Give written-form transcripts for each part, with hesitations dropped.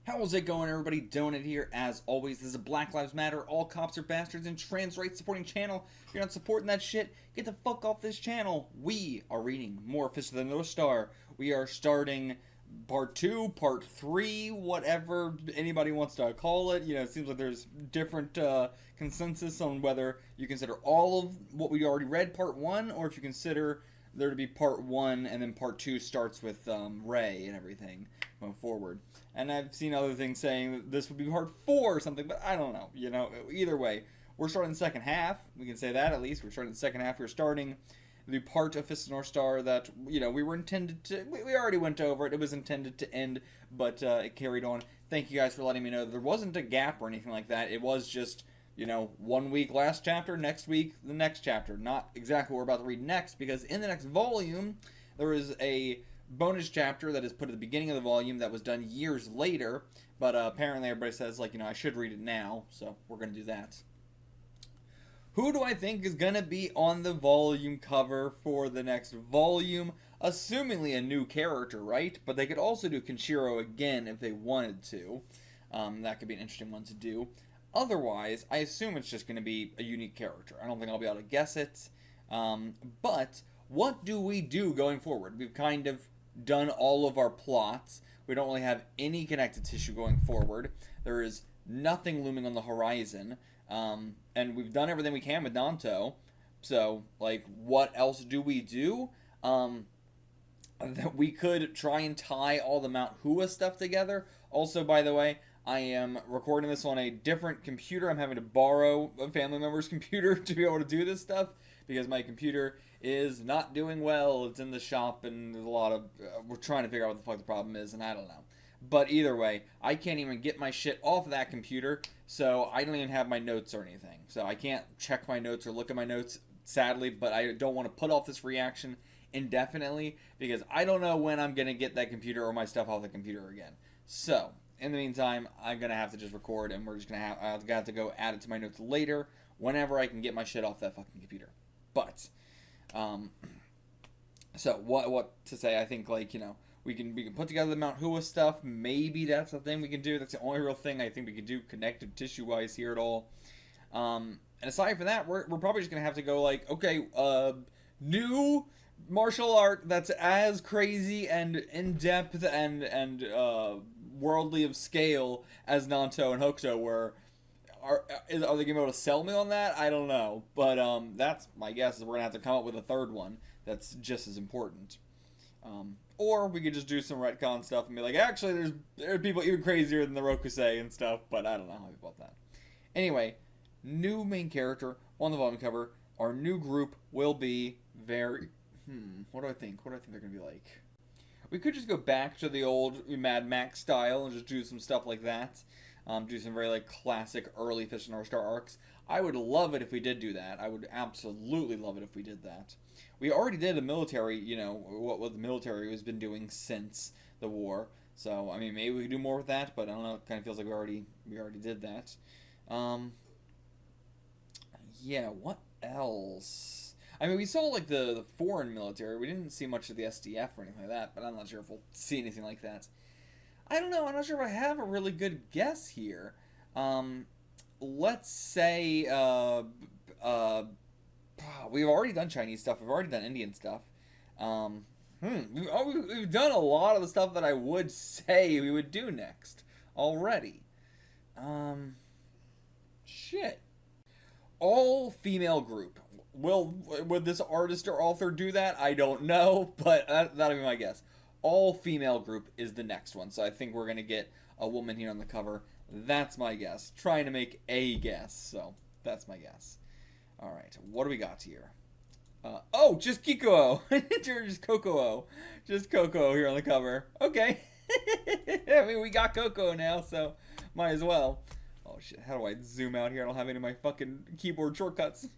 How's it going, everybody? Donut here. As always, this is a Black Lives Matter, all cops are bastards, and trans rights supporting channel. If you're not supporting that shit, get the fuck off this channel. We are reading more Fist of the North Star. We are starting part 2, part 3, whatever anybody wants to call it. You know, it seems like there's different consensus on whether you consider all of what we already read part 1, or if you consider there to be part 1 and then part 2 starts with Ray and everything going forward. And I've seen other things saying that this would be part 4 or something, but I don't know. You know, either way, we're starting the second half. We can say that at least. We're starting the second half. We're starting the part of Fist of the North Star that, you know, we were intended to... We already went over it. It was intended to end, but it carried on. Thank you guys for letting me know. There wasn't a gap or anything like that. It was just, you know, 1 week last chapter, next week the next chapter. Not exactly what we're about to read next, because in the next volume, there is a bonus chapter that is put at the beginning of the volume that was done years later, but apparently everybody says, like, you know, I should read it now, so we're going to do that. Who do I think is going to be on the volume cover for the next volume? Assumingly a new character, right? But they could also do Kenshiro again if they wanted to. That could be an interesting one to do. Otherwise, I assume it's just going to be a unique character. I don't think I'll be able to guess it. But what do we do going forward? We've kind of done all of our plots. We don't really have any connective tissue going forward. There is nothing looming on the horizon. And we've done everything we can with Nanto. So, like, what else do we do? That we could try and tie all the Mount Hua stuff together. Also, by the way, I am recording this on a different computer. I'm having to borrow a family member's computer to be able to do this stuff, because my computer is not doing well. It's in the shop, and there's a lot of... we're trying to figure out what the fuck the problem is, and I don't know. But either way, I can't even get my shit off of that computer, so I don't even have my notes or anything. So I can't check my notes or look at my notes, sadly, but I don't want to put off this reaction indefinitely, because I don't know when I'm going to get that computer or my stuff off the computer again. So, in the meantime, I'm going to have to just record, and we're just going to have to go add it to my notes later, whenever I can get my shit off that fucking computer. But, so what to say? I think, like, you know, we can put together the Mount Hua stuff. Maybe that's the thing we can do. That's the only real thing I think we can do connective tissue wise here at all. And aside from that, we're probably just gonna have to go like, okay, new martial art that's as crazy and in depth and worldly of scale as Nanto and Hokuto were. Are they going to be able to sell me on that? I don't know. But that's my guess, is we're going to have to come up with a third one that's just as important. Or we could just do some retcon stuff and be like, actually, there are people even crazier than the Rokusei and stuff, but I don't know how I feel about that. Anyway, new main character on the volume cover. Our new group will be very... what do I think? What do I think they're going to be like? We could just go back to the old Mad Max style and just do some stuff like that. Do some very, like, classic early Fist of the North Star arcs. I would love it if we did do that. I would absolutely love it if we did that. We already did the military, you know, what the military has been doing since the war. So, I mean, maybe we could do more with that, but I don't know. It kind of feels like we already did that. Yeah, what else? I mean, we saw, like, the foreign military. We didn't see much of the SDF or anything like that, but I'm not sure if we'll see anything like that. I don't know. I'm not sure if I have a really good guess here. Let's say, we've already done Chinese stuff. We've already done Indian stuff. We've done a lot of the stuff that I would say we would do next already. Shit. All female group. Would this artist or author do that? I don't know, but that'll be my guess. All female group is the next one, so I think we're going to get a woman here on the cover. That's my guess. Trying to make a guess, so that's my guess. Alright, what do we got here? Oh, just Kikuo! Just Kokoo. Just Kokoo here on the cover. Okay. I mean, we got Kokoo now, so might as well. Oh shit, how do I zoom out here? I don't have any of my fucking keyboard shortcuts.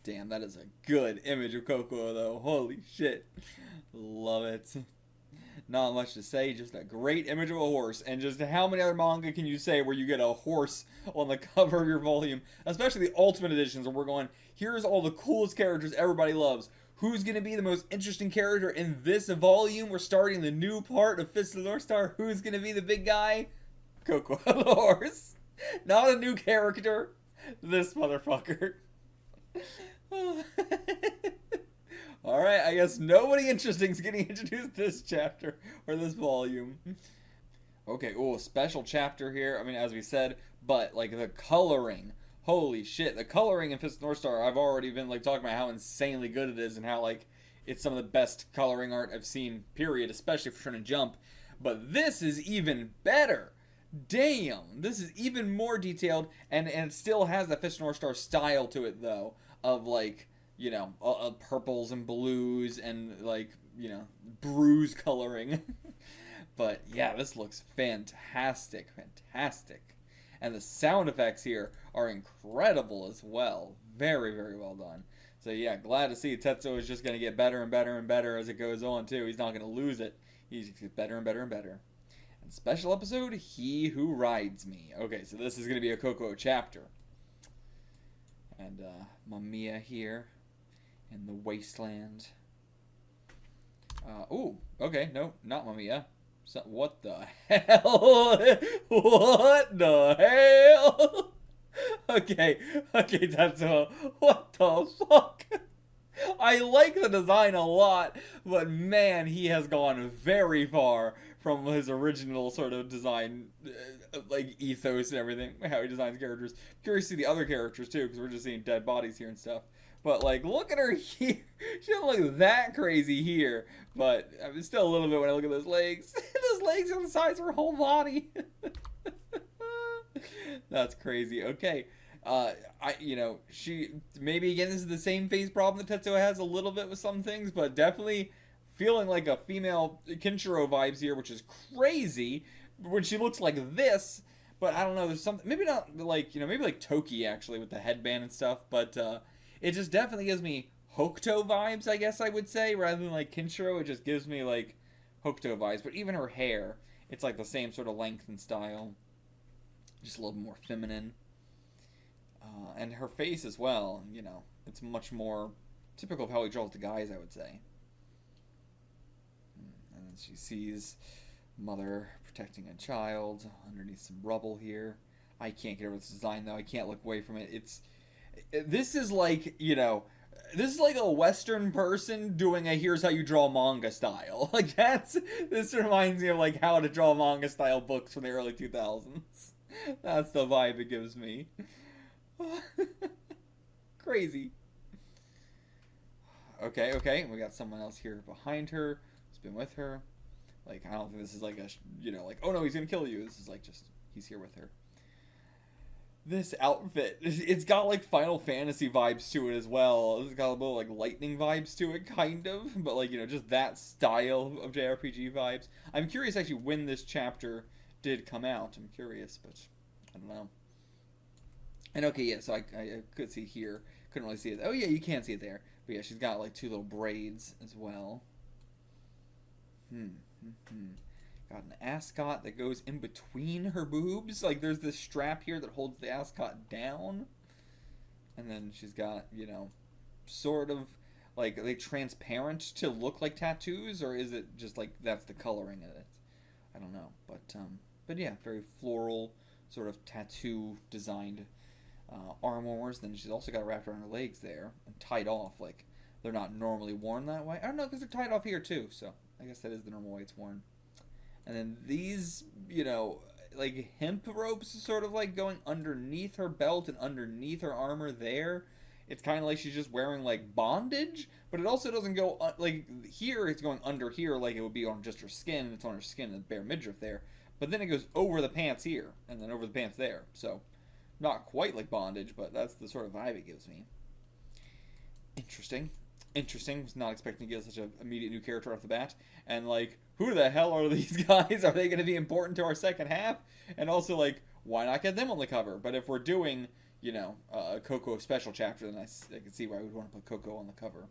Damn, that is a good image of Kokoo, though. Holy shit. Love it. Not much to say, just a great image of a horse. And just how many other manga can you say where you get a horse on the cover of your volume? Especially the Ultimate Editions, where we're going, here's all the coolest characters everybody loves. Who's going to be the most interesting character in this volume? We're starting the new part of Fist of the North Star. Who's going to be the big guy? Coco the horse. Not a new character. This motherfucker. Alright, I guess nobody interesting is getting introduced this chapter, or this volume. Okay, ooh, special chapter here. I mean, as we said, but, like, the coloring. Holy shit, the coloring in Fist of the North Star, I've already been, like, talking about how insanely good it is and how, like, it's some of the best coloring art I've seen, period, especially for Shonen Jump. But this is even better. Damn, this is even more detailed, and it still has that Fist of the North Star style to it, though, of, like, you know, purples and blues and, like, you know, bruise coloring. But, yeah, this looks fantastic, fantastic. And the sound effects here are incredible as well. Very, very well done. So, yeah, glad to see Tetsuo is just going to get better and better and better as it goes on, too. He's not going to lose it. He's going to get better and better and better. And special episode, He Who Rides Me. Okay, so this is going to be a Coco chapter. And, Mamiya here in the wasteland. Ooh, okay, no, not Mamiya. So, what the hell? What the hell? Okay, that's what the fuck? I like the design a lot, but man, he has gone very far from his original sort of design, like ethos and everything, how he designs characters. I'm curious to see the other characters too, because we're just seeing dead bodies here and stuff. But, like, look at her here. She doesn't look that crazy here. But, I mean, still a little bit when I look at those legs. Those legs are the size of her whole body. That's crazy. Okay. Maybe, again, this is the same face problem that Tetsuo has a little bit with some things. But definitely feeling like a female Kenshiro vibes here, which is crazy. When she looks like this. But, I don't know, there's something, maybe not like, maybe like Toki, actually, with the headband and stuff. But, it just definitely gives me Hokuto vibes, I guess I would say, rather than like Kenshiro. It just gives me like Hokuto vibes. But even her hair, it's like the same sort of length and style, just a little more feminine. And her face as well, it's much more typical of how he draws the guys, I would say. And then she sees mother protecting a child underneath some rubble here. I can't get over this design though. I can't look away from it. This is like, this is like a Western person doing a here's how you draw manga style. Like, this reminds me of like how to draw manga style books from the early 2000s. That's the vibe it gives me. Crazy. Okay, we got someone else here behind her who's been with her. Like, I don't think this is like like, oh no, he's gonna kill you. This is like just, he's here with her. This outfit, it's got like Final Fantasy vibes to it as well. It's got a little like lightning vibes to it, kind of. But like, just that style of JRPG vibes. I'm curious actually when this chapter did come out. I'm curious, but I don't know. And okay, yeah, so I could see here. Couldn't really see it. Oh yeah, you can see it there. But yeah, she's got like two little braids as well. Got an ascot that goes in between her boobs. Like, there's this strap here that holds the ascot down. And then she's got, sort of, like, are they transparent to look like tattoos? Or is it just, like, that's the coloring of it? I don't know. But yeah, very floral, sort of tattoo-designed armors. Then she's also got it wrapped around her legs there and tied off. Like, they're not normally worn that way. I don't know, because they're tied off here, too. So, I guess that is the normal way it's worn. And then these, like hemp ropes sort of like going underneath her belt and underneath her armor there. It's kind of like she's just wearing like bondage, but it also doesn't go, like here it's going under here like it would be on just her skin, and it's on her skin and bare midriff there. But then it goes over the pants here, and then over the pants there. So, not quite like bondage, but that's the sort of vibe it gives me. Interesting. Was not expecting to get such an immediate new character off the bat. And, like, who the hell are these guys? Are they going to be important to our second half? And also, like, why not get them on the cover? But if we're doing, a Coco special chapter, then I can see why we'd want to put Coco on the cover.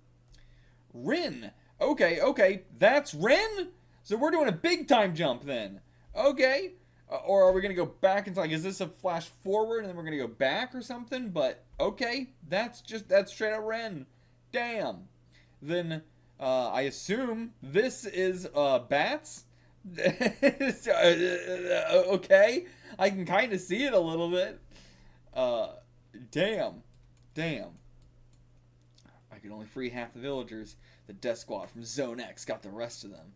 Rin! Okay, that's Rin? So we're doing a big time jump then. Okay. Or are we going to go back and like, is this a flash forward and then we're going to go back or something? But, okay, that's straight up Rin. Damn. Then, I assume this is, Bats. Okay, I can kind of see it a little bit. Damn. Damn. I could only free half the villagers. The death squad from Zone X got the rest of them.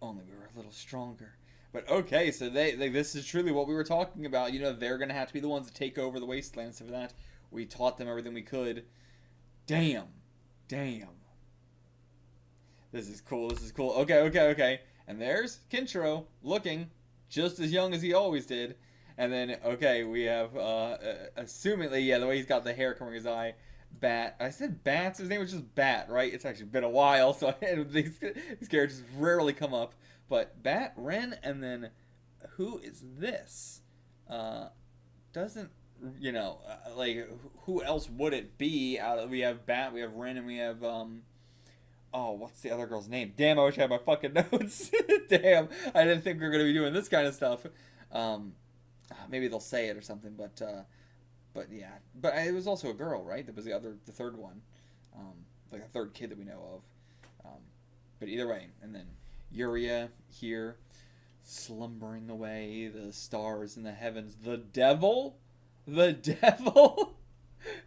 Only we were a little stronger. But okay, so this is truly what we were talking about. You know, they're going to have to be the ones to take over the wastelands. So for that, we taught them everything we could. Damn. Damn. This is cool. This is cool. Okay. And there's Kenshiro looking just as young as he always did. And then, okay, we have, assumingly, yeah, the way he's got the hair covering his eye, Bat. I said Bats. His name was just Bat, right? It's actually been a while, so these characters rarely come up. But Bat, Ren, and then who is this? Doesn't, you know, like, who else would it be? We have Bat, we have Ren, and we have, oh, what's the other girl's name? Damn, I wish I had my fucking notes. Damn, I didn't think we were going to be doing this kind of stuff. Maybe they'll say it or something, but yeah. But it was also a girl, right? That was the third one. Like a third kid that we know of. But either way, and then Yuria here, slumbering away, the stars in the heavens. The devil? The devil?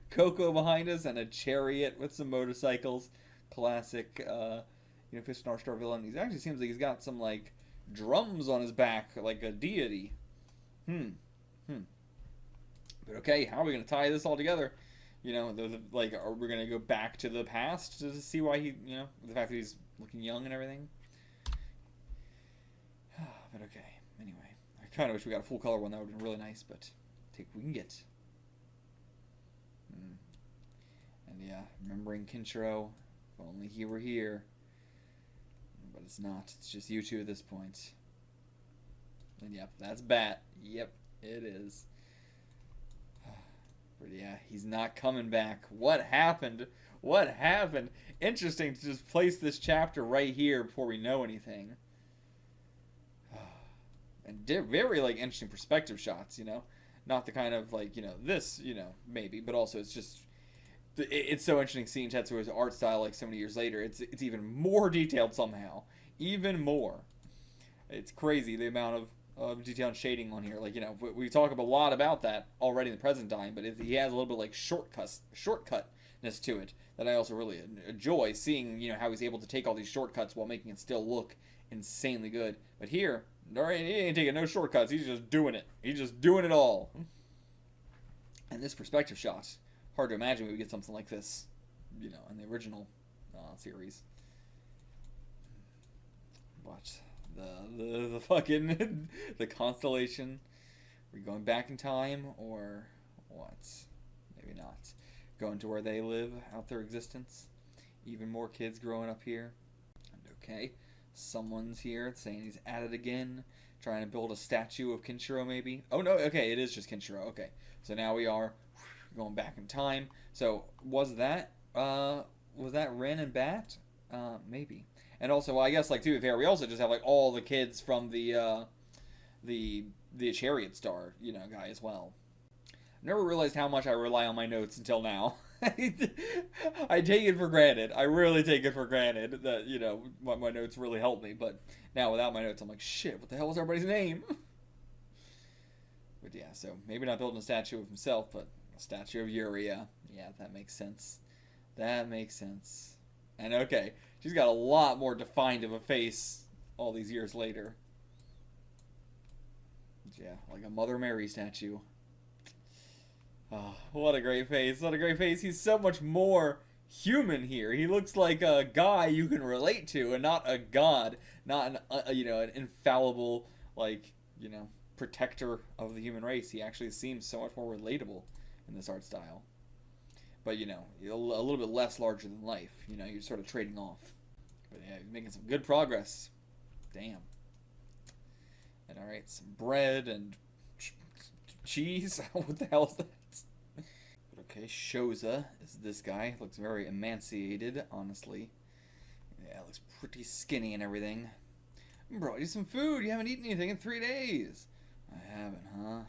Coco behind us, and a chariot with some motorcycles. Classic, Fish North Star villain. He actually seems like he's got some, like, drums on his back, like a deity. But okay, how are we going to tie this all together? You know, like, are we going to go back to the past to see why he, you know, the fact that he's looking young and everything? But okay, anyway. I kind of wish we got a full color one. That would have been really nice, but take what we can get. And yeah, remembering Kenshiro. If only he were here. But it's not. It's just you two at this point. And yep, that's Bat. Yep, it is. But yeah, he's not coming back. What happened? What happened? Interesting to just place this chapter right here before we know anything. And very, like, interesting perspective shots, you know? Not the kind of, like, you know, this, you know, maybe. But also, it's just... It's so interesting seeing Tetsuo's art style, like, so many years later. It's even more detailed somehow. Even more. It's crazy, the amount of detail and shading on here. Like, you know, we talk a lot about that already in the present time, but he has a little bit, like, shortcutness to it that I also really enjoy, seeing, you know, how he's able to take all these shortcuts while making it still look insanely good. But here, he ain't taking no shortcuts. He's just doing it. He's just doing it all. And this perspective shot, hard to imagine we would get something like this, you know, in the original series. But the fucking the constellation. Are we going back in time or what? Maybe not. Going to where they live, out their existence. Even more kids growing up here. And okay, someone's here saying he's at it again, trying to build a statue of Kenshiro maybe. Oh no, okay, it is just Kenshiro. Okay, so now we are going back in time. So was that Ren and Bat? Maybe. And also, well, I guess, like, to be fair, we also just have, like, all the kids from the Chariot Star, you know, guy as well. I've never realized how much I rely on my notes until now. I take it for granted. I really take it for granted that, you know, my notes really help me. But now without my notes, I'm like, shit, what the hell was everybody's name? But yeah, so maybe not building a statue of himself, but a statue of Yuria. Yeah, that makes sense. That makes sense. And okay, she's got a lot more defined of a face all these years later. Yeah, like a Mother Mary statue. Oh, what a great face. What a great face. He's so much more human here. He looks like a guy you can relate to and not a god. Not an infallible, like, you know, protector of the human race. He actually seems so much more relatable in this art style. But, you know, a little bit less larger than life. You know, you're sort of trading off. But yeah, you're making some good progress. Damn. And alright, some bread and cheese. What the hell is that? But okay, Shoza is this guy. Looks very emaciated, honestly. Yeah, looks pretty skinny and everything. Brought you some food. You haven't eaten anything in 3 days. I haven't, huh?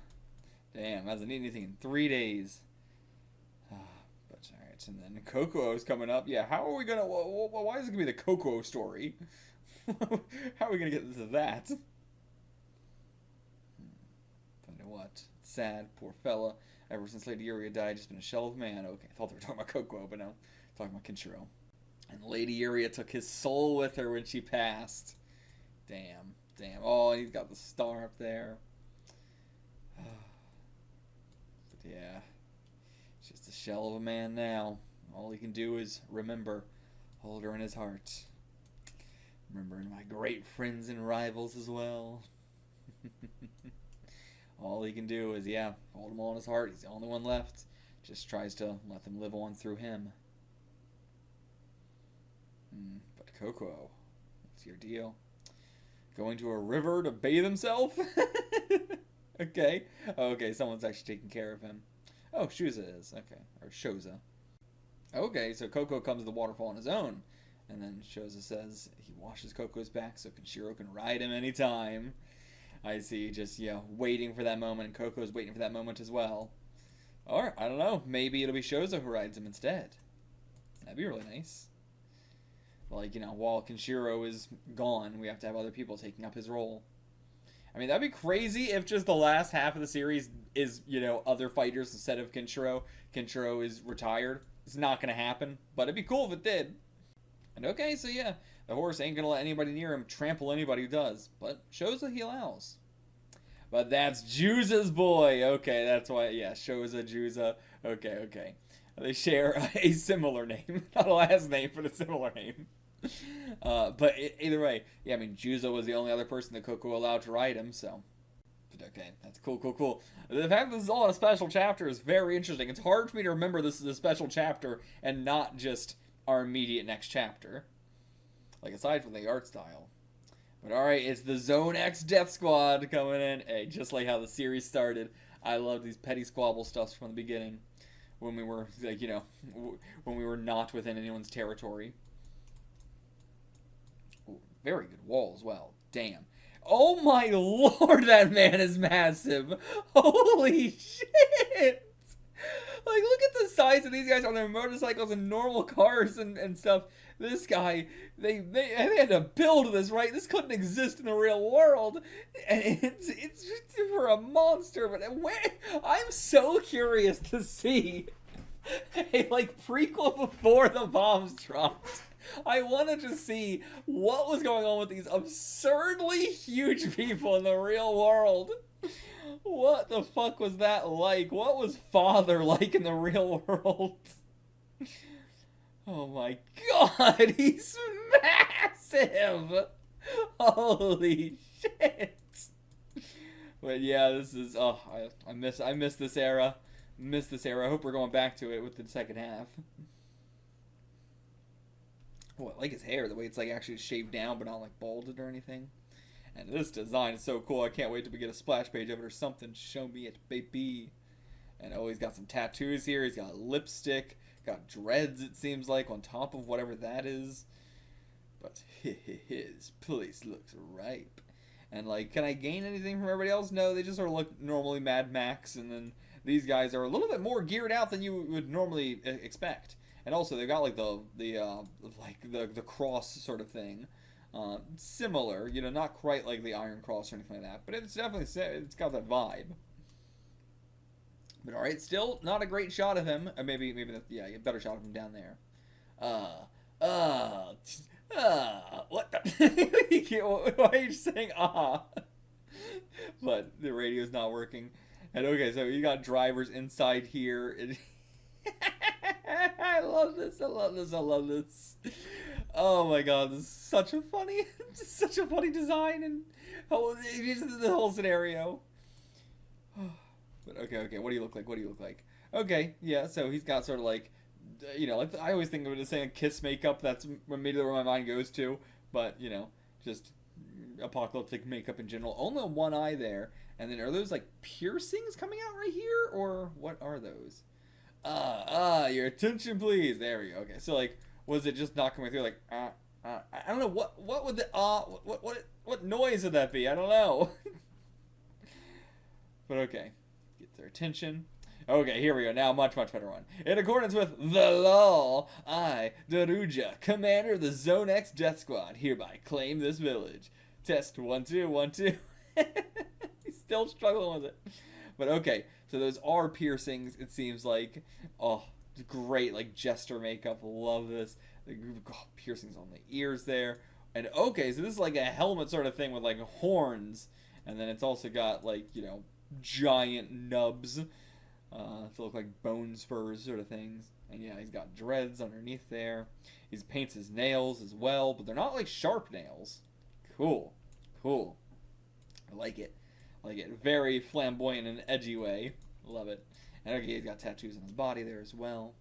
Damn, hasn't eaten anything in 3 days. Alright, and then Koko's coming up. Yeah, how are we gonna... why is it gonna be the Koko story? How are we gonna get into that? What? Sad, poor fella. Ever since Lady Yuria died, just been a shell of man. Okay, I thought they were talking about Coco, but no, talking about Kenshiro. And Lady Yuria took his soul with her when she passed. Damn. Oh, and he's got the star up there. But yeah, just a shell of a man now. All he can do is remember, hold her in his heart. Remembering my great friends and rivals as well. All he can do is, yeah, hold them all in his heart. He's the only one left. Just tries to let them live on through him. But Coco, what's your deal? Going to a river to bathe himself? Okay. Okay, someone's actually taking care of him. Oh, Shuza is. Okay. Or Shoza. Okay, so Coco comes to the waterfall on his own. And then Shoza says he washes Coco's back so Kenshiro can ride him anytime. I see, just, yeah, waiting for that moment, and Coco's waiting for that moment as well. Or, I don't know, maybe it'll be Shoza who rides him instead. That'd be really nice. Like, you know, while Kenshiro is gone, we have to have other people taking up his role. I mean, that'd be crazy if just the last half of the series is, you know, other fighters instead of Kenshiro. Kenshiro is retired. It's not going to happen, but it'd be cool if it did. And okay, so yeah, the horse ain't going to let anybody near him trample anybody who does, but Shoza he allows. But that's Juza's boy. Okay, that's why, yeah, Shoza, Juza. Okay. They share a similar name. Not a last name, but a similar name. But either way, yeah, I mean, Juza was the only other person that Coco allowed to ride him, so. But okay, that's cool. The fact that this is all in a special chapter is very interesting. It's hard for me to remember this is a special chapter and not just our immediate next chapter. Like, aside from the art style. But alright, it's the Zone X Death Squad coming in. Hey, just like how the series started, I love these petty squabble stuffs from the beginning. When we were, like, you know, when we were not within anyone's territory. Ooh, very good wall as well. Damn. Oh my lord, that man is massive. Holy shit. Like, look at the size of these guys on their motorcycles and normal cars and stuff. This guy, they had to build this, right? This couldn't exist in the real world. And it's for a monster, but I'm so curious to see a, like, prequel before the bombs dropped. I wanted to see what was going on with these absurdly huge people in the real world. What the fuck was that like? What was Father like in the real world? Oh my god, he's massive! Holy shit! But yeah, this is, oh, I miss this era. I hope we're going back to it with the second half. Oh, I like his hair, the way it's like actually shaved down but not like balded or anything. And this design is so cool. I can't wait till we get a splash page of it or something. Show me it, baby. And oh, he's got some tattoos here. He's got lipstick. Got dreads, it seems like, on top of whatever that is. But his place looks ripe. And, like, can I gain anything from everybody else? No, they just sort of look normally Mad Max. And then these guys are a little bit more geared out than you would normally expect. And also, they've got, like, the cross sort of thing. Similar, you know, not quite like the Iron Cross or anything like that, but it's definitely, it's got that vibe. But alright, still not a great shot of him. Or maybe yeah, a better shot of him down there. What the? Why are you saying But the radio's not working. And okay, so you got drivers inside here. I love this. Oh my god, this is such a funny design and the whole scenario. But okay, what do you look like? Okay, yeah, so he's got sort of like, you know, like I always think of it as saying kiss makeup. That's immediately where my mind goes to. But, you know, just apocalyptic makeup in general. Only one eye there. And then are those like piercings coming out right here? Or what are those? Your attention please. There we go. Okay, so like, was it just not coming through like, I don't know, what would the, what noise would that be? I don't know. But okay. Get their attention. Okay, here we go. Now, much better one. In accordance with the law, I, Daruja, commander of the Zone X Death Squad, hereby claim this village. Test 1 2 1 2. He's still struggling with it. But okay, so those are piercings, it seems like. Oh, great, like, jester makeup. Love this. Piercings on the ears there. And okay, so this is like a helmet sort of thing with, like, horns. And then it's also got, like, you know, giant nubs to look like bone spurs sort of things. And yeah, he's got dreads underneath there. He paints his nails as well, but they're not like sharp nails. Cool. Cool. I like it. I like it. Very flamboyant in an edgy way. Love it. And okay, he's got tattoos on his body there as well.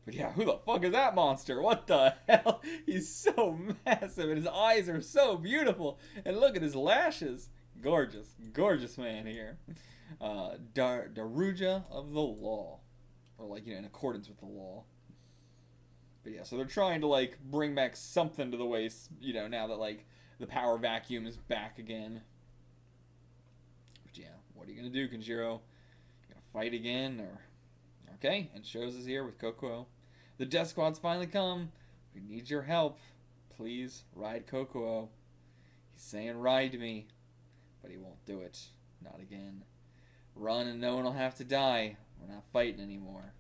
But yeah, who the fuck is that monster? What the hell? He's so massive and his eyes are so beautiful. And look at his lashes. Gorgeous. Gorgeous man here. Daruja of the law. Or like, you know, in accordance with the law. But yeah, so they're trying to like bring back something to the waist, you know, now that like the power vacuum is back again. But yeah, what are you gonna do, Kenshiro? You gonna fight again, or okay? And shows us here with Kokuo. The death squad's finally come. We need your help. Please ride Kokuo. He's saying ride me, but he won't do it. Not again. Run and no one will have to die. We're not fighting anymore.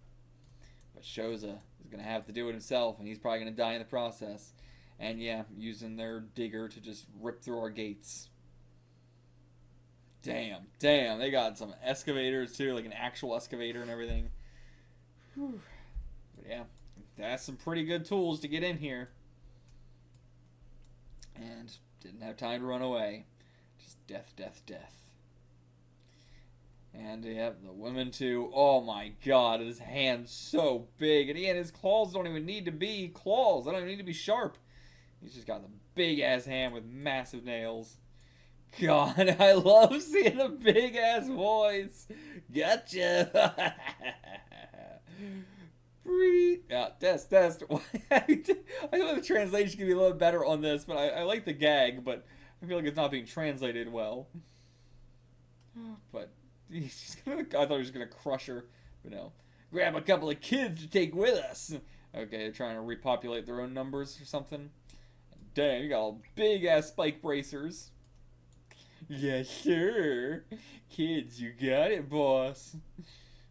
But Shoza is going to have to do it himself, and he's probably going to die in the process. And yeah, using their digger to just rip through our gates. Damn, damn. They got some excavators too, like an actual excavator and everything. Whew. But yeah, that's some pretty good tools to get in here. And didn't have time to run away. Just death, death, death. And yeah, the women too. Oh my god, his hand's so big. And his claws don't even need to be claws. They don't even need to be sharp. He's just got the big ass hand with massive nails. God, I love seeing the big ass voice. Gotcha. Yeah, test. I feel like the translation could be a little better on this, but I like the gag, but I feel like it's not being translated well. But he's just gonna, I thought he was gonna crush her, but no. Grab a couple of kids to take with us. Okay, they're trying to repopulate their own numbers or something. Damn, you got all big ass spike bracers. Yeah, sure. Kids, you got it, boss.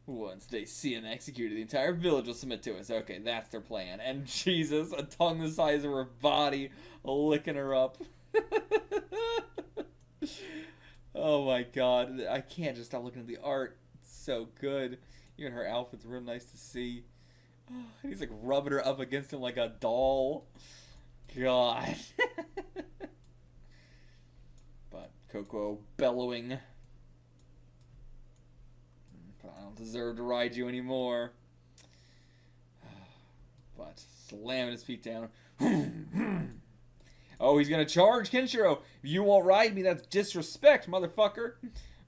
Once they see him executed, the entire village will submit to us. Okay, that's their plan. And Jesus, a tongue the size of her body, licking her up. Oh my god, I can't just stop looking at the art. It's so good. Even her outfit's real nice to see. Oh, he's like rubbing her up against him like a doll. God. But Kokuo bellowing. I don't deserve to ride you anymore. But slamming his feet down. Oh, he's gonna charge Kenshiro. You won't ride me, that's disrespect, motherfucker.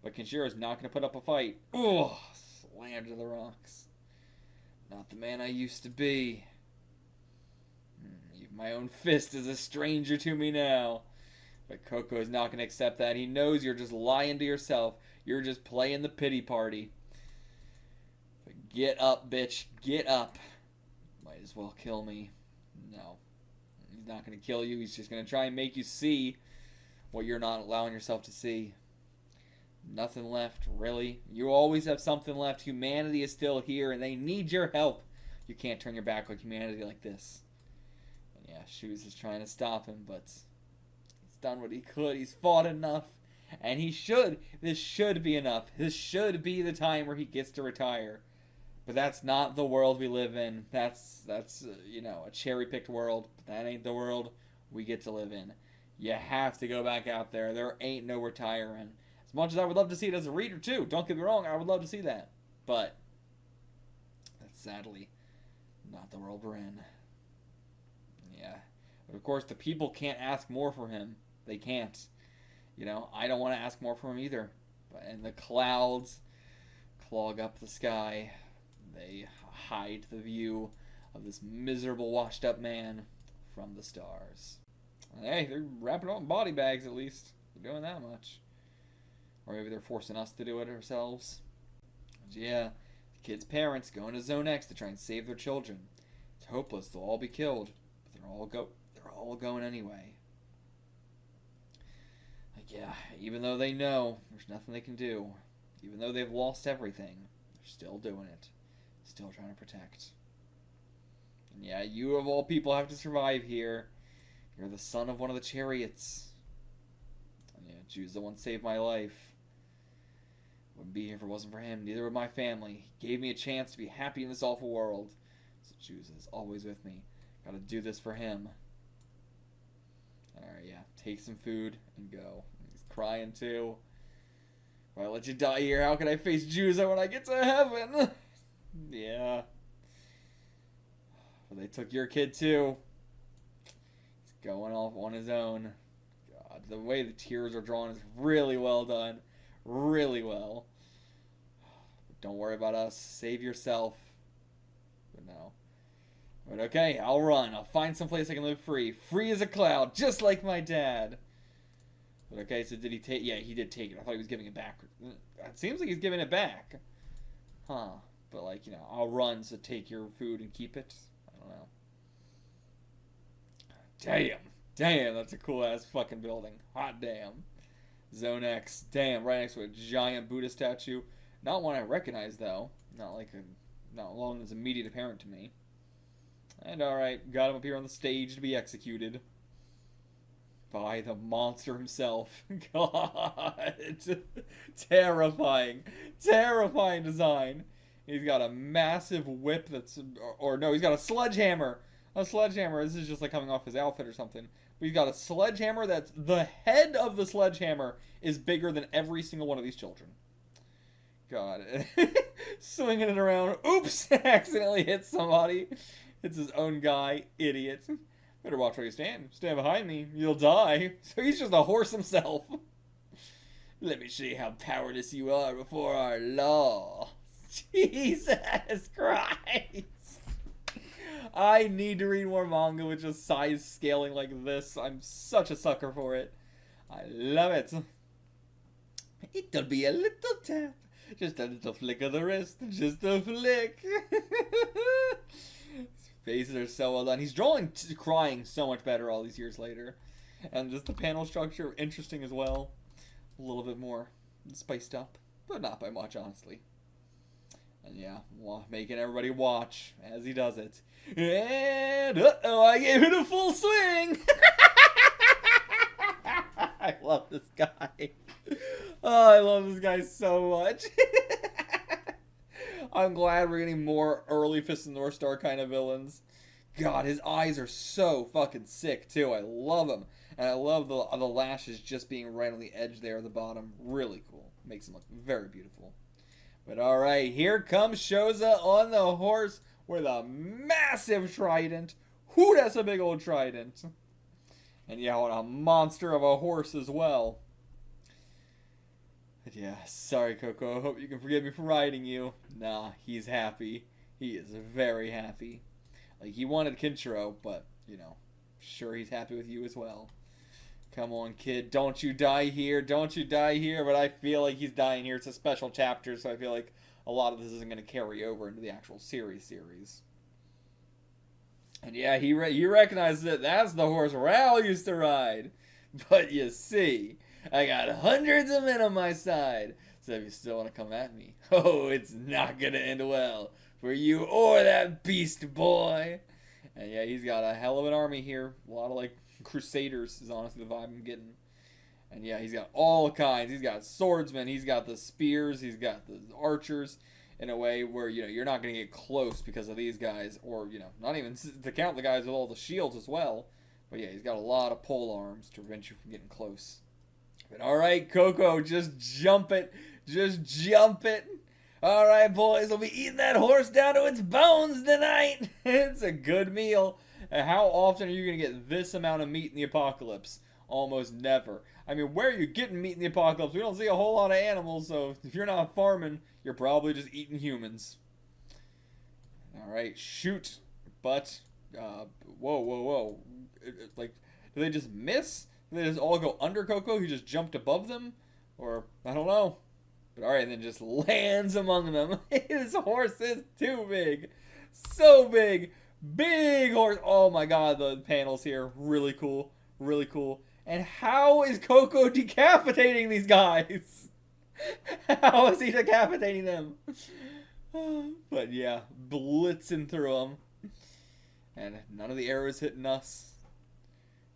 But Kenshiro's not gonna put up a fight. Oh, slammed to the rocks. Not the man I used to be. Even my own fist is a stranger to me now. But Kokuo's not gonna accept that. He knows you're just lying to yourself. You're just playing the pity party. But get up, bitch. Get up. Might as well kill me. No. He's not going to kill you. He's just going to try and make you see what you're not allowing yourself to see. Nothing left, really. You always have something left. Humanity is still here, and they need your help. You can't turn your back on humanity like this. And yeah, Shoes is trying to stop him, but he's done what he could. He's fought enough, and he should. This should be enough. This should be the time where he gets to retire. But that's not the world we live in. That's you know, a cherry-picked world. But that ain't the world we get to live in. You have to go back out there. There ain't no retiring. As much as I would love to see it as a reader, too. Don't get me wrong, I would love to see that. But that's sadly not the world we're in. Yeah. But of course, the people can't ask more for him. They can't. You know, I don't want to ask more from him either. And the clouds clog up the sky. They hide the view of this miserable, washed-up man from the stars. Hey, they're wrapping up in body bags, at least. They're doing that much. Or maybe they're forcing us to do it ourselves. And yeah, the kids' parents going to Zone X to try and save their children. It's hopeless. They'll all be killed. But they're all going anyway. Yeah, even though they know there's nothing they can do, even though they've lost everything, they're still doing it. Still trying to protect. And yeah, you of all people have to survive here. You're the son of one of the chariots. And yeah, Jude's the one saved my life. Wouldn't be here if it wasn't for him. Neither would my family. He gave me a chance to be happy in this awful world. So Jude is always with me. Gotta do this for him. Alright, yeah. Take some food and go. He's crying too. If I let you die here, how can I face Juzo when I get to heaven? Yeah. But they took your kid too. He's going off on his own. God, the way the tears are drawn is really well done. Really well. But don't worry about us. Save yourself. But no. But okay, I'll run. I'll find some place I can live free. Free as a cloud, just like my dad. But okay, so did he take... Yeah, he did take it. I thought he was giving it back. It seems like he's giving it back. Huh. But like, you know, I'll run, so take your food and keep it. I don't know. Damn. Damn, that's a cool-ass fucking building. Hot damn. Zone X. Damn, right next to a giant Buddha statue. Not one I recognize, though. Not one that's immediate apparent to me. And alright, got him up here on the stage to be executed. By the monster himself. God. Terrifying. Terrifying design. He's got a massive whip that's... Or no, he's got a sledgehammer. A sledgehammer. This is just like coming off his outfit or something. But he's got a sledgehammer that's... The head of the sledgehammer is bigger than every single one of these children. God. Swinging it around. Oops! Accidentally hit somebody. Hits his own guy. Idiot. Better watch where you stand. Stand behind me. You'll die. So he's just a horse himself. Let me show you how powerless you are before our law. Jesus Christ. I need to read more manga with just size scaling like this. I'm such a sucker for it. I love it. It'll be a little tap. Just a little flick of the wrist. Just a flick. His faces are so well done. He's drawing crying so much better all these years later. And just the panel structure, interesting as well. A little bit more spiced up. But not by much, honestly. And yeah, making everybody watch as he does it. And, uh-oh, I gave it a full swing! I love this guy. Oh, I love this guy so much. I'm glad we're getting more early Fist of the North Star kind of villains. God, his eyes are so fucking sick, too. I love him. And I love the lashes just being right on the edge there at the bottom. Really cool. Makes him look very beautiful. But alright, here comes Shoza on the horse with a massive trident. Whoo, that's a big old trident. And yeah, what a monster of a horse as well. But yeah, sorry Coco, I hope you can forgive me for riding you. Nah, he's happy. He is very happy. Like, he wanted Kenshiro, but, you know, sure he's happy with you as well. Come on, kid. Don't you die here. Don't you die here. But I feel like he's dying here. It's a special chapter, so I feel like a lot of this isn't going to carry over into the actual series. And yeah, he recognizes it. That's the horse Raoul used to ride. But you see, I got hundreds of men on my side. So if you still want to come at me, oh, it's not going to end well for you or that beast boy. And yeah, he's got a hell of an army here. A lot of, like, Crusaders is honestly the vibe I'm getting. And yeah, he's got all kinds. He's got swordsmen, he's got the spears, he's got the archers, in a way where, you know, you're not going to get close because of these guys, or, you know, not even to count the guys with all the shields as well. But yeah, he's got a lot of pole arms to prevent you from getting close. But alright, Coco, just jump it. Just jump it. Alright, boys, we'll be eating that horse down to its bones tonight. It's a good meal. And how often are you going to get this amount of meat in the apocalypse? Almost never. I mean, where are you getting meat in the apocalypse? We don't see a whole lot of animals, so if you're not farming, you're probably just eating humans. Alright, shoot. But, whoa. Like, do they just miss? Do they just all go under Coco? He just jumped above them? Or, I don't know. But alright, then just lands among them. His horse is too big. So big. Big horse. Oh my god, the panels here. Really cool. Really cool. And how is Coco decapitating these guys? How is he decapitating them? But yeah, blitzing through them. And none of the arrows hitting us.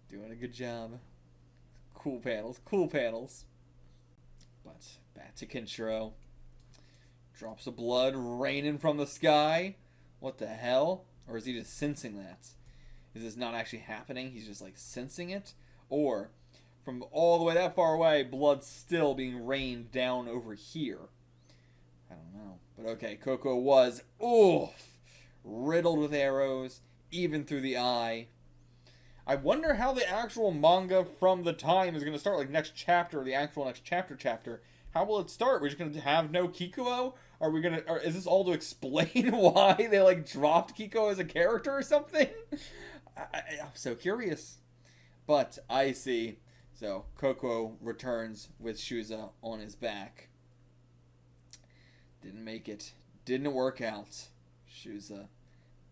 Doing a good job. Cool panels, cool panels. But back to Kenshiro. Drops of blood raining from the sky. What the hell? Or is he just sensing that? Is this not actually happening? He's just like sensing it? Or from all the way that far away, blood still being rained down over here? I don't know. But okay, Coco was, riddled with arrows, even through the eye. I wonder how the actual manga from the time is going to start, like next chapter, the actual next chapter. How will it start? We're just going to have no Kikuo? Are we going to, or is this all to explain why they like dropped Kiko as a character or something? I'm so curious. But I see. So Coco returns with Shuza on his back. Didn't make it. Didn't work out. Shuza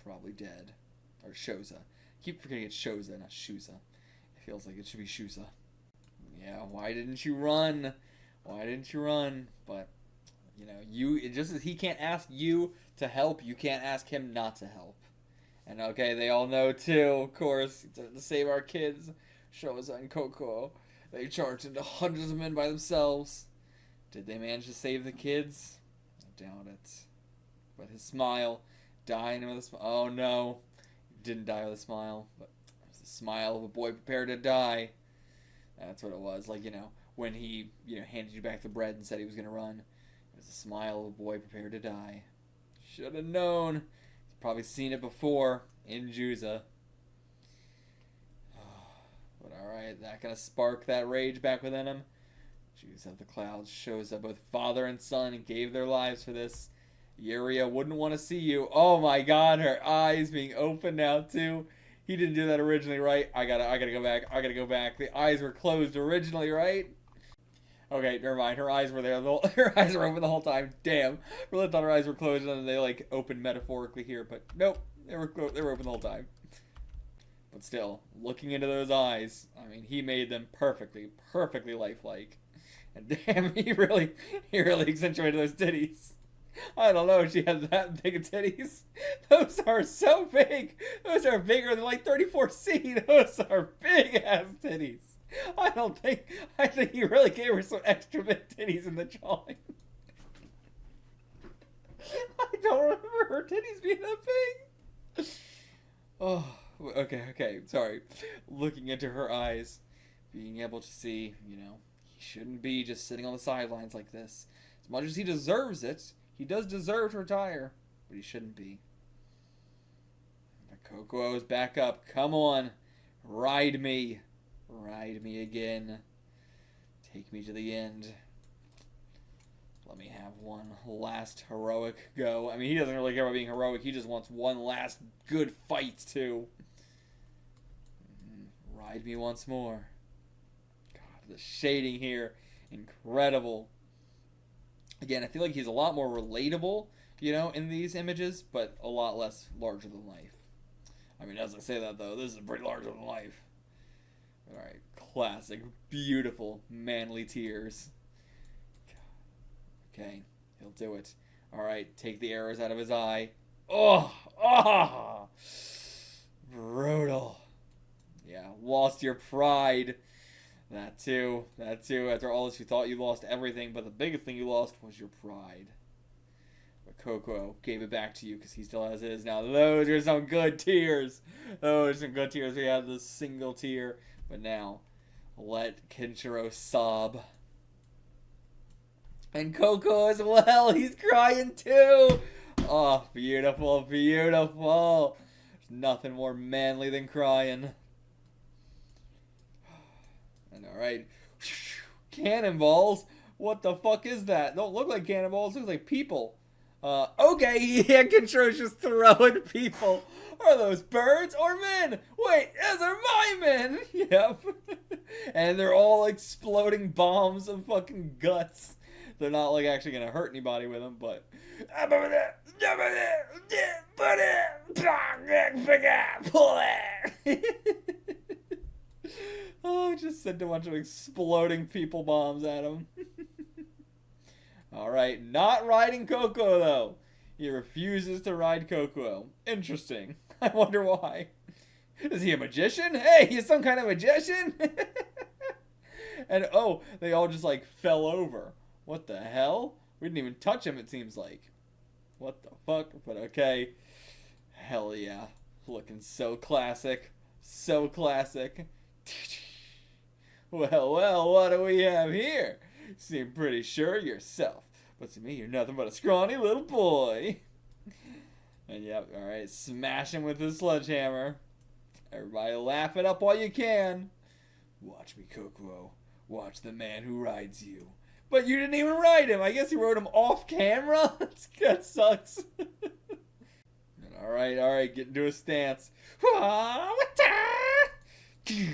probably dead. Or Shoza. Keep forgetting it's Shoza, not Shuza. It feels like it should be Shuza. Yeah, why didn't you run? Why didn't you run? But, you know, just as he can't ask you to help, you can't ask him not to help. And okay, they all know too, of course, to save our kids, Shoza and Coco, they charged into hundreds of men by themselves. Did they manage to save the kids? I doubt it. But his smile, dying with a smile. Oh no, he didn't die with a smile, but it was the smile of a boy prepared to die. That's what it was. Like, you know, when he, handed you back the bread and said he was going to run. It was the smile of a boy prepared to die. Should have known. He's probably seen it before in Juza. But alright, that going to spark that rage back within him. Juza of the Clouds shows that both father and son gave their lives for this. Yuria wouldn't want to see you. Oh my god, her eyes being open now too. He didn't do that originally, right? I gotta go back. I gotta go back. The eyes were closed originally, right? Okay, never mind. Her eyes were there. Her eyes were open the whole time. Damn. Really thought her eyes were closed and then they like opened metaphorically here, but nope. They were open the whole time. But still, looking into those eyes, I mean, he made them perfectly lifelike. And damn, he really accentuated those titties. I don't know if she has that big of titties. Those are so big. Those are bigger than like 34C. Those are big ass titties. I think he really gave her some extra big titties in the drawing. I don't remember her titties being that big. Oh, okay, sorry. Looking into her eyes, being able to see, he shouldn't be just sitting on the sidelines like this. As much as he deserves it, he does deserve to retire, but he shouldn't be. But Coco is back up. Come on. Ride me. Ride me again. Take me to the end. Let me have one last heroic go. I mean, he doesn't really care about being heroic. He just wants one last good fight, too. Ride me once more. God, the shading here. Incredible. Again, I feel like he's a lot more relatable, in these images, but a lot less larger than life. I mean, as I say that, though, this is pretty larger than life. Alright, classic, beautiful, manly tears. Okay, he'll do it. Alright, take the arrows out of his eye. Oh! Brutal. Yeah, lost your pride. That too. After all this, you thought you lost everything, but the biggest thing you lost was your pride. But Coco gave it back to you because he still has his. Now, those are some good tears. Those are some good tears. We had this single tear. But now, let Kenshiro sob. And Coco as well. He's crying too. Oh, beautiful, beautiful. There's nothing more manly than crying. And alright. Cannonballs? What the fuck is that? Don't look like cannonballs. Looks like people. Okay, yeah, Kenshiro's just throwing people. Are those birds or men? Wait, those are my men! Yep. And they're all exploding bombs of fucking guts. They're not like actually gonna hurt anybody with them, but Oh, just sent a bunch of exploding people bombs at him. Alright, not riding Coco, though. He refuses to ride Coco. Interesting. I wonder why. Is he a magician? Hey, he's some kind of magician? And, oh, they all just, like, fell over. What the hell? We didn't even touch him, it seems like. What the fuck? But okay. Hell yeah. Looking so classic. So classic. Well, what do we have here? You seem pretty sure of yourself. But to me, you're nothing but a scrawny little boy. And yep, alright, smash him with the sledgehammer. Everybody laugh it up while you can. Watch me, Coco. Watch the man who rides you. But you didn't even ride him. I guess you rode him off camera? That sucks. Alright, get into a stance.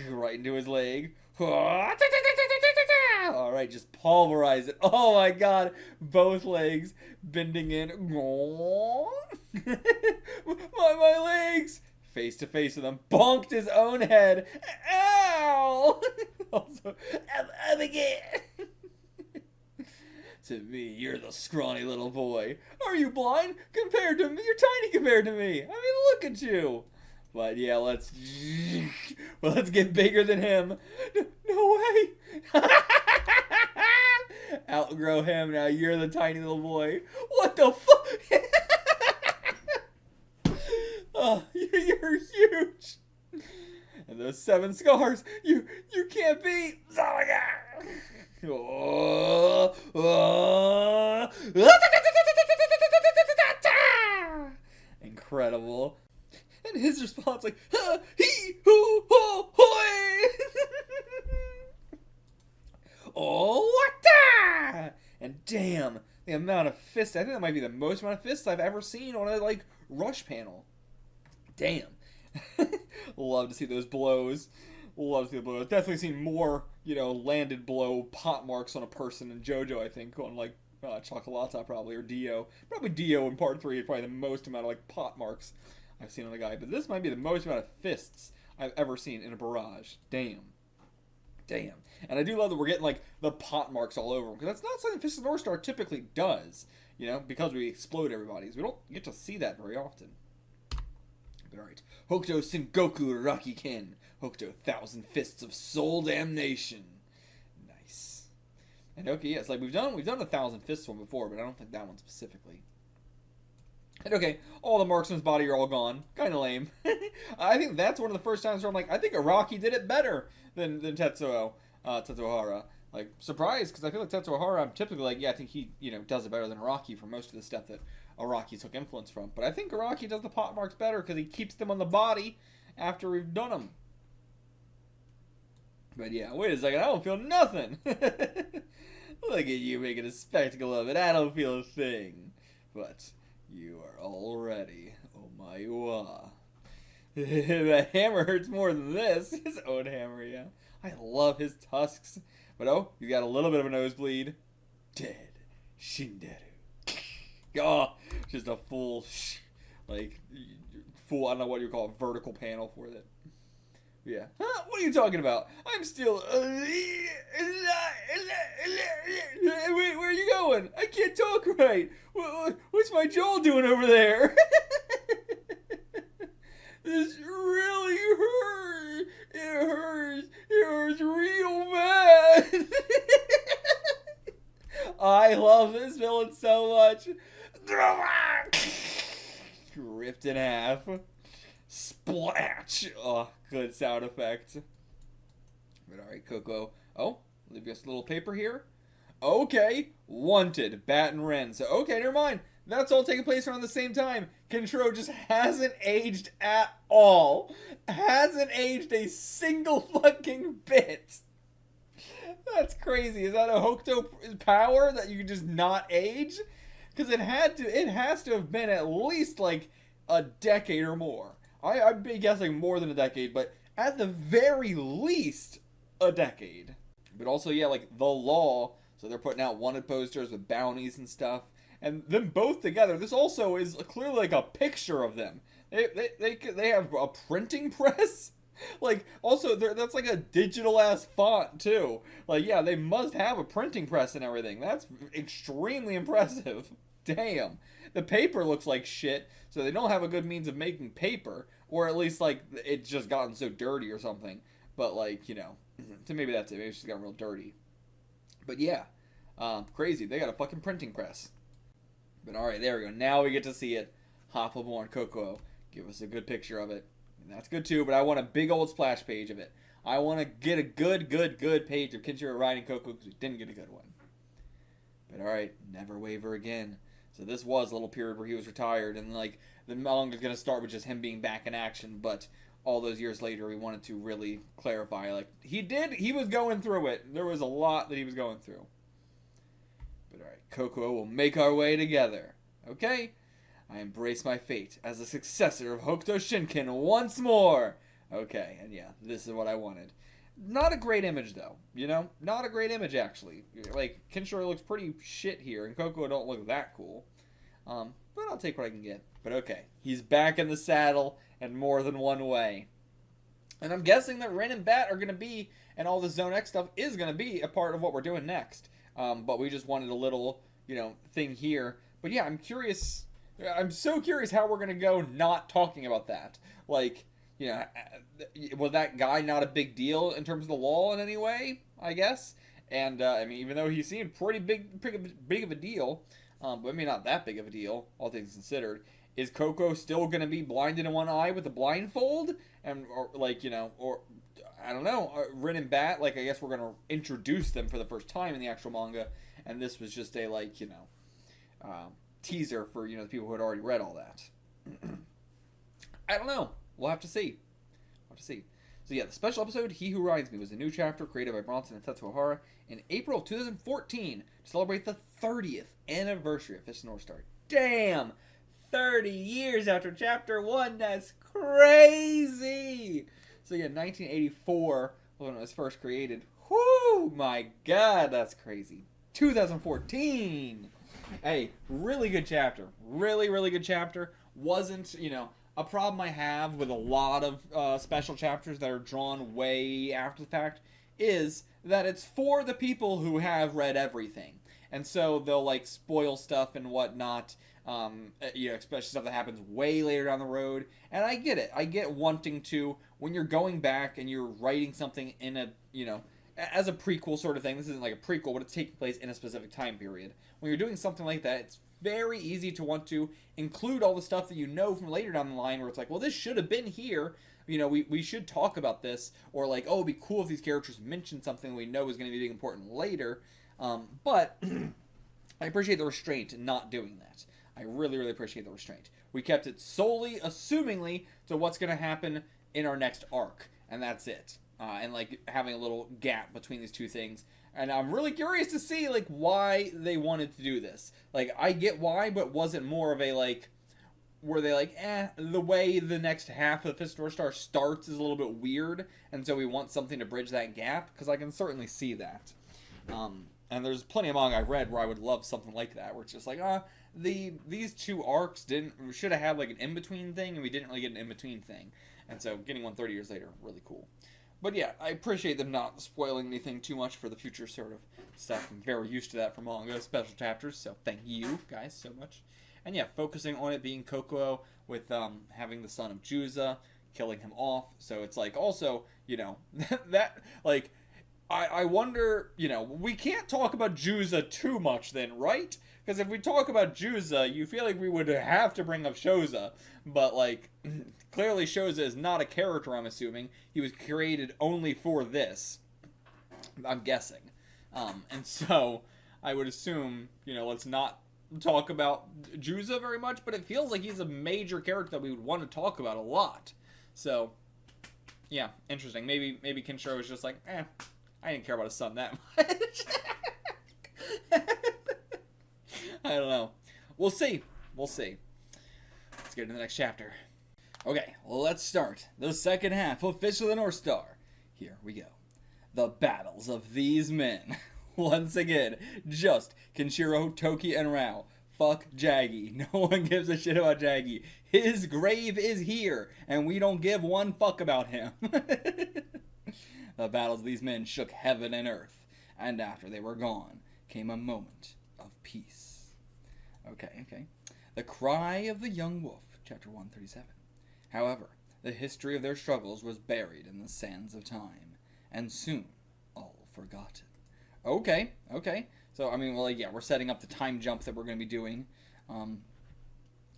Right into his leg. Alright, just pulverize it. Oh my god. Both legs bending in. my legs. Face to face with him. Bonked his own head. Ow! Also, I'm again. To me, you're the scrawny little boy. Are you blind? Compared to me, you're tiny compared to me. I mean, look at you. But yeah, let's get bigger than him. No way. Outgrow him. Now you're the tiny little boy. What the fuck? Oh, you're huge. And those 7 scars, you can't beat. Oh my god. Incredible. And his response like, hee hoo ho hoy. Oh, what da? And damn, the amount of fists. I think that might be the most amount of fists I've ever seen on a, like, rush panel. Damn. Love to see those blows. Love to see the blows. Definitely seen more, landed blow pot marks on a person in JoJo, I think, on, like, Chocolata probably, or Dio. Probably Dio in part 3 is probably the most amount of, like, pot marks I've seen on a guy. But this might be the most amount of fists I've ever seen in a barrage. Damn. And I do love that we're getting, like, the pot marks all over him, because that's not something Fist of the North Star typically does, because we explode everybody's. We don't get to see that very often. But alright. Hokuto Sengoku Rakiken. Hokuto 1,000 Fists of Soul Damnation. Nice. And okay, yes, like we've done 1,000 Fists one before, but I don't think that one specifically. And okay, all the marks on his body are all gone. Kinda lame. I think that's one of the first times where I'm like, I think Araki did it better than Tetsuhara. Like, surprised, because I feel like Tetsuhara, I'm typically like, yeah, I think he, does it better than Araki for most of the stuff that Araki took influence from. But I think Araki does the pot marks better because he keeps them on the body after we've done them. But yeah, wait a second, I don't feel nothing. Look at you making a spectacle of it. I don't feel a thing. But you are all ready. Oh my wa. The hammer hurts more than this. His own hammer, yeah. I love his tusks. But oh, he's got a little bit of a nosebleed. Dead. Shinderu. Oh, just a full, I don't know what you call it, vertical panel for that. Yeah. Huh? What are you talking about? I'm still... Wait, where are you going? I can't talk right. What's my jaw doing over there? This really hurts. It hurts. It hurts real bad. I love this villain so much. Ripped in half. Splatch. Oh, good sound effect. But alright, Coco. Oh, leave us a little paper here. Okay. Wanted. Bat and Ren. So, okay, never mind. That's all taking place around the same time. Kenshiro just hasn't aged at all. Hasn't aged a single fucking bit. That's crazy. Is that a Hokuto power that you can just not age? Because it has to have been at least like a decade or more. I'd be guessing more than a decade, but at the very least a decade. But also, yeah, like the law. So they're putting out wanted posters with bounties and stuff. And them both together, this also is clearly like a picture of them. They have a printing press. Like, also, that's like a digital-ass font, too. Like, yeah, they must have a printing press and everything. That's extremely impressive. Damn. The paper looks like shit, so they don't have a good means of making paper. Or at least, like, it's just gotten so dirty or something. But, like, you know, so maybe that's it. Maybe it's just gotten real dirty. But, yeah. Crazy. They got a fucking printing press. But, alright, there we go. Now we get to see it. Hop aboard Kokuo. Give us a good picture of it. And that's good too, but I want a big old splash page of it. I want to get a good page of Kenshiro riding Kokuo because we didn't get a good one. But alright, never waver again. So this was a little period where he was retired, and like the manga is going to start with just him being back in action, but all those years later we wanted to really clarify, like, he was going through it. There was a lot that he was going through. But alright, Kokuo will make our way together. Okay? I embrace my fate as the successor of Hokuto Shinken once more. Okay, and yeah, this is what I wanted. Not a great image, though. You know? Not a great image, actually. Like, Kenshiro looks pretty shit here, and Kokuo don't look that cool. But I'll take what I can get. But okay, he's back in the saddle, in more than one way. And I'm guessing that Rin and Bat are going to be, and all the Zone X stuff is going to be a part of what we're doing next. But we just wanted a little, you know, thing here. But yeah, I'm curious... I'm so curious how we're going to go not talking about that. Like, you know, was that guy not a big deal in terms of the law in any way, I guess? And, I mean, even though he seemed pretty big of a deal, but maybe not that big of a deal, all things considered, is Kokuo still going to be blinded in one eye with a blindfold? And, or, like, you know, or, I don't know, Rin and Bat, like, I guess we're going to introduce them for the first time in the actual manga, and this was just a, like, you know, teaser for, you know, the people who had already read all that. I don't know. We'll have to see. So yeah, the special episode, He Who Rides Me, was a new chapter created by Buronson and Tetsuo Hara in April of 2014 to celebrate the 30th anniversary of Fist of the North Star. Damn! 30 years after chapter 1, that's crazy! So yeah, 1984 was when it was first created. Whoo! My god, that's crazy. 2014! Hey, really good chapter. Really good chapter. Wasn't, you know, a problem I have with a lot of special chapters that are drawn way after the fact is that it's for the people who have read everything. And so they'll, like, spoil stuff and whatnot, you know, especially stuff that happens way later down the road. And I get it. I get wanting to, when you're going back and you're writing something in a, you know, as a prequel sort of thing. This isn't like a prequel, but it's taking place in a specific time period. When you're doing something like that, it's very easy to want to include all the stuff that you know from later down the line where it's like, well, this should have been here. You know, we should talk about this. Or like, oh, it'd be cool if these characters mentioned something we know is going to be important later. But I appreciate the restraint in not doing that. I really appreciate the restraint. We kept it solely, assumingly, to what's going to happen in our next arc. And that's it. And like having a little gap between these two things. And I'm really curious to see like why they wanted to do this. Like, I get why, but was it more of a like, were they like, the way the next half of Fist of the North Star starts is a little bit weird, and so we want something to bridge that gap? Because I can certainly see that. And there's plenty of manga I read where I would love something like that, where it's just like, these two arcs should have had like an in-between thing, and we didn't really get an in-between thing. And so getting one 30 years later, really cool. But yeah, I appreciate them not spoiling anything too much for the future sort of stuff. I'm very used to that for manga special chapters, so thank you guys so much. And yeah, focusing on it being Kokuo with having the son of Juza, killing him off. So it's like also, you know, that like, I wonder, you know, we can't talk about Juza too much then, right? Because if we talk about Juza, you feel like we would have to bring up Shoza. But, like, clearly Shoza is not a character, I'm assuming. He was created only for this. I'm guessing. And so, I would assume, you know, let's not talk about Juza very much. But it feels like he's a major character that we would want to talk about a lot. So, yeah, interesting. Maybe Kenshiro was just like, I didn't care about his son that much. I don't know. We'll see. Let's get into the next chapter. Okay, let's start the second half of Fist of the North Star. Here we go. The battles of these men. Once again, just Kenshiro, Toki, and Rao fuck Jaggy. No one gives a shit about Jaggy. His grave is here, and we don't give one fuck about him. The battles of these men shook heaven and earth, and after they were gone, came a moment of peace. Okay. The Cry of the Young Wolf, Chapter 137. However, the history of their struggles was buried in the sands of time, and soon all forgotten. Okay. So, I mean, well, yeah, we're setting up the time jump that we're going to be doing.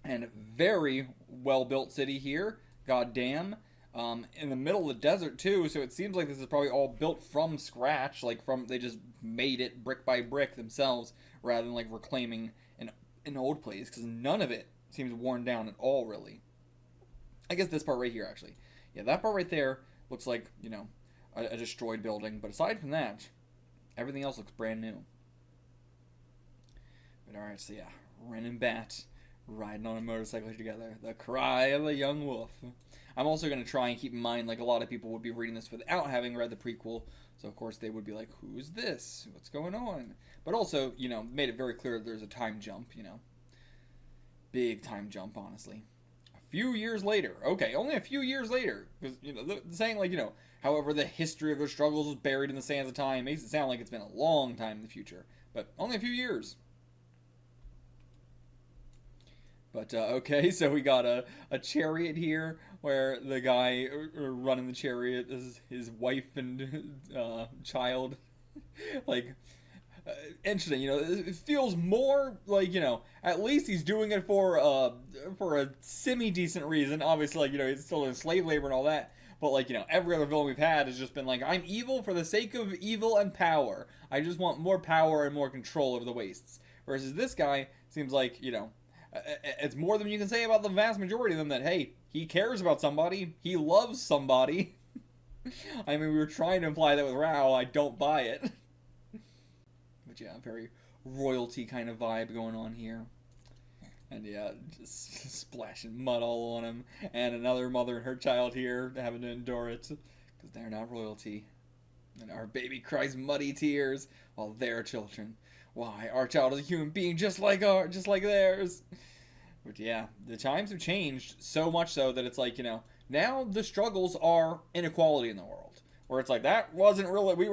And very well-built city here. Goddamn. In the middle of the desert, too, so it seems like this is probably all built from scratch. They just made it brick by brick themselves, rather than, reclaiming an old place, because none of it seems worn down at all, really. I guess this part right here, actually. Yeah, that part right there looks like, a destroyed building. But aside from that, everything else looks brand new. But alright, so yeah, Ren and Bat riding on a motorcycle together. The Cry of the Young Wolf. I'm also going to try and keep in mind, a lot of people would be reading this without having read the prequel. So, of course, they would be like, who's this? What's going on? But also, made it very clear that there's a time jump, Big time jump, honestly. Few years later. Okay, only a few years later. Because, saying, however the history of their struggles was buried in the sands of time makes it sound like it's been a long time in the future. But only a few years. But, okay, so we got a chariot here, where the guy running the chariot is his wife and child. Interesting, it feels more at least he's doing it for a semi-decent reason. Obviously, he's still in slave labor and all that. But, every other villain we've had has just been I'm evil for the sake of evil and power. I just want more power and more control over the wastes. Versus this guy seems like, it's more than you can say about the vast majority of them that, hey, he cares about somebody. He loves somebody. I mean, we were trying to imply that with Rao. I don't buy it. But yeah, very royalty kind of vibe going on here. And yeah, just splashing mud all on him. And another mother and her child here having to endure it. Because they're not royalty. And our baby cries muddy tears while they're children. Why, our child is a human being just like theirs. But yeah, the times have changed so much so that it's now the struggles are inequality in the world. Where it's that wasn't really,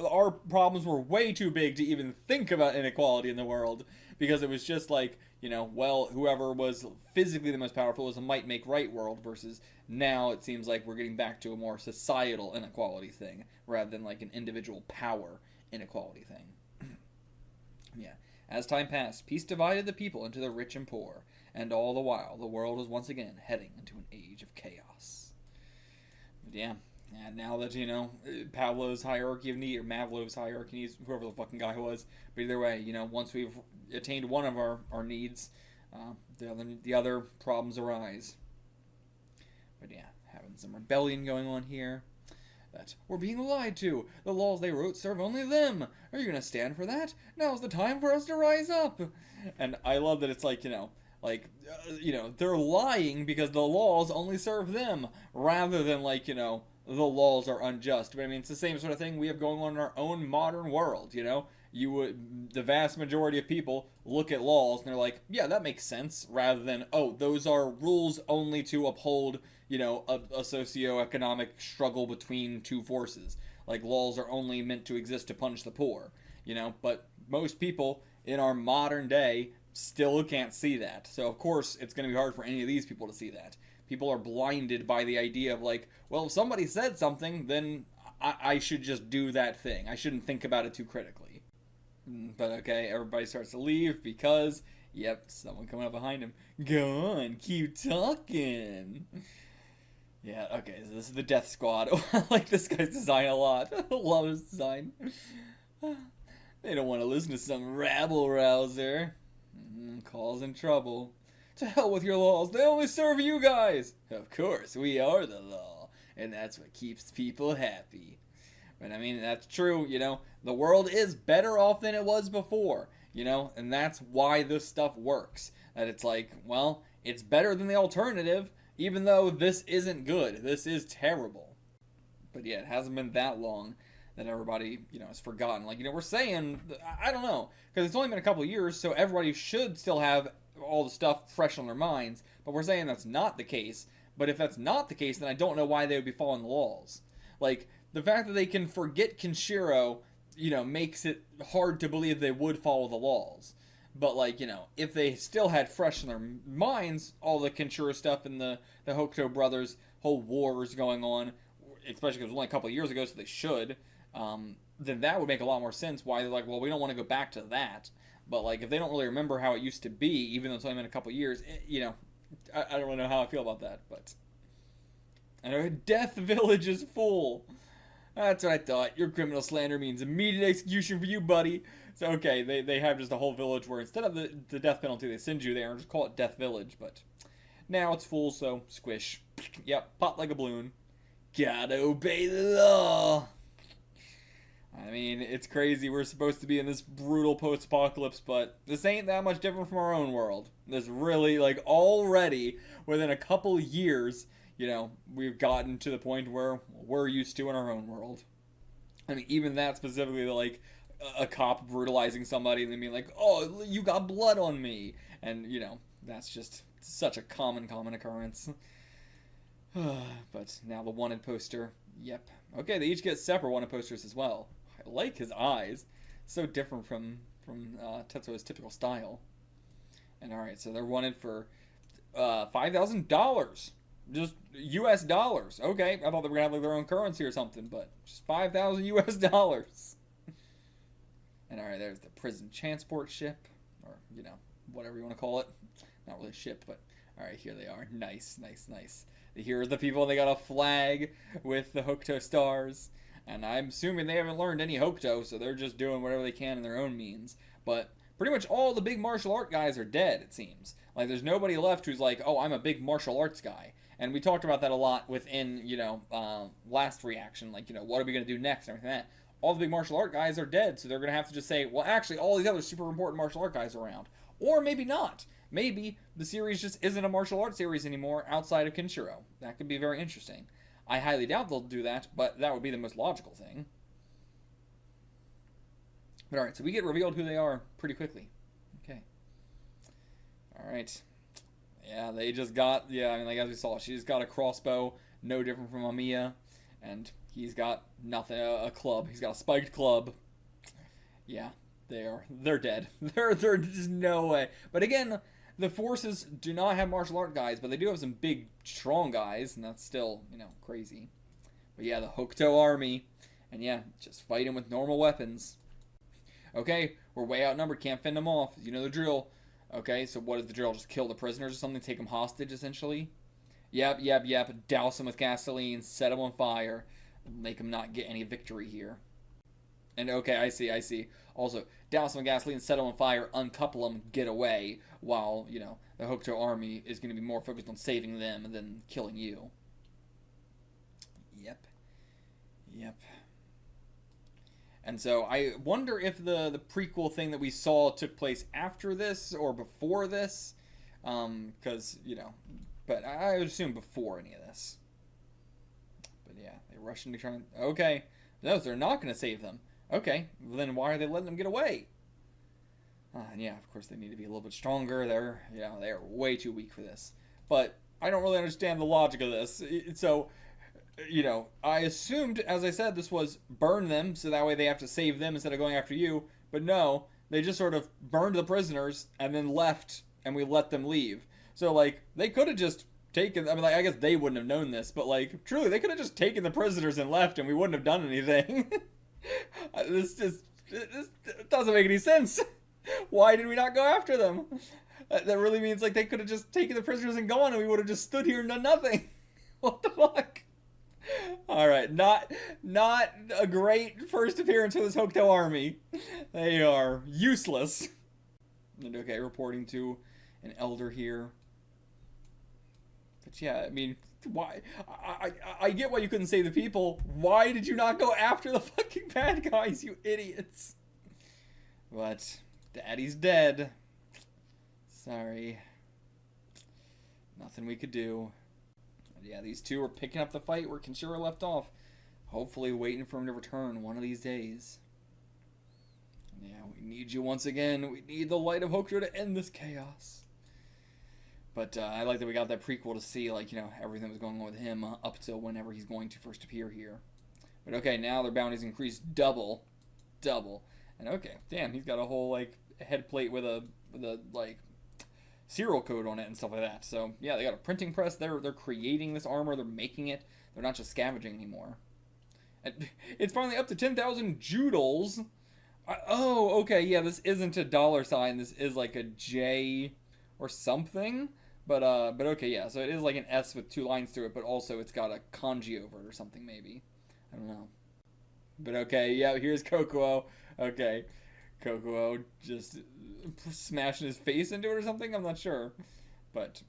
our problems were way too big to even think about inequality in the world. Because it was just whoever was physically the most powerful was a might make right world, versus now it seems like we're getting back to a more societal inequality thing, rather than an individual power inequality thing. Yeah. As time passed, peace divided the people into the rich and poor, and all the while, the world was once again heading into an age of chaos. But yeah, and now that, Pavlov's hierarchy of need, or Mavlov's hierarchy of needs, whoever the fucking guy was, but either way, once we've attained one of our needs, the other problems arise. But yeah, having some rebellion going on here. That we're being lied to. The laws they wrote serve only them. Are you going to stand for that? Now's the time for us to rise up. And I love that it's they're lying because the laws only serve them, rather than the laws are unjust. But I mean, it's the same sort of thing we have going on in our own modern world, the vast majority of people look at laws and they're like, yeah, that makes sense, rather than, oh, those are rules only to uphold a socioeconomic struggle between two forces. Laws are only meant to exist to punish the poor, but most people in our modern day still can't see that. So, of course, it's going to be hard for any of these people to see that. People are blinded by the idea of well, if somebody said something, then I should just do that thing. I shouldn't think about it too critically. But okay, everybody starts to leave because, yep, someone coming up behind him. Go on, keep talking. Yeah, okay, so this is the Death Squad. I like this guy's design a lot. I love his design. They don't want to listen to some rabble-rouser. Causing trouble. To hell with your laws, they only serve you guys! Of course, we are the law, and that's what keeps people happy. But I mean, that's true, the world is better off than it was before, and that's why this stuff works. That it's well, it's better than the alternative, even though this isn't good. This is terrible. But yeah, it hasn't been that long that everybody, has forgotten. Like, we're saying, I don't know, because it's only been a couple of years, so everybody should still have all the stuff fresh on their minds, but we're saying that's not the case. But if that's not the case, then I don't know why they would be following the laws. Like, the fact that they can forget Kenshiro, makes it hard to believe they would follow the laws. But, like, if they still had fresh in their minds all the Kenshiro stuff and the Hokuto brothers' whole wars going on, especially because it was only a couple of years ago, so they should, then that would make a lot more sense why they're like, well, we don't want to go back to that. But, like, if they don't really remember how it used to be, even though it's only been a couple of years, I don't really know how I feel about that, but I know Death Village is full. That's what I thought. Your criminal slander means immediate execution for you, buddy. So, okay, they have just a whole village where instead of the death penalty they send you there, just call it Death Village, but now it's full, so squish. Yep, pop like a balloon. Gotta obey the law. I mean, it's crazy. We're supposed to be in this brutal post-apocalypse, but this ain't that much different from our own world. This really, like, already, within a couple years, we've gotten to the point where we're used to in our own world. I mean, even that specifically, like, a cop brutalizing somebody and then being like, oh, you got blood on me. And, that's just such a common occurrence. But now the wanted poster, yep. Okay, they each get separate wanted posters as well. I like his eyes. So different from Tetsuo's typical style. And alright, so they're wanted for $5,000. Just US dollars. Okay, I thought they were going to have like their own currency or something, but just 5,000 US dollars. And alright, there's the prison transport ship. Or, whatever you want to call it. Not really a ship, but alright, here they are. Nice. Here are the people, they got a flag with the Hokuto stars. And I'm assuming they haven't learned any Hokuto, so they're just doing whatever they can in their own means. But pretty much all the big martial art guys are dead, it seems. Like, there's nobody left who's like, oh, I'm a big martial arts guy. And we talked about that a lot within, last reaction. Like, what are we going to do next and everything like that. All the big martial art guys are dead, so they're going to have to just say, well, actually, all these other super important martial art guys are around. Or maybe not. Maybe the series just isn't a martial arts series anymore outside of Kenshiro. That could be very interesting. I highly doubt they'll do that, but that would be the most logical thing. But alright, so we get revealed who they are pretty quickly. Okay. Alright. Yeah, they just got, like as we saw, she's got a crossbow, no different from Amiya, and he's got nothing, a club. He's got a spiked club. Yeah, they're dead. There's just no way. But again, the forces do not have martial art guys, but they do have some big, strong guys, and that's still, crazy. But yeah, the Hokuto Army, and yeah, just fighting with normal weapons. Okay, we're way outnumbered, can't fend them off. You know the drill. Okay, so what is the drill? Just kill the prisoners or something? Take them hostage, essentially? Yep. Douse them with gasoline, set them on fire, make them not get any victory here. And okay, I see. Also, douse them with gasoline, set them on fire, uncouple them, get away, while, the Hokuto Army is going to be more focused on saving them than killing you. Yep. And so I wonder if the prequel thing that we saw took place after this or before this. Because, but I would assume before any of this. But yeah, they rush into trying. Okay. No, they're not going to save them. Okay, well then why are they letting them get away? And yeah, of course they need to be a little bit stronger. They're way too weak for this. But I don't really understand the logic of this. So, I assumed, as I said, this was burn them, so that way they have to save them instead of going after you. But no, they just sort of burned the prisoners and then left, and we let them leave. So, like, they could have just taken, I guess they wouldn't have known this, but, like, truly, they could have just taken the prisoners and left, and we wouldn't have done anything. This doesn't make any sense. Why did we not go after them? That really means, like, they could have just taken the prisoners and gone, and we would have just stood here and done nothing. What the fuck? Alright, not a great first appearance for this Hokuto Army. They are useless. And okay, reporting to an elder here. But yeah, I mean, why? I get why you couldn't save the people. Why did you not go after the fucking bad guys, you idiots? But Daddy's dead. Sorry. Nothing we could do. Yeah, these two are picking up the fight where Kenshiro left off. Hopefully waiting for him to return one of these days. Yeah, we need you once again. We need the light of Hokuto to end this chaos. But I like that we got that prequel to see, like, you know, everything was going on with him up till whenever he's going to first appear here. But okay, now their bounties increased double. And okay, damn, he's got a whole, like, head plate with a like, serial code on it and stuff like that. So, yeah, they got a printing press. They're creating this armor. They're making it. They're not just scavenging anymore. And it's finally up to 10,000 joodles. Oh, okay, yeah, this isn't a dollar sign. This is like a J or something. But okay, yeah, so it is like an S with 2 lines through it, but also it's got a kanji over it or something, maybe. I don't know. But okay, yeah, here's Kokuo. Okay, Kokuo just smashing his face into it or something? I'm not sure. But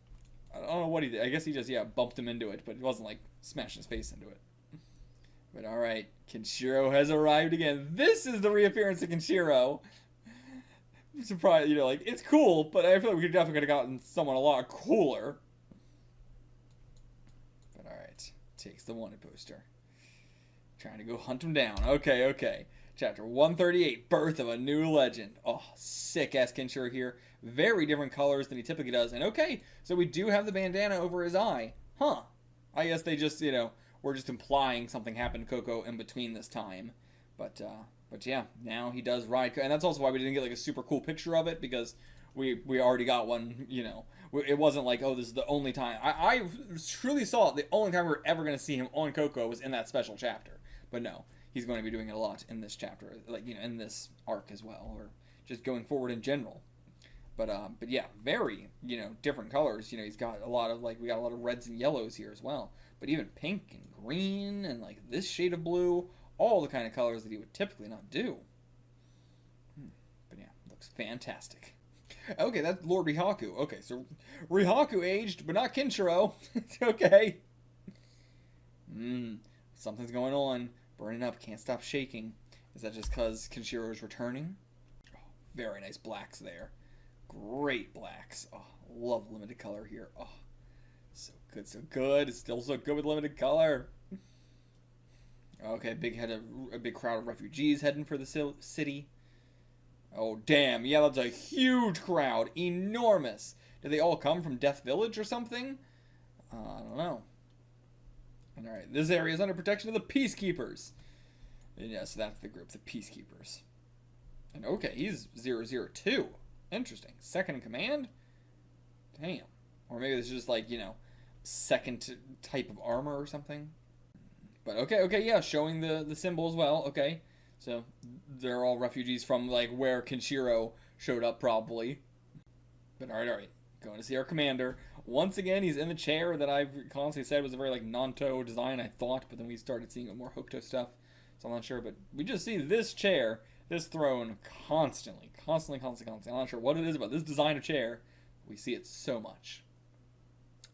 I don't know what he did. I guess he just, yeah, bumped him into it, but it wasn't like smashing his face into it. But alright, Kenshiro has arrived again. This is the reappearance of Kenshiro. I'm surprised, you know, like, it's cool, but I feel like we definitely could have gotten someone a lot cooler. But alright, takes the wanted poster. Trying to go hunt him down. Okay. Chapter 138, Birth of a New Legend. Oh, sick-ass Kenshiro here. Very different colors than he typically does. And okay, so we do have the bandana over his eye. Huh. I guess they just, you know, were just implying something happened to Coco in between this time. But yeah, now he does ride. And that's also why we didn't get, like, a super cool picture of it, because we already got one, you know. It wasn't like, oh, this is the only time. I truly saw it. The only time we were ever going to see him on Coco was in that special chapter. But no, he's going to be doing it a lot in this chapter, like, you know, in this arc as well, or just going forward in general. But yeah, very, you know, different colors. You know, he's got a lot of, like, we got a lot of reds and yellows here as well. But even pink and green and, like, this shade of blue, all the kind of colors that he would typically not do. But yeah, looks fantastic. Okay, that's Lord Rihaku. Okay, so Rihaku aged, but not Kenshiro. Okay. Something's going on. Burning up, can't stop shaking. Is that just because Kenshiro is returning? Oh, very nice blacks there. Great blacks. Oh, love limited color here. Oh, so good, so good. It's still so good with limited color. Okay, a big crowd of refugees heading for the city. Oh, damn. Yeah, that's a huge crowd. Enormous. Did they all come from Death Village or something? I don't know. Alright, this area is under protection of the Peacekeepers. And yes, that's the group, the Peacekeepers. And okay, he's 002. Interesting. Second in command? Damn. Or maybe this is just like, you know, second type of armor or something. But okay, yeah, showing the symbol as well. Okay, so they're all refugees from, like, where Kenshiro showed up probably. But alright. Going to see our commander. Once again, he's in the chair that I've constantly said was a very, like, Nanto design, I thought, but then we started seeing more Hokuto stuff, so I'm not sure, but we just see this chair, this throne, constantly. I'm not sure what it is about this design of chair. We see it so much.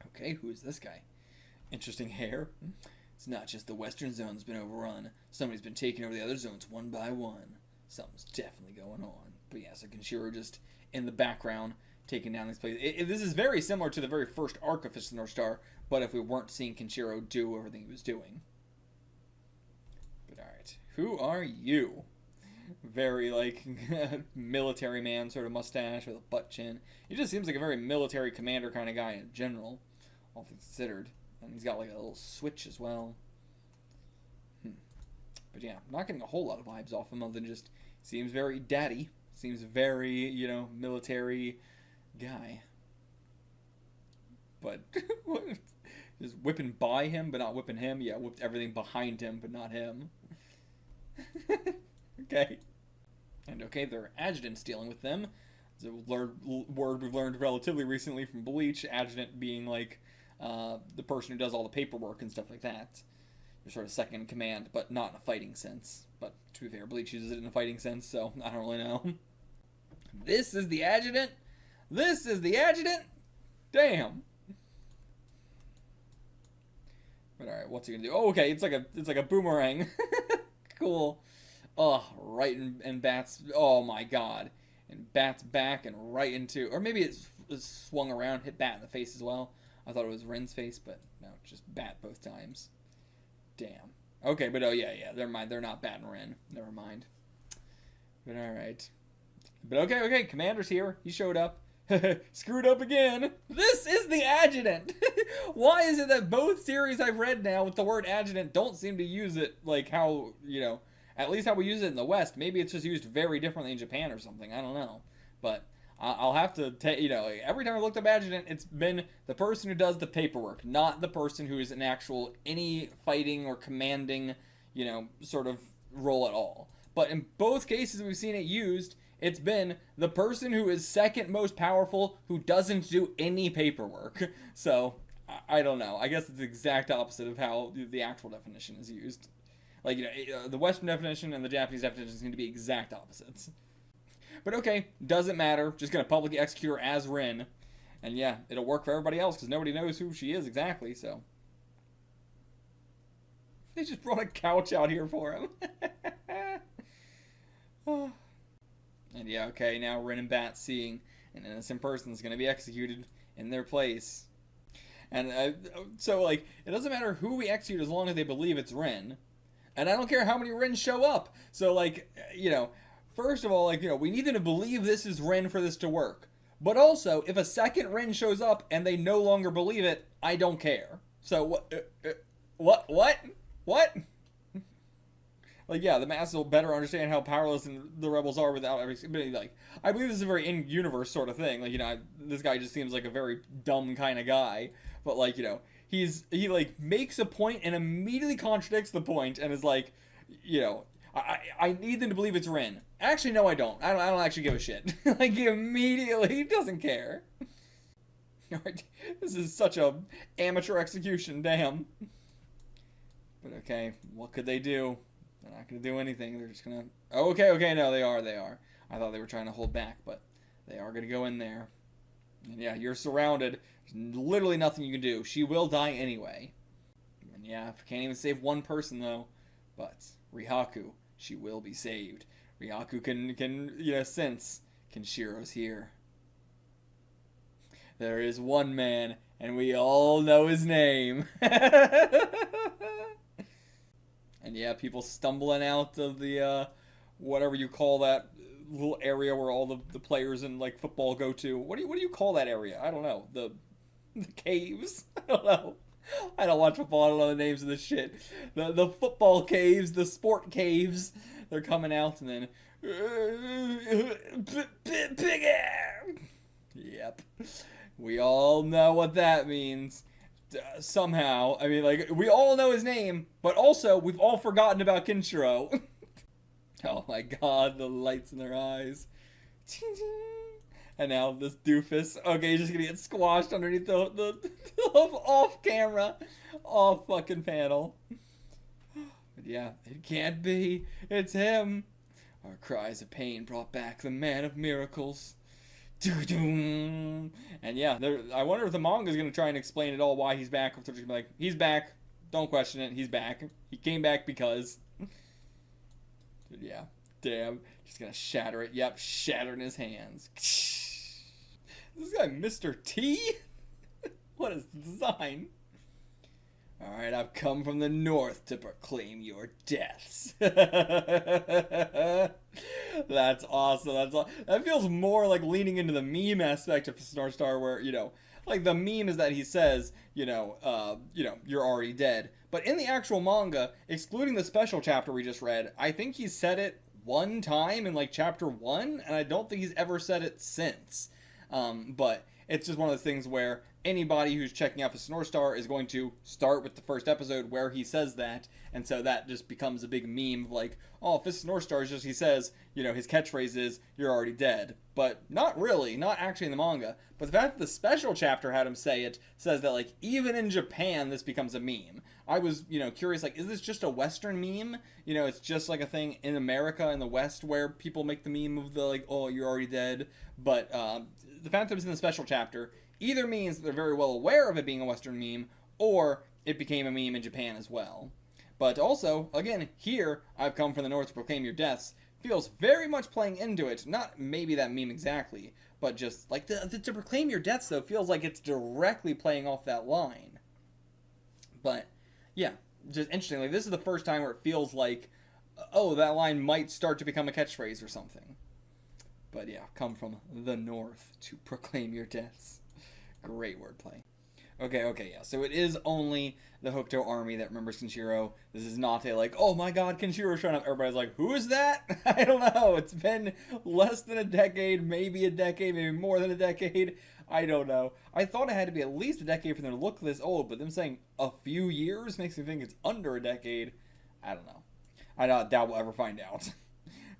Okay, who is this guy? Interesting hair. It's not just the western zone's been overrun. Somebody's been taking over the other zones one by one. Something's definitely going on. But yeah, so Kenshiro just in the background, taking down these places. This is very similar to the very first arc of Fist of the North Star, but if we weren't seeing Kenshiro do everything he was doing. But alright, who are you? Very, like, military man sort of mustache with a butt chin. He just seems like a very military commander kind of guy in general, all things considered. And he's got, like, a little switch as well. But yeah, not getting a whole lot of vibes off him other than just seems very daddy. Seems very, you know, military guy. But just whipping by him but not whipping him. Yeah, whipped everything behind him but not him. Okay. And okay, their adjutant's dealing with them. It's a word we've learned relatively recently from Bleach, adjutant being like the person who does all the paperwork and stuff like that. You're sort of second in command, but not in a fighting sense. But to be fair, Bleach uses it in a fighting sense, so I don't really know. This is the adjutant? This is the adjutant? Damn. But alright, what's he gonna do? Oh, okay, it's like a boomerang. Cool. Oh, right in Bat's... Oh, my God. And Bat's back and right into... Or maybe it swung around, hit Bat in the face as well. I thought it was Rin's face, but no, just Bat both times. Damn. Okay, but oh yeah, never mind. They're not Bat and Rin. Never mind. But alright. But okay, Commander's here. He showed up. Screwed up again. This is the adjutant. Why is it that both series I've read now with the word adjutant don't seem to use it like how, at least how we use it in the West. Maybe it's just used very differently in Japan or something. I don't know. But I'll have to take, every time I looked up adjutant, it's been the person who does the paperwork, not the person who is in any fighting or commanding, sort of role at all. But in both cases we've seen it used, it's been the person who is second most powerful who doesn't do any paperwork. So, I don't know. I guess it's the exact opposite of how the actual definition is used. Like, the Western definition and the Japanese definition seem to be exact opposites. But okay, doesn't matter. Just gonna publicly execute her as Rin. And yeah, it'll work for everybody else because nobody knows who she is exactly, so. They just brought a couch out here for him. And yeah, okay, now Rin and Bat seeing an innocent person is going to be executed in their place. And so, like, it doesn't matter who we execute as long as they believe it's Rin. And I don't care how many Rins show up. So, like, first of all, like, we need them to believe this is Rin for this to work. But also, if a second Rin shows up and they no longer believe it, I don't care. So, what? Like, yeah, the masses will better understand how powerless the rebels are without everything. But, like, I believe this is a very in-universe sort of thing. Like, this guy just seems like a very dumb kind of guy. But, like, he, like, makes a point and immediately contradicts the point and is like, I need them to believe it's Rin. Actually, no, I don't. I don't actually give a shit. Like, he immediately doesn't care. This is such a amateur execution, damn. But, okay, what could they do? They're not going to do anything. They're just going to... Oh, okay, no, they are. I thought they were trying to hold back, but they are going to go in there. And yeah, you're surrounded. There's literally nothing you can do. She will die anyway. And yeah, can't even save one person, though. But Rihaku, she will be saved. Rihaku can sense Kenshiro's here. There is one man, and we all know his name. And yeah, people stumbling out of the, whatever you call that little area where all the players in, like, football go to. What do you call that area? I don't know. The caves? I don't know. I don't watch football. I don't know the names of this shit. The football caves, the sport caves. They're coming out and then... Big air! Yep. We all know what that means. Somehow, I mean, like, we all know his name, but also, we've all forgotten about Kenshiro. Oh my god, the lights in their eyes. And now this doofus, okay, he's just gonna get squashed underneath the off-camera, off-fucking panel. But yeah, it can't be. It's him. Our cries of pain brought back the man of miracles. And yeah, I wonder if the manga is going to try and explain it all, why he's back. Or just be like, he's back. Don't question it. He's back. He came back because. But yeah, damn. He's going to shatter it. Yep, shatter in his hands. This guy, Mr. T? What is the design? Alright, I've come from the north to proclaim your deaths. That's awesome. That feels more like leaning into the meme aspect of North Star where, like the meme is that he says, you're already dead. But in the actual manga, excluding the special chapter we just read, I think he said it one time in like chapter 1, and I don't think he's ever said it since. But it's just one of those things where anybody who's checking out the North Star is going to start with the first episode where he says that, and so that just becomes a big meme of like, oh, Fist of North Star is just, he says, his catchphrase is, you're already dead. But not really, not actually in the manga. But the fact that the special chapter had him say it says that, like, even in Japan, this becomes a meme. I was, curious, like, is this just a Western meme? It's just like a thing in America, in the West, where people make the meme of the, like, oh, you're already dead. But the fact that it was in the special chapter either means that they're very well aware of it being a Western meme, or it became a meme in Japan as well. But also, again, here, I've come from the north to proclaim your deaths, feels very much playing into it. Not maybe that meme exactly, but just, like, to proclaim your deaths, though, feels like it's directly playing off that line. But, yeah, just interestingly, this is the first time where it feels like, oh, that line might start to become a catchphrase or something. But yeah, come from the north to proclaim your deaths. Great wordplay. Okay, yeah. So it is only the Hokuto Army that remembers Kenshiro. This is not a like, oh my god, Kenshiro's showing up. Everybody's like, who is that? I don't know. It's been less than a decade, maybe more than a decade. I don't know. I thought it had to be at least a decade for them to look this old, but them saying a few years makes me think it's under a decade. I don't know. I doubt we'll ever find out.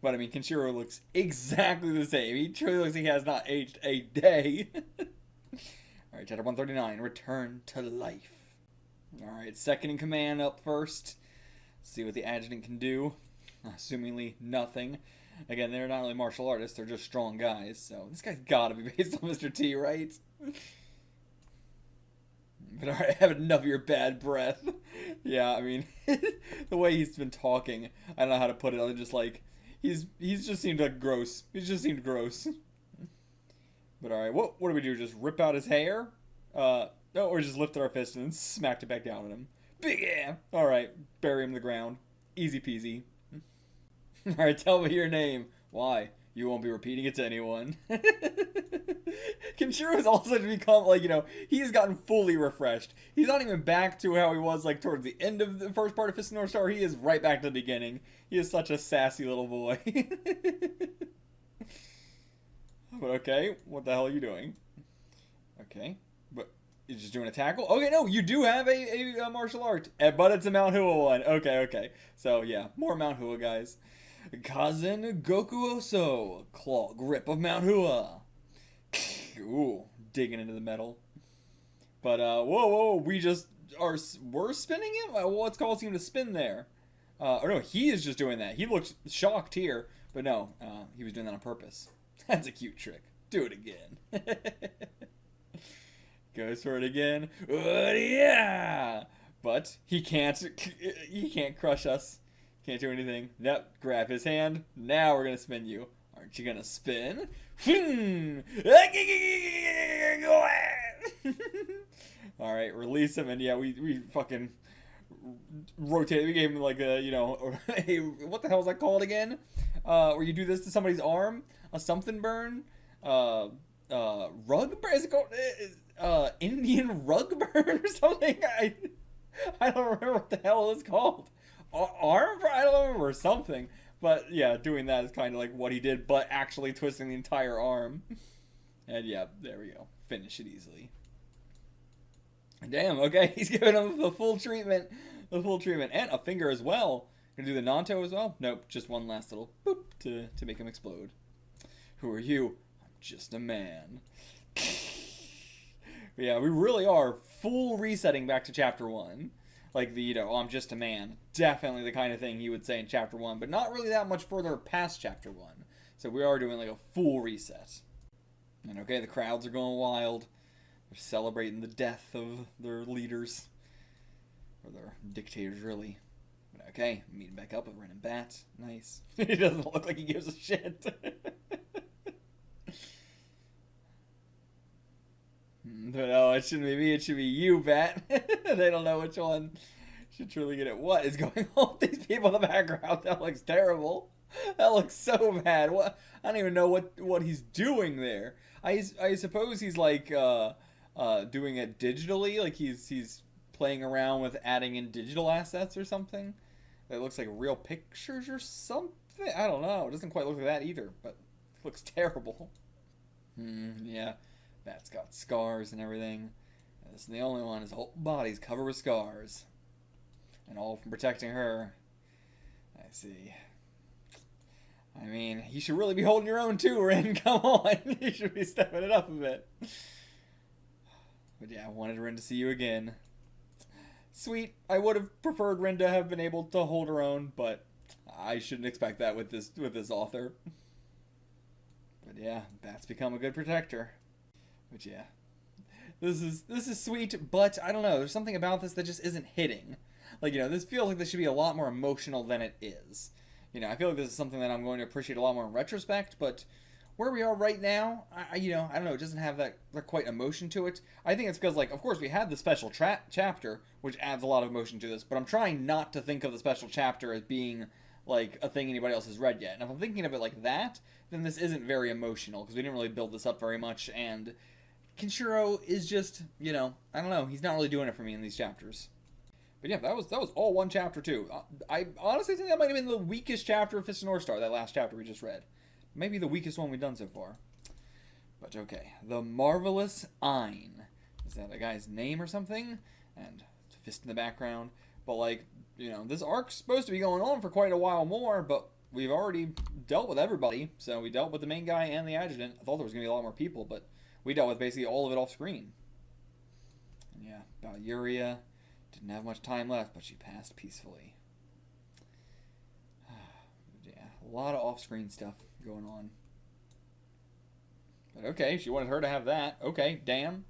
But I mean, Kenshiro looks exactly the same. He truly looks like he has not aged a day. Alright, chapter 139, Return to Life. Alright, second in command up first. Let's see what the adjutant can do. Assumingly nothing. Again, they're not really martial artists, they're just strong guys. So this guy's gotta be based on Mr. T, right? But alright, I have enough of your bad breath. Yeah, I mean, the way he's been talking, I don't know how to put it. I'm just like, he's just seemed like gross. He's just seemed gross. But alright, what do we do? Just rip out his hair? No, or just lifted our fist and smacked it back down at him. Big yeah! Alright, bury him in the ground. Easy peasy. Alright, tell me your name. Why? You won't be repeating it to anyone. Kenshiro's also become, like, you know, he has gotten fully refreshed. He's not even back to how he was, like, towards the end of the first part of Fist of the North Star. He is right back to the beginning. He is such a sassy little boy. But okay, what the hell are you doing? Okay, but you're just doing a tackle? Okay, no, you do have a martial art, but it's a Mount Hua one. Okay. So, yeah, more Mount Hua, guys. Kazen Goku Oso, claw grip of Mount Hua. Ooh, digging into the metal. But, whoa, we're spinning him? What's causing him to spin there? Or no, he is just doing that. He looks shocked here, but no, he was doing that on purpose. That's a cute trick. Do it again. Goes for it again. Yeah! But he can't crush us. Can't do anything. Nope. Grab his hand. Now we're gonna spin you. Aren't you gonna spin? Alright, release him, and yeah, we fucking rotate. We gave him like a, you know, what the hell is that called again? Where you do this to somebody's arm? A something burn? Rug burn? Is it called? Indian rug burn or something? I don't remember what the hell it's called. Arm? I don't remember, something. But yeah, doing that is kind of like what he did, but actually twisting the entire arm. And yeah, there we go. Finish it easily. Damn, okay, he's giving him the full treatment. The full treatment. And a finger as well. Gonna do the Nanto as well? Nope, just one last little boop to make him explode. Who are you? I'm just a man. But yeah, we really are full resetting back to chapter 1. Like the, you know, oh, I'm just a man. Definitely the kind of thing he would say in chapter 1, but not really that much further past chapter 1. So we are doing like a full reset. And okay, the crowds are going wild. They're celebrating the death of their leaders. Or their dictators, really. But okay, meeting back up with Ren and Bat. Nice. He doesn't look like he gives a shit. But no, it shouldn't be me, it should be you, Bat. They don't know which one should truly get it. What is going on with these people in the background? That looks terrible. That looks so bad. What? I don't even know what he's doing there. I suppose he's like doing it digitally, like he's playing around with adding in digital assets or something. It looks like real pictures or something. I don't know. It doesn't quite look like that either, but it looks terrible. Yeah. Bat's got scars and everything. This is the only one. His whole body's covered with scars. And all from protecting her. I see. I mean, you should really be holding your own too, Rin. Come on. You should be stepping it up a bit. But yeah, I wanted Rin to see you again. Sweet. I would have preferred Rin to have been able to hold her own, but I shouldn't expect that with this author. But yeah, Bat's become a good protector. But yeah, this is sweet, but I don't know. There's something about this that just isn't hitting. Like, you know, this feels like this should be a lot more emotional than it is. You know, I feel like this is something that I'm going to appreciate a lot more in retrospect, but where we are right now, I don't know, it doesn't have that quite emotion to it. I think it's because, like, of course we had the special chapter, which adds a lot of emotion to this, but I'm trying not to think of the special chapter as being, like, a thing anybody else has read yet. And if I'm thinking of it like that, then this isn't very emotional, because we didn't really build this up very much, and Kenshiro is just, I don't know, he's not really doing it for me in these chapters. But yeah, that was all one chapter too. I honestly think that might have been the weakest chapter of Fist of North Star, that last chapter we just read. Maybe the weakest one we've done so far. But okay, the Marvelous Ein. Is that a guy's name or something? And fist in the background. But like, this arc's supposed to be going on for quite a while more, but we've already dealt with everybody. So we dealt with the main guy and the adjutant. I thought there was going to be a lot more people, but we dealt with basically all of it off screen. And yeah, about Yuria. Didn't have much time left, but she passed peacefully. Yeah, a lot of off-screen stuff going on. But okay, she wanted her to have that. Okay, damn.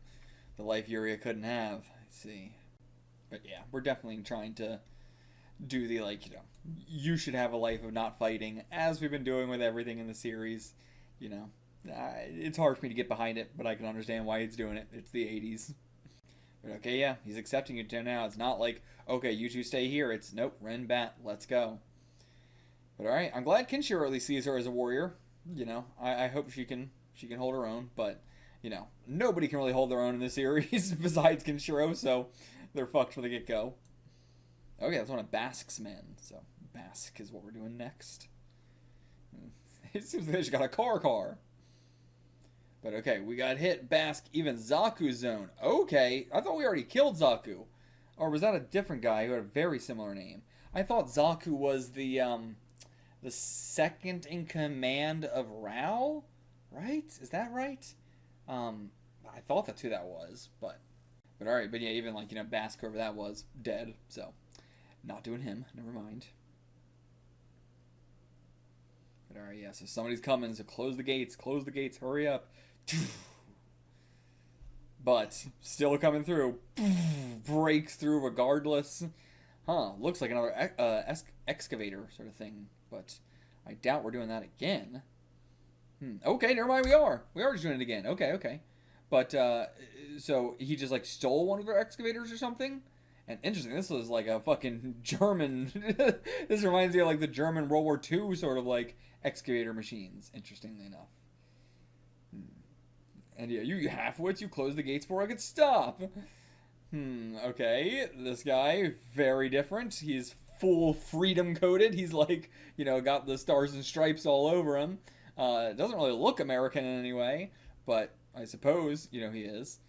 The life Yuria couldn't have. I see. But yeah, we're definitely trying to do the, like, you should have a life of not fighting, as we've been doing with everything in the series. It's hard for me to get behind it, but I can understand why he's doing it. It's the 80s. But okay, yeah, he's accepting you now. It's not like, okay, you two stay here. It's, nope, Ren Bat, let's go. But alright, I'm glad Kenshiro at least sees her as a warrior. I hope she can hold her own, but, nobody can really hold their own in this series besides Kenshiro, so they're fucked from the get-go. Okay, that's one of Bask's men, so Bask is what we're doing next. It seems like they just got a car. But okay, we got hit, Bask, even Zaku's zone. Okay, I thought we already killed Zaku. Or was that a different guy who had a very similar name? I thought Zaku was the second in command of Rao? Right? Is that right? I thought that's who that was, but alright, but yeah, even like, Bask, whoever that was, dead, so not doing him, never mind. But alright, yeah, so somebody's coming, so close the gates, hurry up. But still coming through. Breaks through regardless. Looks like another excavator sort of thing, but I doubt we're doing that again. Okay, never mind, we are just doing it again. Okay. But so he just like stole one of their excavators or something? And interesting, this was like a fucking German this reminds me of like the German World War II sort of like excavator machines, interestingly enough. And yeah, you half-wits, you closed the gates before I could stop. Okay, this guy, very different. He's full freedom-coded. He's like, got the stars and stripes all over him. Doesn't really look American in any way, but I suppose, he is.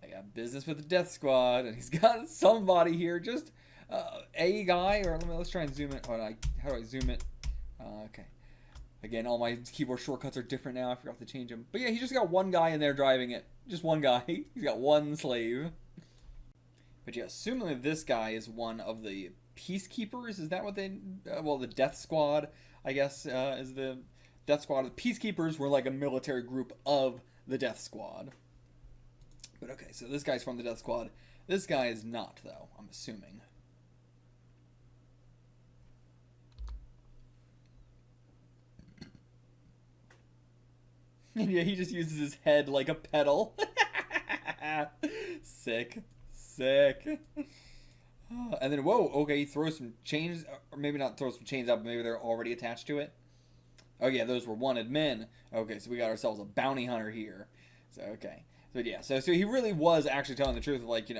I got business with the Death Squad, and he's got somebody here, just a guy, or let's try and zoom it. How do I zoom it? Okay. Again, all my keyboard shortcuts are different now. I forgot to change them. But yeah, he just got one guy in there driving it. Just one guy. He's got one slave. But yeah, assuming this guy is one of the Peacekeepers. Is that what they... the Death Squad, I guess, is the Death Squad. The Peacekeepers were like a military group of the Death Squad. But okay, so this guy's from the Death Squad. This guy is not, though, I'm assuming. Yeah, he just uses his head like a pedal. Sick. And then, whoa, okay, he throws some chains, or maybe not throw some chains out, but maybe they're already attached to it. Oh yeah, those were wanted men. Okay, so we got ourselves a bounty hunter here. So, okay. So yeah, so he really was actually telling the truth of, like, you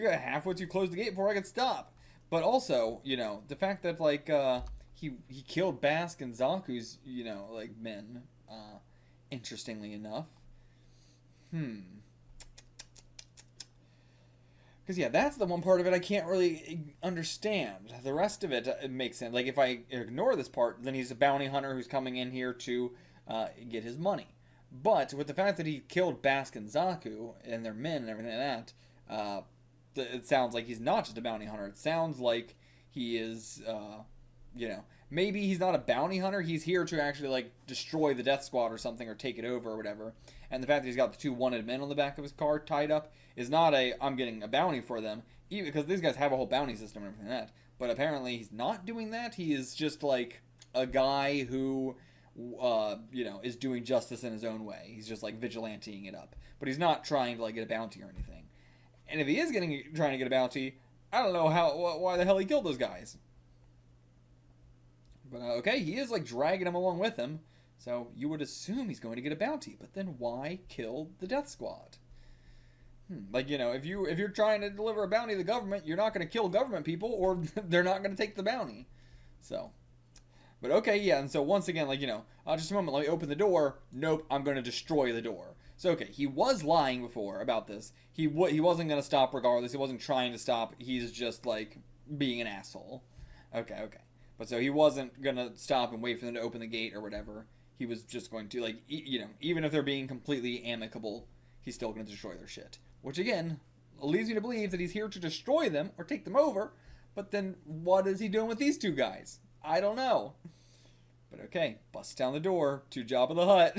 got half-wits, you closed the gate before I could stop. But also, the fact that, like, he killed Bask and Zaku's, like, men, interestingly enough. Because, yeah, that's the one part of it I can't really understand. The rest of it makes sense. Like, if I ignore this part, then he's a bounty hunter who's coming in here to get his money. But with the fact that he killed Bask and Zaku and their men and everything like that, it sounds like he's not just a bounty hunter. It sounds like he is, maybe he's not a bounty hunter. He's here to actually, like, destroy the Death Squad or something, or take it over or whatever. And the fact that he's got the 2 wanted men on the back of his car tied up is not I'm getting a bounty for them, even because these guys have a whole bounty system and everything like that. But apparently he's not doing that. He is just, like, a guy who you know, is doing justice in his own way. He's just like vigilanteing it up, but he's not trying to like get a bounty or anything. And if he is trying to get a bounty, I don't know why the hell he killed those guys. But okay, he is like dragging them along with him, so you would assume he's going to get a bounty. But then why kill the death squad? Like, you know, if you're trying to deliver a bounty to the government, you're not going to kill government people, or they're not going to take the bounty. So, but okay, yeah. And so once again, like, you know, just a moment, let me open the door. Nope, I'm going to destroy the door. So okay, he was lying before about this. He wasn't going to stop regardless. He wasn't trying to stop. He's just like being an asshole. Okay. But so he wasn't going to stop and wait for them to open the gate or whatever. He was just going to, like, you know, even if they're being completely amicable, he's still going to destroy their shit. Which, again, leads me to believe that he's here to destroy them or take them over. But then what is he doing with these two guys? I don't know. But okay, busts down the door to Jabba the Hutt.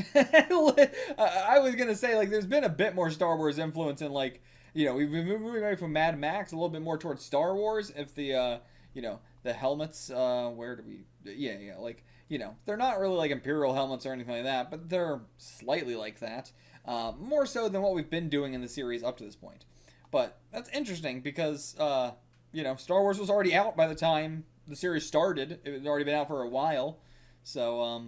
I was going to say, like, there's been a bit more Star Wars influence in, like, you know, we've been moving away from Mad Max a little bit more towards Star Wars. If the, you know, the helmets, where do we... Yeah, like, you know, they're not really like Imperial helmets or anything like that, but they're slightly like that. More so than what we've been doing in the series up to this point. But that's interesting because, you know, Star Wars was already out by the time the series started. It had already been out for a while. So,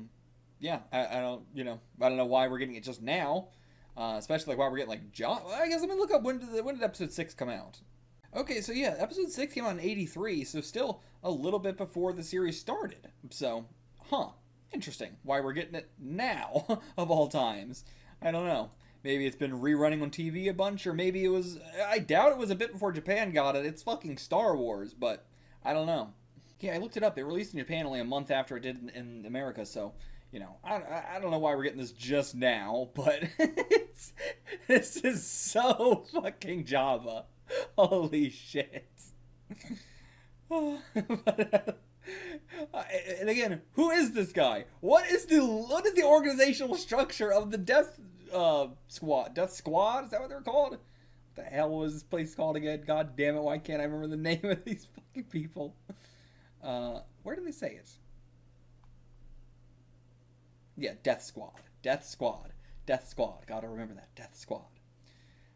yeah, I don't know why we're getting it just now. Especially like why we're getting like I guess let me look up when did episode 6 come out. Okay, so yeah, episode 6 came out in 83, so still a little bit before the series started. So, interesting. Why we're getting it now, of all times. I don't know. Maybe it's been rerunning on TV a bunch, or maybe it was... I doubt it was a bit before Japan got it. It's fucking Star Wars, but I don't know. Yeah, I looked it up. It released in Japan only a month after it did in America, so, you know, I don't know why we're getting this just now, but this is so fucking Java. Holy shit. And again, who is this guy? What is the organizational structure of the Death Squad? Death Squad? Is that what they're called? What the hell was this place called again? God damn it, why can't I remember the name of these fucking people? Where do they say it? Yeah, Death Squad. Death Squad. Death Squad. Gotta remember that. Death Squad.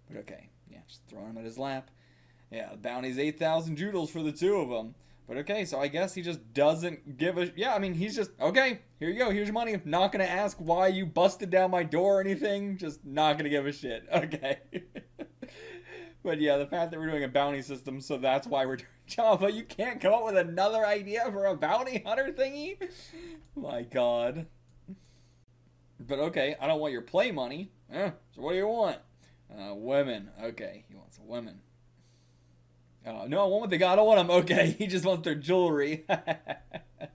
But okay. Yeah, just throwing him at his lap. Yeah, the bounty's 8,000 joodles for the two of them. But okay, so I guess he just doesn't give a... Yeah, I mean, he's just... Okay, here you go. Here's your money. I'm not going to ask why you busted down my door or anything. Just not going to give a shit. Okay. But yeah, the fact that we're doing a bounty system, so that's why we're doing Java. You can't come up with another idea for a bounty hunter thingy? My God. But okay, I don't want your play money. So what do you want? Women. Okay, he wants women. No, I want the guy. I don't want them. Okay, he just wants their jewelry. But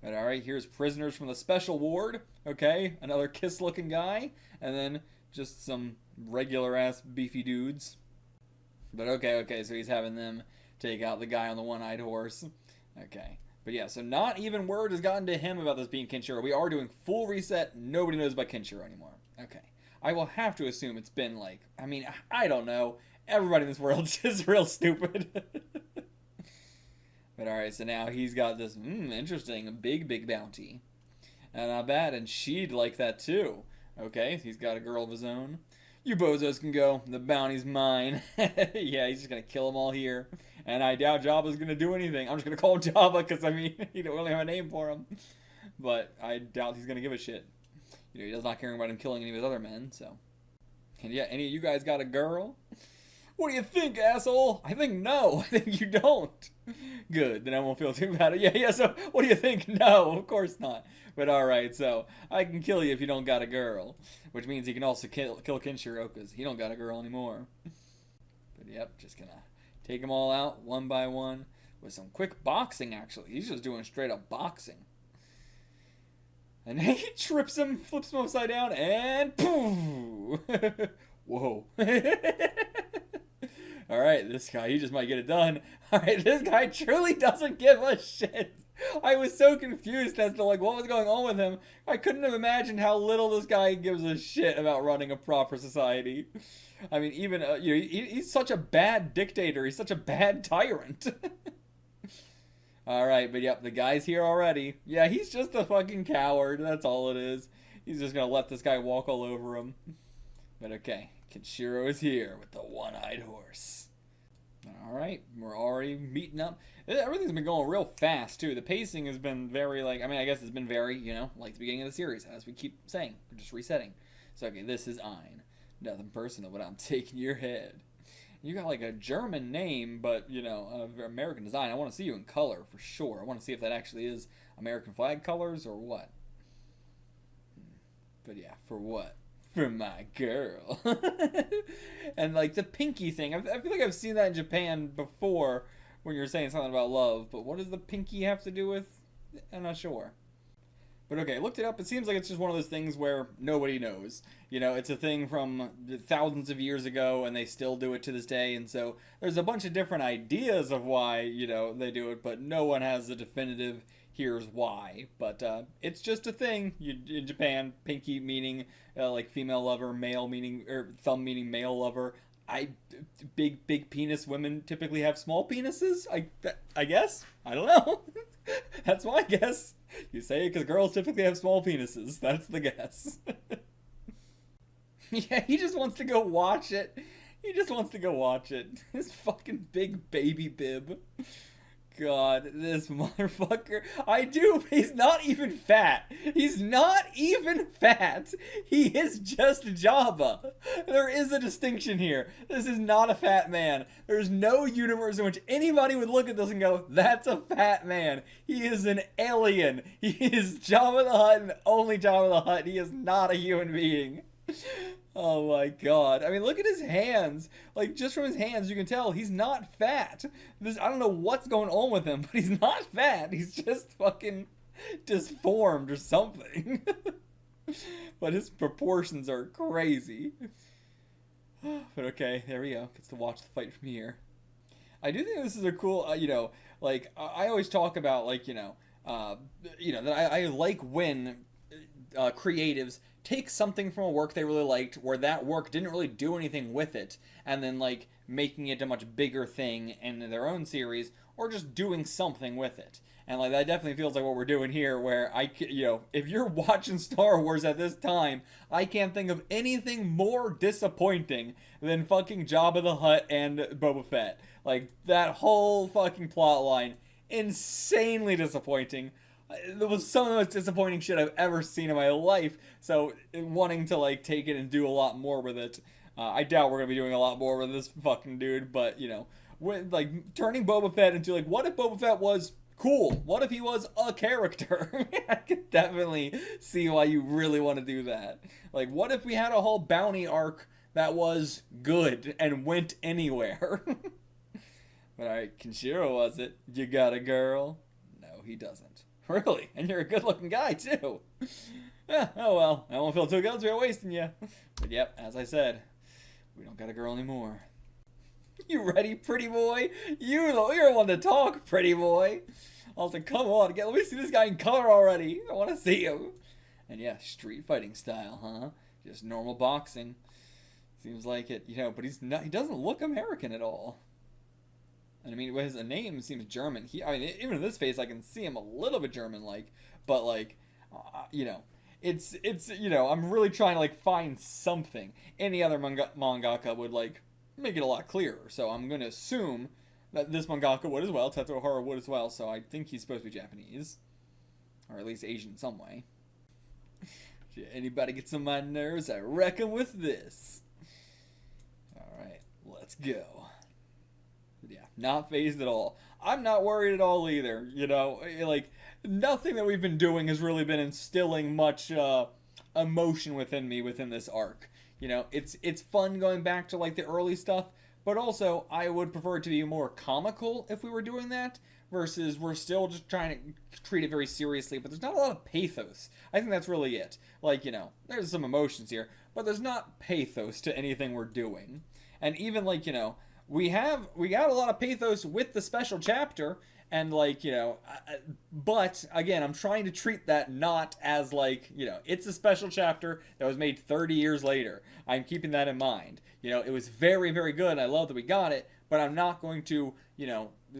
alright, here's prisoners from the special ward. Okay, another kiss-looking guy. And then just some regular-ass beefy dudes. But okay, so he's having them take out the guy on the one-eyed horse. Okay. But yeah, so not even word has gotten to him about this being Kenshiro. We are doing full reset. Nobody knows about Kenshiro anymore. Okay. I will have to assume it's been like, I mean, I don't know. Everybody in this world is just real stupid. But alright, so now he's got this, interesting, big bounty. Not bad, and she'd like that too. Okay, he's got a girl of his own. You bozos can go. The bounty's mine. Yeah, he's just going to kill them all here. And I doubt Jabba's going to do anything. I'm just going to call him Jabba because, I mean, he don't really have a name for him. But I doubt he's going to give a shit. You know, he does not care about him killing any of his other men, so. And yeah, any of you guys got a girl? What do you think, asshole? I think no. I think you don't. Good, then I won't feel too bad. Yeah, so what do you think? No, of course not. But alright, so I can kill you if you don't got a girl. Which means he can also kill Kenshiro because he don't got a girl anymore. But yep, just gonna take them all out one by one with some quick boxing, actually. He's just doing straight up boxing. And he trips him, flips him upside down, and poof! Whoa. Alright, this guy, he just might get it done. Alright, this guy truly doesn't give a shit. I was so confused as to, like, what was going on with him. I couldn't have imagined how little this guy gives a shit about running a proper society. I mean, even, you know, he's such a bad dictator. He's such a bad tyrant. Alright, but yep, the guy's here already. Yeah, he's just a fucking coward. That's all it is. He's just gonna let this guy walk all over him. But okay, Kenshiro is here with the one-eyed horse. Alright, we're already meeting up. Everything's been going real fast, too. The pacing has been very, like, I mean, I guess it's been very, you know, like the beginning of the series, as we keep saying. We're just resetting. So, okay, this is Ein. Nothing personal, but I'm taking your head. You got, like, a German name, but, you know, American design. I want to see you in color, for sure. I want to see if that actually is American flag colors or what. But, yeah, for what? For my girl. And, like, the pinky thing. I feel like I've seen that in Japan before when you're saying something about love. But what does the pinky have to do with? I'm not sure. But okay, I looked it up. It seems like it's just one of those things where nobody knows. You know, it's a thing from thousands of years ago, and they still do it to this day. And so there's a bunch of different ideas of why, you know, they do it, but no one has the definitive here's why. But it's just a thing. In Japan, pinky meaning like female lover, male meaning, or thumb meaning male lover. Big penis women typically have small penises. I guess. I don't know. That's my guess. You say it because girls typically have small penises. That's the guess. Yeah, he just wants to go watch it. He just wants to go watch it. This fucking big baby bib. God, this motherfucker. I do. He's not even fat. He's not even fat. He is just Jabba. There is a distinction here. This is not a fat man. There's no universe in which anybody would look at this and go, that's a fat man. He is an alien. He is Jabba the Hutt and only Jabba the Hutt. He is not a human being. Oh my god. I mean, look at his hands. Like, just from his hands, you can tell he's not fat. I don't know what's going on with him, but he's not fat. He's just fucking disformed or something. But his proportions are crazy. But okay, there we go. Gets to watch the fight from here. I do think this is a cool, you know, like, I always talk about, like, that I like when creatives take something from a work they really liked where that work didn't really do anything with it and then like making it a much bigger thing in their own series or just doing something with it. And like that definitely feels like what we're doing here where if you're watching Star Wars at this time, I can't think of anything more disappointing than fucking Jabba the Hutt and Boba Fett. Like that whole fucking plot line, insanely disappointing. It was some of the most disappointing shit I've ever seen in my life. So, wanting to, like, take it and do a lot more with it. I doubt we're going to be doing a lot more with this fucking dude. But, like, turning Boba Fett into, like, what if Boba Fett was cool? What if he was a character? I could definitely see why you really want to do that. Like, what if we had a whole bounty arc that was good and went anywhere? But, alright, Kenshiro was it? You got a girl? No, he doesn't. Really? And you're a good-looking guy, too. Oh well. I won't feel too good. We're wasting you. But yep, as I said, we don't got a girl anymore. You ready, pretty boy? You're the one to talk, pretty boy. I was like, come on, let me see this guy in color already. I want to see him. And yeah, street fighting style, huh? Just normal boxing. Seems like it, but he's not. He doesn't look American at all. And I mean, his name seems German. Even in this face, I can see him a little bit German-like. But, like, it's I'm really trying to, like, find something. Any other mangaka would, like, make it a lot clearer. So I'm going to assume that this mangaka would as well. Tetsuo Hara would as well. So I think he's supposed to be Japanese. Or at least Asian in some way. Anybody gets on my nerves, I reckon with this. Alright, let's go. Yeah, not phased at all. I'm not worried at all either, like, nothing that we've been doing has really been instilling much, emotion within me within this arc. It's fun going back to, like, the early stuff, but also, I would prefer it to be more comical if we were doing that, versus we're still just trying to treat it very seriously, but there's not a lot of pathos. I think that's really it. Like, there's some emotions here, but there's not pathos to anything we're doing. And even, like, we got a lot of pathos with the special chapter, and like, but again, I'm trying to treat that not as like, it's a special chapter that was made 30 years later. I'm keeping that in mind. It was very, very good, and I love that we got it, but I'm not going to,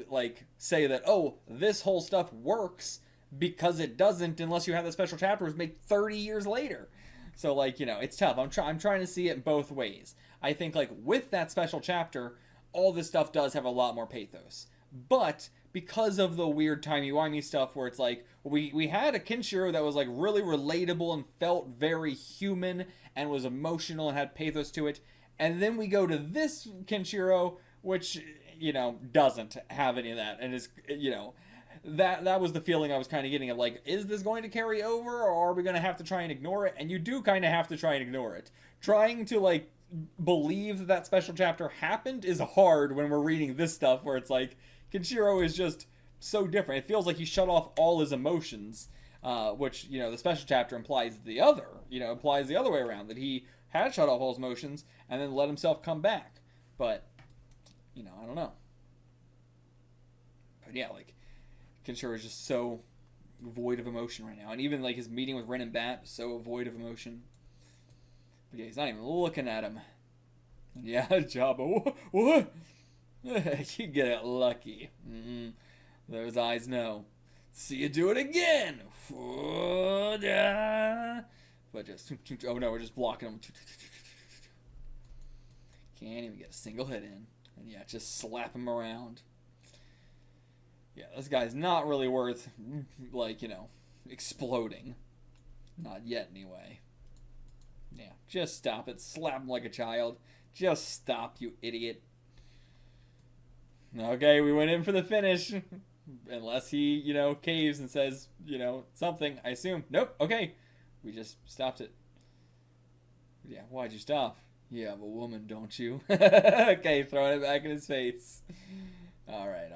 like, say that, oh, this whole stuff works, because it doesn't unless you have the special chapter was made 30 years later. So, like, you know, it's tough. I'm trying to see it both ways. I think, like, with that special chapter, all this stuff does have a lot more pathos. But because of the weird timey-wimey stuff where it's like, we had a Kenshiro that was, like, really relatable and felt very human and was emotional and had pathos to it. And then we go to this Kenshiro, which, you know, doesn't have any of that. And is, you know, that was the feeling I was kind of getting of, like, is this going to carry over, or are we going to have to try and ignore it? And you do kind of have to try and ignore it. Trying to, like, believe that special chapter happened is hard when we're reading this stuff where it's like, Kenshiro is just so different. It feels like he shut off all his emotions, which, you know, the special chapter implies the other way around, that he had shut off all his emotions and then let himself come back. But, you know, I don't know. But yeah, like, Kenshiro is just so void of emotion right now. And even, like, his meeting with Ren and Bat, so void of emotion. But yeah, he's not even looking at him. Yeah, Jabba, what? You get lucky. Those eyes know. See you do it again. But just, oh no, we're just blocking him. Can't even get a single hit in. And yeah, just slap him around. Yeah, this guy's not really worth, like, you know, exploding. Not yet, anyway. Yeah, just stop it. Slap him like a child. Just stop, you idiot. Okay, we went in for the finish. Unless he, you know, caves and says, you know, something, I assume. Nope, okay. We just stopped it. Yeah, why'd you stop? You have a woman, don't you? Okay, throwing it back in his face. Alright.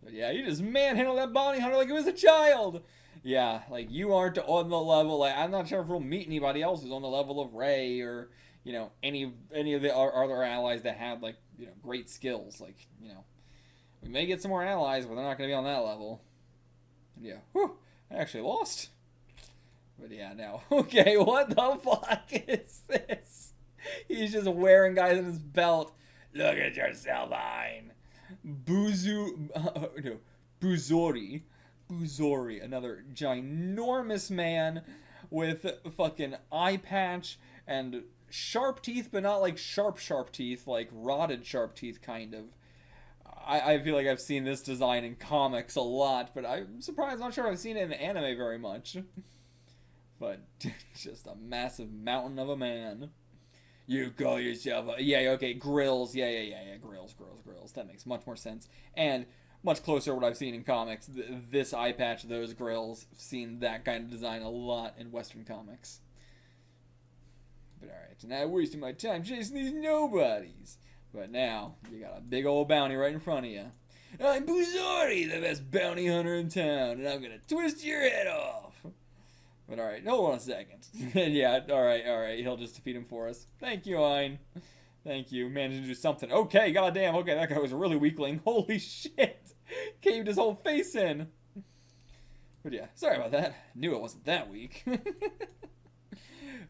But yeah, you just manhandled that bounty hunter like it was a child. Yeah, like, you aren't on the level, like, I'm not sure if we'll meet anybody else who's on the level of Ray or, you know, any of the other allies that had, like, you know, great skills. Like, you know, we may get some more allies, but they're not going to be on that level. Yeah, whew, I actually lost. But yeah, now, okay, what the fuck is this? He's just wearing guys in his belt. Look at yourself, Ein. Buzori, another ginormous man with fucking eye patch and sharp teeth, but not like sharp teeth, like rotted sharp teeth, kind of. I feel like I've seen this design in comics a lot, but I'm surprised, I'm not sure I've seen it in anime very much. But just a massive mountain of a man. You call yourself a... Yeah, okay, grills. Yeah, grills. That makes much more sense. And much closer to what I've seen in comics. This eye patch, those grills. I've seen that kind of design a lot in Western comics. But alright, so now I'm wasting my time chasing these nobodies. But now, you got a big old bounty right in front of you. I'm Buzori, the best bounty hunter in town, and I'm gonna twist your head off. But alright, hold on a second. Yeah, alright, he'll just defeat him for us. Thank you, Ein. Thank you, managed to do something. Okay, goddamn, okay, that guy was a really weakling. Holy shit! Caved his whole face in. But yeah, sorry about that. Knew it wasn't that weak.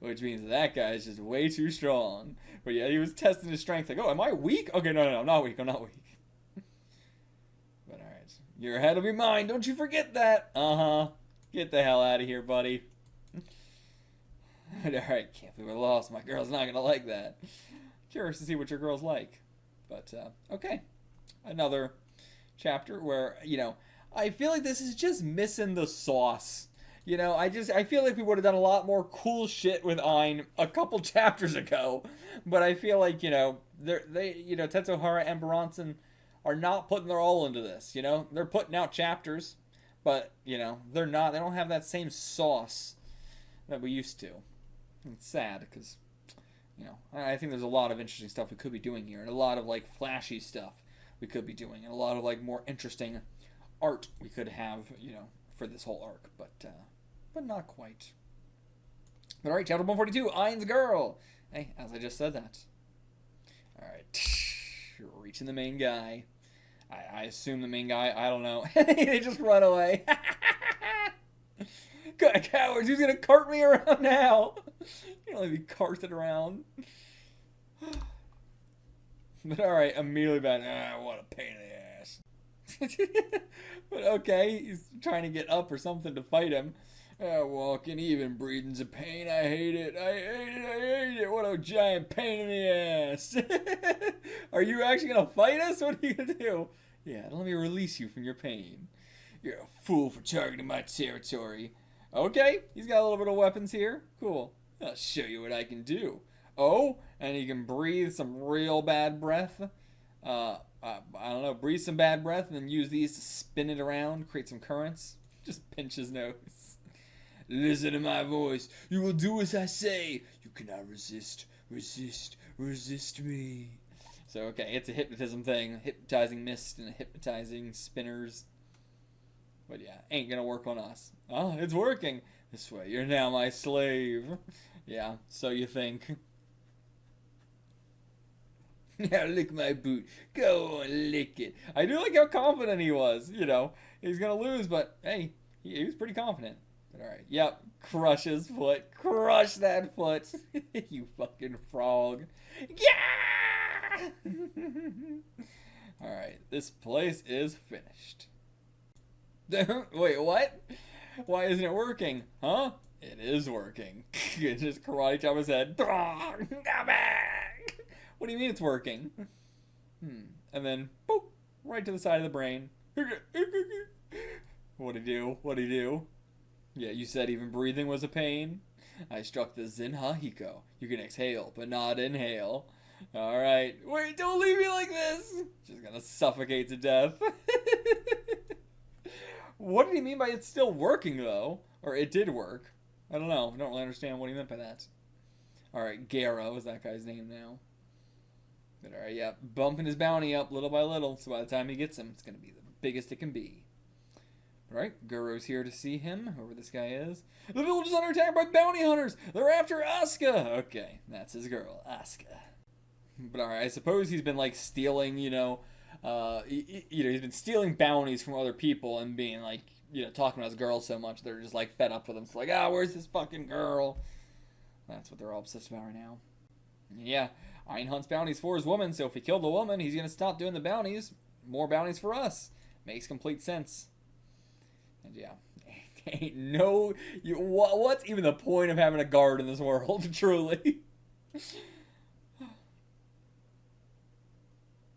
Which means that guy is just way too strong. But yeah, he was testing his strength. Like, oh, am I weak? Okay, no, I'm not weak. But alright. Your head will be mine. Don't you forget that. Uh-huh. Get the hell out of here, buddy. Alright, can't believe I lost. My girl's not gonna like that. Curious to see what your girl's like. But, okay. Another chapter where, you know, I feel like this is just missing the sauce. You know, I feel like we would have done a lot more cool shit with Ein a couple chapters ago. But I feel like, you know, Tetsuhara and Buronson are not putting their all into this, you know? They're putting out chapters, but, you know, they don't have that same sauce that we used to. It's sad, because, you know, I think there's a lot of interesting stuff we could be doing here, and a lot of, like, flashy stuff we could be doing, and a lot of, like, more interesting art we could have, you know, for this whole arc, but not quite. But alright, chapter 142, Ein's girl! Hey, as I just said that. Alright, reaching the main guy. I assume the main guy, I don't know. They just run away. Cowards, who's gonna cart me around now? You can only be carted around. But alright, immediately back. What a pain in the ass. But okay, he's trying to get up or something to fight him. Walking even, breathing's a pain. I hate it. I hate it. I hate it. What a giant pain in the ass. Are you actually going to fight us? What are you going to do? Yeah, let me release you from your pain. You're a fool for targeting my territory. Okay, he's got a little bit of weapons here. Cool. I'll show you what I can do. Oh, and he can breathe some real bad breath. I don't know, breathe some bad breath and then use these to spin it around, create some currents. Just pinch his nose. Listen to my voice. You will do as I say. You cannot resist. Resist me. So, okay, it's a hypnotism thing. Hypnotizing mist and hypnotizing spinners. But yeah, ain't gonna work on us. Oh, it's working. This way, you're now my slave. Yeah, so you think. Now lick my boot. Go on, lick it. I do like how confident he was. You know, he's gonna lose, but hey, he was pretty confident. But alright, yep, crush his foot. Crush that foot. You fucking frog. Yeah! Alright, this place is finished. Wait, what? Why isn't it working? Huh? It is working. Just karate chop his head. What do you mean it's working? And then, boop, right to the side of the brain. What'd he do? What'd he do? Yeah, you said even breathing was a pain. I struck the Zinha Hiko. You can exhale, but not inhale. Alright. Wait, don't leave me like this! Just gonna suffocate to death. What did he mean by it's still working, though? Or it did work. I don't know. I don't really understand what he meant by that. Alright, Geira was that guy's name now. But alright, yeah. Bumping his bounty up little by little, so by the time he gets him, it's going to be the biggest it can be. Alright, Guru's here to see him, whoever this guy is. The village is under attack by bounty hunters! They're after Asuka! Okay, that's his girl, Asuka. But alright, I suppose he's been, like, stealing, he's been stealing bounties from other people and being, like, talking about his girl so much, they're just, like, fed up with him. It's like, where's this fucking girl? That's what they're all obsessed about right now. Yeah, Ein hunts bounties for his woman, so if we kill the woman, he's gonna stop doing the bounties. More bounties for us. Makes complete sense. And yeah, ain't no... what's even the point of having a guard in this world, truly?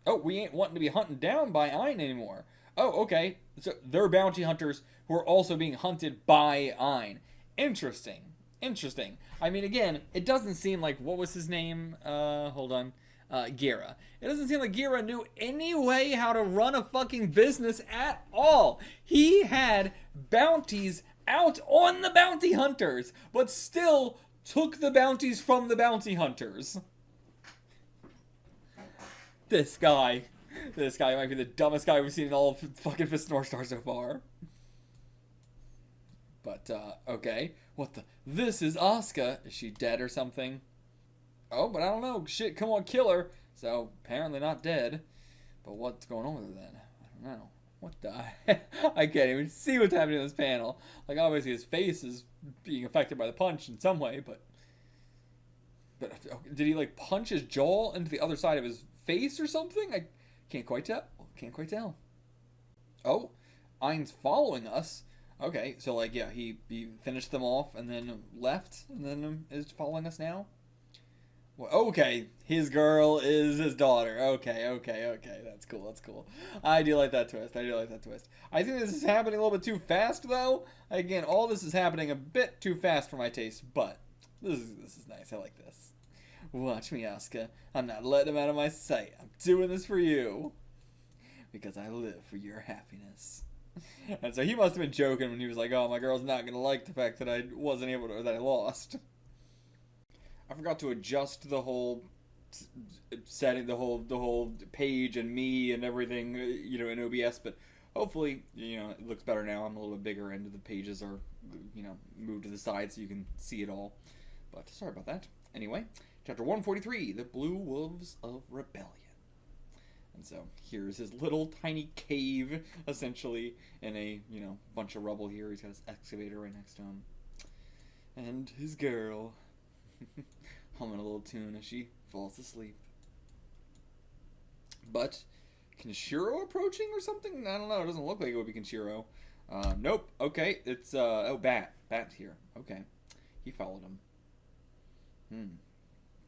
Oh, we ain't wanting to be hunted down by Ein anymore. Oh, okay. So they're bounty hunters who are also being hunted by Ein. Interesting. Interesting. I mean, again, it doesn't seem like... What was his name? Hold on. Geira. It doesn't seem like Geira knew any way how to run a fucking business at all. He had bounties out on the bounty hunters, but still took the bounties from the bounty hunters. This guy might be the dumbest guy we've seen in all of fucking Fist North Star so far. But, okay. What the? This is Asuka. Is she dead or something? Oh, but I don't know. Shit, come on, kill her. So, apparently not dead. But what's going on with her then? I don't know. What the heck? I can't even see what's happening in this panel. Like, obviously his face is being affected by the punch in some way, but did he, like, punch his jaw into the other side of his face or something? I can't quite tell. Can't quite tell. Oh, Ein's following us. Okay, so, like, yeah, he finished them off and then left and then is following us now? Well, okay, his girl is his daughter. Okay, that's cool. I do like that twist. I think this is happening a little bit too fast, though. Again, all this is happening a bit too fast for my taste, but this is nice. I like this. Watch me, Asuka. I'm not letting him out of my sight. I'm doing this for you. Because I live for your happiness. And so he must have been joking when he was like, oh, my girl's not going to like the fact that I wasn't able to, or that I lost. I forgot to adjust the whole setting, the whole page and me and everything, in OBS, but hopefully, it looks better now. I'm a little bit bigger and the pages are, moved to the side so you can see it all. But sorry about that. Anyway, chapter 143, The Blue Wolves of Rebellion. And so here's his little tiny cave, essentially, in a, bunch of rubble here. He's got his excavator right next to him. And his girl, humming a little tune as she falls asleep. But Kenshiro approaching or something? I don't know. It doesn't look like it would be Kenshiro. Nope. Okay, it's oh, Bat. Bat's here. Okay, he followed him.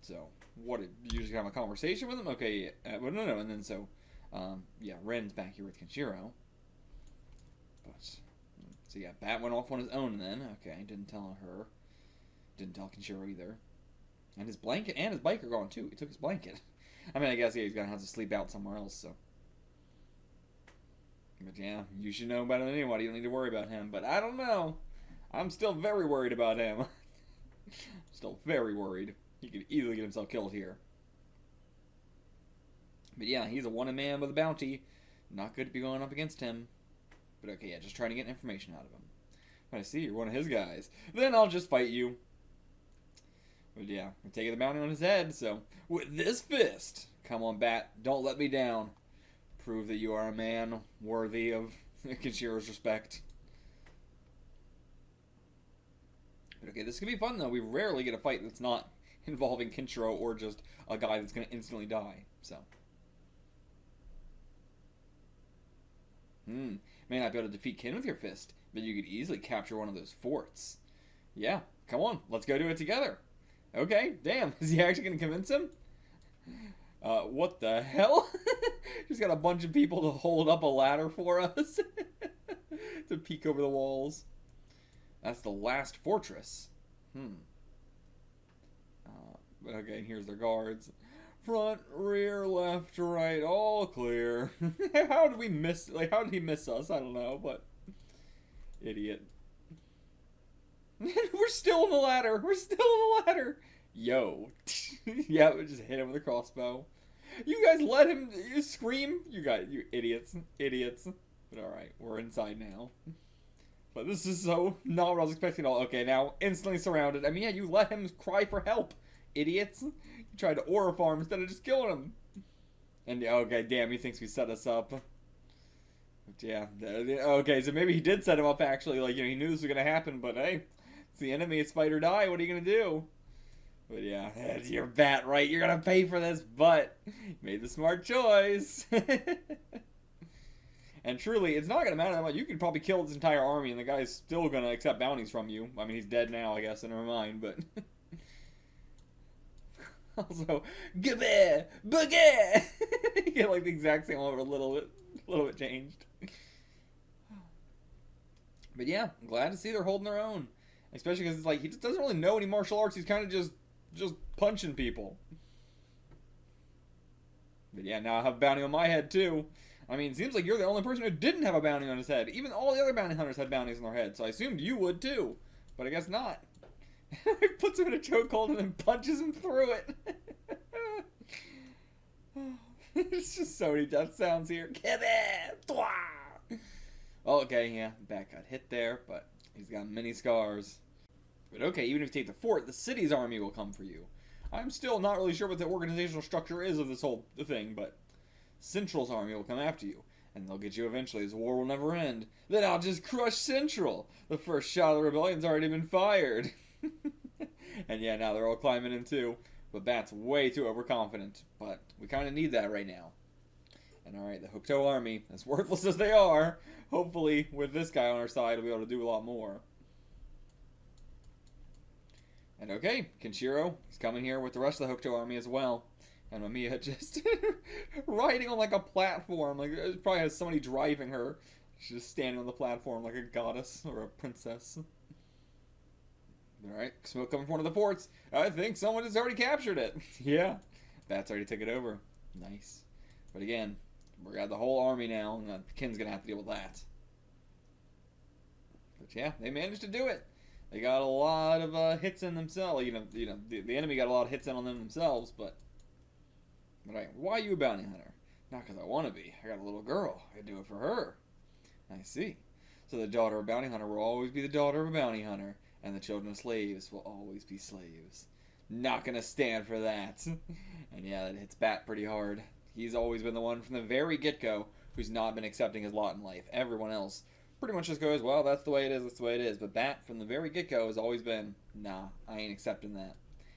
So what? You just have a conversation with him? Okay. Well, no. And then so, yeah, Ren's back here with Kenshiro. But so yeah, Bat went off on his own then. Okay, didn't tell her. Didn't tell Kenshiro either. And his blanket and his bike are gone too. He took his blanket. I mean, I guess, yeah, he's gonna have to sleep out somewhere else, so. But yeah, you should know better than anybody. You don't need to worry about him. But I don't know. I'm still very worried about him. Still very worried. He could easily get himself killed here. But yeah, he's a wanted man with a bounty. Not good to be going up against him. But okay, yeah, just trying to get information out of him. But I see you're one of his guys. Then I'll just fight you. But yeah, I'm taking the bounty on his head, so with this fist, come on, Bat, don't let me down. Prove that you are a man worthy of Kenshiro's respect. But okay, this could be fun though. We rarely get a fight that's not involving Kenshiro or just a guy that's going to instantly die. So, may not be able to defeat Ken with your fist, but you could easily capture one of those forts. Yeah, come on, let's go do it together. Okay, damn, is he actually going to convince him? What the hell? Just got a bunch of people to hold up a ladder for us. To peek over the walls. That's the last fortress. Okay, here's their guards. Front, rear, left, right, all clear. How did we miss, how did he miss us? I don't know, but... Idiot. We're still on the ladder. We're still on the ladder. Yo. Yeah, we just hit him with a crossbow. You guys let him scream? You idiots. Idiots. But alright, we're inside now. But this is so not what I was expecting at all. Okay, now instantly surrounded. I mean, yeah, you let him cry for help. Idiots. You tried to aura farm instead of just killing him. And okay, damn, he thinks we set us up. But yeah, okay, so maybe he did set him up actually. Like, he knew this was gonna happen, but hey, it's the enemy, it's fight or die. What are you gonna do? But yeah, it's your Bat, right? You're gonna pay for this, but you made the smart choice. And truly, it's not gonna matter that much. You could probably kill his entire army, and the guy's still gonna accept bounties from you. I mean, he's dead now, I guess, so never mind, but... Also, Gabeh! Bageh! You get like the exact same over a little bit changed. But yeah, I'm glad to see they're holding their own. Especially because it's like, he just doesn't really know any martial arts. He's kind of just punching people. But yeah, now I have a bounty on my head too. I mean, it seems like you're the only person who didn't have a bounty on his head. Even all the other bounty hunters had bounties on their head, so I assumed you would too. But I guess not. He puts him in a chokehold and then punches him through it. It's just so many death sounds here. Oh, okay, yeah, Bat got hit there, but he's got many scars. But okay, even if you take the fort, the city's army will come for you. I'm still not really sure what the organizational structure is of this whole thing, but Central's army will come after you, and they'll get you eventually, as the war will never end. Then I'll just crush Central. The first shot of the rebellion's already been fired. And yeah, now they're all climbing in too. But Bat's way too overconfident. But we kind of need that right now. And alright, the Hokuto Army, as worthless as they are, hopefully with this guy on our side, we'll be able to do a lot more. And okay, Kenshiro, he's coming here with the rest of the Hokuto Army as well. And Mamiya just riding on like a platform. Like, it probably has somebody driving her. She's just standing on the platform like a goddess or a princess. Alright, smoke coming from one of the forts. I think someone has already captured it. Yeah, Bat's already took it over. Nice. But again, we got the whole army now, and Ken's gonna have to deal with that. But yeah, they managed to do it. They got a lot of hits in themselves. The enemy got a lot of hits in on them themselves, but... Alright, why are you a bounty hunter? Not because I want to be. I got a little girl. I do it for her. I see. So the daughter of a bounty hunter will always be the daughter of a bounty hunter. And the children of slaves will always be slaves. Not gonna stand for that. And yeah, that hits Bat pretty hard. He's always been the one from the very get-go who's not been accepting his lot in life. Everyone else pretty much just goes, well, that's the way it is, that's the way it is. But Bat, from the very get-go, has always been, nah, I ain't accepting that.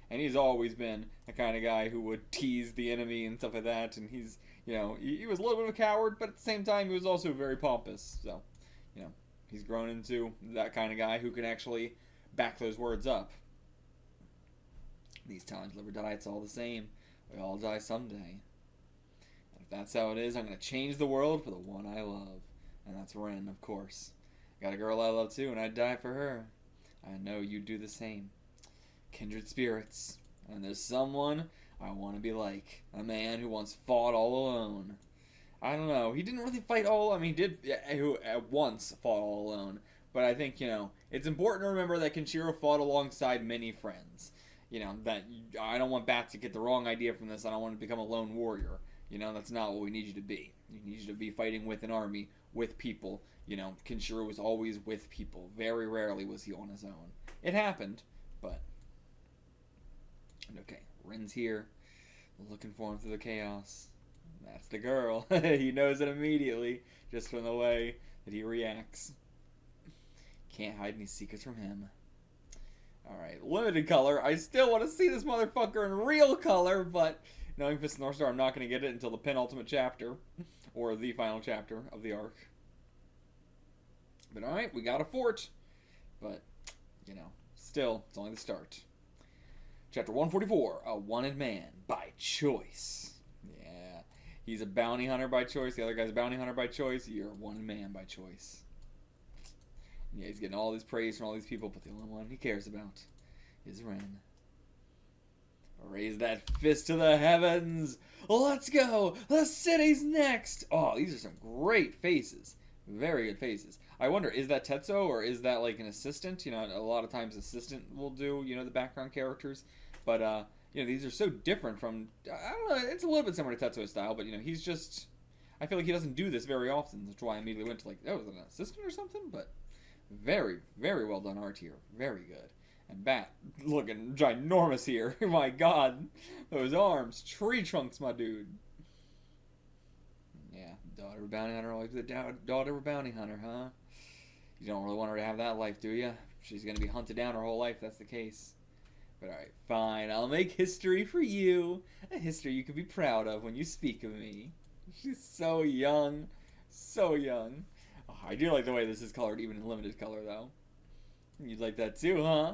And he's always been the kind of guy who would tease the enemy and stuff like that. And he's, he was a little bit of a coward, but at the same time, he was also very pompous. So, he's grown into that kind of guy who can actually back those words up. These times live or die, it's all the same. We all die someday. And if that's how it is, I'm going to change the world for the one I love. And that's Ren, of course. Got a girl I love too, and I'd die for her. I know you'd do the same. Kindred spirits. And there's someone I want to be like. A man who once fought all alone. I don't know. He didn't really fight all alone. I mean, he did who once fought all alone. But I think, it's important to remember that Kenshiro fought alongside many friends. That I don't want Bat to get the wrong idea from this. I don't want to become a lone warrior. That's not what we need you to be. You need you to be fighting with an army, with people. Kenshiro was always with people. Very rarely was he on his own. It happened, but... Okay, Ren's here. Looking for him through the chaos. That's the girl. He knows it immediately, just from the way that he reacts. Can't hide any secrets from him. Alright, limited color. I still want to see this motherfucker in real color, but knowing Fist of the North Star, I'm not going to get it until the penultimate chapter, or the final chapter of the arc. But alright, we got a fort. But, still, it's only the start. Chapter 144, A Wanted Man by Choice. Yeah, he's a bounty hunter by choice. The other guy's a bounty hunter by choice. You're a wanted man by choice. Yeah, he's getting all this praise from all these people, but the only one he cares about is Ren. Raise that fist to the heavens. Let's go. The city's next. Oh, these are some great faces. Very good faces. I wonder, is that Tetsuo or is that like an assistant? A lot of times assistant will do, the background characters. But, these are so different from, I don't know, it's a little bit similar to Tetsuo's style, but, he's just, I feel like he doesn't do this very often. That's why I immediately went to like, oh, is it an assistant or something? But very, very well done art here. Very good. And Bat looking ginormous here. My God. Those arms. Tree trunks, my dude. Yeah, daughter of a bounty hunter. Always the daughter of a bounty hunter, huh? You don't really want her to have that life, do you? She's going to be hunted down her whole life if that's the case. But alright, fine. I'll make history for you. A history you can be proud of when you speak of me. She's so young. So young. Oh, I do like the way this is colored, even in limited color, though. You'd like that too, huh?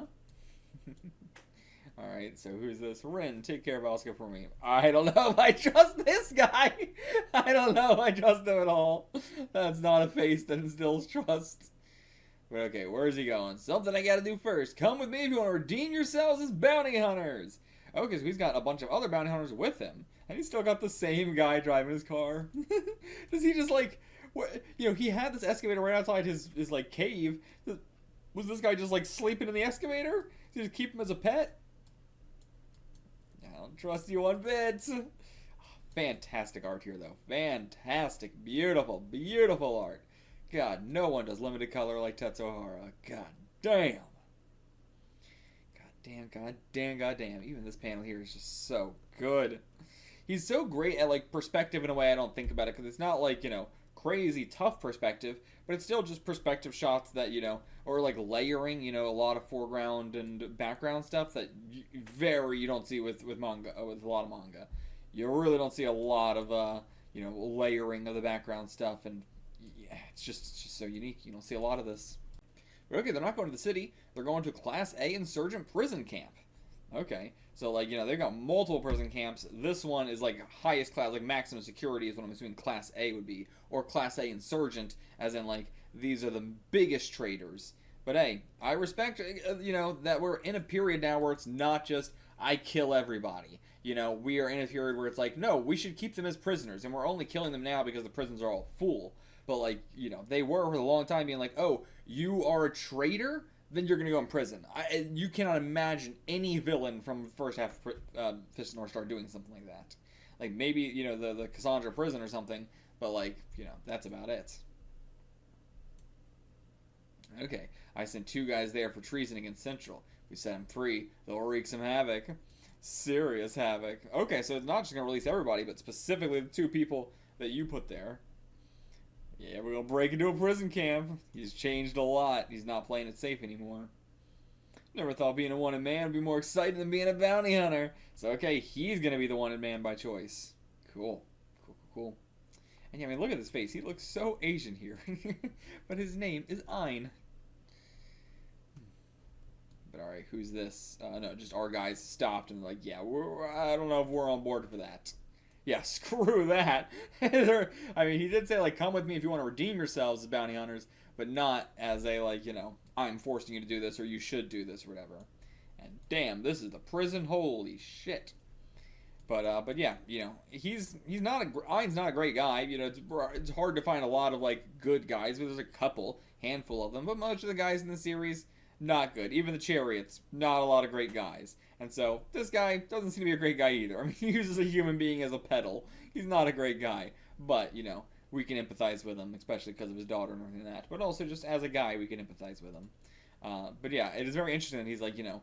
Alright, so who's this? Ren, take care of Asuka for me. I don't know if I trust this guy. I don't know if I trust him at all. That's not a face that instills trust. But okay, where's he going? Something I gotta do first. Come with me if you want to redeem yourselves as bounty hunters. Okay, so he's got a bunch of other bounty hunters with him. And he's still got the same guy driving his car. Does he just like... he had this excavator right outside his like cave. Was this guy just like sleeping in the excavator? Did he just keep him as a pet? I don't trust you one bit. Oh, fantastic art here though. Fantastic. Beautiful. Beautiful art. God, no one does limited color like Tetsuo Hara. God damn. God damn, god damn, god damn. Even this panel here is just so good. He's so great at like perspective in a way I don't think about it, because it's not like, crazy tough perspective, but it's still just perspective shots that, or like layering, a lot of foreground and background stuff that you don't see with manga, with a lot of manga. You really don't see a lot of, layering of the background stuff, and yeah, it's just so unique. You don't see a lot of this. But okay, they're not going to the city. They're going to Class A Insurgent prison camp. Okay, so like, they've got multiple prison camps. This one is like highest class, like maximum security is what I'm assuming Class A would be. Or Class A Insurgent, as in like, these are the biggest traders. But hey, I respect, that we're in a period now where it's not just, I kill everybody. We are in a period where it's like, no, we should keep them as prisoners. And we're only killing them now because the prisons are all full. But like, they were for a long time being like, oh, you are a traitor? Then you're going to go in prison. You cannot imagine any villain from the first half of Fist of the North Star doing something like that. Like, maybe, the Cassandra prison or something, but, like, that's about it. Okay, I sent 2 guys there for treason against Central. If we set them free, they'll wreak some havoc. Serious havoc. Okay, so it's not just going to release everybody, but specifically the 2 people that you put there. Yeah, we're going to break into a prison camp. He's changed a lot. He's not playing it safe anymore. Never thought being a wanted man would be more exciting than being a bounty hunter. So, okay, he's gonna be the wanted man by choice. Cool. Cool. And yeah, I mean, look at his face. He looks so Asian here. But his name is Ein. But alright, who's this? No, just our guys stopped and like, yeah, I don't know if we're on board for that. Yeah, screw that. I mean, he did say, like, come with me if you want to redeem yourselves as bounty hunters, but not as a, like, you know, I'm forcing you to do this or you should do this or whatever. And damn, this is the prison. Holy shit. But yeah, you know, Ein's not a great guy. You know, it's hard to find a lot of, like, good guys, but there's a handful of them. But most of the guys in the series, not good. Even the Chariots, not a lot of great guys. And so, this guy doesn't seem to be a great guy either. I mean, he uses a human being as a pedal. He's not a great guy. But, you know, we can empathize with him, especially because of his daughter and everything like that. But also, just as a guy, we can empathize with him. But yeah, it is very interesting that he's like, you know,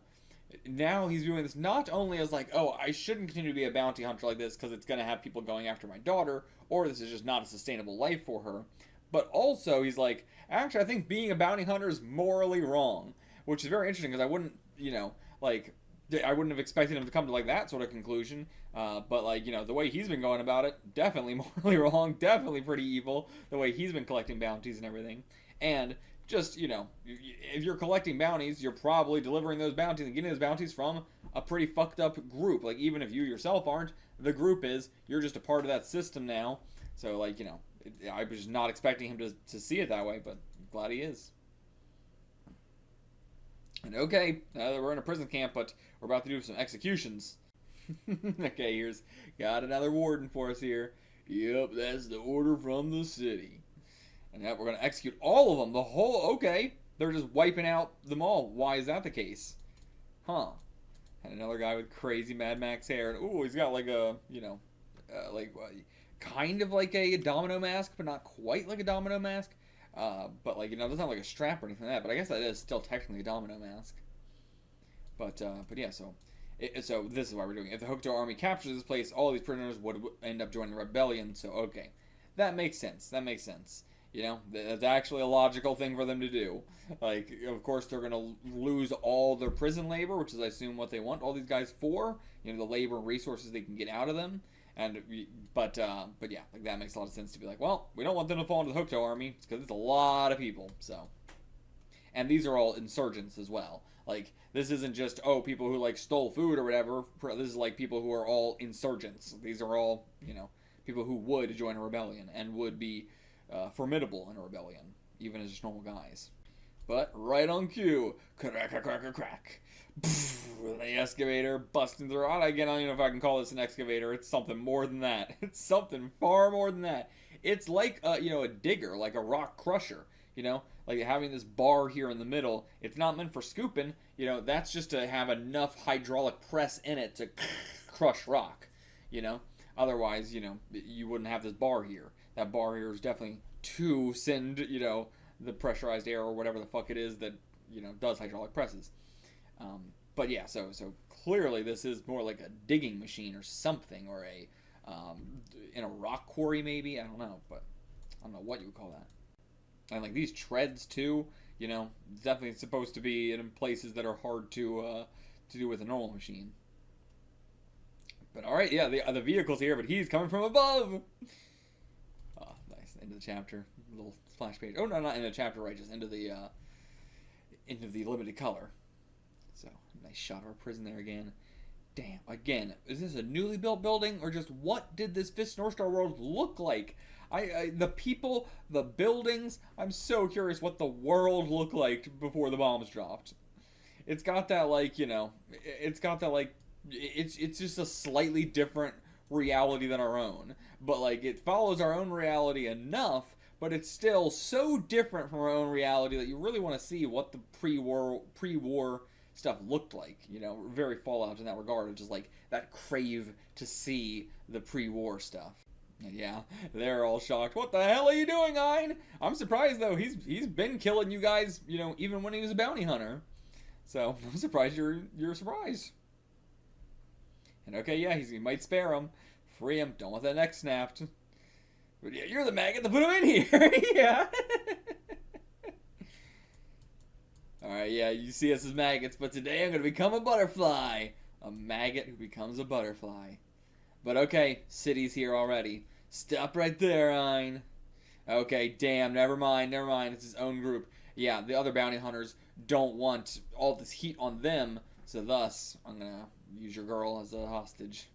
now he's doing this not only as like, oh, I shouldn't continue to be a bounty hunter like this because it's going to have people going after my daughter, or this is just not a sustainable life for her. But also, he's like, actually, I think being a bounty hunter is morally wrong. Which is very interesting because I wouldn't, you know, like, I wouldn't have expected him to come to, like, that sort of conclusion. But, like, you know, the way he's been going about it, definitely morally wrong, definitely pretty evil, the way he's been collecting bounties and everything. And just, you know, if you're collecting bounties, you're probably delivering those bounties and getting those bounties from a pretty fucked up group. Like, even if you yourself aren't, the group is. You're just a part of that system now. So, like, you know, I was just not expecting him to see it that way, but I'm glad he is. And okay, we're in a prison camp, but we're about to do some executions. Okay, got another warden for us here. Yep, that's the order from the city. And yep, we're going to execute all of them. Okay. They're just wiping out them all. Why is that the case? Huh. And another guy with crazy Mad Max hair. And ooh, he's got like a, you know, kind of like a domino mask, but not quite like a domino mask. But like, you know, it doesn't have like a strap or anything like that, but I guess that is still technically a domino mask. But yeah, so this is why we're doing it. If the Hokuto Army captures this place, all these prisoners would end up joining the rebellion, so okay. That makes sense. You know, that's actually a logical thing for them to do. Like, of course, they're going to lose all their prison labor, which is, I assume, what they want all these guys for. You know, the labor and resources they can get out of them. But yeah, like that makes a lot of sense to be like, well, we don't want them to fall into the Hokuto Army because it's a lot of people. So, and these are all insurgents as well. Like, this isn't just people who like stole food or whatever. This is like people who are all insurgents. These are all, you know, people who would join a rebellion and would be formidable in a rebellion, even as just normal guys. But right on cue, crack. The excavator busting through. Again, I don't even know if I can call this an excavator. It's something more than that. It's something far more than that. It's like you know, a digger, like a rock crusher. You know, like having this bar here in the middle. It's not meant for scooping. You know, that's just to have enough hydraulic press in it to crush rock. You know, otherwise, you know, you wouldn't have this bar here. That bar here is definitely to send, you know, the pressurized air or whatever the fuck it is that, you know, does hydraulic presses. But yeah, so clearly this is more like a digging machine or something, or in a rock quarry maybe. I don't know, but I don't know what you would call that. And like these treads too, you know, definitely supposed to be in places that are hard to do with a normal machine. But all right, yeah, the vehicle's here, but he's coming from above. Oh, nice. End of the chapter. Little splash page. Oh no, not end of the chapter, right? Just into the limited color. So, nice shot of our prison there again. Damn, again, is this a newly built building, or just what did this Fist North Star world look like? The people, the buildings, I'm so curious what the world looked like before the bombs dropped. It's got that, like, you know, it's just a slightly different reality than our own. But, like, it follows our own reality enough, but it's still so different from our own reality that you really want to see what the pre-war stuff looked like. You know, very Fallout in that regard, of just like that crave to see the pre-war stuff. And yeah, they're all shocked. What the hell are you doing, Ein? I'm surprised though. He's been killing you guys, you know, even when he was a bounty hunter. So I'm surprised you're surprised. And okay, yeah, he might spare him, free him. Don't want that neck snapped. But yeah, you're the maggot that put him in here. Yeah. Alright, yeah, you see us as maggots, but today I'm gonna become a butterfly. A maggot who becomes a butterfly. But okay, city's here already. Stop right there, Ein. Okay, damn, never mind. It's his own group. Yeah, the other bounty hunters don't want all this heat on them, so thus, I'm gonna use your girl as a hostage.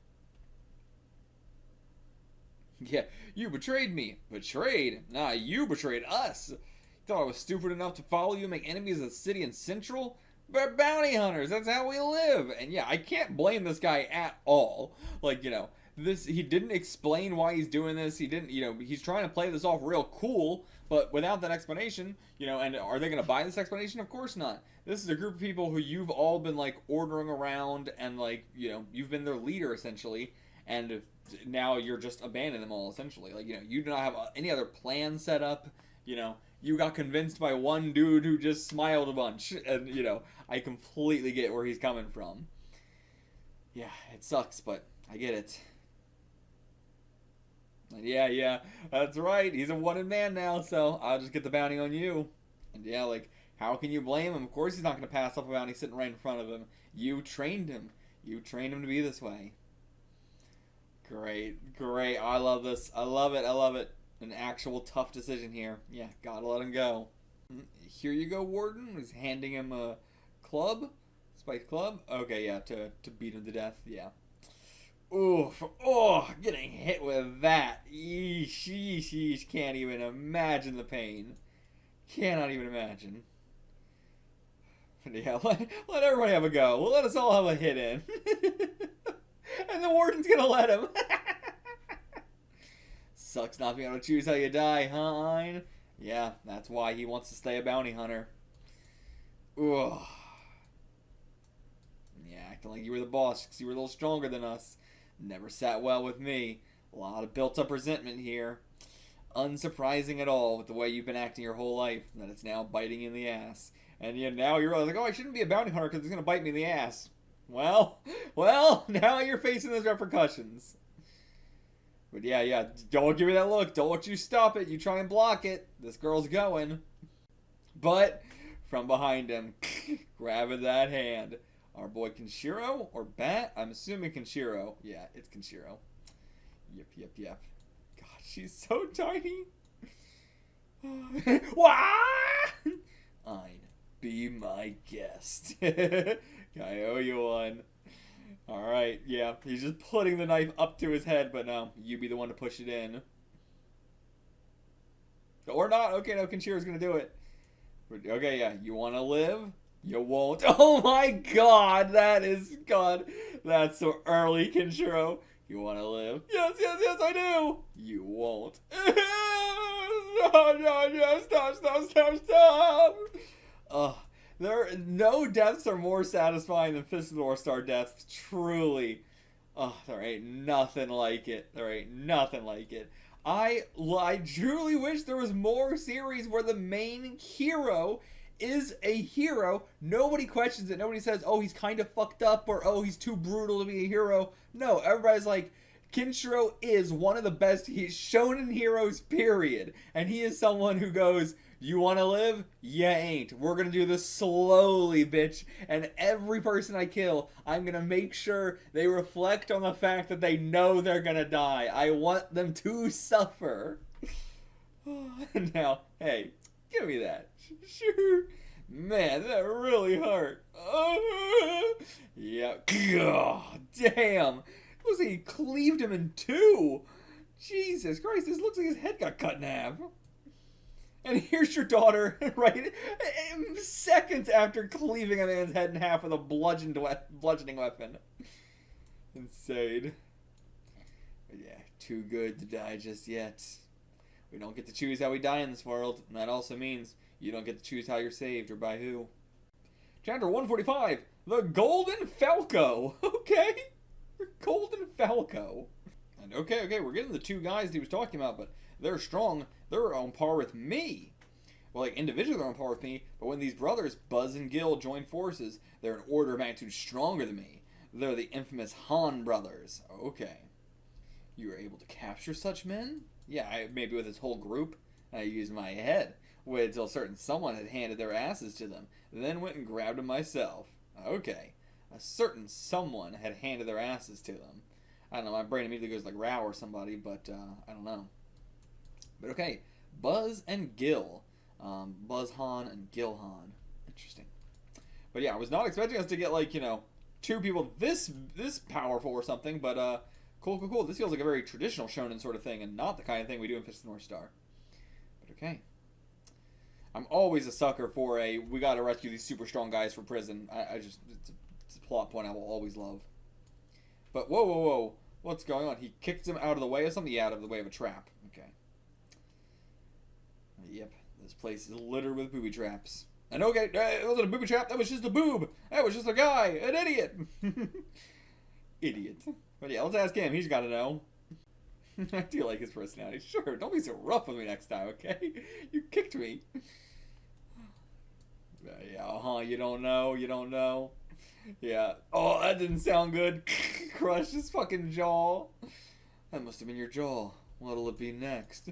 Yeah, you betrayed me. Betrayed? Nah, you betrayed us. You thought I was stupid enough to follow you and make enemies of the city and Central? But bounty hunters, that's how we live. And yeah, I can't blame this guy at all. Like, you know, he didn't explain why he's doing this. He didn't, you know, he's trying to play this off real cool, but without that explanation, you know, and are they going to buy this explanation? Of course not. This is a group of people who you've all been, like, ordering around and, like, you know, you've been their leader, essentially, and now you're just abandoning them all, essentially. Like, you know, you do not have any other plan set up, you know. You got convinced by one dude who just smiled a bunch, and, you know, I completely get where he's coming from. Yeah, it sucks, but I get it. And yeah, that's right. He's a wanted man now, so I'll just get the bounty on you. And yeah, like, how can you blame him? Of course he's not going to pass up a bounty sitting right in front of him. You trained him. You trained him to be this way. Great. I love this. I love it. An actual tough decision here. Yeah, gotta let him go. Here you go, Warden. He's handing him a club. Spiked club. Okay, yeah, to beat him to death. Yeah. Oof. Oh, getting hit with that. Sheesh. Can't even imagine the pain. Cannot even imagine. Yeah, let everybody have a go. We'll let us all have a hit in. And the Warden's gonna let him. Sucks not being able to choose how you die, huh, Ein? Yeah, that's why he wants to stay a bounty hunter. Ugh. Yeah, acting like you were the boss because you were a little stronger than us. Never sat well with me. A lot of built-up resentment here. Unsurprising at all with the way you've been acting your whole life, that it's now biting you in the ass. And yeah, now you're like, oh, I shouldn't be a bounty hunter because it's going to bite me in the ass. Well, now you're facing those repercussions. But yeah, don't give me that look. Don't you stop it. You try and block it. This girl's going. But from behind him, grabbing that hand, our boy Kenshiro or Bat? I'm assuming Kenshiro. Yeah, it's Kenshiro. Yep. God, she's so tiny. Wah! Ein, be my guest. I owe you one. Alright, yeah. He's just putting the knife up to his head, but no, you be the one to push it in. Or not. Okay, no, Kenshiro's gonna do it. Okay, yeah. You wanna live? You won't. Oh my god, that's so early, Kenshiro. You wanna live? Yes, I do. You won't. No, stop. Ugh. No deaths are more satisfying than Fist of the North Star deaths. Truly. Oh, there ain't nothing like it. I truly wish there was more series where the main hero is a hero. Nobody questions it. Nobody says, oh, he's kind of fucked up, or oh, he's too brutal to be a hero. No, everybody's like, Kenshiro is one of the best shonen heroes, period. And he is someone who goes, you want to live? You ain't. We're going to do this slowly, bitch. And every person I kill, I'm going to make sure they reflect on the fact that they know they're going to die. I want them to suffer. Now, hey, give me that. Sure. Man, that really hurt. Yeah. God, damn. It looks like he cleaved him in two. Jesus Christ, this looks like his head got cut in half. And here's your daughter, right? Seconds after cleaving a man's head in half with a bludgeoning weapon. Insane. But yeah, too good to die just yet. We don't get to choose how we die in this world. And that also means you don't get to choose how you're saved or by who. Chapter 145, The Golden Falco. Okay? The Golden Falco. And okay, we're getting the two guys he was talking about, but they're strong. They're on par with me. Well, like, individually they're on par with me, but when these brothers, Buzz and Gil, join forces, they're an order of magnitude stronger than me. They're the infamous Han brothers. Okay. You were able to capture such men? Yeah, maybe with his whole group. I used my head. Waited until certain someone had handed their asses to them, then went and grabbed them myself. Okay. A certain someone had handed their asses to them. I don't know, my brain immediately goes like Rao or somebody, but I don't know. But okay, Buzz and Gil. Buzz Han and Gil Han. Interesting. But yeah, I was not expecting us to get like, you know, two people this powerful or something, but cool. This feels like a very traditional shonen sort of thing and not the kind of thing we do in Fist of the North Star. But okay. I'm always a sucker for we gotta rescue these super strong guys from prison. It's a plot point I will always love. But whoa. What's going on? He kicked him out of the way of something? Yeah, out of the way of a trap. Okay. Yep. This place is littered with booby traps. And okay, it wasn't a booby trap. That was just a boob. That was just a guy. An idiot. Idiot. But yeah, let's ask him. He's got to know. I do like his personality. Sure, don't be so rough with me next time, okay? You kicked me. Yeah, you don't know. Yeah. Oh, that didn't sound good. Crushed his fucking jaw. That must have been your jaw. What'll it be next?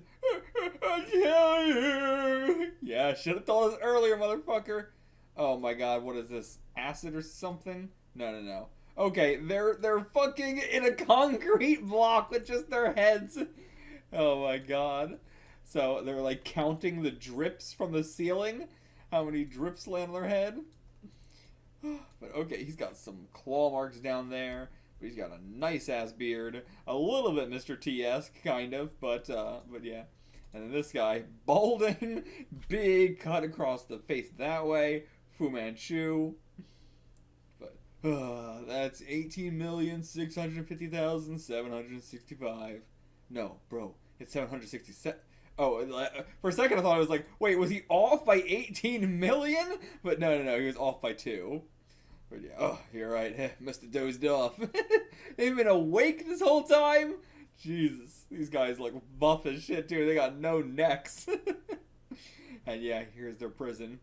Yeah, should have told us earlier, motherfucker. Oh my god, what is this? Acid or something? No. Okay, they're fucking in a concrete block with just their heads. Oh my god. So they're like counting the drips from the ceiling. How many drips land on their head? But okay, he's got some claw marks down there. But he's got a nice ass beard. A little bit Mr. T-esque, kind of, but yeah. And then this guy, balding, big cut across the face that way. Fu Manchu. But that's 18,650,765. No, bro, it's 767. Oh, for a second I thought I was like, wait, was he off by 18 million? But no, he was off by 2. But yeah, oh, you're right, must have dozed off. They've been awake this whole time? Jesus, these guys look buff as shit too, they got no necks. And yeah, here's their prison.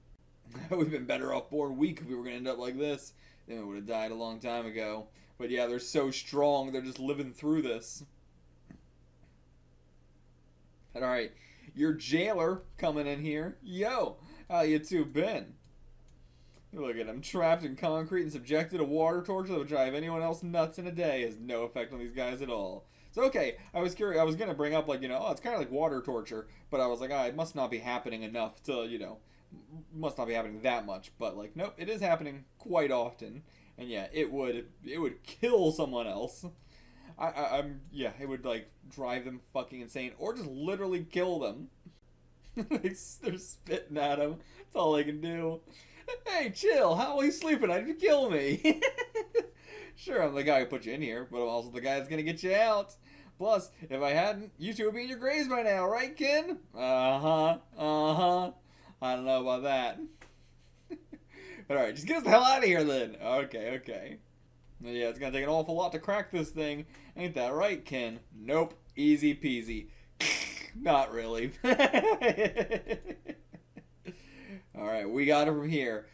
We've been better off born weak if we were gonna end up like this. Then we would have died a long time ago. But yeah, they're so strong, they're just living through this. Alright, your jailer coming in here. Yo, how you two been? Look at him, trapped in concrete and subjected to water torture that would drive anyone else nuts in a day. Has no effect on these guys at all. So okay, I was curious, I was gonna bring up like, you know, oh, it's kind of like water torture, but I was like, it must not be happening enough to, you know, must not be happening that much, but like, nope, it is happening quite often, and yeah, it would kill someone else. Yeah, it would like drive them fucking insane, or just literally kill them. They're spitting at him. That's all they can do. Hey, chill. How are you sleeping? How'd you kill me? Sure, I'm the guy who put you in here, but I'm also the guy that's gonna get you out. Plus, if I hadn't, you two would be in your graves by now, right, Ken? I don't know about that. But alright, just get us the hell out of here then. Okay. Yeah, it's gonna take an awful lot to crack this thing. Ain't that right, Ken? Nope. Easy peasy. Not really. Alright, we got it from here.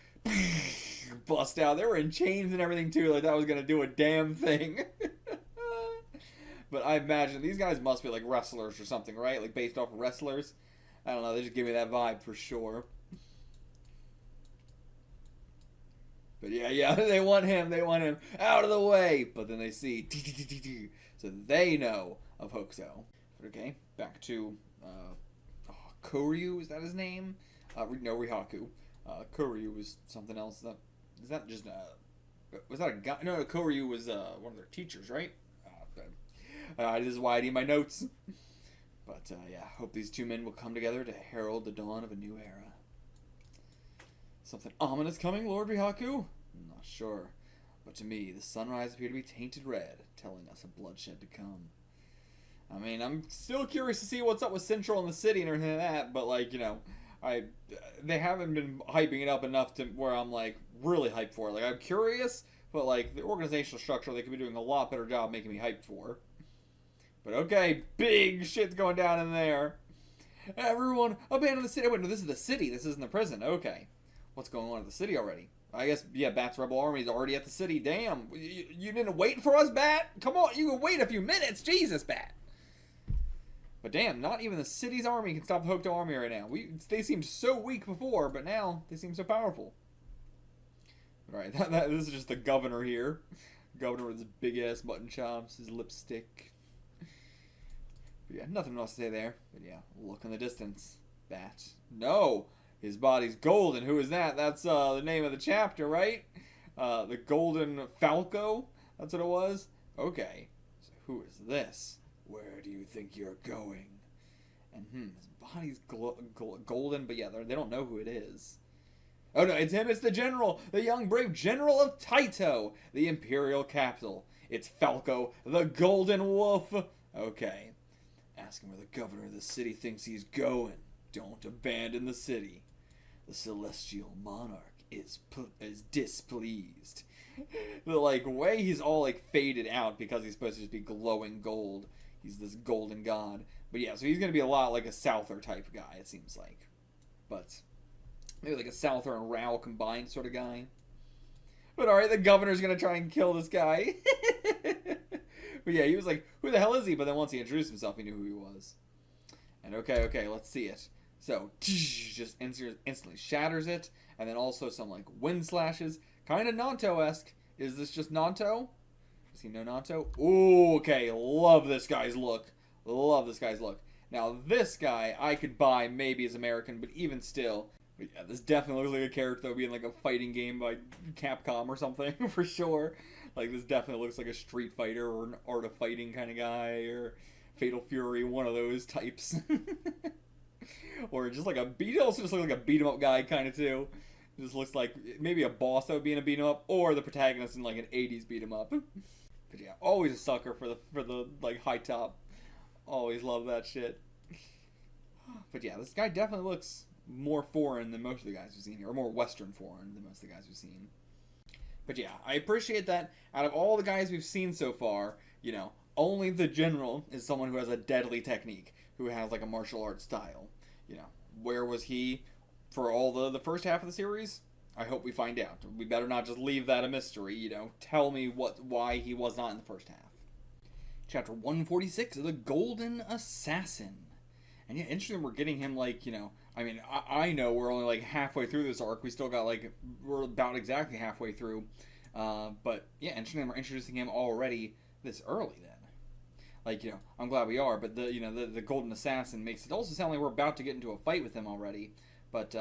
Bust out. They were in chains and everything too, like that was gonna do a damn thing. But I imagine these guys must be like wrestlers or something, right? Like based off of wrestlers. I don't know, they just give me that vibe for sure. But yeah, they want him out of the way. But then they see, so they know of Hokuto. Okay, back to Koryu, is that his name? No, Rihaku. Koryu was something else. Is that just was that a guy? No, Koryu was one of their teachers, right? This is why I need my notes. But yeah, hope these two men will come together to herald the dawn of a new era. Something ominous coming, Lord Rihaku? I'm not sure. But to me, the sunrise appeared to be tainted red, telling us of bloodshed to come. I mean, I'm still curious to see what's up with Central and the city and everything like that, but like, you know, they haven't been hyping it up enough to where I'm like really hyped for it. Like, I'm curious, but like the organizational structure, they could be doing a lot better job making me hyped for. But okay, big shit's going down in there. Everyone abandon the city. Wait, no, this is the city. This isn't the prison. Okay. What's going on at the city already? I guess, yeah, Bat's Rebel Army is already at the city. Damn. You didn't wait for us, Bat? Come on, you can wait a few minutes. Jesus, Bat. But damn, not even the city's army can stop the Hokuto Army right now. They seemed so weak before, but now they seem so powerful. Alright, this is just the governor here. Governor with his big-ass mutton chops, his lipstick. But yeah, nothing else to say there. But yeah, look in the distance. That. No! His body's golden. Who is that? That's the name of the chapter, right? The Golden Falco? That's what it was? Okay. So who is this? Where do you think you're going? And his body's golden, but yeah, they don't know who it is. Oh no, it's him, it's the general, the young brave general of Taito, the Imperial Capital. It's Falco, the Golden Wolf. Okay. Ask him where the governor of the city thinks he's going. Don't abandon the city. The celestial monarch is displeased. The way he's all faded out because he's supposed to just be glowing gold. He's this golden god. But yeah, so he's gonna be a lot like a Souther type guy, it seems like. But maybe like a Souther and Rao combined sort of guy. But alright, the governor's gonna try and kill this guy. But yeah, he was like, who the hell is he? But then once he introduced himself, he knew who he was. And okay, let's see it. So, just instantly shatters it. And then also some wind slashes. Kind of Nanto-esque. Is this just Nanto? Does he know Nanto? Ooh, okay, love this guy's look. Love this guy's look. Now, this guy I could buy maybe as American, but even still. But yeah, this definitely looks like a character that would be in a fighting game by Capcom or something, for sure. This definitely looks like a Street Fighter or an Art of Fighting kind of guy, or Fatal Fury, one of those types. Or just he also just looks like a beat-em-up guy kind of too. It just looks like maybe a boss that would be in a beat-em-up, or the protagonist in an 80s beat-em-up. But yeah, always a sucker for the high top. Always love that shit. But yeah, this guy definitely looks more foreign than most of the guys we've seen here, or more Western foreign than most of the guys we've seen. But yeah, I appreciate that out of all the guys we've seen so far, only the general is someone who has a deadly technique, who has a martial arts style. Where was he for all the first half of the series? I hope we find out. We better not just leave that a mystery, Tell me why he was not in the first half. Chapter 146 of the Golden Assassin. And yeah, interesting we're getting him I know we're only halfway through this arc. We still got we're about exactly halfway through. But yeah, interesting we're introducing him already this early then. I'm glad we are, but the Golden Assassin makes it also sound like we're about to get into a fight with him already. But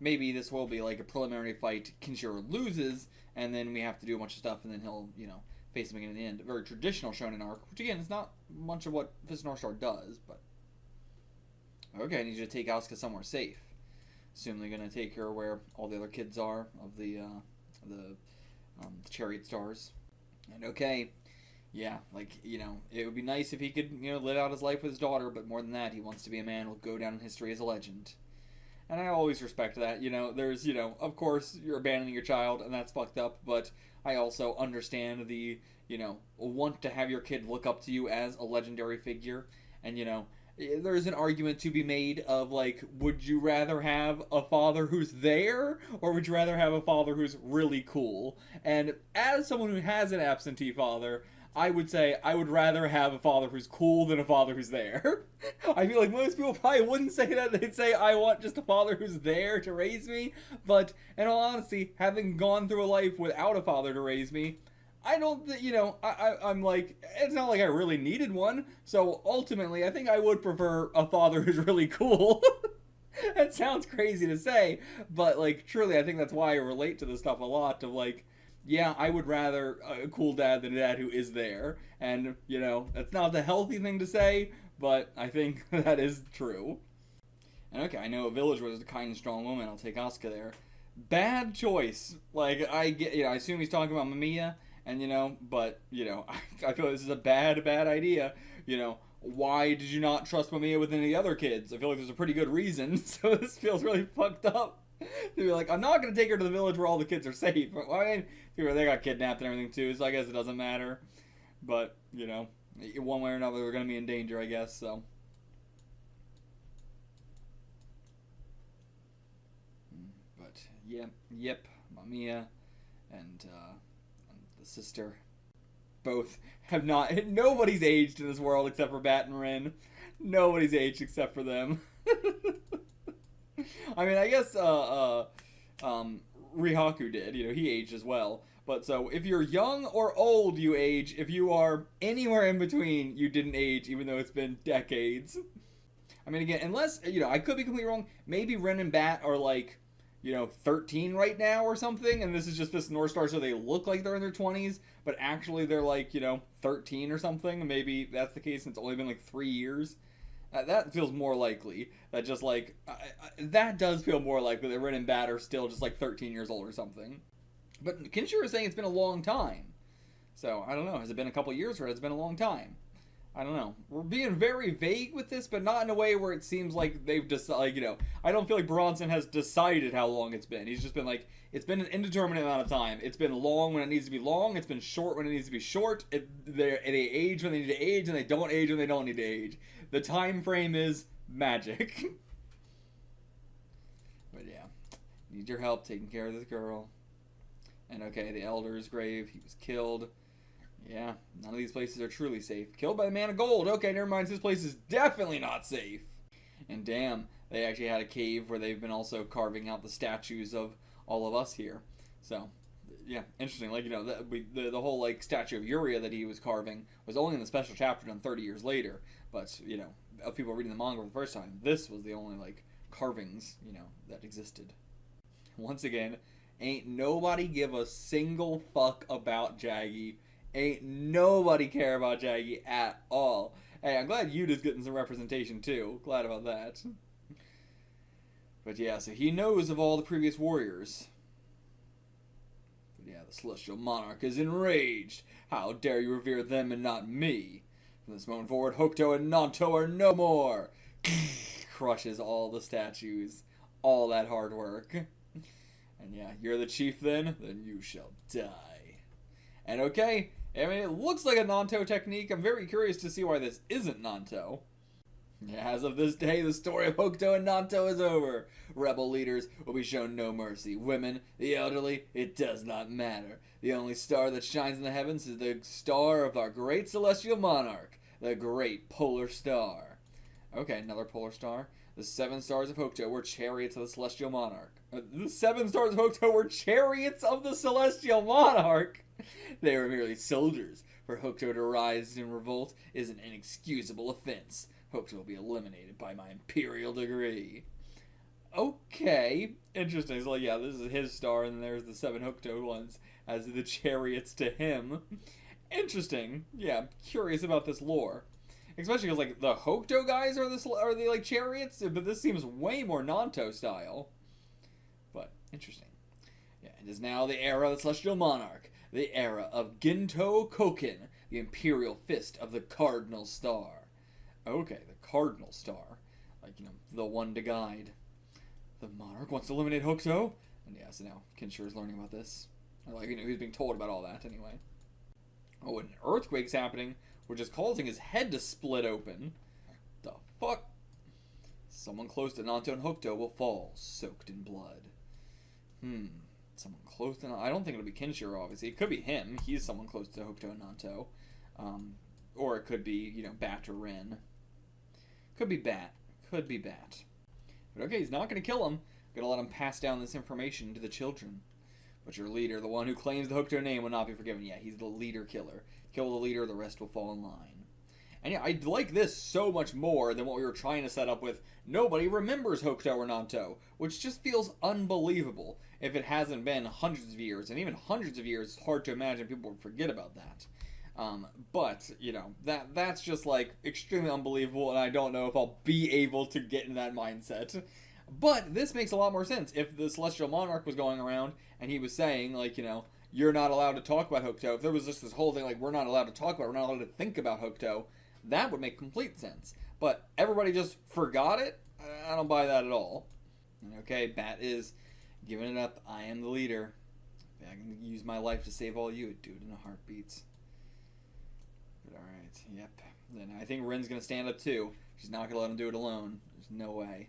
maybe this will be a preliminary fight. Kenshiro loses, and then we have to do a bunch of stuff, and then he'll, face him again in the end. A very traditional shonen arc, which again is not much of what Fist of North Star does, but okay, I need you to take Asuka somewhere safe. Assume they're gonna take her where all the other kids are of the Chariot Stars. And okay, yeah, it would be nice if he could, live out his life with his daughter, but more than that, he wants to be a man who will go down in history as a legend. And I always respect that, there's, of course, you're abandoning your child, and that's fucked up, but I also understand the, want to have your kid look up to you as a legendary figure, and, there's an argument to be made of, would you rather have a father who's there, or would you rather have a father who's really cool? And as someone who has an absentee father, I would say I would rather have a father who's cool than a father who's there. I feel like most people probably wouldn't say that. They'd say, I want just a father who's there to raise me. But in all honesty, having gone through a life without a father to raise me, I don't, I'm it's not like I really needed one. So ultimately, I think I would prefer a father who's really cool. That sounds crazy to say, but truly, I think that's why I relate to this stuff a lot of yeah, I would rather a cool dad than a dad who is there. And, that's not the healthy thing to say, but I think that is true. And okay, I know a village where there's a kind and strong woman. I'll take Asuka there. Bad choice. I get, I assume he's talking about Mamiya, and, but, I feel like this is a bad idea. Why did you not trust Mamiya with any other kids? I feel like there's a pretty good reason, so this feels really fucked up. To be I'm not going to take her to the village where all the kids are safe. Well, I mean, they got kidnapped and everything too, so I guess it doesn't matter. But, one way or another, they're going to be in danger, I guess, so. But, yep, Mamiya and the sister both have not, nobody's aged in this world except for Bat and Rin. Nobody's aged except for them. I mean, I guess Rihaku did. You know, he aged as well. But so if you're young or old, you age. If you are anywhere in between, you didn't age, even though it's been decades. I mean, again, unless, you know, I could be completely wrong. Maybe Ren and Bat are like, you know, 13 right now or something, and this is just this North Star so they look like they're in their 20s, but actually they're like, you know, 13 or something. Maybe that's the case and it's only been like 3 years. That feels more likely. That just like, that does feel more likely that Ren and Bat are still just like 13 years old or something. But Kenshiro is saying it's been a long time. So, I don't know. Has it been a couple years or has it been a long time? I don't know. We're being very vague with this, but not in a way where it seems like they've decided, like, you know, I don't feel like Buronson has decided how long it's been. He's just been like, it's been an indeterminate amount of time. It's been long when it needs to be long. It's been short when it needs to be short. They age when they need to age, and they don't age when they don't need to age. The time frame is magic. But yeah, need your help taking care of this girl. And okay, the Elder's grave, he was killed. Yeah, none of these places are truly safe. Killed by the Man of Gold. Okay, never mind. This place is definitely not safe. And damn, they actually had a cave where they've been also carving out the statues of all of us here. So, yeah, interesting. Like, you know, the whole, like, statue of Yuria that he was carving was only in the special chapter done 30 years later. But, you know, of people reading the manga for the first time, this was the only, like, carvings, you know, that existed. Once again, ain't nobody give a single fuck about Jaggy. Ain't nobody care about Jaggy at all. Hey, I'm glad Yuta's getting some representation too. Glad about that. But yeah, so he knows of all the previous warriors. But yeah, the Celestial Monarch is enraged. How dare you revere them and not me? From this moment forward, Hokuto and Nanto are no more. Crushes all the statues. All that hard work. And yeah, you're the chief then? Then you shall die. And okay, I mean, it looks like a Nanto technique. I'm very curious to see why this isn't Nanto. As of this day, the story of Hokuto and Nanto is over. Rebel leaders will be shown no mercy. Women, the elderly, it does not matter. The only star that shines in the heavens is the star of our great celestial monarch, the great polar star. Okay, another polar star. The 7 stars of Hokuto were chariots of the celestial monarch. The 7 stars of Hokuto were chariots of the celestial monarch. They were merely soldiers. For Hokuto to rise in revolt is an inexcusable offense. Hokuto will be eliminated by my imperial decree. Okay, interesting. So, yeah, this is his star, and there's the 7 Hokuto ones as the chariots to him. Interesting. Yeah, I'm curious about this lore. Especially because, like, the Hokuto guys are the like, chariots, but this seems way more Nanto style. But, interesting. Yeah, it is now the era of the Celestial Monarch. The era of Ginto Koken, the Imperial Fist of the Cardinal Star. Okay, the Cardinal Star. Like, you know, the one to guide. The Monarch wants to eliminate Hokuto? And yeah, so now Kenshiro's learning about this. Or, like, you know, he's being told about all that anyway. Oh, and an earthquake's happening, which is causing his head to split open. The fuck? Someone close to Nanto and Hokuto will fall, soaked in blood. Someone close to Nanto. I don't think it'll be Kenshiro, obviously. It could be him. He's someone close to Hokuto and Nanto. Or it could be, you know, Bat or Ren. Could be Bat. Could be Bat. But okay, he's not going to kill him. Gonna let him pass down this information to the children. But your leader, the one who claims the Hokuto name, will not be forgiven. Yeah, he's the leader killer. Kill the leader, the rest will fall in line. And yeah, I like this so much more than what we were trying to set up with nobody remembers Hokuto or Nanto, which just feels unbelievable if it hasn't been hundreds of years. And even hundreds of years, it's hard to imagine people would forget about that. But, you know, that's just, like, extremely unbelievable, and I don't know if I'll be able to get in that mindset. But this makes a lot more sense. If the Celestial Monarch was going around and he was saying, like, you know, you're not allowed to talk about Hokuto, if there was just this whole thing, like, we're not allowed to talk about it, we're not allowed to think about Hokuto, that would make complete sense. But everybody just forgot it? I don't buy that at all. Okay, Bat is giving it up. I am the leader. If I can use my life to save all you, I'd do it in a heartbeat. But alright, yep. Then I think Ren's gonna stand up too. She's not gonna let him do it alone. There's no way.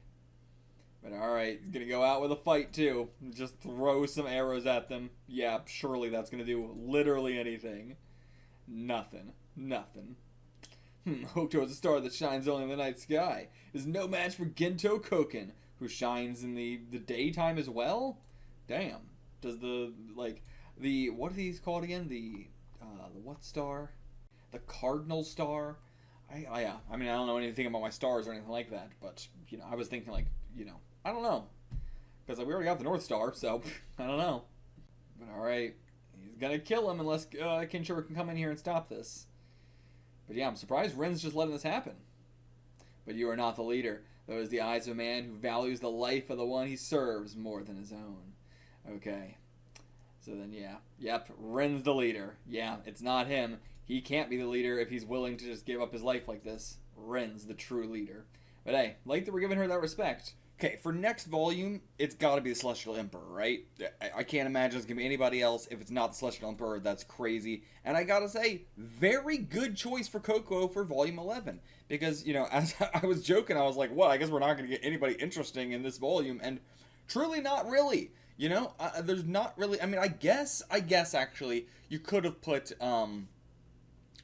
But alright, he's gonna go out with a fight too. Just throw some arrows at them. Yeah, surely that's gonna do literally anything. Nothing. Nothing. Hokuto is a star that shines only in the night sky. Is no match for Gento Koken, who shines in the daytime as well? Damn. Does what are these called again? The what star? The Cardinal Star? I mean, I don't know anything about my stars or anything like that, but, I was thinking, I don't know. Because we already got the North Star, so, I don't know. But alright, he's gonna kill him unless Kenshiro can come in here and stop this. But yeah, I'm surprised Ren's just letting this happen. But you are not the leader. Those are the eyes of a man who values the life of the one he serves more than his own. Okay. So then, yeah. Yep, Ren's the leader. Yeah, it's not him. He can't be the leader if he's willing to just give up his life like this. Ren's the true leader. But hey, like that we're giving her that respect. Okay, for next volume, it's got to be the Celestial Emperor, right? I can't imagine it's going to be anybody else. If it's not the Celestial Emperor, that's crazy. And I got to say, very good choice for Coco for volume 11. Because, as I was joking, I was like, well, I guess we're not going to get anybody interesting in this volume. And truly not really. There's not really, I mean, I guess actually, you could have put,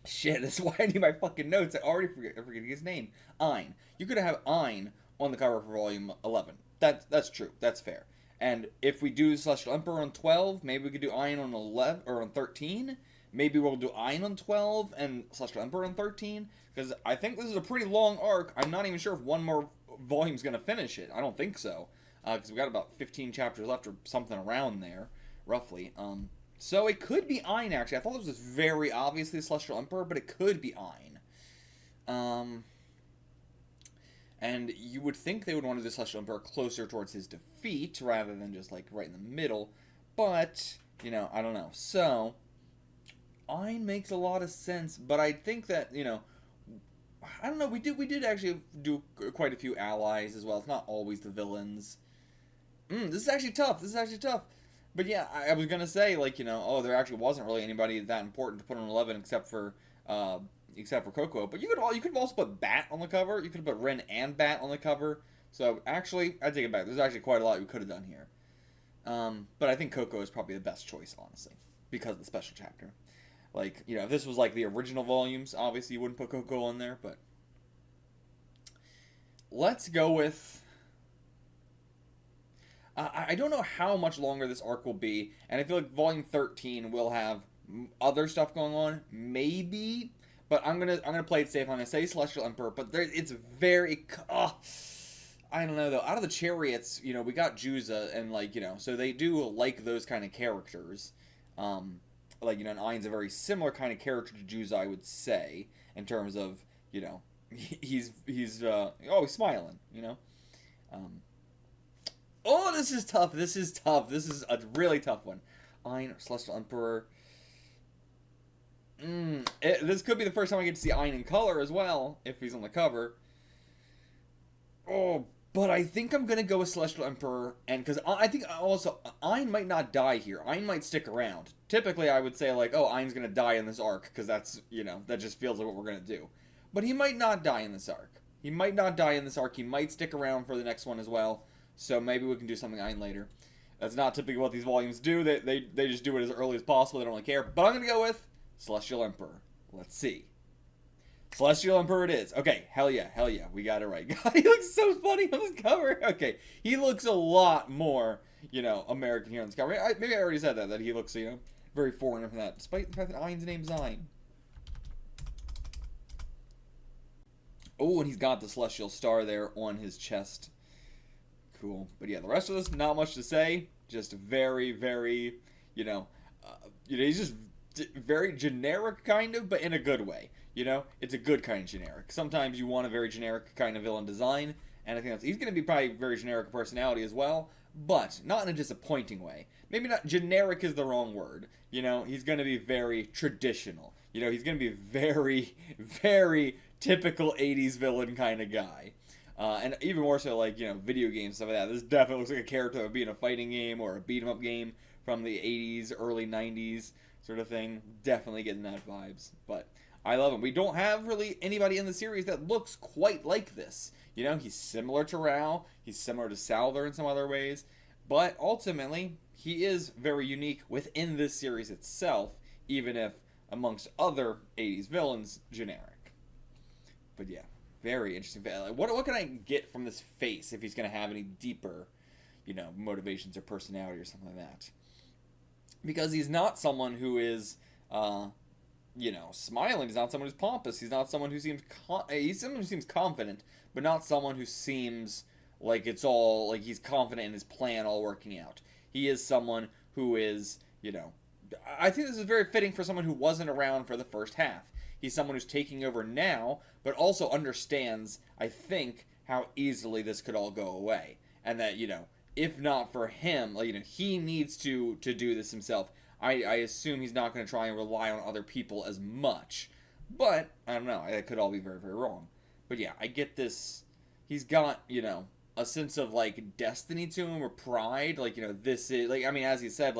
shit, that's why I need my fucking notes. I already forget his name. Ein. You could have Ein on the cover for volume 11. That's true. That's fair. And if we do Celestial Emperor on 12, maybe we could do Ein on 11 or on 13. Maybe we'll do Ein on 12 and Celestial Emperor on 13. Because I think this is a pretty long arc. I'm not even sure if one more volume's going to finish it. I don't think so. Because we've got about 15 chapters left or something around there, roughly. So it could be Ein, actually. I thought this was very obviously the Celestial Emperor, but it could be Ein. And you would think they would want to do the Celestial Emperor closer towards his defeat, rather than just, right in the middle. But, I don't know. So, Ein makes a lot of sense, but I think that, I don't know, we did actually do quite a few allies as well. It's not always the villains. This is actually tough. But yeah, I was going to say, there actually wasn't really anybody that important to put on 11 except for Coco. But you could have also put Bat on the cover. You could have put Ren and Bat on the cover. So actually, I take it back. There's actually quite a lot we could have done here. But I think Coco is probably the best choice, honestly, because of the special chapter. If this was the original volumes, obviously you wouldn't put Coco on there, but let's go with... I don't know how much longer this arc will be, and I feel like volume 13 will have other stuff going on, maybe, but I'm gonna play it safe. I'm gonna say Celestial Emperor, but it's very... I don't know, though. Out of the Chariots, we got Juza, and, so they do like those kind of characters. And Ein's a very similar kind of character to Juza, I would say, in terms of, he's smiling, Oh, this is tough. This is a really tough one. Ein or Celestial Emperor. This could be the first time I get to see Ein in color as well, if he's on the cover. Oh, but I think I'm going to go with Celestial Emperor, and because I think also Ein might not die here. Ein might stick around. Typically, I would say, Ein's going to die in this arc, because that's, that just feels like what we're going to do. But he might not die in this arc. He might stick around for the next one as well. So maybe we can do something Ein later. That's not typically what these volumes do. They just do it as early as possible. They don't really care. But I'm going to go with Celestial Emperor. Let's see. Celestial Emperor it is. Okay, hell yeah. We got it right. God, he looks so funny on this cover. Okay, he looks a lot more, American here on this cover. Maybe I already said that he looks, very foreign from that, despite the fact that Ein's name's Ein. Oh, and he's got the Celestial Star there on his chest. Cool. But yeah, the rest of this, not much to say. Just very, very, he's just very generic, kind of, but in a good way. It's a good kind of generic. Sometimes you want a very generic kind of villain design, and I think he's going to be probably very generic personality as well, but not in a disappointing way. Maybe not generic is the wrong word. He's going to be very traditional. He's going to be very, very typical 80s villain kind of guy. And even more so, video games, stuff like that. This definitely looks like a character that would be in a fighting game or a beat-em-up game from the 80s, early 90s sort of thing. Definitely getting that vibes. But I love him. We don't have really anybody in the series that looks quite like this. He's similar to Rao. He's similar to Salver in some other ways. But ultimately, he is very unique within this series itself, even if, amongst other 80s villains, generic. yeah, very interesting. Like, what can I get from this face if he's going to have any deeper, motivations or personality or something like that? Because he's not someone who is, smiling. He's not someone who's pompous. He's not someone who seems he's someone who seems confident, but not someone who seems like it's all like he's confident in his plan all working out. He is someone who is, I think this is very fitting for someone who wasn't around for the first half. He's someone who's taking over now, but also understands, I think, how easily this could all go away. And that, if not for him, he needs to do this himself. I assume he's not going to try and rely on other people as much. But, I don't know, that could all be very, very wrong. But yeah, I get this, he's got, a sense of, destiny to him or pride. This is, as he said,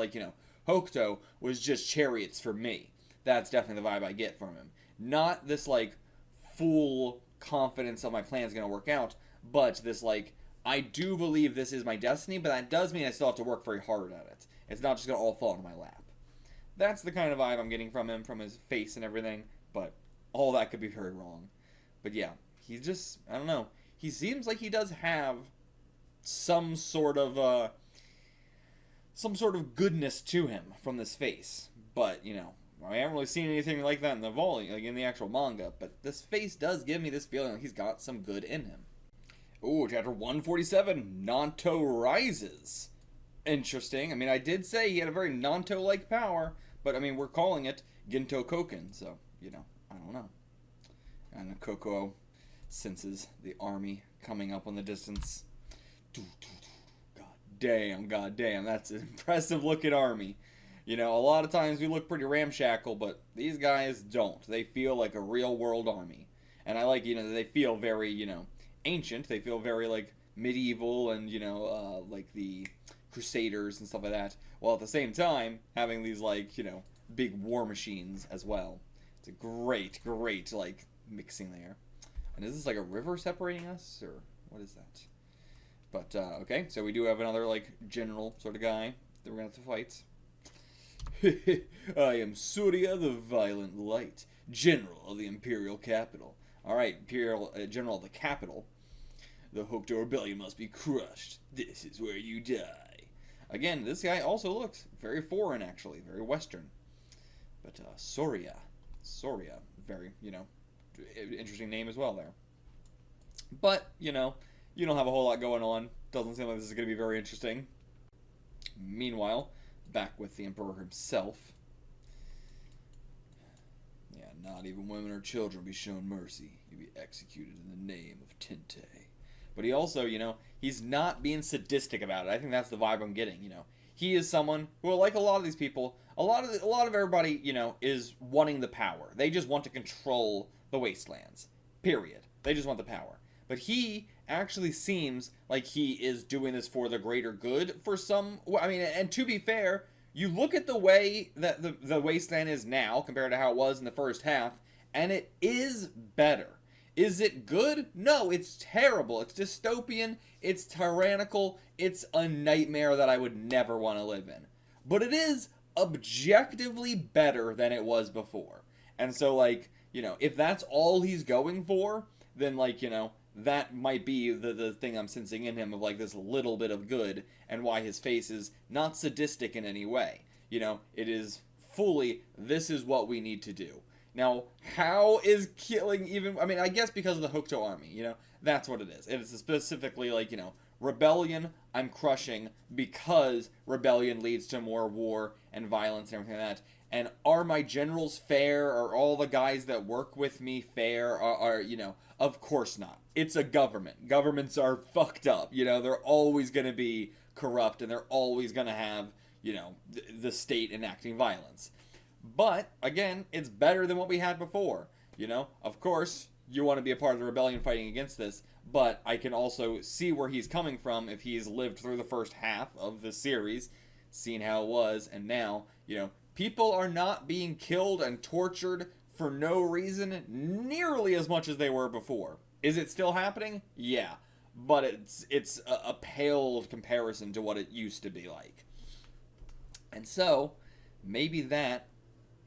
Hokuto was just chariots for me. That's definitely the vibe I get from him. Not this, full confidence of my plan's going to work out, but this, I do believe this is my destiny, but that does mean I still have to work very hard at it. It's not just going to all fall into my lap. That's the kind of vibe I'm getting from him, from his face and everything, but all that could be very wrong. But yeah, he's just, I don't know. He seems like he does have some sort of goodness to him from this face, but, I haven't really seen anything like that in the volume, in the actual manga, but this face does give me this feeling like he's got some good in him. Ooh, chapter 147, Nanto Rises. Interesting. I did say he had a very Nanto-like power, but, we're calling it Ginto Koken, so, I don't know. And Koko senses the army coming up on the distance. God damn, that's an impressive looking army. A lot of times we look pretty ramshackle, but these guys don't. They feel like a real world army. And I like, they feel very, ancient. They feel very, medieval and, like the Crusaders and stuff like that. While at the same time, having these, big war machines as well. It's a great, mixing there. And is this, a river separating us? Or what is that? But, okay. So we do have another, general sort of guy that we're going to have to fight. I am Soria the Violent Light, General of the Imperial Capital. Alright, Imperial General of the Capital. The Hokuto Rebellion must be crushed. This is where you die. Again, this guy also looks very foreign, actually. Very Western. But, Soria. Very, interesting name as well there. But, you don't have a whole lot going on. Doesn't seem like this is going to be very interesting. Meanwhile, back with the Emperor himself. Yeah, not even women or children be shown mercy. You'll be executed in the name of Tinte. But he also, he's not being sadistic about it. I think that's the vibe I'm getting, He is someone who, like a lot of these people, a lot of everybody, is wanting the power. They just want to control the wastelands. Period. They just want the power. But he actually seems like he is doing this for the greater good for some... and to be fair, you look at the way that the wasteland is now compared to how it was in the first half, and it is better. Is it good? No, it's terrible. It's dystopian. It's tyrannical. It's a nightmare that I would never want to live in. But it is objectively better than it was before. And so, if that's all he's going for, then, that might be the thing I'm sensing in him of, this little bit of good, and why his face is not sadistic in any way. It is fully, this is what we need to do. Now, how is killing even... I guess because of the Hokuto Army, that's what it is. It is specifically, rebellion, I'm crushing because rebellion leads to more war and violence and everything like that. And are my generals fair? Are all the guys that work with me fair? Are of course not. It's a government. Governments are fucked up. They're always going to be corrupt, and they're always going to have, the state enacting violence. But, again, it's better than what we had before. Of course, you want to be a part of the rebellion fighting against this, but I can also see where he's coming from if he's lived through the first half of the series, seen how it was, and now, people are not being killed and tortured for no reason nearly as much as they were before. Is it still happening? Yeah. But it's a pale comparison to what it used to be like. And so, maybe that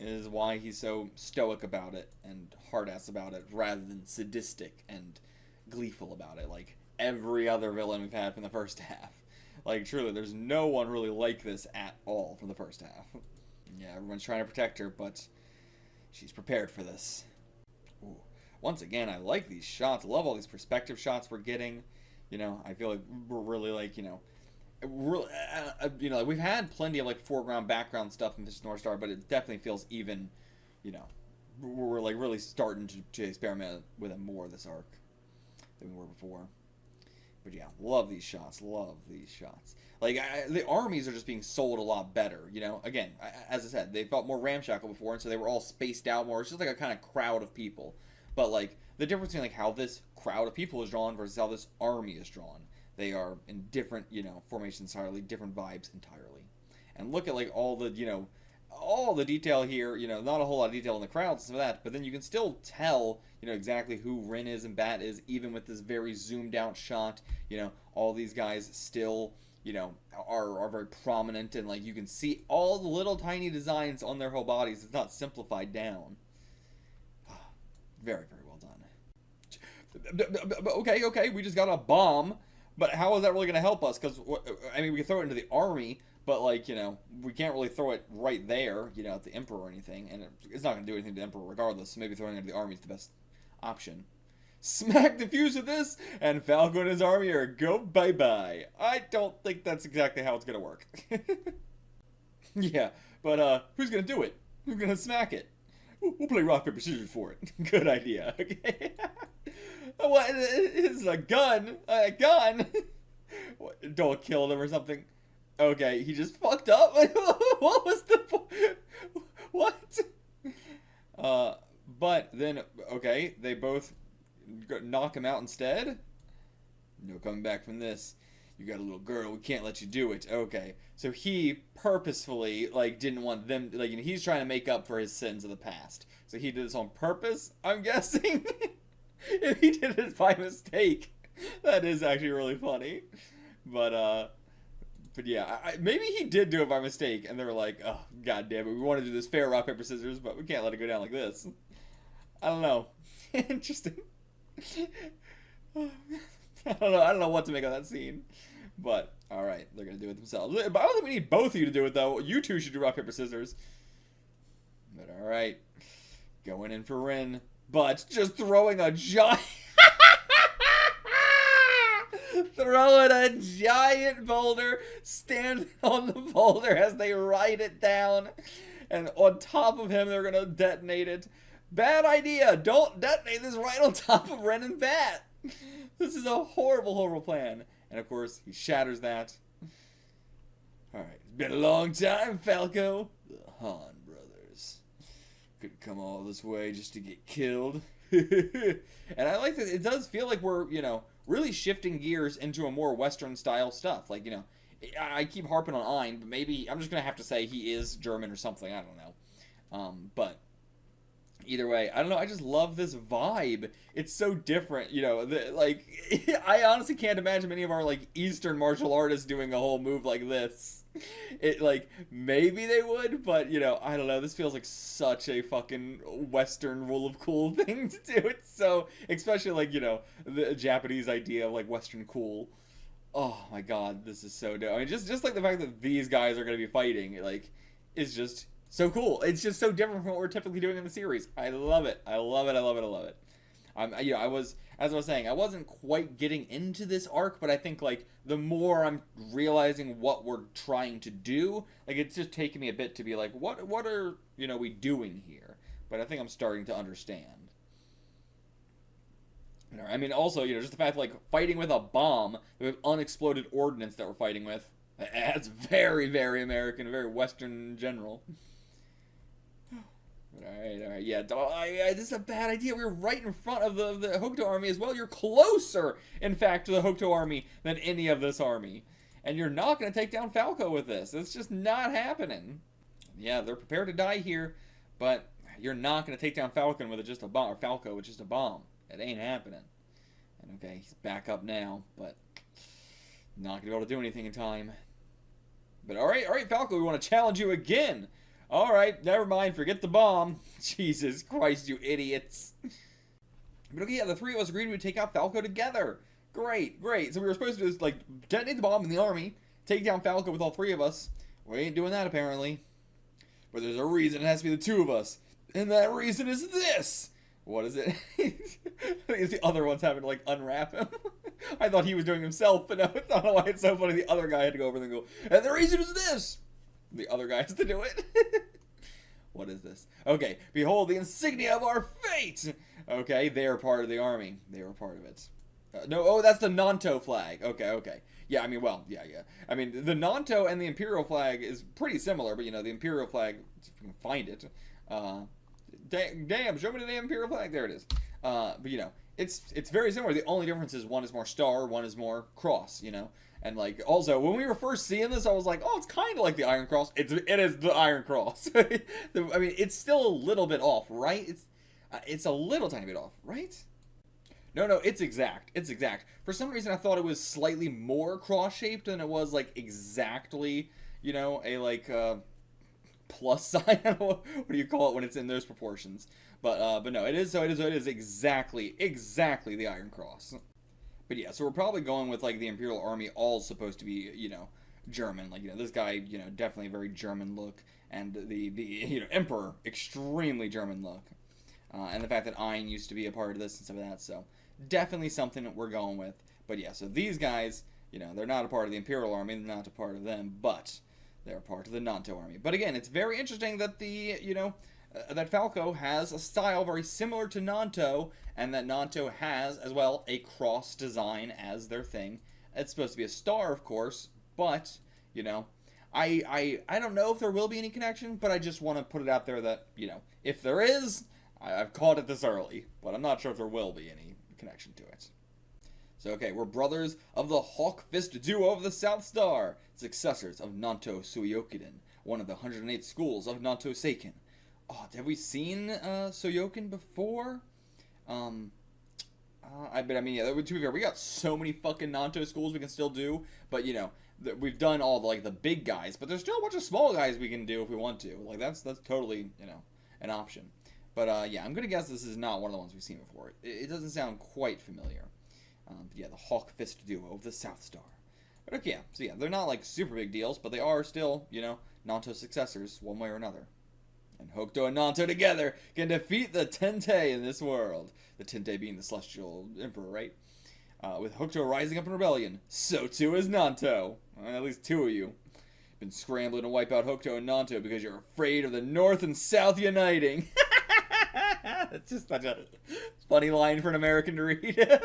is why he's so stoic about it and hard-ass about it rather than sadistic and gleeful about it like every other villain we've had from the first half. Like, truly, there's no one really like this at all from the first half. Yeah, everyone's trying to protect her, but she's prepared for this. Ooh. Once again, I like these shots. I love all these perspective shots we're getting. You know, I feel like we're really, like, you know, like we've had plenty of, like, foreground, background stuff in this North Star, but it definitely feels even, you know, we're, like, really starting to experiment with it more this arc than we were before. But yeah, love these shots. Love these shots. Like, the armies are just being sold a lot better, you know? Again, as I said, they felt more ramshackle before, and so they were all spaced out more. It's just like a kind of crowd of people. But, like, the difference between, like, how this crowd of people is drawn versus how this army is drawn. They are in different, you know, formations entirely, different vibes entirely. And look at, like, all the, you know, all the detail here, you know, not a whole lot of detail in the crowds and some of that, but then you can still tell, you know, exactly who Rin is and Bat is, even with this very zoomed out shot. You know, all these guys still, you know, are very prominent, and, like, you can see all the little tiny designs on their whole bodies. It's not simplified down. Very, very well done. Okay, we just got a bomb, but how is that really going to help us? Because, I mean, we can throw it into the army, but, like, you know, we can't really throw it right there, you know, at the Emperor or anything, and it's not going to do anything to the Emperor regardless, so maybe throwing it into the army is the best option. Smack the fuse with this, and Falco and his army are go bye-bye. I don't think that's exactly how it's going to work. Yeah, but, who's going to do it? Who's going to smack it? We'll play rock, paper, scissors for it. Good idea, okay? What? It's a gun? A gun? What, don't kill them or something? Okay, he just fucked up? What was the what? But then, okay, they both knock him out instead? No coming back from this. You got a little girl, we can't let you do it. Okay, so he purposefully, like, didn't want them, like, you know, he's trying to make up for his sins of the past. So he did this on purpose, I'm guessing? If he did it by mistake, that is actually really funny. But yeah, maybe he did do it by mistake, and they were like, oh, god damn it, we want to do this fair rock, paper, scissors, but we can't let it go down like this. I don't know. Interesting. I don't know what to make of that scene. But, alright, they're going to do it themselves. But I don't think we need both of you to do it, though. You two should do rock, paper, scissors. But, alright. Going in for Rin. But, just throwing a giant... throwing a giant boulder, standing on the boulder as they ride it down. And on top of him, they're going to detonate it. Bad idea. Don't detonate this right on top of Ren and Bat. This is a horrible, horrible plan. And of course, he shatters that. Alright, it's been a long time, Falco. The Han brothers. Could come all this way just to get killed. And I like that it does feel like we're, you know, really shifting gears into a more Western style stuff. Like, you know, I keep harping on Ein, but maybe I'm just going to have to say he is German or something. I don't know. But either way, I don't know. I just love this vibe. It's so different, you know. Like, I honestly can't imagine many of our, like, Eastern martial artists doing a whole move like this. It, like, maybe they would, but, you know, I don't know. This feels like such a fucking Western rule of cool thing to do. It's so, especially, like, you know, the Japanese idea of, like, Western cool. Oh my god, this is so dope. I mean, just like the fact that these guys are going to be fighting, like, is just so cool. It's just so different from what we're typically doing in the series. I love it. I love it. I love it. I love it. You know, as I was saying, I wasn't quite getting into this arc, but I think, like, the more I'm realizing what we're trying to do, like, it's just taking me a bit to be like, what are, you know, we doing here? But I think I'm starting to understand. You know, I mean, also, you know, just the fact, like, fighting with a bomb, with unexploded ordnance that we're fighting with, that's very, very American, very Western in general. Alright, yeah, this is a bad idea. We were right in front of the Hokuto Army as well. You're closer, in fact, to the Hokuto Army than any of this army. And you're not going to take down Falco with this. It's just not happening. Yeah, they're prepared to die here, but you're not going to take down Falcon with just a bomb, or Falco with just a bomb. It ain't happening. And okay, he's back up now, but not going to be able to do anything in time. But alright, Falco, we want to challenge you again. Alright, never mind, forget the bomb. Jesus Christ, you idiots. But okay, yeah, the three of us agreed we would take out Falco together. Great, great. So we were supposed to just, like, detonate the bomb in the army, take down Falco with all three of us. We ain't doing that, apparently. But there's a reason it has to be the two of us. And that reason is this! What is it? I think it's the other one's having to, like, unwrap him. I thought he was doing himself, but no, I don't know why it's so funny. The other guy had to go over and go, and the reason is this! The other guy has to do it. What is this? Okay, behold the insignia of our fate! Okay, they are part of the army. They were part of it. No, oh, that's the Nanto flag. Okay, okay. Yeah, I mean, well, yeah. I mean, the Nanto and the Imperial flag is pretty similar, but, you know, the Imperial flag, if you can find it. Damn, show me the Imperial flag. There it is. But, you know, it's very similar. The only difference is one is more star, one is more cross, you know? And, like, also, when we were first seeing this, I was like, oh, it's kind of like the Iron Cross. It is the Iron Cross. I mean, it's still a little bit off, right? It's a little tiny bit off, right? No, it's exact. It's exact. For some reason, I thought it was slightly more cross-shaped than it was, like, exactly, you know, a, like, plus sign. What do you call it when it's in those proportions? But no, it is exactly the Iron Cross. But yeah, so we're probably going with, like, the Imperial Army all supposed to be, you know, German. Like, you know, this guy, you know, definitely a very German look. And the you know, Emperor, extremely German look. And the fact that Ein used to be a part of this and stuff like that. So, definitely something that we're going with. But yeah, so these guys, you know, they're not a part of the Imperial Army. They're not a part of them. But they're a part of the Nanto Army. But again, it's very interesting that that Falco has a style very similar to Nanto, and that Nanto has, as well, a cross design as their thing. It's supposed to be a star, of course, but, you know, I don't know if there will be any connection, but I just want to put it out there that, you know, if there is, I've caught it this early, but I'm not sure if there will be any connection to it. So, okay, we're brothers of the Hawk Fist duo of the South Star, successors of Nanto Suiyokiden, one of the 108 schools of Nanto Seiken. Oh, have we seen Suiyoken before? I mean, yeah, to be fair, we got so many fucking Nanto schools we can still do, but, you know, we've done all the big guys, but there's still a bunch of small guys we can do if we want to. Like, that's totally, you know, an option. But, yeah, I'm gonna guess this is not one of the ones we've seen before. It doesn't sound quite familiar. But yeah, the Hawk Fist duo of the South Star. But, okay, yeah, so yeah, they're not, like, super big deals, but they are still, you know, Nanto successors, one way or another. And Hokuto and Nanto together can defeat the Tente in this world. The Tente being the Celestial Emperor, right? With Hokuto rising up in rebellion, so too is Nanto. At least two of you. Been scrambling to wipe out Hokuto and Nanto because you're afraid of the North and South uniting. That's just such a funny line for an American to read.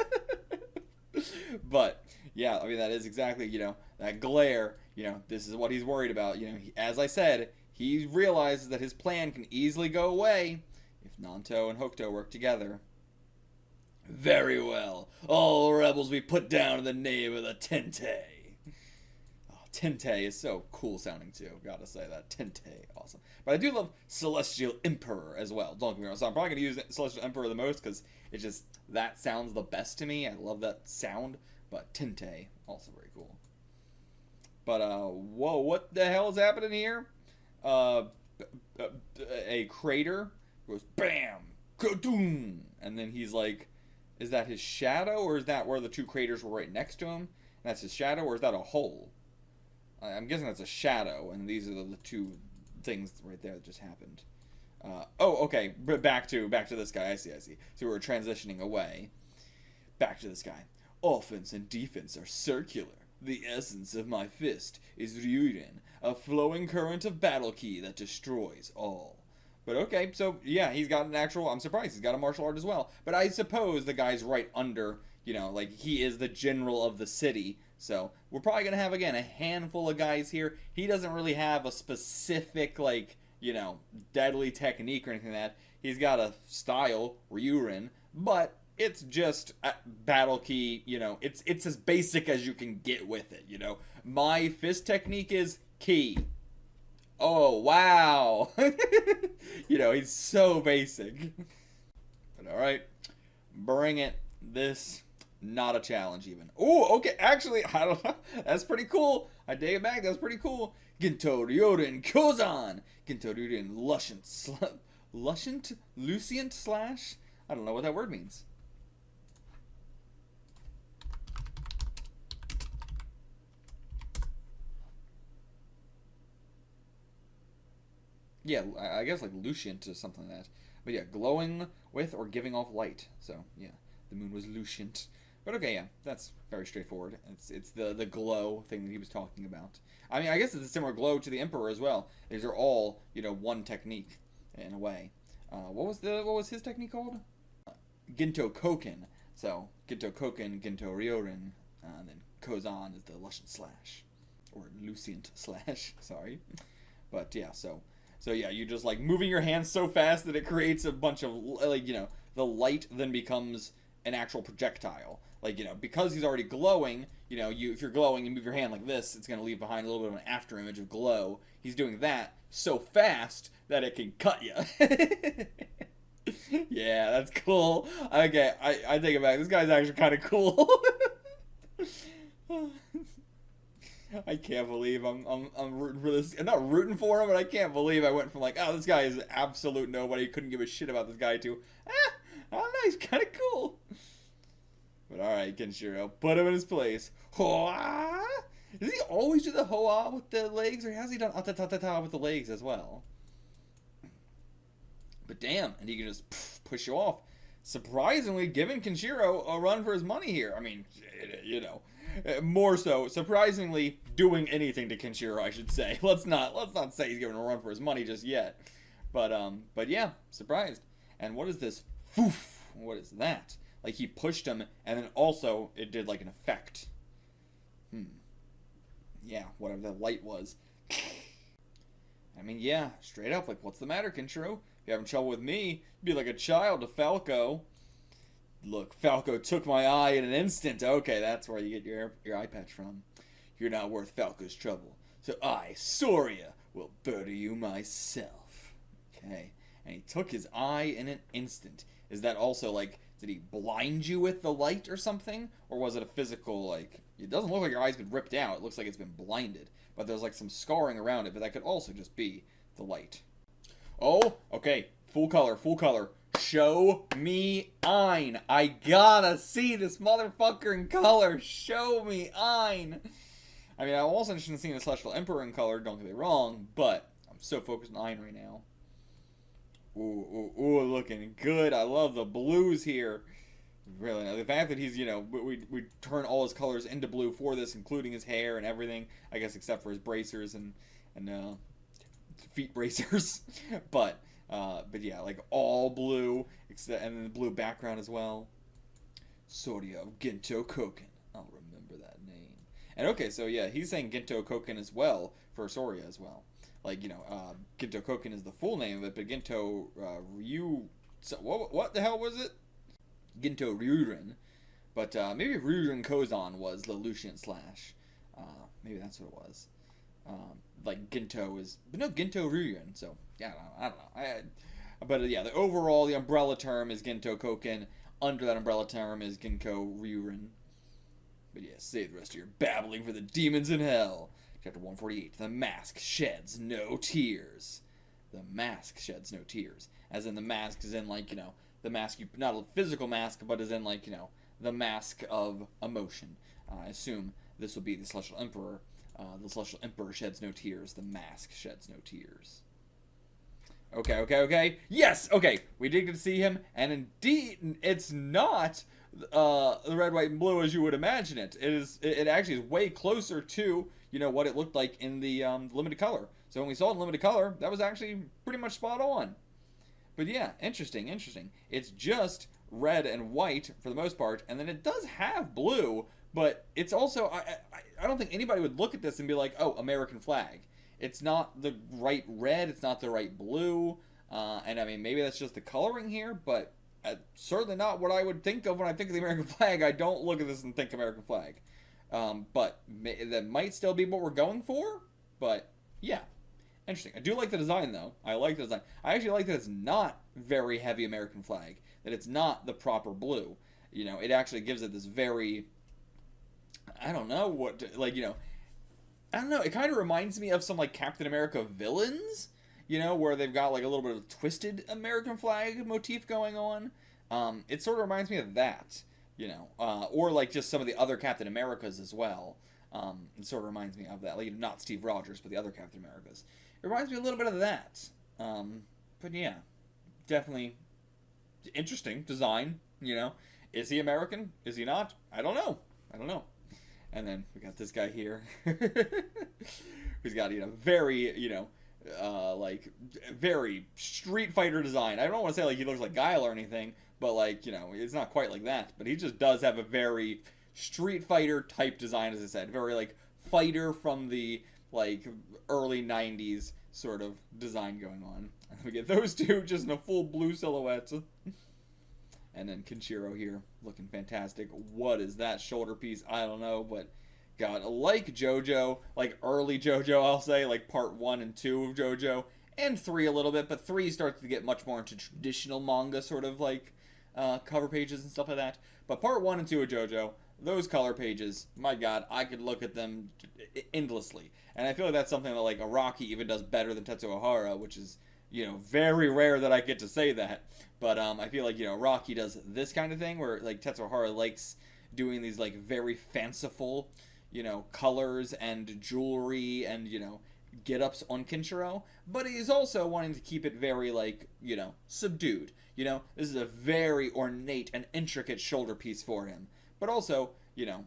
But, yeah, I mean, that is exactly, you know, that glare. You know, this is what he's worried about. You know, as I said, he realizes that his plan can easily go away if Nanto and Hokuto work together. Very well. All rebels we put down in the name of the Tente. Oh, Tente is so cool sounding too. Gotta say that. Tente. Awesome. But I do love Celestial Emperor as well. Don't get me wrong. So I'm probably going to use Celestial Emperor the most because it just, that sounds the best to me. I love that sound. But Tente, also very cool. But, whoa, what the hell is happening here? A crater goes BAM! Kadoom! And then he's like, is that his shadow, or is that where the two craters were right next to him? And that's his shadow, or is that a hole? I'm guessing that's a shadow, and these are the two things right there that just happened. Oh, okay, but back to this guy. I see. So we're transitioning away. Back to this guy. Offense and defense are circular. The essence of my fist is Ryurin, a flowing current of battle ki that destroys all. But okay, so yeah, he's got an actual, I'm surprised, he's got a martial art as well. But I suppose the guy's right under, you know, like, he is the general of the city. So we're probably going to have, again, a handful of guys here. He doesn't really have a specific, like, you know, deadly technique or anything like that. He's got a style, Ryurin, but it's just battle ki, you know, it's as basic as you can get with it, you know. My fist technique is ki. Oh, wow. You know, he's so basic. But alright, bring it. This Not a challenge even. Oh, okay. Actually, I don't know. That's pretty cool. I take it back. That's pretty cool. Ginto Ryorin Kozan. Ginto Ryorin Lucient slash? I don't know what that word means. Yeah, I guess like Lucient or something like that. But yeah, glowing with or giving off light. So yeah, the moon was Lucient. But okay, yeah, that's very straightforward. It's the glow thing that he was talking about. I mean, I guess it's a similar glow to the Emperor as well. These are all, you know, one technique in a way. What was his technique called? Ginto Koken. So Ginto Koken, Ginto Ryorin, and then Kozan is the Lucient slash or Lucient slash. Sorry, but yeah, so yeah, you just like moving your hands so fast that it creates a bunch of, like, you know, the light then becomes an actual projectile. Like, you know, because he's already glowing, you know, if you're glowing, you move your hand like this, it's going to leave behind a little bit of an after image of glow. He's doing that so fast that it can cut you. Yeah, that's cool. Okay, I take it back. This guy's actually kind of cool. I can't believe I'm rooting for this. I'm not rooting for him, but I can't believe I went from like, oh, this guy is absolute nobody, couldn't give a shit about this guy, to, I don't know, he's kind of cool. But alright, Kenshiro, put him in his place. Hoa! Does he always do the hoa with the legs, or has he done ta-ta-ta-ta with the legs as well? But damn, and he can just push you off. Surprisingly, giving Kenshiro a run for his money here. I mean, you know, more so, surprisingly, doing anything to Kenshiro, I should say. Let's not say he's giving him a run for his money just yet. But yeah, surprised. And what is this? Foof! What is that? Like, he pushed him, and then also it did like an effect. Yeah, whatever that light was. I mean, yeah, straight up, like, what's the matter, Kenshiro? If you're having trouble with me, be like a child to Falco. Look, Falco took my eye in an instant. Okay, that's where you get your eye patch from. You're not worth Falco's trouble. So I, Soria, will murder you myself. Okay. And he took his eye in an instant. Is that also, like, did he blind you with the light or something? Or was it a physical, like, it doesn't look like your eye's been ripped out. It looks like it's been blinded. But there's, like, some scarring around it. But that could also just be the light. Oh, okay. Full color, full color. Show me Ein. I gotta see this motherfucker in color. Show me Ein. I mean, I'm also interested in seeing the Celestial Emperor in color, don't get me wrong, but I'm so focused on Ein right now. Ooh, looking good. I love the blues here. Really, the fact that he's, you know, we turn all his colors into blue for this, including his hair and everything, I guess except for his bracers and feet bracers. But yeah, like all blue, except, and then the blue background as well. Soria of Ginto Koken. I'll remember that name. And okay, so yeah, he's saying Ginto Koken as well for Soria as well. Like, you know, Ginto Koken is the full name of it, but Ginto Ryu... So, what the hell was it? Ginto Ryurin. But maybe Ryurin Kozan was the Lucient slash. Maybe that's what it was. Like, Ginto is... But no, Ginto Ryurin. So, yeah, I don't know. But yeah, the overall, the umbrella term is Ginto Koken. Under that umbrella term is Ginto Ryurin. But yeah, save the rest of your babbling for the demons in hell. Chapter 148, The Mask Sheds No Tears. The mask sheds no tears. As in the mask is in, like, you know, the mask, not a physical mask, but is in, like, you know, the mask of emotion. I assume this will be the Celestial Emperor. The Celestial Emperor sheds no tears. The mask sheds no tears. Okay. Yes! Okay, we did get to see him, and indeed, it's not the red, white, and blue as you would imagine it. It actually is way closer to, you know, what it looked like in the limited color. So when we saw it in limited color, that was actually pretty much spot on. But yeah, interesting. It's just red and white for the most part, and then it does have blue, but it's also, I don't think anybody would look at this and be like, oh, American flag. It's not the right red, it's not the right blue, and I mean, maybe that's just the coloring here, but certainly not what I would think of when I think of the American flag. I don't look at this and think American flag. But that might still be what we're going for, but yeah. Interesting. I do like the design, though. I like the design. I actually like that it's not very heavy American flag, that it's not the proper blue. You know, it actually gives it this very, I don't know what, like, you know, I don't know, it kind of reminds me of some, like, Captain America villains, you know, where they've got, like, a little bit of twisted American flag motif going on. It sort of reminds me of that, you know, or, like, just some of the other Captain Americas as well. It sort of reminds me of that, like, not Steve Rogers, but the other Captain Americas. It reminds me a little bit of that. But yeah, definitely interesting design, you know. Is he American? Is he not? I don't know. And then we got this guy here. Who's got, you know, very, you know, like, very Street Fighter design. I don't want to say, like, he looks like Guile or anything, but, like, you know, it's not quite like that. But he just does have a very Street Fighter type design, as I said. Very, like, fighter from the, like, early 90s sort of design going on. And we get those two just in a full blue silhouette. And then Kenshiro here, looking fantastic. What is that shoulder piece? I don't know, but God, like JoJo, like early JoJo, I'll say, like part 1 and 2 of JoJo, and 3 a little bit, but 3 starts to get much more into traditional manga sort of like cover pages and stuff like that. But part 1 and 2 of JoJo, those color pages, my God, I could look at them endlessly. And I feel like that's something that like Araki even does better than Tetsuo Hara, which is, you know, very rare that I get to say that. But I feel like, you know, Rocky does this kind of thing where, like, Tetsuo Hara likes doing these, like, very fanciful, you know, colors and jewelry and, you know, get-ups on Kenshiro. But he's also wanting to keep it very, like, you know, subdued. You know, this is a very ornate and intricate shoulder piece for him. But also, you know,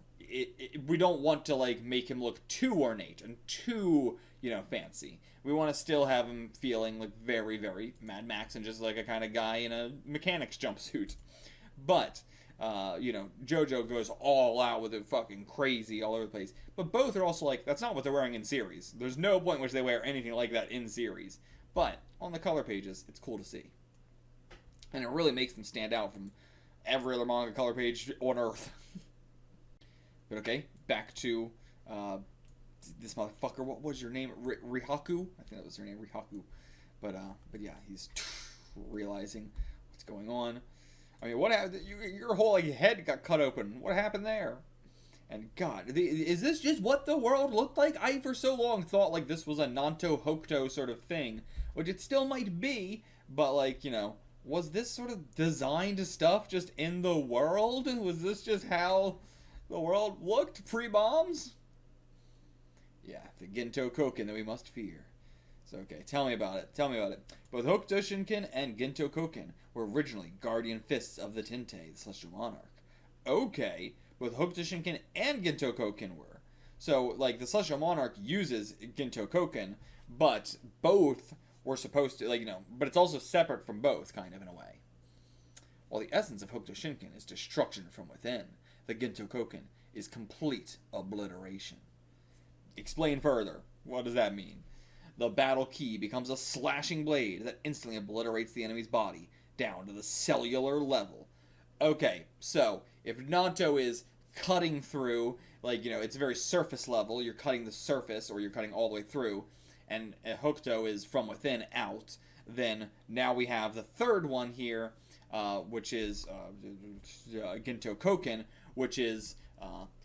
we don't want to, like, make him look too ornate and too, you know, fancy. We want to still have him feeling like very, very Mad Max and just like a kind of guy in a mechanic's jumpsuit. But, you know, JoJo goes all out with it fucking crazy all over the place. But both are also like, that's not what they're wearing in series. There's no point in which they wear anything like that in series. But on the color pages, it's cool to see. And it really makes them stand out from every other manga color page on Earth. But okay, back to this motherfucker. What was your name? Rihaku? I think that was her name, Rihaku. But yeah, he's realizing what's going on. I mean, what happened? Your whole like, head got cut open. What happened there? And God, is this just what the world looked like? I for so long thought like this was a Nanto Hokuto sort of thing, which it still might be. But like, you know, was this sort of designed stuff just in the world? Was this just how the world looked pre-bombs? Yeah, the Ginto Koken that we must fear. So, okay, tell me about it. Both Hokuto Shinken and Ginto Koken were originally guardian fists of the Tinte, the Celestial Monarch. Okay, both Hokuto Shinken and Ginto Koken were. So, like, the Celestial Monarch uses Ginto Koken, but both were supposed to, like, you know, but it's also separate from both, kind of, in a way. While the essence of Hokuto Shinken is destruction from within, the Ginto Koken is complete obliteration. Explain further. What does that mean? The battle key becomes a slashing blade that instantly obliterates the enemy's body down to the cellular level. Okay, so if Nanto is cutting through, like, you know, it's very surface level, you're cutting the surface or you're cutting all the way through, and Hokuto is from within out, then now we have the third one here, which is Ginto Koken, which is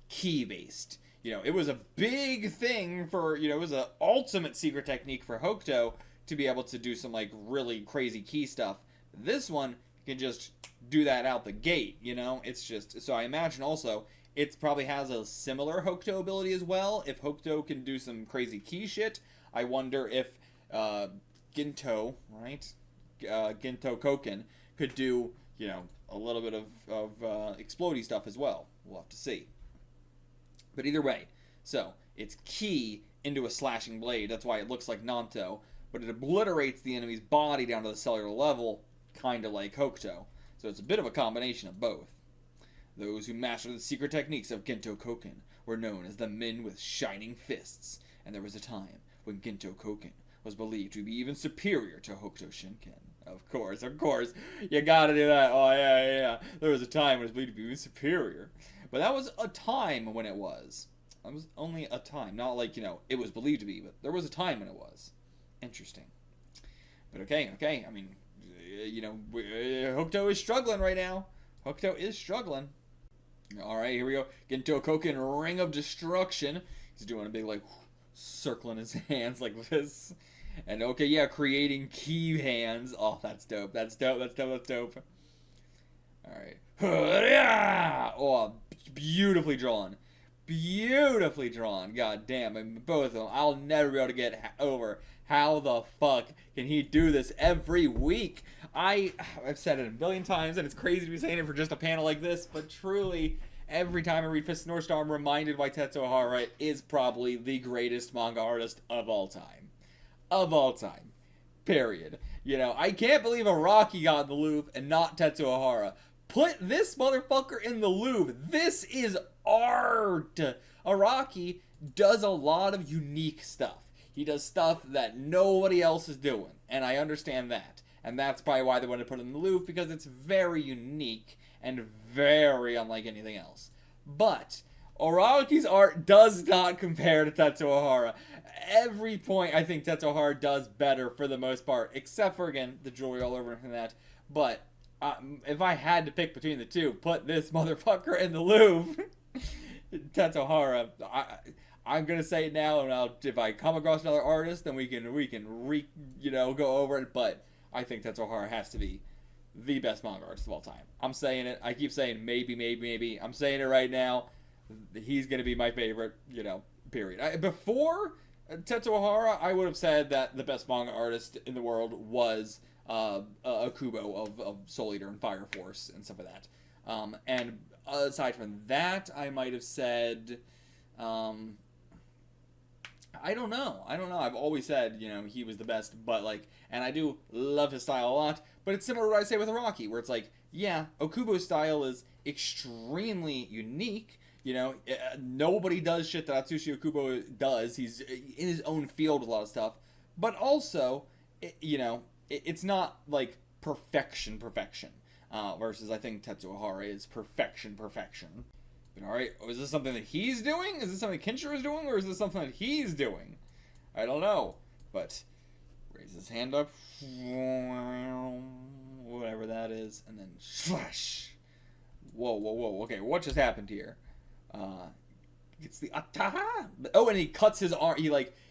key-based. You know, it was a big thing for, you know, it was an ultimate secret technique for Hokuto to be able to do some, like, really crazy key stuff. This one can just do that out the gate, you know? It's just, so I imagine also, it probably has a similar Hokuto ability as well. If Hokuto can do some crazy key shit, I wonder if Ginto, right? Ginto Koken could do, you know, a little bit of explodey stuff as well. We'll have to see. But either way, so it's key into a slashing blade. That's why it looks like Nanto. But it obliterates the enemy's body down to the cellular level, kind of like Hokuto. So it's a bit of a combination of both. Those who mastered the secret techniques of Ginto Koken were known as the Men with Shining Fists. And there was a time when Ginto Koken was believed to be even superior to Hokuto Shinken. Of course. You gotta do that. Oh, yeah. There was a time when it was believed to be even superior. But that was a time when it was. That was only a time. Not like, you know, it was believed to be, but there was a time when it was. Interesting. But okay. I mean, you know, Hokuto is struggling right now. Hokuto is struggling. Alright, here we go. Ginto Koken, Ring of Destruction. He's doing a big, like, circling his hands like this. And, okay, yeah, creating key hands. Oh, that's dope. That's dope. That's dope. That's dope. Alright. Oh, beautifully drawn. Beautifully drawn. God damn. I mean, both of them. I'll never be able to get over how the fuck can he do this every week. I've said it a billion times, and it's crazy to be saying it for just a panel like this, but truly, every time I read Fist of the North Star, I'm reminded why Tetsuo Hara is probably the greatest manga artist of all time. Of all time. Period. You know, I can't believe Araki got in the Louvre and not Tetsuo Hara. Put this motherfucker in the Louvre. This is art. Araki does a lot of unique stuff. He does stuff that nobody else is doing, and I understand that. And that's probably why they wanted to put it in the Louvre, because it's very unique and very unlike anything else. But Araki's art does not compare to Tetsuo Hara. Every point I think Tetsuo Hara does better for the most part, except for, again, the jewelry all over and that. But if I had to pick between the two, put this motherfucker in the Louvre. Tetsuo Hara, I'm gonna say it now, and if I come across another artist, then we can go over it. But I think Tetsuo Hara has to be the best manga artist of all time. I'm saying it. I keep saying maybe. I'm saying it right now. He's gonna be my favorite. Period. Before Tetsuo Hara, I would have said that the best manga artist in the world was Akubo of Soul Eater and Fire Force and stuff like that. And aside from that, I might have said. I don't know. I've always said, he was the best, but and I do love his style a lot, but it's similar to what I say with Araki, where it's yeah, Okubo's style is extremely unique. Nobody does shit that Atsushi Okubo does. He's in his own field with a lot of stuff, but also, it's not perfection. Versus I think Tetsuo Hara is perfection. Alright, is this something that he's doing? Is this something Kenshiro is doing? Or is this something that he's doing? I don't know. But, raise his hand up. Whatever that is. And then, slash. Whoa. Okay, what just happened here? Gets the ataha. Oh, and he cuts his arm.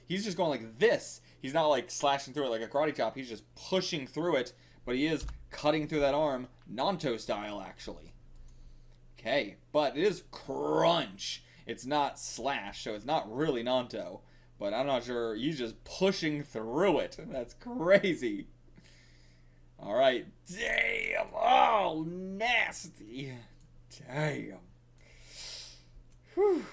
He's just going like this. He's not slashing through it like a karate chop. He's just pushing through it. But he is cutting through that arm, Nanto style, actually. Okay, but it is crunch. It's not slash, so it's not really Nanto. But I'm not sure. He's just pushing through it. That's crazy. Alright. Damn. Oh, nasty. Damn. Whew.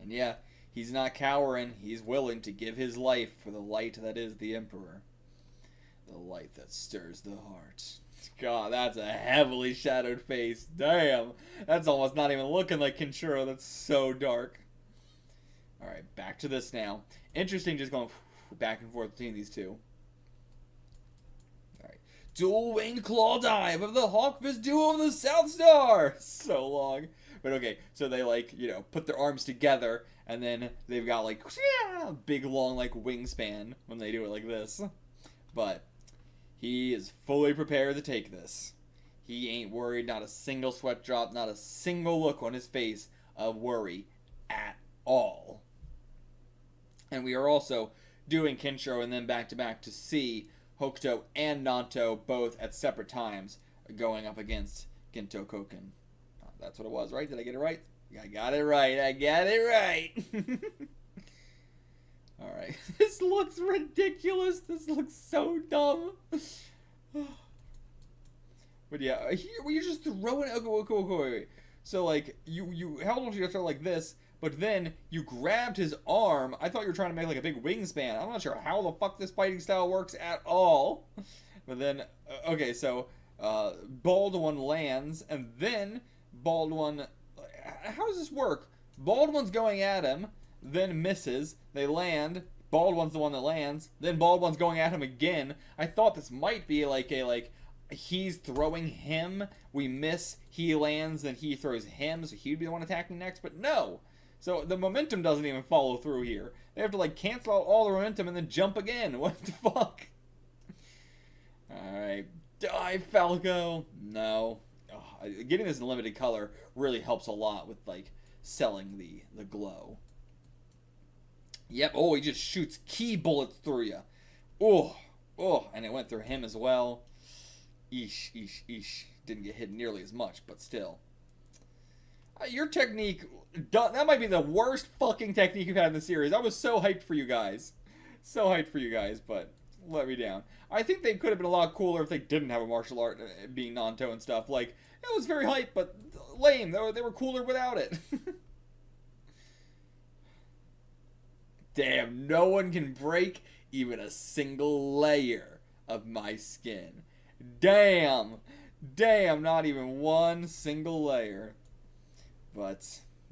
And yeah, he's not cowering. He's willing to give his life for the light that is the Emperor. The light that stirs the heart. God, that's a heavily shadowed face. Damn. That's almost not even looking like Kenshiro. That's so dark. Alright, back to this now. Interesting just going back and forth between these two. Alright. Dual Wing Claw Dive of the Hawk Fist Duo of the South Star! So long. But okay, so they put their arms together, and then they've got big long wingspan when they do it like this. But he is fully prepared to take this. He ain't worried, not a single sweat drop, not a single look on his face of worry at all. And we are also doing Kenshiro and then back to back to see Hokuto and Nanto both at separate times going up against Ginto Koken. That's what it was, right? Did I get it right? I got it right. Alright. This looks ridiculous. This looks so dumb. But yeah, here you're just throwing. Okay, wait. So you held onto your throat like this, but then you grabbed his arm. I thought you were trying to make a big wingspan. I'm not sure how the fuck this fighting style works at all. But then, okay, so Bald One lands, and then Bald One. How does this work? Bald One's going at him, then misses. They land. Bald One's the one that lands. Then Bald One's going at him again. I thought this might be he's throwing him. We miss. He lands. Then he throws him. So he'd be the one attacking next. But no. So the momentum doesn't even follow through here. They have to cancel out all the momentum and then jump again. What the fuck? Alright. Die, Falco. No. Getting this in limited color really helps a lot with, like, selling the glow. Yep. Oh, he just shoots key bullets through you. Oh, and it went through him as well. Eesh. Didn't get hit nearly as much, but still. Your technique, that might be the worst fucking technique you've had in the series. I was so hyped for you guys. But let me down. I think they could have been a lot cooler if they didn't have a martial art being Nanto and stuff. Like, it was very hype, but lame. They were cooler without it. Damn, no one can break even a single layer of my skin. Damn, not even one single layer. But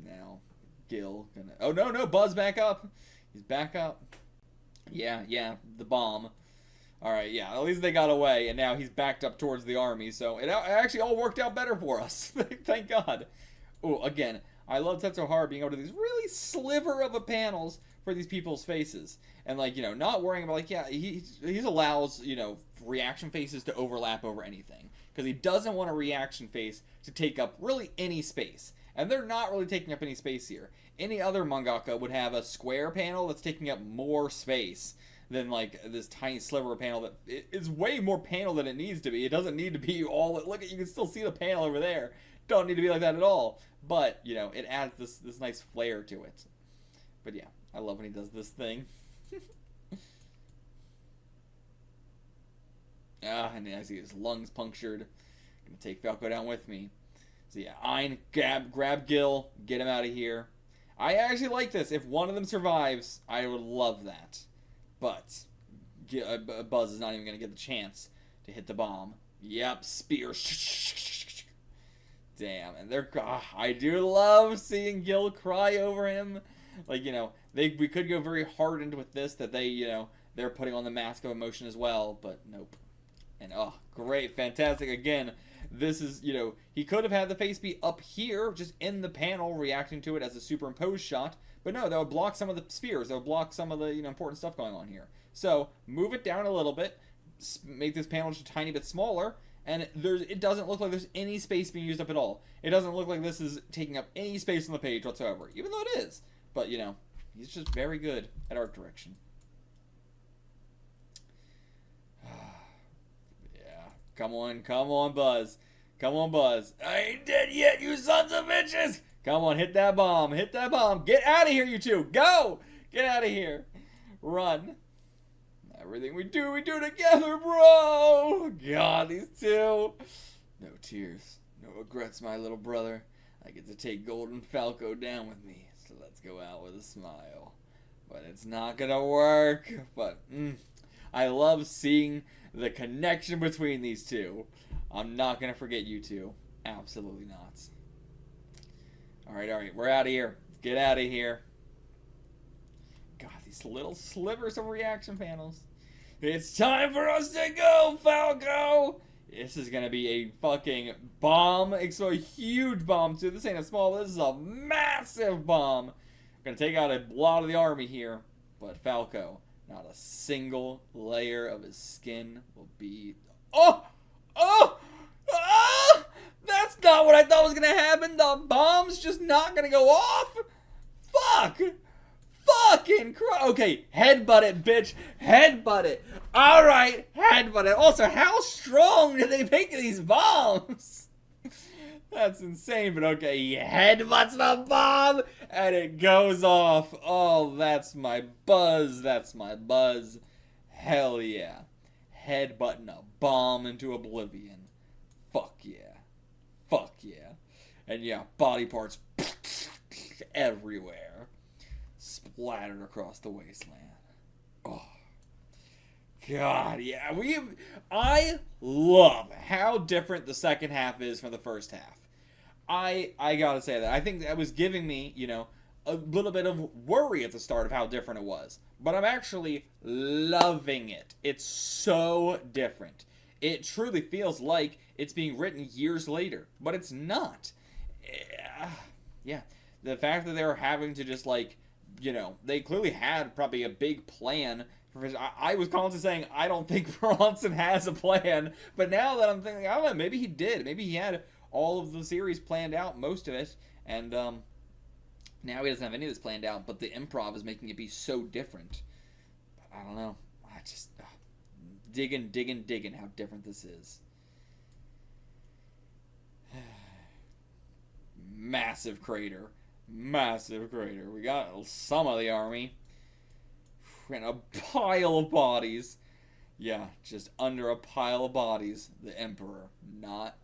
now, Gil gonna... Oh, no, Buzz back up. He's back up. Yeah, the bomb. Alright, yeah, at least they got away, and now he's backed up towards the army, so it actually all worked out better for us. Thank God. Oh, again, I love Tetsuhara being able to do these really sliver of a panels for these people's faces. And, like, you know, not worrying about, like, yeah, he allows, you know, reaction faces to overlap over anything. Because he doesn't want a reaction face to take up really any space. And they're not really taking up any space here. Any other mangaka would have a square panel that's taking up more space than, like, this tiny sliver of panel that is way more panel than it needs to be. It doesn't need to be all... Look, you can still see the panel over there. Don't need to be like that at all. But, you know, it adds this nice flair to it. But yeah, I love when he does this thing. And I see his lungs punctured. Gonna take Falco down with me. So yeah, Ein, grab Gil, get him out of here. I actually like this. If one of them survives, I would love that. But Buzz is not even gonna get the chance to hit the bomb. Yep, spear. Damn, and I do love seeing Gil cry over him. Like, you know, we could go very hard into with this, that they, you know, they're putting on the mask of emotion as well, but nope. And, oh, great, fantastic. Again, this is, you know, he could have had the face be up here, just in the panel, reacting to it as a superimposed shot. But no, that would block some of the spears. That would block some of the, you know, important stuff going on here. So, move it down a little bit, make this panel just a tiny bit smaller, and it doesn't look like there's any space being used up at all. It doesn't look like this is taking up any space on the page whatsoever, even though it is. But, you know, he's just very good at art direction. Come on, Buzz. Come on, Buzz. I ain't dead yet, you sons of bitches! Come on, hit that bomb. Get out of here, you two. Go! Get out of here. Run. Everything we do together, bro! God, these two. No tears. No regrets, my little brother. I get to take Golden Falco down with me. So let's go out with a smile. But it's not gonna work. But, I love seeing the connection between these two. I'm not going to forget you two. Absolutely not. Alright, we're out of here. Get out of here. God, these little slivers of reaction panels. It's time for us to go, Falco! This is going to be a fucking bomb. It's a huge bomb, too. This ain't a small, this is a massive bomb. Going to take out a lot of the army here. But Falco... not a single layer of his skin will be... Oh! That's not what I thought was going to happen. The bomb's just not going to go off. Fuck! Fucking Christ. Okay, headbutt it, bitch. Headbutt it. Alright, headbutt it. Also, how strong do they make these bombs? That's insane, but okay, he headbutts the bomb, and it goes off. Oh, that's my Buzz. Hell yeah. Headbutting a bomb into oblivion. Fuck yeah. And yeah, body parts everywhere. Splattered across the wasteland. Oh. God, yeah. I love how different the second half is from the first half. I gotta say that. I think that was giving me, you know, a little bit of worry at the start of how different it was. But I'm actually loving it. It's so different. It truly feels like it's being written years later. But it's not. Yeah. The fact that they're having to just, like, you know, they clearly had probably a big plan. I was constantly saying, I don't think Buronson has a plan. But now that I'm thinking, I don't know, maybe he did. Maybe he had all of the series planned out, most of it, and now he doesn't have any of this planned out, but the improv is making it be so different. But I don't know. I just digging how different this is. Massive crater. We got some of the army. And a pile of bodies. Yeah, just under a pile of bodies. The Emperor. Not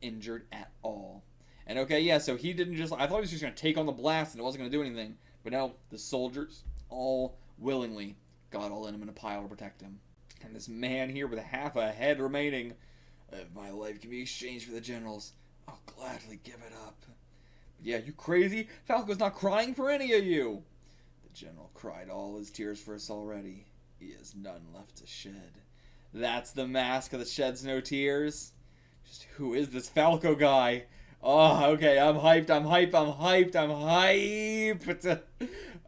injured at all. And okay, yeah, so he didn't just... I thought he was just going to take on the blast and it wasn't going to do anything. But no, the soldiers all willingly got all in him in a pile to protect him. And this man here with half a head remaining. If my life can be exchanged for the general's, I'll gladly give it up. But yeah, you crazy? Falco's not crying for any of you. The general cried all his tears for us already. He has none left to shed. That's the mask that sheds no tears. Just who is this Falco guy? Oh, okay, I'm hyped.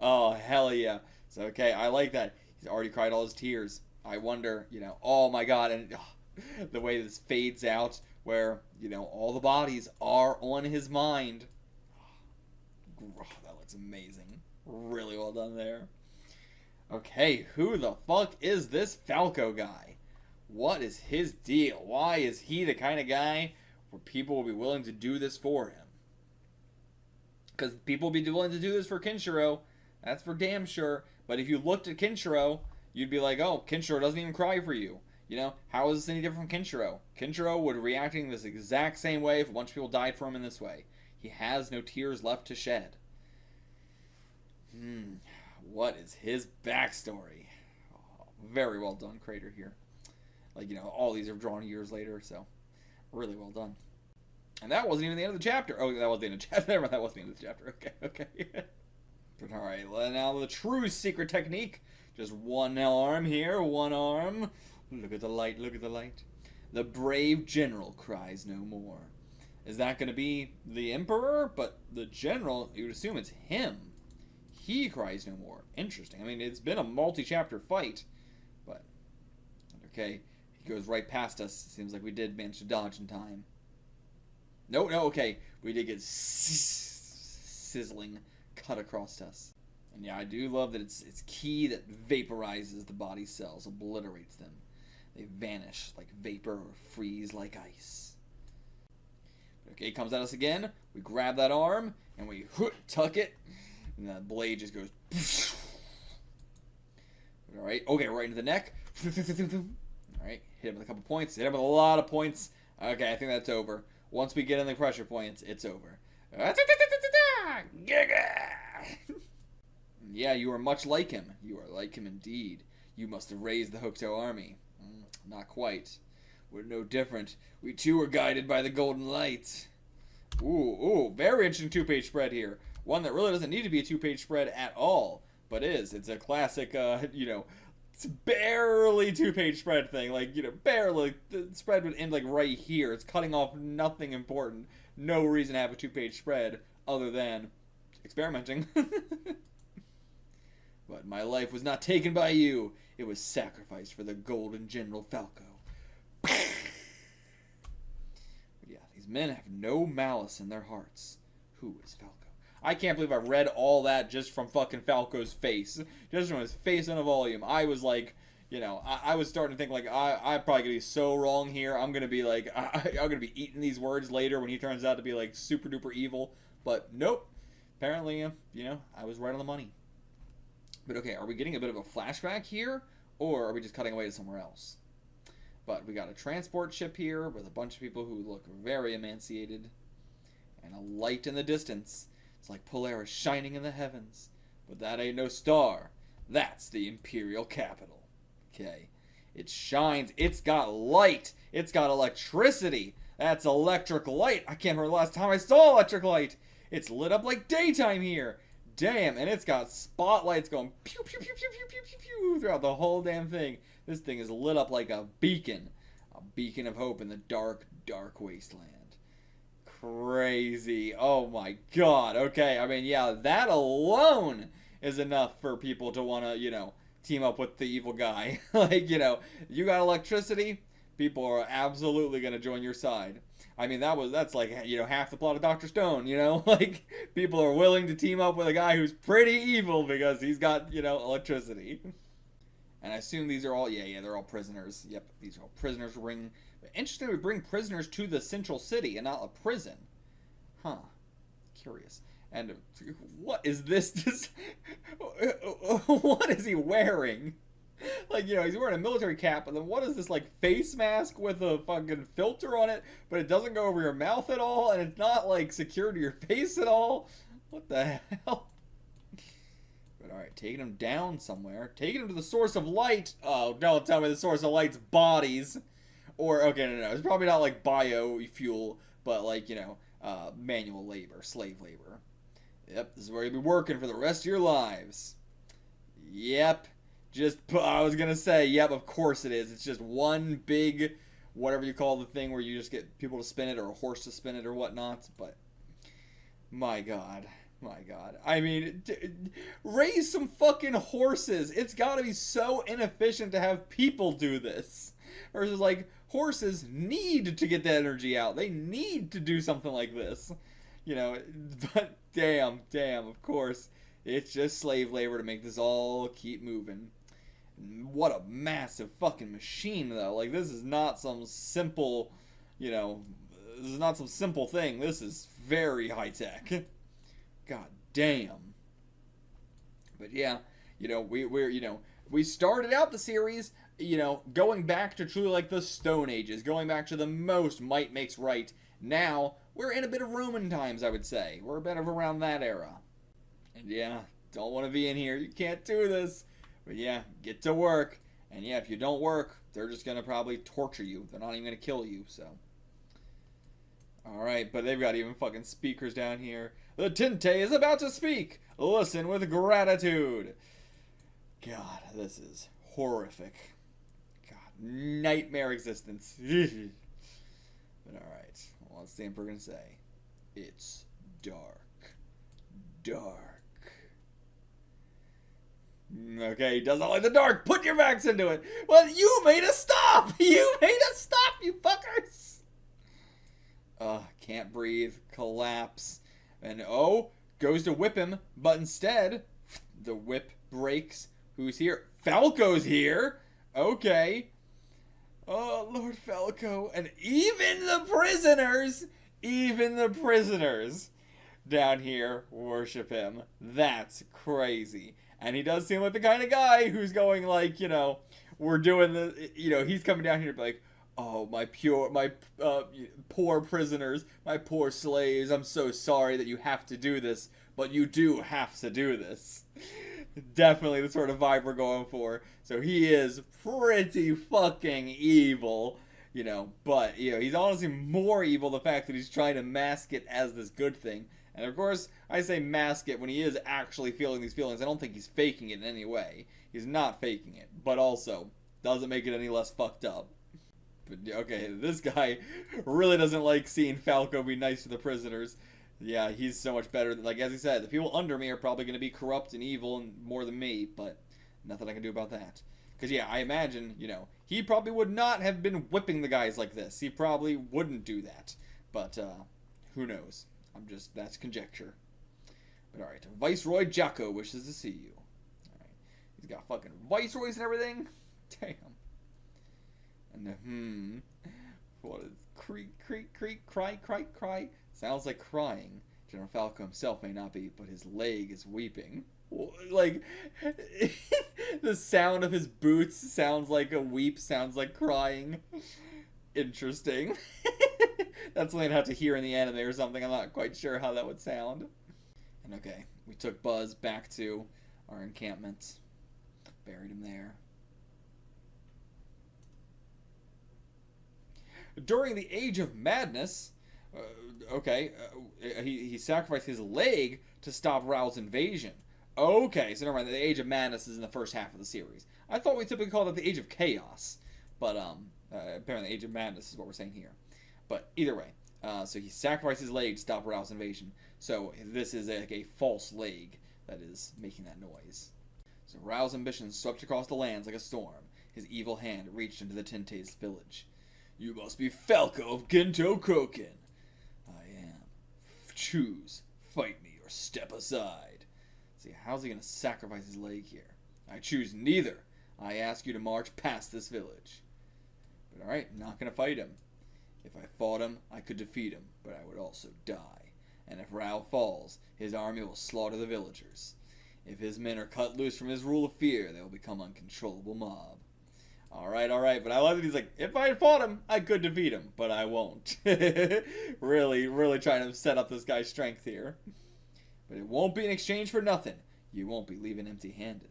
Oh, hell yeah. So, okay, I like that. He's already cried all his tears. I wonder, oh my god, and the way this fades out, where, all the bodies are on his mind. Oh, that looks amazing. Really well done there. Okay, who the fuck is this Falco guy? What is his deal? Why is he the kind of guy where people will be willing to do this for him? Because people will be willing to do this for Kenshiro. That's for damn sure. But if you looked at Kenshiro, you'd be like, oh, Kenshiro doesn't even cry for you. How is this any different from Kenshiro? Kenshiro would react in this exact same way if a bunch of people died for him in this way. He has no tears left to shed. What is his backstory? Oh, very well done, creator here. All these are drawn years later, so really well done. And that wasn't even the end of the chapter. Oh, that was the end of the chapter. Never mind, that was the end of the chapter. Okay. But alright, now the true secret technique. Just one arm here, one arm. Look at the light. The brave general cries no more. Is that going to be the Emperor? But the general, you would assume it's him. He cries no more. Interesting. I mean, it's been a multi-chapter fight. But, okay. He goes right past us. Seems like we did manage to dodge in time. No, okay. We did get sizzling cut across us. And yeah, I do love that it's ki that vaporizes the body cells, obliterates them. They vanish like vapor or freeze like ice. Okay, comes at us again. We grab that arm and we tuck it. And the blade just goes. Alright, okay, right into the neck. Alright, hit him with a couple points. Hit him with a lot of points. Okay, I think that's over. Once we get in the pressure points, it's over. Yeah, you are much like him. You are like him indeed. You must have raised the Hokuto Army. Not quite. We're no different. We too are guided by the golden light. Ooh, very interesting two-page spread here. One that really doesn't need to be a two-page spread at all, but is. It's a classic, it's barely two-page spread thing. Barely. The spread would end, right here. It's cutting off nothing important. No reason to have a two-page spread other than experimenting. But my life was not taken by you. It was sacrificed for the golden General Falco. But yeah, these men have no malice in their hearts. Who is Falco? I can't believe I read all that just from fucking Falco's face. Just from his face on a volume. I was like, I was starting to think I'm probably going to be so wrong here. I'm going to be I'm going to be eating these words later when he turns out to be super duper evil. But nope. Apparently, I was right on the money. But okay, are we getting a bit of a flashback here? Or are we just cutting away to somewhere else? But we got a transport ship here with a bunch of people who look very emaciated. And a light in the distance. It's like Polaris shining in the heavens. But that ain't no star. That's the Imperial Capital. Okay. It shines. It's got light. It's got electricity. That's electric light. I can't remember the last time I saw electric light. It's lit up like daytime here. Damn, and it's got spotlights going pew, pew, pew, pew, pew, pew, pew, pew throughout the whole damn thing. This thing is lit up like a beacon of hope in the dark, dark wasteland. Crazy. Oh my god. Okay, I mean, yeah, that alone is enough for people to want to, team up with the evil guy. You got electricity, people are absolutely going to join your side. I mean, that's like, you know, half the plot of Dr. Stone, you know? Like, people are willing to team up with a guy who's pretty evil because he's got, you know, electricity. And I assume these are all, yeah, they're all prisoners. Yep, these are all prisoners. But interesting, we bring prisoners to the central city and not a prison. Huh. Curious. And what is this? What is he wearing? Like, you know, he's wearing a military cap, and then what is this, like, face mask with a fucking filter on it, but it doesn't go over your mouth at all, and it's not, like, secured to your face at all? What the hell? But, alright, taking him down somewhere. Taking him to the source of light. Oh, don't tell me the source of light's bodies. Or, okay, no, it's probably not, like, biofuel, but, like, you know, manual labor, slave labor. Yep, this is where you'll be working for the rest of your lives. Yep. I was gonna say, yep, of course it is. It's just one big, whatever you call the thing where you just get people to spin it or a horse to spin it or whatnot. But, my God. I mean, raise some fucking horses. It's gotta be so inefficient to have people do this. Versus, like, horses need to get that energy out. They need to do something like this. You know, but damn, of course. It's just slave labor to make this all keep moving. What a massive fucking machine, though. Like, this is not some simple, you know, this is not some simple thing. This is very high-tech. God damn. But yeah, you know, we started out the series, you know, going back to truly, like, the Stone Ages, going back to the most might makes right. Now, we're in a bit of Roman times, I would say. We're a bit of around that era. And yeah, don't want to be in here. You can't do this. But yeah, get to work. And yeah, if you don't work, they're just going to probably torture you. They're not even going to kill you, so. Alright, but they've got even fucking speakers down here. The Tinte is about to speak. Listen with gratitude. God, this is horrific. God, nightmare existence. But alright, well, let's see what we're going to say. It's dark. Okay, he doesn't like the dark. Put your backs into it. Well, you made us stop. You fuckers. Can't breathe. Collapse. And goes to whip him, but instead, the whip breaks. Who's here? Falco's here. Okay. Oh, Lord Falco. And even the prisoners down here worship him. That's crazy. And he does seem like the kind of guy who's going like, you know, we're doing the, you know, he's coming down here to be like, oh, my poor prisoners, my poor slaves, I'm so sorry that you have to do this, but you do have to do this. Definitely the sort of vibe we're going for. So he is pretty fucking evil, you know, but, you know, he's honestly more evil the fact that he's trying to mask it as this good thing. And of course, I say mask it when he is actually feeling these feelings. I don't think he's faking it in any way. He's not faking it, but also doesn't make it any less fucked up. But okay, this guy really doesn't like seeing Falco be nice to the prisoners. Yeah, he's so much better. Like, as he said, the people under me are probably going to be corrupt and evil and more than me, but nothing I can do about that. Because, yeah, I imagine, you know, he probably would not have been whipping the guys like this. He probably wouldn't do that. But, who knows? That's conjecture. But alright, Viceroy Jako wishes to see you. Alright, he's got fucking viceroys and everything? Damn. And what is, creak, cry? Sounds like crying. General Falco himself may not be, but his leg is weeping. Like, the sound of his boots sounds like a weep, sounds like crying. Interesting. That's something I'd have to hear in the anime or something. I'm not quite sure how that would sound. And okay, we took Buzz back to our encampment. Buried him there. During the Age of Madness, he sacrificed his leg to stop Rao's invasion. Okay, so never mind. The Age of Madness is in the first half of the series. I thought we typically called it the Age of Chaos, but apparently the Age of Madness is what we're saying here. But either way, so he sacrificed his leg to stop Rao's invasion. So this is like a false leg that is making that noise. So Rao's ambitions swept across the lands like a storm. His evil hand reached into the Tinte's village. You must be Falco of Ginto Koken. I am. Choose. Fight me or step aside. See, how's he gonna sacrifice his leg here? I choose neither. I ask you to march past this village. But alright, not gonna fight him. If I fought him, I could defeat him, but I would also die. And if Rao falls, his army will slaughter the villagers. If his men are cut loose from his rule of fear, they will become uncontrollable mob. Alright, but I love that he's like, if I fought him, I could defeat him, but I won't. really trying to set up this guy's strength here. But it won't be in exchange for nothing. You won't be leaving empty-handed.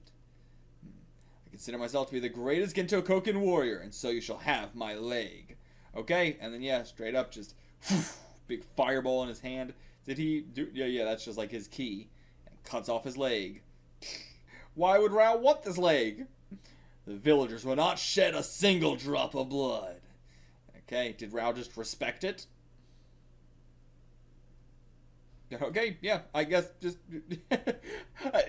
I consider myself to be the greatest Ginto Koken warrior, and so you shall have my leg. Okay, and then yeah, straight up just big fireball in his hand. Did he do? Yeah, that's just like his key. And cuts off his leg. Why would Rao want this leg? The villagers will not shed a single drop of blood. Okay, did Rao just respect it? Okay, yeah, I guess just...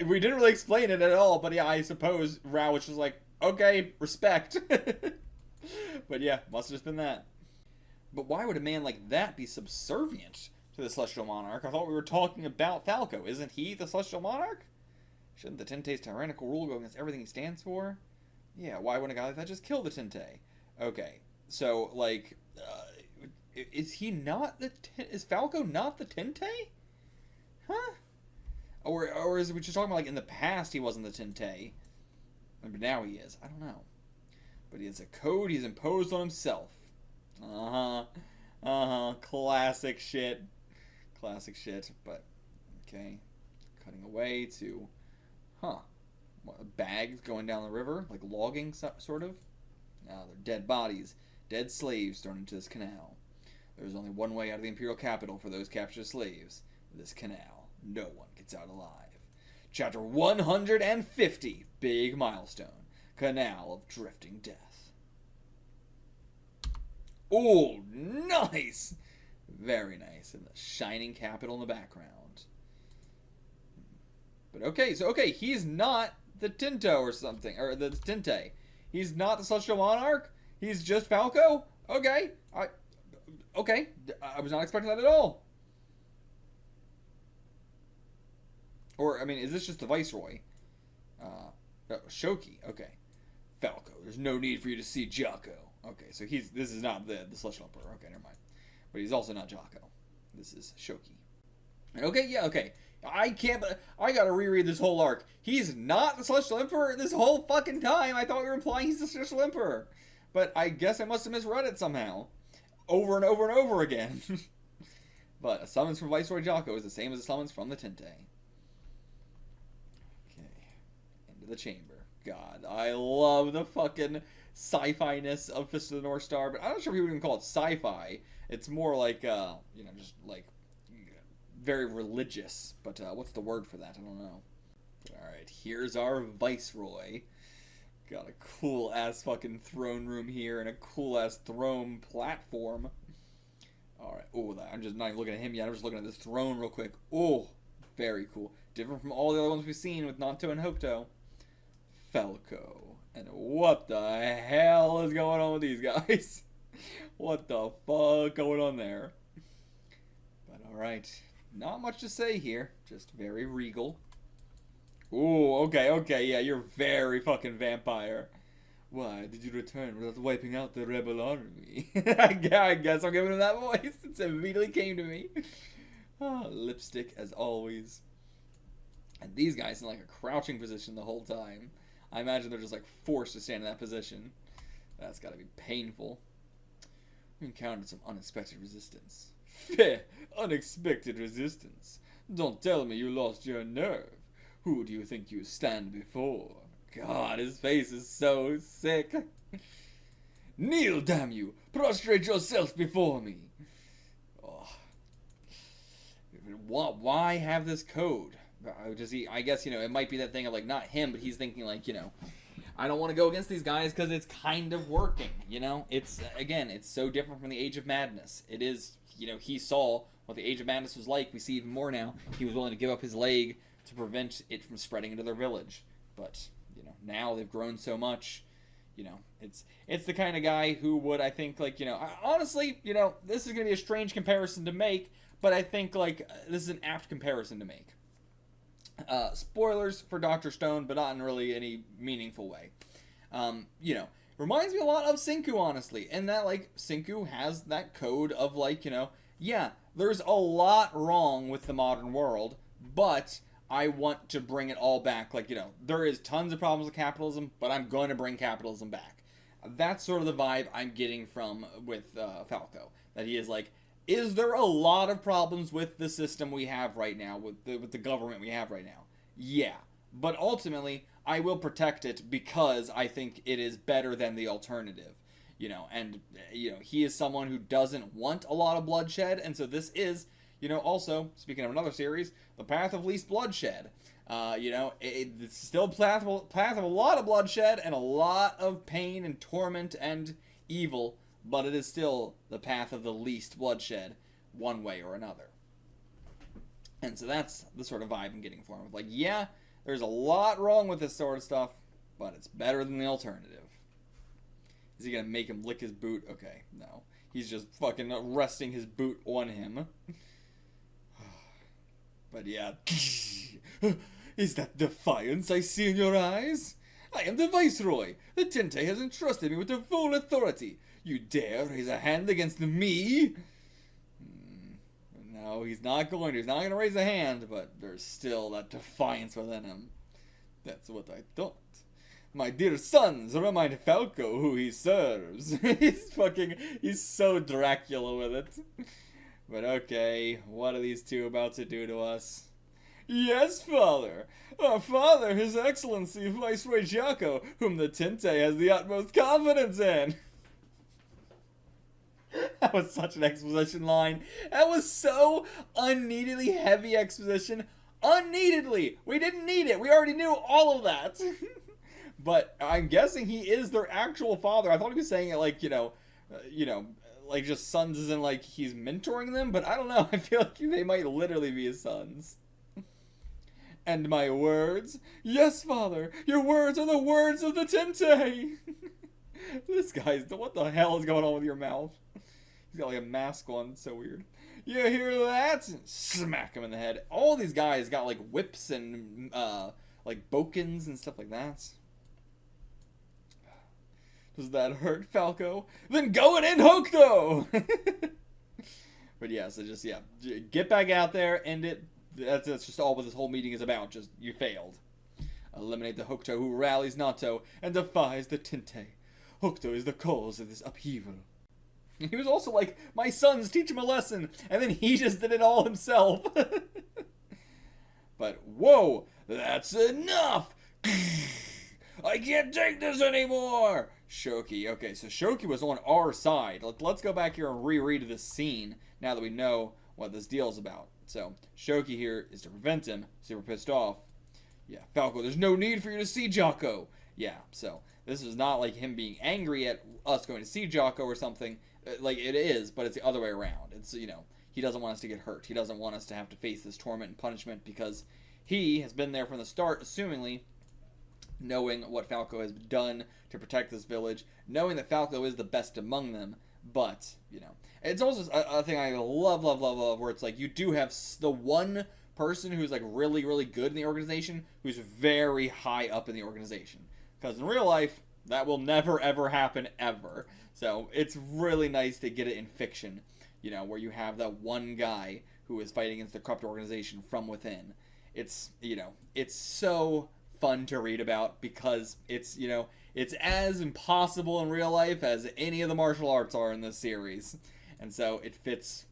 we didn't really explain it at all, but yeah, I suppose Rao was just like, okay, respect. But yeah, must have just been that. But why would a man like that be subservient to the Celestial Monarch? I thought we were talking about Falco. Isn't he the Celestial Monarch? Shouldn't the Tente's tyrannical rule go against everything he stands for? Yeah, why wouldn't a guy like that just kill the Tente? Okay, so, like, is he not the... Is Falco not the Tente? Huh? Or is we just talking about, like, in the past he wasn't the Tente, but now he is? I don't know. But it's a code he's imposed on himself. Classic shit. But, okay. Cutting away to... bags going down the river, like logging, sort of. Now they're dead bodies, dead slaves thrown into this canal. There's only one way out of the Imperial Capital for those captured slaves. This canal. No one gets out alive. Chapter 150, big milestone. Canal of Drifting Death. Oh, nice! Very nice. And the shining capital in the background. But okay, he's not the Tinto or something, or the Tinte. He's not the Celestial Monarch? He's just Falco? Okay. I was not expecting that at all. Or, I mean, is this just the Viceroy? Shoki. Okay. Falco, there's no need for you to see Jako. Okay, so this is not the Celestial Emperor. Okay, never mind. But he's also not Jako. This is Shoki. Okay. I gotta reread this whole arc. He's not the Celestial Emperor this whole fucking time. I thought we were implying he's the Celestial Emperor. But I guess I must have misread it somehow. Over and over and over again. But a summons from Viceroy Jako is the same as a summons from the Tinte. Okay. Into the chamber. God, I love the fucking sci-fi-ness of Fist of the North Star. But I'm not sure if you would even call it sci-fi. It's more like, just like... very religious, but what's the word for that? I don't know. Alright, here's our Viceroy. Got a cool-ass fucking throne room here and a cool-ass throne platform. Alright, I'm just not even looking at him yet. I'm just looking at this throne real quick. Oh, very cool. Different from all the other ones we've seen with Nanto and Hokuto. Falco. And what the hell is going on with these guys? What the fuck going on there? But alright. Not much to say here. Just very regal. Ooh, okay, yeah, you're very fucking vampire. Why did you return without wiping out the rebel army? I guess I'm giving him that voice. It immediately came to me. Lipstick, as always. And these guys in like a crouching position the whole time. I imagine they're just like forced to stand in that position. That's gotta be painful. We encountered some unexpected resistance. Unexpected resistance. Don't tell me you lost your nerve. Who do you think you stand before? God, his face is so sick. Kneel, damn you! Prostrate yourself before me! Oh. Why have this code? I guess, it might be that thing of, like, not him, but he's thinking, like, I don't want to go against these guys because it's kind of working, It's, again, it's so different from the Age of Madness. It is, he saw what the Age of Madness was like. We see even more now. He was willing to give up his leg to prevent it from spreading into their village. But, now they've grown so much. You know, it's the kind of guy who would, I think, like, you know, honestly, you know, this is going to be a strange comparison to make, but I think, like, this is an apt comparison to make. Spoilers for Dr. Stone, but not in really any meaningful way. You know, reminds me a lot of Senku, honestly, in that, like, Senku has that code of, like, you know, yeah, there's a lot wrong with the modern world, but I want to bring it all back. Like, you know, there is tons of problems with capitalism, but I'm going to bring capitalism back. That's sort of the vibe I'm getting from with Falco. That he is like, is there a lot of problems with the system we have right now, with the government we have right now? Yeah. But ultimately, I will protect it because I think it is better than the alternative. You know, and, you know, he is someone who doesn't want a lot of bloodshed, and so this is, you know, also, speaking of another series, the path of least bloodshed. You know, it's still path of a lot of bloodshed and a lot of pain and torment and evil, but it is still the path of the least bloodshed, one way or another. And so that's the sort of vibe I'm getting for him. Like, yeah, there's a lot wrong with this sort of stuff, but it's better than the alternative. Is he gonna make him lick his boot? Okay, no. He's just fucking resting his boot on him. But yeah. Is that defiance I see in your eyes? I am the Viceroy. The Tinte has entrusted me with the full authority. You dare raise a hand against me? No, he's not going to. He's not going to raise a hand, but there's still that defiance within him. That's what I thought. My dear sons, remind Falco who he serves. He's so Dracula with it. But okay, what are these two about to do to us? Yes, Father. Our father, His Excellency Viceroy Jako, whom the Tinte has the utmost confidence in. That was such an exposition line. That was so unneededly heavy exposition. Unneededly! We didn't need it. We already knew all of that. But I'm guessing he is their actual father. I thought he was saying it like, you know, like just sons as in like he's mentoring them, but I don't know. I feel like they might literally be his sons. And my words? Yes, Father, your words are the words of the Tinte. This guy's, what the hell is going on with your mouth? He's got like a mask on, it's so weird. You hear that? Smack him in the head. All these guys got like whips and like bokens and stuff like that. Does that hurt, Falco? Then go and end Hokuto! But yeah, so just, yeah, get back out there, end it. That's just all what this whole meeting is about. Just, you failed. Eliminate the Hokuto who rallies Nato and defies the Tinte. Hokuto is the cause of this upheaval. He was also like, my sons, teach him a lesson. And then he just did it all himself. But, whoa, that's enough! I can't take this anymore! Shoki. Okay, so Shoki was on our side. Let's go back here and reread this scene now that we know what this deal is about. So, Shoki here is to prevent him. Super pissed off. Yeah, Falco, there's no need for you to see Jako. Yeah, so this is not like him being angry at us going to see Jako or something. Like, it is, but it's the other way around. It's, you know, he doesn't want us to get hurt. He doesn't want us to have to face this torment and punishment because he has been there from the start, assumingly, knowing what Falco has done to protect this village, knowing that Falco is the best among them, but, you know, it's also a thing I love, where it's like, you do have the one person who's, like, really, really good in the organization, who's very high up in the organization. Because in real life, that will never, ever happen, ever. So, it's really nice to get it in fiction, you know, where you have that one guy who is fighting against the corrupt organization from within. It's, you know, it's so fun to read about because it's, you know, it's as impossible in real life as any of the martial arts are in this series. And so it fits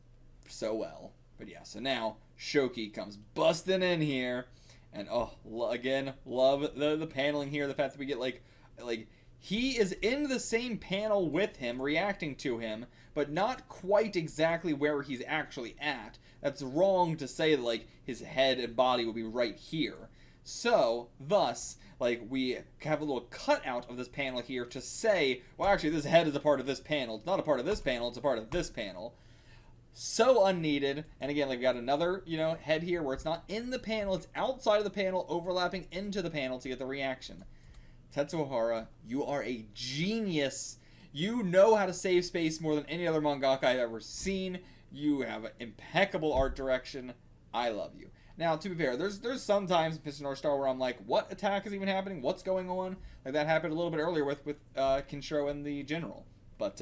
so well. But yeah, so now Shoki comes busting in here. And again, love the paneling here. The fact that we get like he is in the same panel with him, reacting to him, but not quite exactly where he's actually at. That's wrong to say that like his head and body will be right here. So, thus, like, we have a little cutout of this panel here to say, well, actually, this head is a part of this panel. It's not a part of this panel, it's a part of this panel. So unneeded. And again, like, we got another, you know, head here where it's not in the panel, it's outside of the panel, overlapping into the panel to get the reaction. Tetsuhara, you are a genius. You know how to save space more than any other mangaka I've ever seen. You have an impeccable art direction. I love you. Now, to be fair, there's sometimes in Fist of the North Star where I'm like, what attack is even happening? What's going on? Like, that happened a little bit earlier with Kenshiro and the General. But,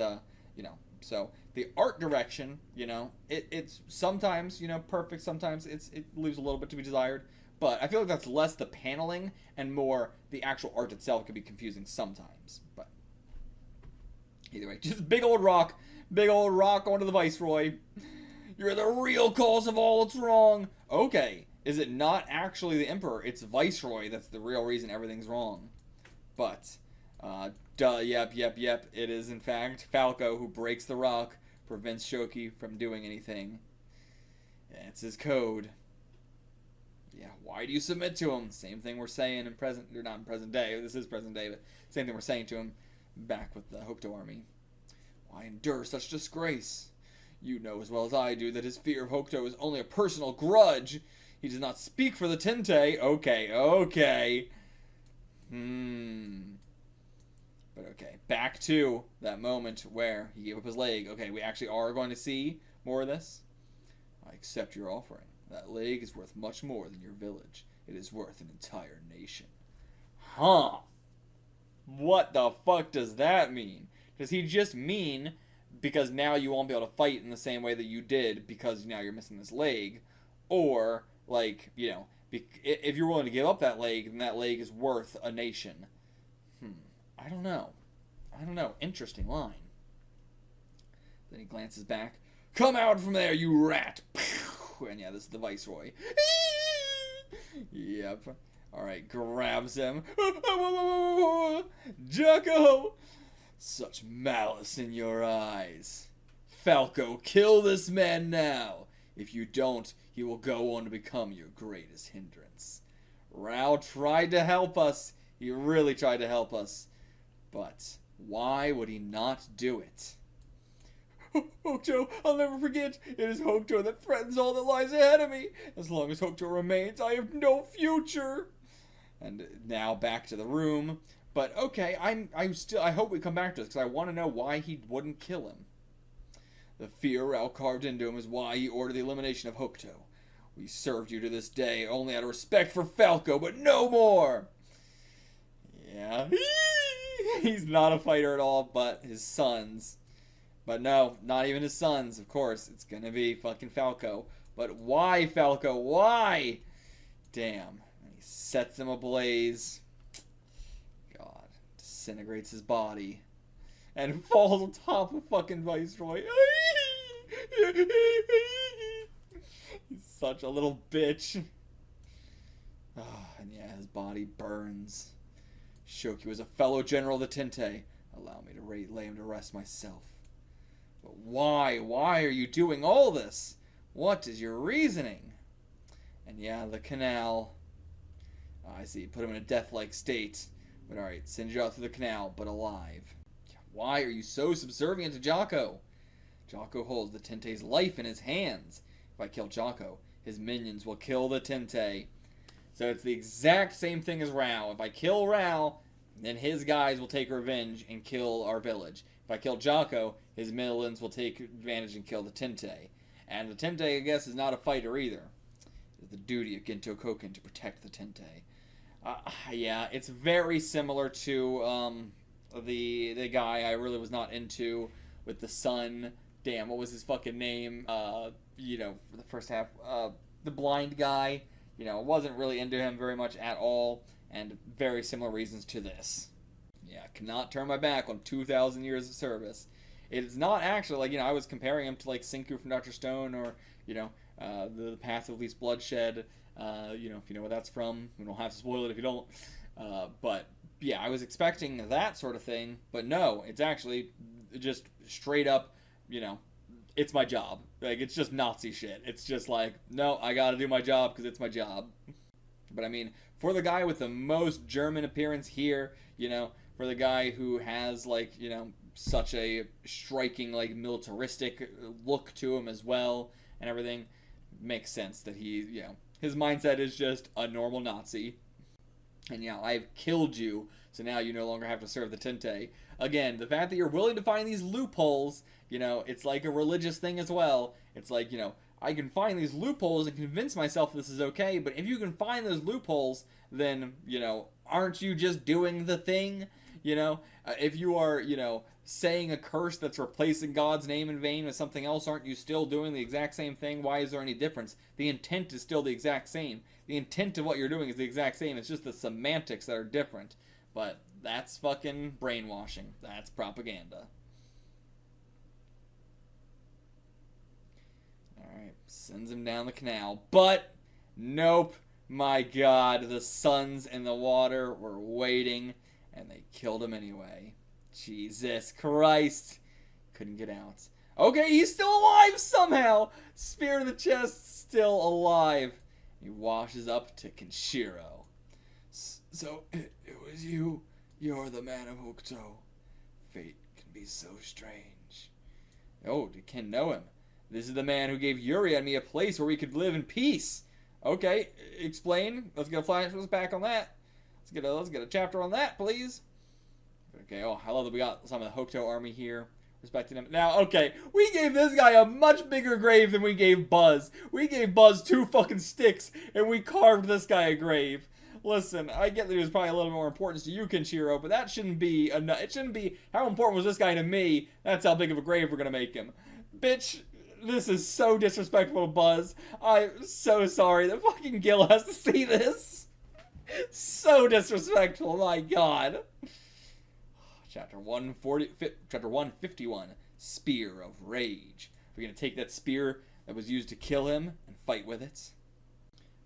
you know, so the art direction, you know, it's sometimes, you know, perfect. Sometimes it leaves a little bit to be desired. But I feel like that's less the paneling and more the actual art itself can be confusing sometimes. But either way, just big old rock onto the Viceroy. You're the real cause of all that's wrong. Okay, is it not actually the Emperor? It's Viceroy that's the real reason everything's wrong. But, yep. It is, in fact, Falco who breaks the rock, prevents Shoki from doing anything. Yeah, it's his code. Yeah, why do you submit to him? Same thing we're saying in present, or not in present day, this is present day, but same thing we're saying to him back with the Hokuto Army. Why endure such disgrace? You know as well as I do that his fear of Hokuto is only a personal grudge. He does not speak for the Tinte. Okay. But okay, back to that moment where he gave up his leg. Okay, we actually are going to see more of this. I accept your offering. That leg is worth much more than your village. It is worth an entire nation. Huh. What the fuck does that mean? Does he just mean because now you won't be able to fight in the same way that you did because now you're missing this leg? Or, like, you know, if you're willing to give up that leg, then that leg is worth a nation. I don't know. Interesting line. Then he glances back. Come out from there, you rat! And yeah, this is the Viceroy. Yep. Alright, grabs him. Jako! Such malice in your eyes. Falco, kill this man now. If you don't, he will go on to become your greatest hindrance. Rao tried to help us. He really tried to help us. But why would he not do it? Hokuto, I'll never forget. It is Hokuto that threatens all that lies ahead of me. As long as Hokuto remains, I have no future. And now back to the room. But okay, I hope we come back to this because I want to know why he wouldn't kill him. The fear Rao carved into him is why he ordered the elimination of Hokuto. We served you to this day only out of respect for Falco, but no more. Yeah, he's not a fighter at all, but his sons. But no, not even his sons, of course. It's gonna be fucking Falco. But why, Falco? Why? Damn. And he sets him ablaze. God. Disintegrates his body. And falls on top of fucking Viceroy. He's such a little bitch. Oh, and yeah, his body burns. Shoki was a fellow general of the Tinte. Allow me to lay him to rest myself. But why? Why are you doing all this? What is your reasoning? And yeah, the canal. I see. Put him in a death-like state. But alright, send you out through the canal, but alive. Why are you so subservient to Jako? Jako holds the Tinte's life in his hands. If I kill Jako, his minions will kill the Tinte. So it's the exact same thing as Rao. If I kill Rao, then his guys will take revenge and kill our village. If I kill Jako, his minions will take advantage and kill the Tinte. And the Tinte, I guess, is not a fighter either. It's the duty of Ginto Koken to protect the Tinte. Yeah, it's very similar to the guy I really was not into with the son. Damn, what was his fucking name? You know, for the first half, the blind guy. You know, wasn't really into him very much at all, and very similar reasons to this. Yeah, cannot turn my back on 2,000 years of service. It's not actually, like, you know, I was comparing him to, like, Senku from Dr. Stone, or, you know, the Path of Least Bloodshed, you know, if you know where that's from. We don't have to spoil it if you don't. But, yeah, I was expecting that sort of thing, but no, it's actually just straight up, you know, it's my job. Like, it's just Nazi shit. It's just like, no, I gotta do my job because it's my job. But I mean, for the guy with the most German appearance here, you know, for the guy who has, like, you know, such a striking, like, militaristic look to him as well and everything, makes sense that he, you know, his mindset is just a normal Nazi. And yeah, I've killed you, so now you no longer have to serve the Tente. Again, the fact that you're willing to find these loopholes, you know, it's like a religious thing as well. It's like, you know, I can find these loopholes and convince myself this is okay, but if you can find those loopholes, then, you know, aren't you just doing the thing? You know, if you are, you know, saying a curse that's replacing God's name in vain with something else, aren't you still doing the exact same thing? Why is there any difference? The intent is still the exact same. The intent of what you're doing is the exact same. It's just the semantics that are different. But that's fucking brainwashing. That's propaganda. Alright, sends him down the canal. But, nope. My god, the suns in the water were waiting, and they killed him anyway. Jesus Christ. Couldn't get out. Okay, he's still alive somehow! Spear to the chest, still alive. He washes up to Kenshiro. So, it was you. You're the man of Hokuto. Fate can be so strange. Oh, did Ken know him? This is the man who gave Yuri and me a place where we could live in peace. Okay, explain. Let's get a flashback on that. Let's get a chapter on that, please. Okay, oh, I love that we got some of the Hokuto Army here. Respecting him. Now, okay, we gave this guy a much bigger grave than we gave Buzz. We gave Buzz 2 fucking sticks, and we carved this guy a grave. Listen, I get that he was probably a little more importance to you, Kenshiro, but that shouldn't be enough. It shouldn't be, how important was this guy to me? That's how big of a grave we're gonna make him. Bitch, this is so disrespectful to Buzz. I'm so sorry that fucking Gil has to see this. So disrespectful, my god. Chapter 151, Spear of Rage. We're going to take that spear that was used to kill him and fight with it.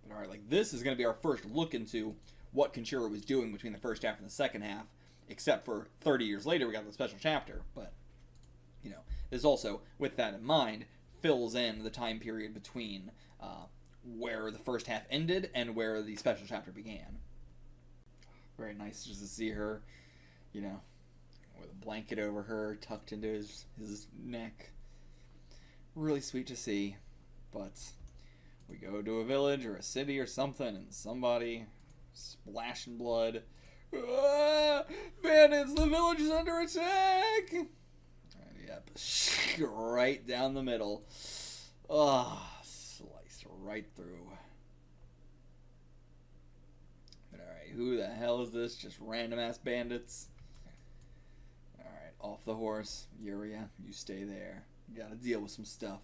But alright, like, this is going to be our first look into what Kenshiro was doing between the first half and the second half, except for 30 years later we got the special chapter. But, you know, this also, with that in mind, fills in the time period between where the first half ended and where the special chapter began. Very nice just to see her, you know, with a blanket over her, tucked into his neck. Really sweet to see. But we go to a village or a city or something, and somebody splashing blood. Ah, bandits! The village is under attack! Yep, right down the middle. Ah, sliced right through. But alright, who the hell is this? Just random ass bandits. Off the horse. Yuria, you stay there. You gotta deal with some stuff.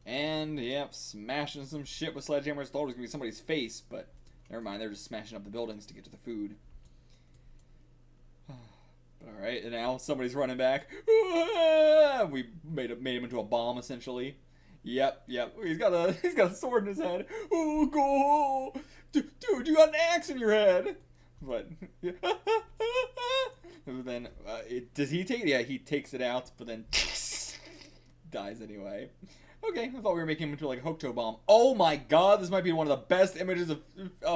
And, yep, smashing some shit with sledgehammers. Thought it was gonna be somebody's face, but never mind. They're just smashing up the buildings to get to the food. But alright, and now somebody's running back. We made him into a bomb, essentially. Yep. He's got a sword in his head. Oh, go! Dude, you got an axe in your head! But then, does he take it? Yeah, he takes it out, but then dies anyway. Okay, I thought we were making him into like a Hokuto bomb. Oh my god, this might be one of the best images of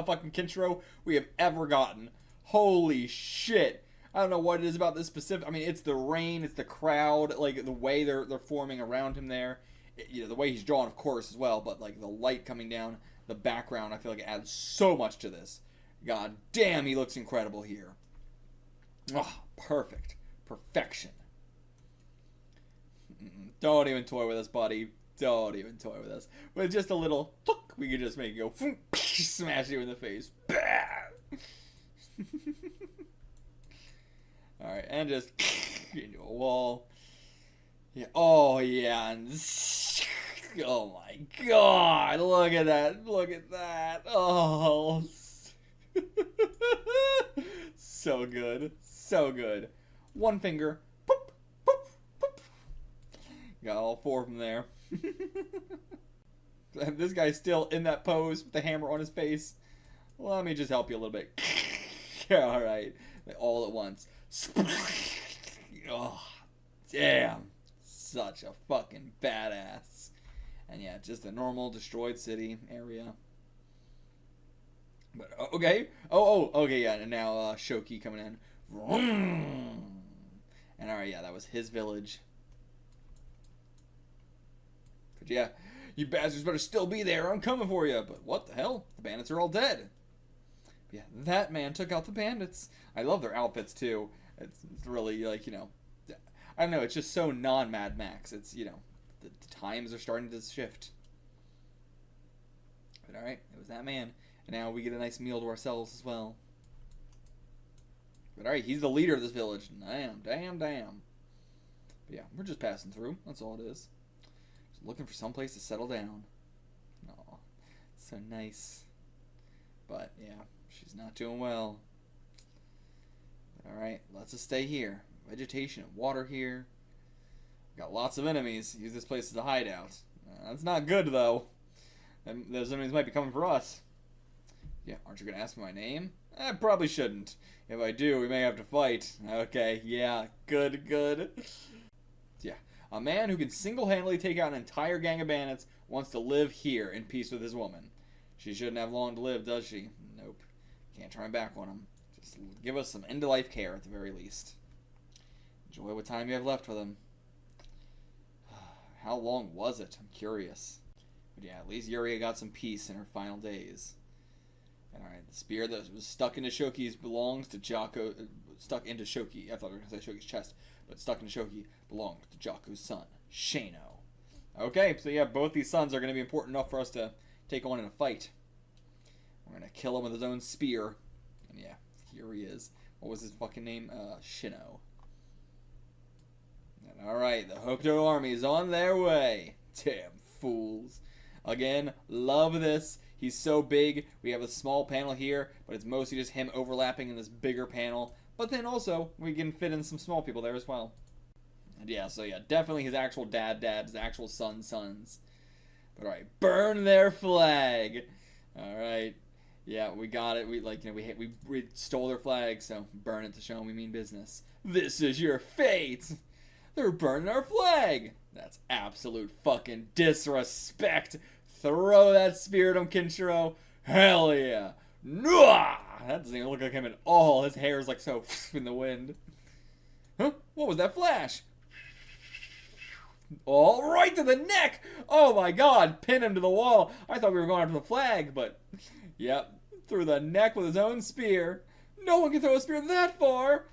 fucking Kenshiro we have ever gotten. Holy shit. I don't know what it is about this specific. I mean, it's the rain, it's the crowd, like the way they're forming around him there. You know, the way he's drawn, of course, as well, but like the light coming down, the background, I feel like it adds so much to this. God damn, he looks incredible here. Oh, perfect. Perfection. Don't even toy with us, buddy. Don't even toy with us. With just a little look, we could just make it go smash you in the face. Alright, and just into a wall. Yeah. Oh, yeah. And oh my god. Look at that. Look at that. Oh. So good. So good. One finger. Boop, boop, boop. Got all 4 of them there. This guy's still in that pose with the hammer on his face. Let me just help you a little bit. Alright. All at once. Oh, damn. Such a fucking badass. And yeah, just a normal destroyed city area. But okay. Okay, yeah. And now Shoki coming in. And alright, yeah, that was his village. But yeah, you bastards better still be there. I'm coming for you. But what the hell? The bandits are all dead. Yeah, that man took out the bandits. I love their outfits, too. It's really, like, you know... I don't know, it's just so non-Mad Max. It's, you know, the times are starting to shift. But alright, it was that man. And now we get a nice meal to ourselves as well. But alright, he's the leader of this village. Damn. But yeah, we're just passing through. That's all it is. Just looking for some place to settle down. Aw, so nice. But yeah, she's not doing well. Alright, let's just stay here. Vegetation and water here. Got lots of enemies. Use this place as a hideout. That's not good, though. And those enemies might be coming for us. Yeah, aren't you going to ask me my name? I probably shouldn't. If I do, we may have to fight. Okay, yeah, good. Yeah, a man who can single-handedly take out an entire gang of bandits wants to live here in peace with his woman. She shouldn't have long to live, does she? Nope. Can't turn back on him. Just give us some end-of-life care at the very least. Enjoy what time you have left with him. How long was it? I'm curious. But yeah, at least Yuria got some peace in her final days. And alright, the spear that was stuck into Shoki's belongs to Jako. Stuck into Shoki. I thought I was going to say Shoki's chest. But stuck into Shoki belongs to Jaku's son, Shano. Okay, so yeah, both these sons are going to be important enough for us to take on in a fight. We're going to kill him with his own spear. And yeah, here he is. What was his fucking name? Shino. Alright, the Hokuto Army is on their way. Damn fools. Again, love this. He's so big. We have a small panel here, but it's mostly just him overlapping in this bigger panel. But then also, we can fit in some small people there as well. And yeah, so yeah, definitely his actual dad, his actual sons. But alright, burn their flag. Alright. Yeah, we got it. We stole their flag, so burn it to show them we mean business. This is your fate. They're burning our flag. That's absolute fucking disrespect. Throw that spear at him, Kenshiro. Hell yeah. Nwah! That doesn't even look like him at all. His hair is like so in the wind. Huh? What was that flash? All right to the neck. Oh my god. Pin him to the wall. I thought we were going after the flag, but yep. Through the neck with his own spear. No one can throw a spear that far.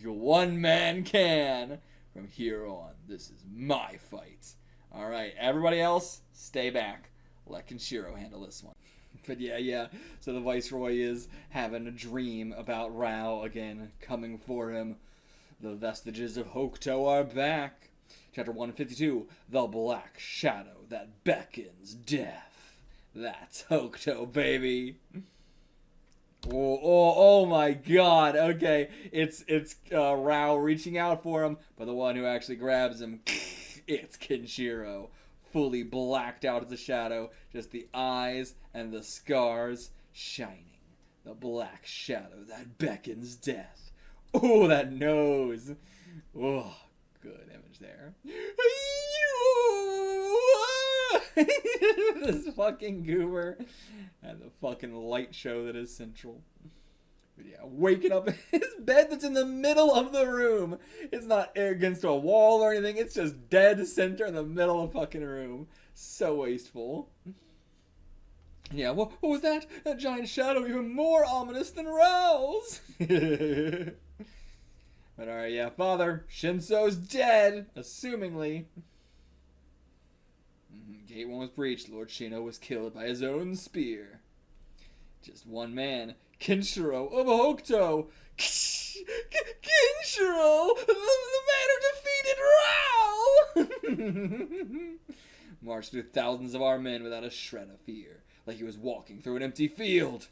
One man can. From here on, this is my fight. Alright, everybody else, stay back. Let Kenshiro handle this one. But yeah. So the Viceroy is having a dream about Rao again, coming for him. The vestiges of Hokuto are back. Chapter 152, The Black Shadow That Beckons Death. That's Hokuto, baby. Oh my god. Okay, it's Rao reaching out for him, but the one who actually grabs him, it's Kenshiro. Fully blacked out as a shadow, just the eyes and the scars shining. The black shadow that beckons death. Oh, that nose. Oh, good image there. This fucking goober and the fucking light show that is Central. But yeah, waking up in his bed that's in the middle of the room. It's not against a wall or anything. It's just dead center in the middle of the fucking room. So wasteful. Yeah, what was that? That giant shadow even more ominous than Rao's. But alright, yeah, Father, Shinso's dead, assumingly. Gate 1 was breached. Lord Shino was killed by his own spear. Just one man, Kenshiro of Hokuto. Kenshiro, the man who defeated Rao. Marched through thousands of our men without a shred of fear, like he was walking through an empty field.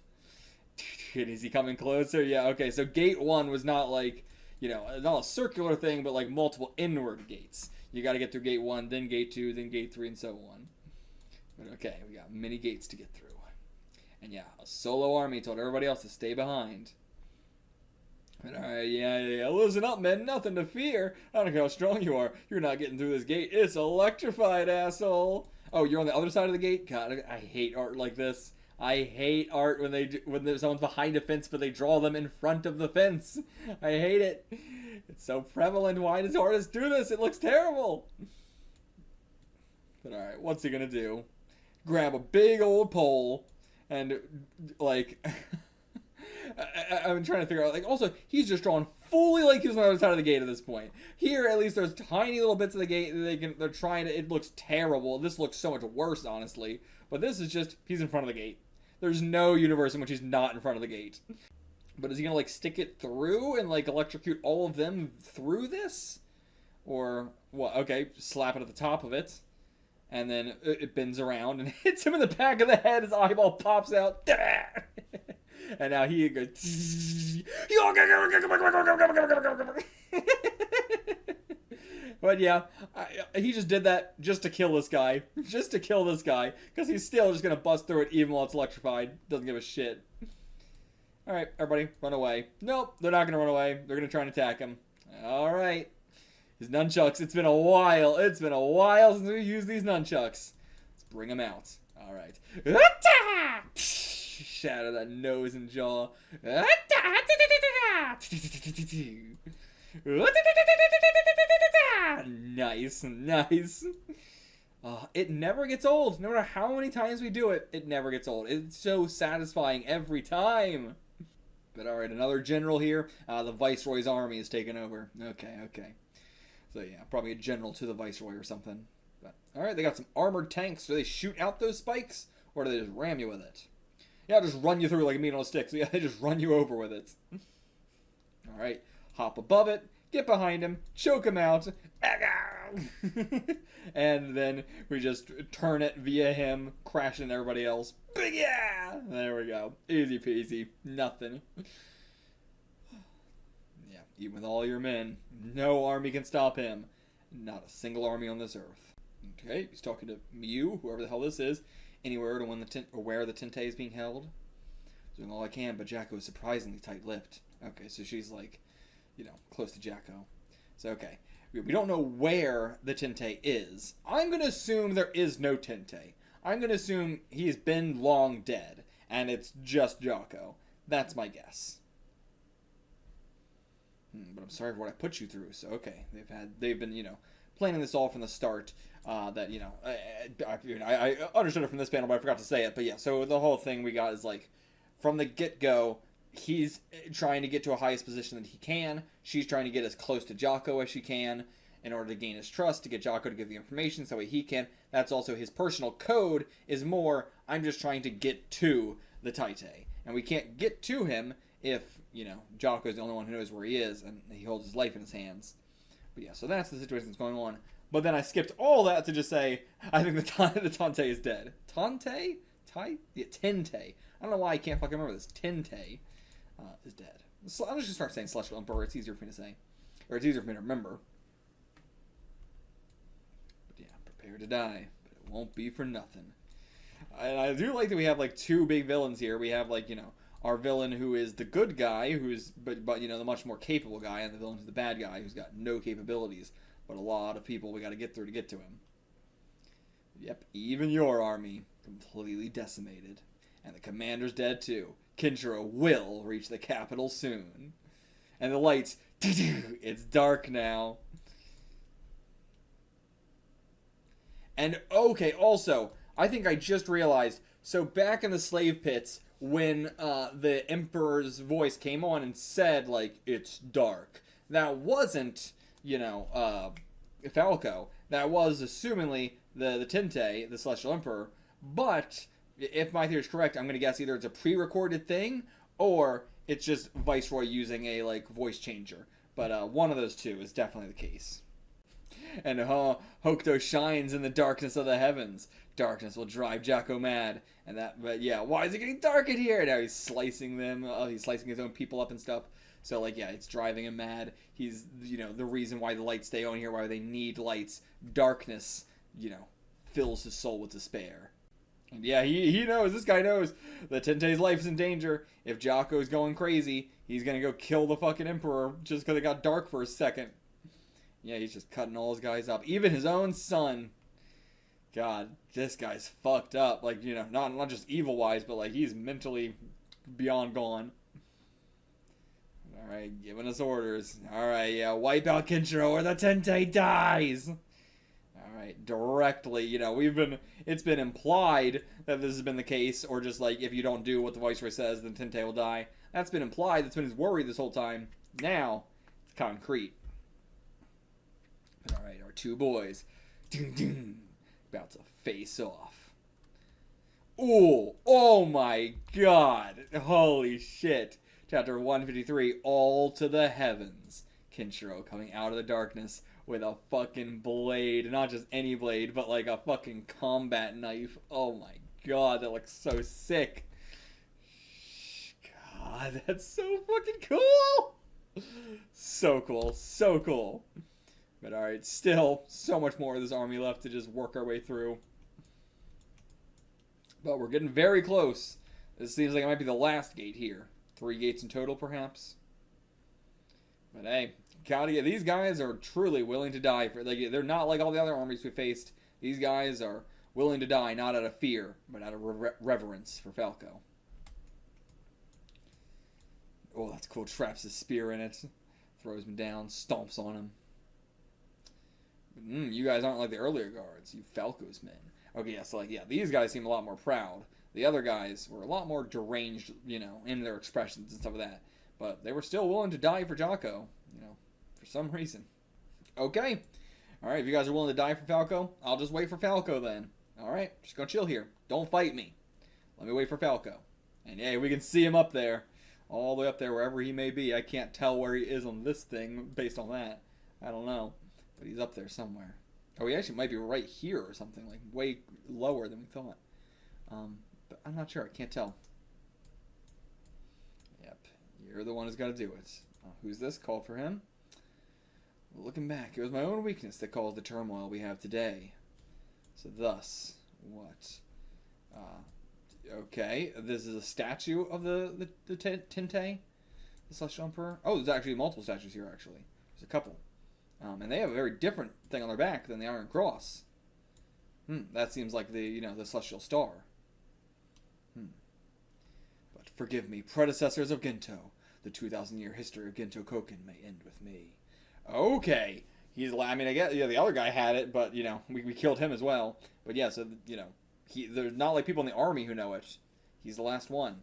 Is he coming closer? Yeah, okay, so Gate 1 was not like, you know, not a circular thing, but like multiple inward gates. You gotta get through Gate 1, then Gate 2, then Gate 3, and so on. But okay, we got many gates to get through. And yeah, a solo army told everybody else to stay behind. And alright, yeah, listen up, men, nothing to fear. I don't care how strong you are, you're not getting through this gate. It's electrified, asshole. Oh, you're on the other side of the gate? God, I hate art like this. I hate art when someone's behind a fence, but they draw them in front of the fence. I hate it. It's so prevalent. Why does artists do this? It looks terrible. But alright, what's he gonna do? Grab a big old pole and, like, I'm trying to figure out, like, also, he's just drawn fully like he's on the other side of the gate at this point. Here, at least, there's tiny little bits of the gate that they're trying to, it looks terrible. This looks so much worse, honestly. But this is just, he's in front of the gate. There's no universe in which he's not in front of the gate. But is he gonna, like, stick it through and, like, electrocute all of them through this? Or, what? Okay, slap it at the top of it. And then it bends around and hits him in the back of the head. His eyeball pops out. And now he goes. But yeah, he just did that just to kill this guy. Just to kill this guy. Because he's still just going to bust through it even while it's electrified. Doesn't give a shit. Alright, everybody, run away. Nope, they're not going to run away. They're going to try and attack him. Alright. His nunchucks, it's been a while. It's been a while since we used these nunchucks. Let's bring them out. Alright. Shatter that nose and jaw. Nice, nice. It never gets old. No matter how many times we do it, it never gets old. It's so satisfying every time. But alright, another general here. The Viceroy's army is taken over. Okay. So yeah, probably a general to the Viceroy or something. But alright, they got some armored tanks. Do they shoot out those spikes? Or do they just ram you with it? Yeah, just run you through like a meat on a stick. So yeah, they just run you over with it. Alright, hop above it, get behind him, choke him out. And then we just turn it via him, crash into everybody else. Yeah! There we go. Easy peasy. Nothing. Yeah, even with all your men, no army can stop him. Not a single army on this earth. Okay, he's talking to Mew, whoever the hell this is. Anywhere to where the Tente is being held. Doing all I can, but Jako is surprisingly tight-lipped. Okay, so she's like, close to Jako. So, okay. We don't know where the Tente is. I'm going to assume there is no Tente. I'm going to assume he's been long dead, and it's just Jako. That's my guess. But I'm sorry for what I put you through. So, okay. They've been, planning this all from the start. That, I understood it from this panel, but I forgot to say it. But yeah, so the whole thing we got is like, from the get-go, he's trying to get to a highest position that he can. She's trying to get as close to Jako as she can in order to gain his trust, to get Jako to give the information so he can. That's also his personal code is more, I'm just trying to get to the Tite. And we can't get to him if, Jako is the only one who knows where he is and he holds his life in his hands. But yeah, so that's the situation that's going on. But then I skipped all that to just say, I think the Tante is dead. Tante? Yeah, Tente. I don't know why I can't fucking remember this. Tente is dead. I'm just going to start saying Celestial Emperor. It's easier for me to say. Or it's easier for me to remember. But yeah, prepare to die. But it won't be for nothing. And I do like that we have, like, two big villains here. We have, like, our villain who is the good guy, who's, but the much more capable guy, and the villain who's the bad guy, who's got no capabilities. But a lot of people we got to get through to get to him. Yep, even your army completely decimated. And the commander's dead too. Kenshiro will reach the capital soon. And the lights, it's dark now. And okay, also, I think I just realized, so back in the slave pits, when the Emperor's voice came on and said, like, it's dark, that wasn't, Falco. That was, assumingly, the Tente, the Celestial Emperor. But if my theory is correct, I'm going to guess either it's a pre-recorded thing, or it's just Viceroy using a, voice changer. But one of those two is definitely the case. And Hokuto shines in the darkness of the heavens. Darkness will drive Jako mad. But yeah, why is it getting dark in here? Now he's slicing them. He's slicing his own people up and stuff. So, it's driving him mad. He's, the reason why the lights stay on here, why they need lights. Darkness, fills his soul with despair. And yeah, he knows, this guy knows that Tente's life is in danger. If Jaco's going crazy, he's gonna go kill the fucking Emperor just because it got dark for a second. Yeah, he's just cutting all his guys up. Even his own son. God, this guy's fucked up. Not just evil-wise, but, he's mentally beyond gone. Alright, giving us orders. Alright, yeah, wipe out Kenshiro or the Tente dies! Alright, directly, it's been implied that this has been the case, or just, if you don't do what the Viceroy says, then Tente will die. That's been implied. That's been his worry this whole time. Now, it's concrete. But alright, our two boys. Ding, ding, about to face off. Ooh, oh my god. Holy shit. Chapter 153, All to the Heavens. Kenshiro coming out of the darkness with a fucking blade. Not just any blade, but like a fucking combat knife. Oh my god, that looks so sick. God, that's so fucking cool. So cool, so cool. But alright, still so much more of this army left to just work our way through. But we're getting very close. This seems like it might be the last gate here. 3 gates in total, perhaps. But hey, gotta get, these guys are truly willing to die for. Like, they're not like all the other armies we faced. These guys are willing to die, not out of fear, but out of reverence for Falco. Oh, that's cool. Traps his spear in it. Throws him down, stomps on him. You guys aren't like the earlier guards. You Falco's men. Okay, yeah, so like, yeah, these guys seem a lot more proud. The other guys were a lot more deranged, you know, in their expressions and stuff like that. But they were still willing to die for Jako, you know, for some reason. Okay. Alright, if you guys are willing to die for Falco, I'll just wait for Falco then. Alright, just gonna chill here. Don't fight me. Let me wait for Falco. And yeah, we can see him up there. All the way up there, wherever he may be. I can't tell where he is on this thing based on that. I don't know. But he's up there somewhere. Oh, he actually might be right here or something. Like, way lower than we thought. But I'm not sure. I can't tell. Yep. You're the one who's got to do it. Who's this? Call for him. Looking back, it was my own weakness that caused the turmoil we have today. So thus, what? Okay, this is a statue of the Tinte, the Celestial Emperor. Oh, there's actually multiple statues here, actually. There's a couple. And they have a very different thing on their back than the Iron Cross. That seems like the, you know, the Celestial Star. But forgive me, predecessors of Gento. The 2,000-year history of Gento Koken may end with me. Okay. He's, I mean, I guess, yeah, the other guy had it, but, you know, we killed him as well. But yeah, so, you know, there's not like people in the army who know it. He's the last one.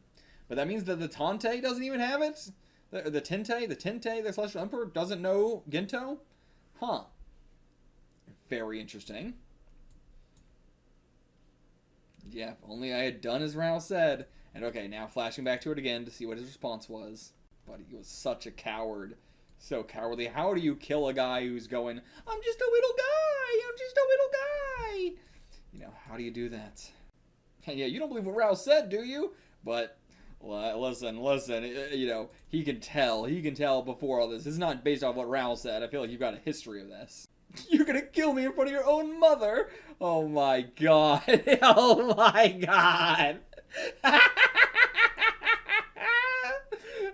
But that means that the Tante doesn't even have it? The Tinte, the Celestial Emperor, doesn't know Gento? Huh. Very interesting. Yeah, if only I had done as Rao said. And okay, now flashing back to it again to see what his response was. But he was such a coward. So cowardly. How do you kill a guy who's going, I'm just a little guy! I'm just a little guy! You know, how do you do that? And yeah, you don't believe what Rao said, do you? But, listen, you know, he can tell before all this. This is not based off what Rao said. I feel like you've got a history of this. You're gonna kill me in front of your own mother? Oh my god. Oh my god.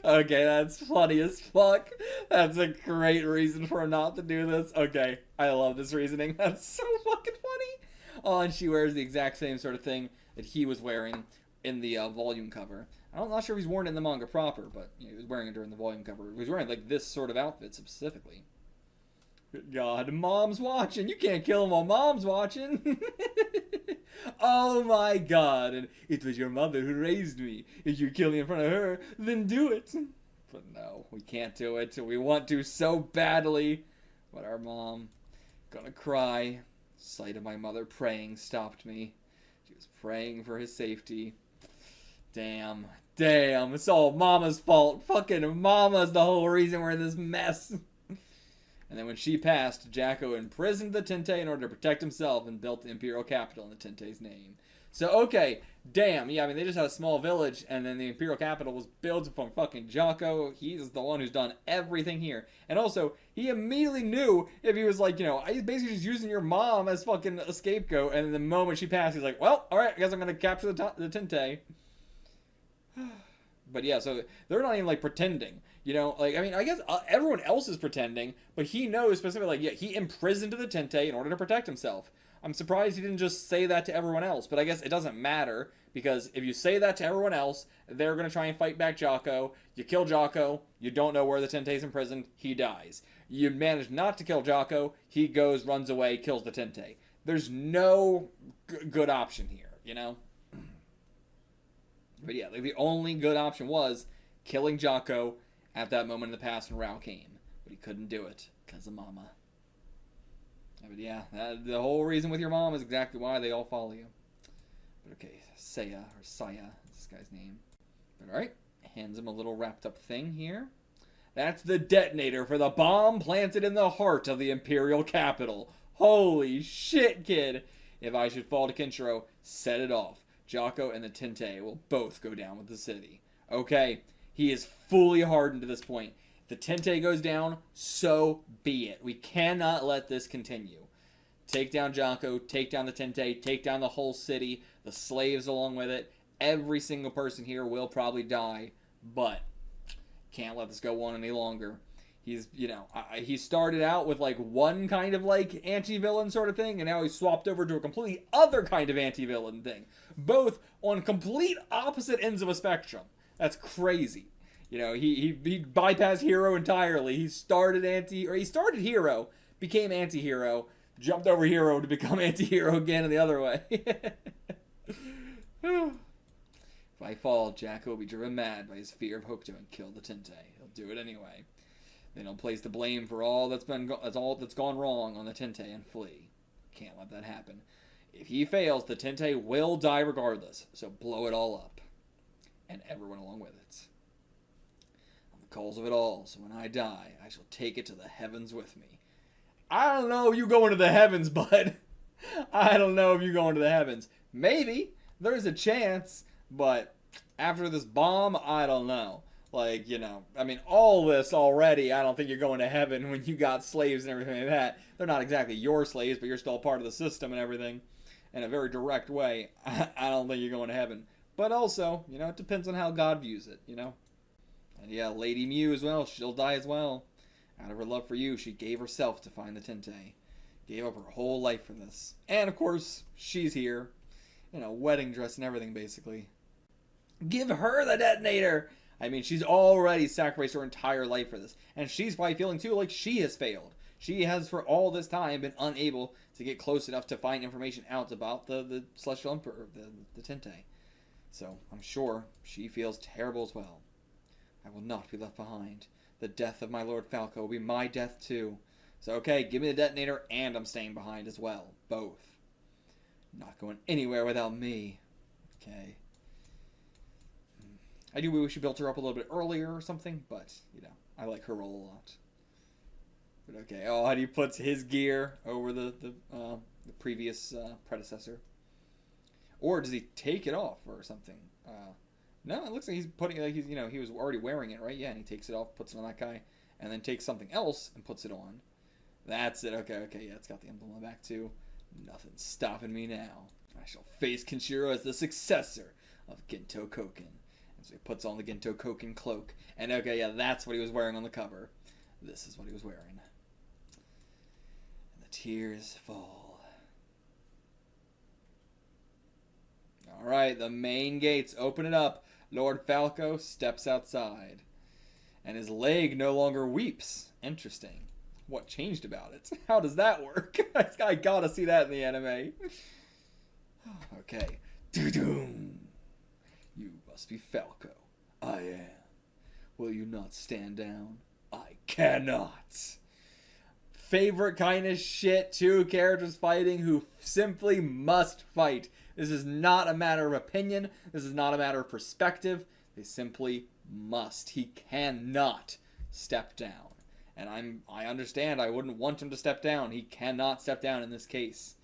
Okay, that's funny as fuck. That's a great reason for him not to do this. Okay, I love this reasoning. That's so fucking funny. Oh, and she wears the exact same sort of thing that he was wearing in the volume cover. I'm not sure if he's worn it in the manga proper, but you know, he was wearing it during the volume cover. He was wearing like this sort of outfit specifically. Good God, Mom's watching. You can't kill him while Mom's watching. Oh my God, and it was your mother who raised me. If you kill me in front of her, then do it. But no, we can't do it. We want to so badly. But our mom, gonna cry. Sight of my mother praying stopped me. She was praying for his safety. Damn, it's all Mama's fault. Fucking Mama's the whole reason we're in this mess. And then when she passed, Jako imprisoned the Tinte in order to protect himself and built the Imperial Capital in the Tinte's name. So, okay, damn, yeah, I mean, they just had a small village, and then the Imperial Capital was built from fucking Jako. He's the one who's done everything here. And also, he immediately knew if he was like, you know, he's basically just using your mom as fucking a scapegoat, and the moment she passed, he's like, well, alright, I guess I'm gonna capture the Tinte. But yeah, so they're not even, like, pretending. You know, like, I mean, I guess everyone else is pretending, but he knows specifically, like, yeah, he imprisoned the Tinte in order to protect himself. I'm surprised he didn't just say that to everyone else, but I guess it doesn't matter, because if you say that to everyone else, they're going to try and fight back Jako. You kill Jako, you don't know where the Tinte's imprisoned, he dies. You manage not to kill Jako, he goes, runs away, kills the Tinte. There's no good option here, you know? But yeah, like, the only good option was killing Jako at that moment in the past when Rao came. But he couldn't do it because of Mama. But yeah, the whole reason with your mom is exactly why they all follow you. But okay, Saya is this guy's name. But alright, hands him a little wrapped up thing here. That's the detonator for the bomb planted in the heart of the Imperial Capital. Holy shit, kid. If I should fall to Kenshiro, set it off. Jako and the Tinte will both go down with the city. Okay, he is fully hardened to this point. If the Tinte goes down, so be it. We cannot let this continue. Take down Jako, take down the Tinte, take down the whole city, the slaves along with it. Every single person here will probably die, but can't let this go on any longer. He's, he started out with like one kind of like anti-villain sort of thing, and now he's swapped over to a completely other kind of anti-villain thing. Both on complete opposite ends of a spectrum. That's crazy. He bypassed hero entirely. He started hero, became anti-hero, jumped over hero to become anti-hero again in the other way. If I fall, Jako will be driven mad by his fear of Hokuto and kill the Tinte. He'll do it anyway. Then he'll place the blame for all that's gone wrong on the Tinte and flee. Can't let that happen. If he fails, the Tinte will die regardless, so blow it all up. And everyone along with it. On the cause of it all, so when I die, I shall take it to the heavens with me. I don't know if you go into the heavens, bud. I don't know if you go into the heavens. Maybe. There's a chance. But after this bomb, I don't know. All this already, I don't think you're going to heaven when you got slaves and everything like that. They're not exactly your slaves, but you're still part of the system and everything. In a very direct way, I don't think you're going to heaven. But also, it depends on how God views it, And yeah, Lady Mew as well, she'll die as well. Out of her love for you, she gave herself to find the Tinte. Gave up her whole life for this. And of course, she's here. Wedding dress and everything, basically. Give her the detonator! She's already sacrificed her entire life for this. And she's probably feeling, too, like she has failed. She has, for all this time, been unable to get close enough to find information out about the Celestial Emperor, the Tinte. So, I'm sure she feels terrible as well. I will not be left behind. The death of my Lord Falco will be my death, too. So, okay, give me the detonator, and I'm staying behind as well. Both. Not going anywhere without me. Okay. I do wish we built her up a little bit earlier or something, but, I like her role a lot. But okay, how do you put his gear over the previous predecessor? Or does he take it off or something? No, it looks like he's putting it, he was already wearing it, right? Yeah, and he takes it off, puts it on that guy, and then takes something else and puts it on. That's it, okay, yeah, it's got the emblem on the back too. Nothing's stopping me now. I shall face Kenshiro as the successor of Ginto Koken. And so he puts on the Ginto Koken cloak. And okay, yeah, that's what he was wearing on the cover. This is what he was wearing. And the tears fall. Alright, the main gates. Open it up. Lord Falco steps outside. And his leg no longer weeps. Interesting. What changed about it? How does that work? I gotta see that in the anime. Okay. Doo-doom. You must be Falco. I am. Will you not stand down? I cannot. Favorite kind of shit. Two characters fighting who simply must fight. This is not a matter of opinion. This is not a matter of perspective. They simply must. He cannot step down. And I understand. I wouldn't want him to step down. He cannot step down in this case.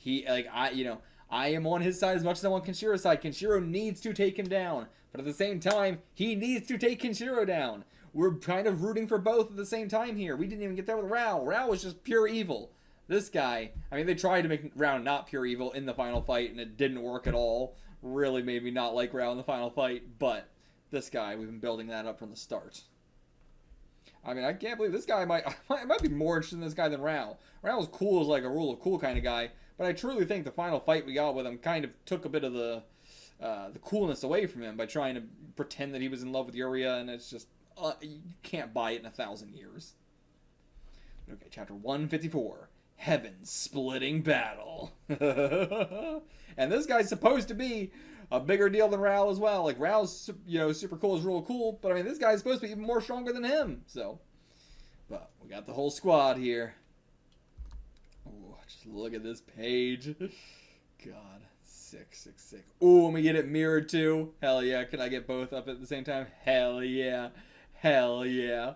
I am on his side as much as I'm on Kenshiro's side. Kenshiro needs to take him down. But at the same time, he needs to take Kenshiro down. We're kind of rooting for both at the same time here. We didn't even get there with Rao. Rao was just pure evil. This guy, they tried to make Rao not pure evil in the final fight, and it didn't work at all. Really made me not like Rao in the final fight. But this guy, we've been building that up from the start. I can't believe this guy might be more interested in this guy than Rao. Rao was cool as like a rule of cool kind of guy, but I truly think the final fight we got with him kind of took a bit of the coolness away from him by trying to pretend that he was in love with Yuria, and it's just, you can't buy it in 1,000 years. Okay, chapter 154, Heaven Splitting Battle. And this guy's supposed to be a bigger deal than Rao as well. Like, Rao's, you know, super cool is real cool, but I mean, this guy's supposed to be even more stronger than him, so. But we got the whole squad here. Ooh, just look at this page. God, 666. Ooh, let me get it mirrored too. Hell yeah, can I get both up at the same time? Hell yeah. Hell yeah.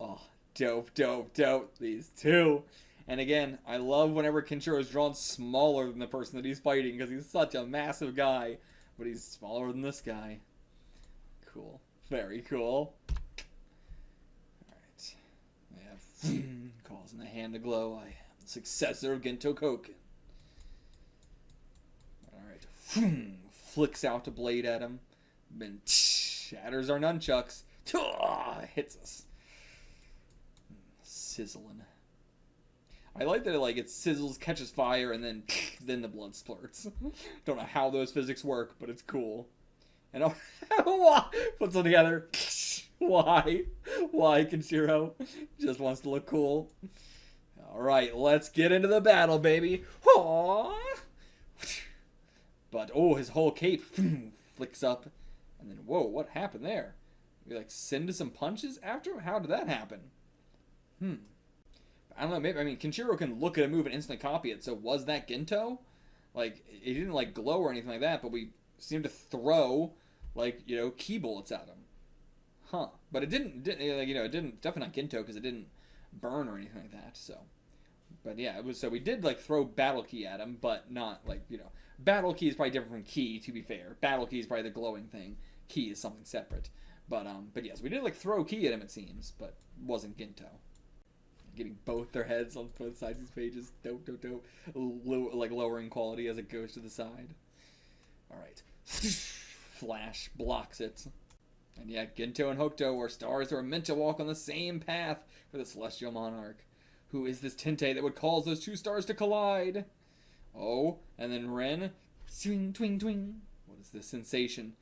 Oh, dope, dope, dope. These two. And again, I love whenever Kenshiro is drawn smaller than the person that he's fighting because he's such a massive guy. But he's smaller than this guy. Cool. Very cool. Alright. I have causing the hand to glow. I am the successor of Gento Koken. Alright. Flicks out a blade at him. Then shatters our nunchucks. Hits us. Sizzling. I like that it sizzles, catches fire, and then the blood splurts. Don't know how those physics work, but it's cool. And puts them together. Why? Why, Kenshiro? Just wants to look cool. Alright, let's get into the battle, baby. But, oh, his whole cape flicks up. And then, whoa, what happened there? We, send some punches after him? How did that happen? I don't know, maybe, I mean, Kenshiro can look at a move and instantly copy it, so was that Gento? It didn't, glow or anything like that, but we seemed to throw, ki bullets at him. Huh. But it didn't definitely not Gento, because it didn't burn or anything like that, so. But yeah, so we did, throw Battle Key at him, but not, Battle Key is probably different from Key, to be fair. Battle Key is probably the glowing thing. Key is something separate. But yes, we did, throw Key at him, it seems, but wasn't Gento. Getting both their heads on both sides of these pages. Dope, dope, dope. Lowering quality as it goes to the side. Alright. Flash blocks it. And yeah, Gento and Hokuto are stars who are meant to walk on the same path for the Celestial Monarch. Who is this Tente that would cause those two stars to collide? Oh, and then Ren. Swing, twing, twing. What is this sensation?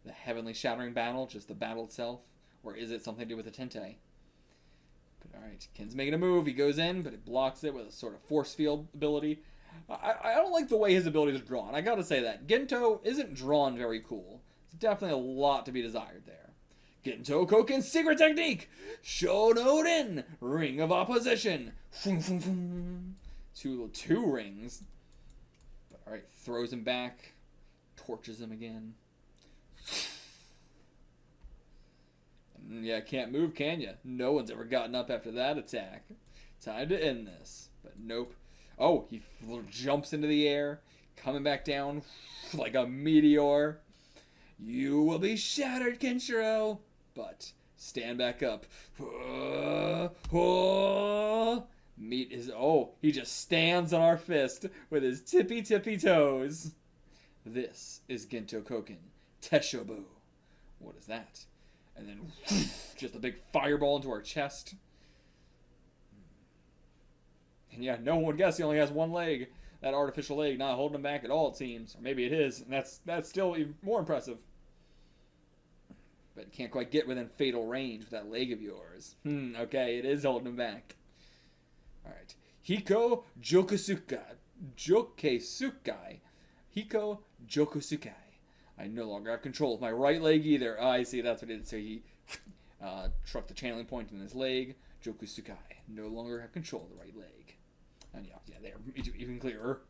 The heavenly shattering battle? Just the battle itself? Or is it something to do with the Tente? Alright, Ken's making a move. He goes in, but it blocks it with a sort of force field ability. I don't like the way his abilities are drawn. I gotta say that. Gento isn't drawn very cool. There's definitely a lot to be desired there. Gento Koken's secret technique! Shonoden! Ring of opposition! Two rings. But alright, throws him back. Torches him again. Yeah, can't move, can ya? No one's ever gotten up after that attack. Time to end this. But nope. Oh, he jumps into the air, coming back down like a meteor. You will be shattered, Kenshiro. But stand back up. Meet his... Oh, he just stands on our fist with his tippy toes. This is Gento Koken. Teshobu. What is that? And then just a big fireball into our chest. And yeah, no one would guess he only has one leg. That artificial leg not holding him back at all, it seems. Or maybe it is, and that's still even more impressive. But can't quite get within fatal range with that leg of yours. Okay, it is holding him back. Alright. Hiko Jokusukai. Hiko Jokusukai. I no longer have control of my right leg either. Oh, I see, that's what it is. So he struck the channeling point in his leg. Jokusukai. No longer have control of the right leg. And yeah, there. Even clearer.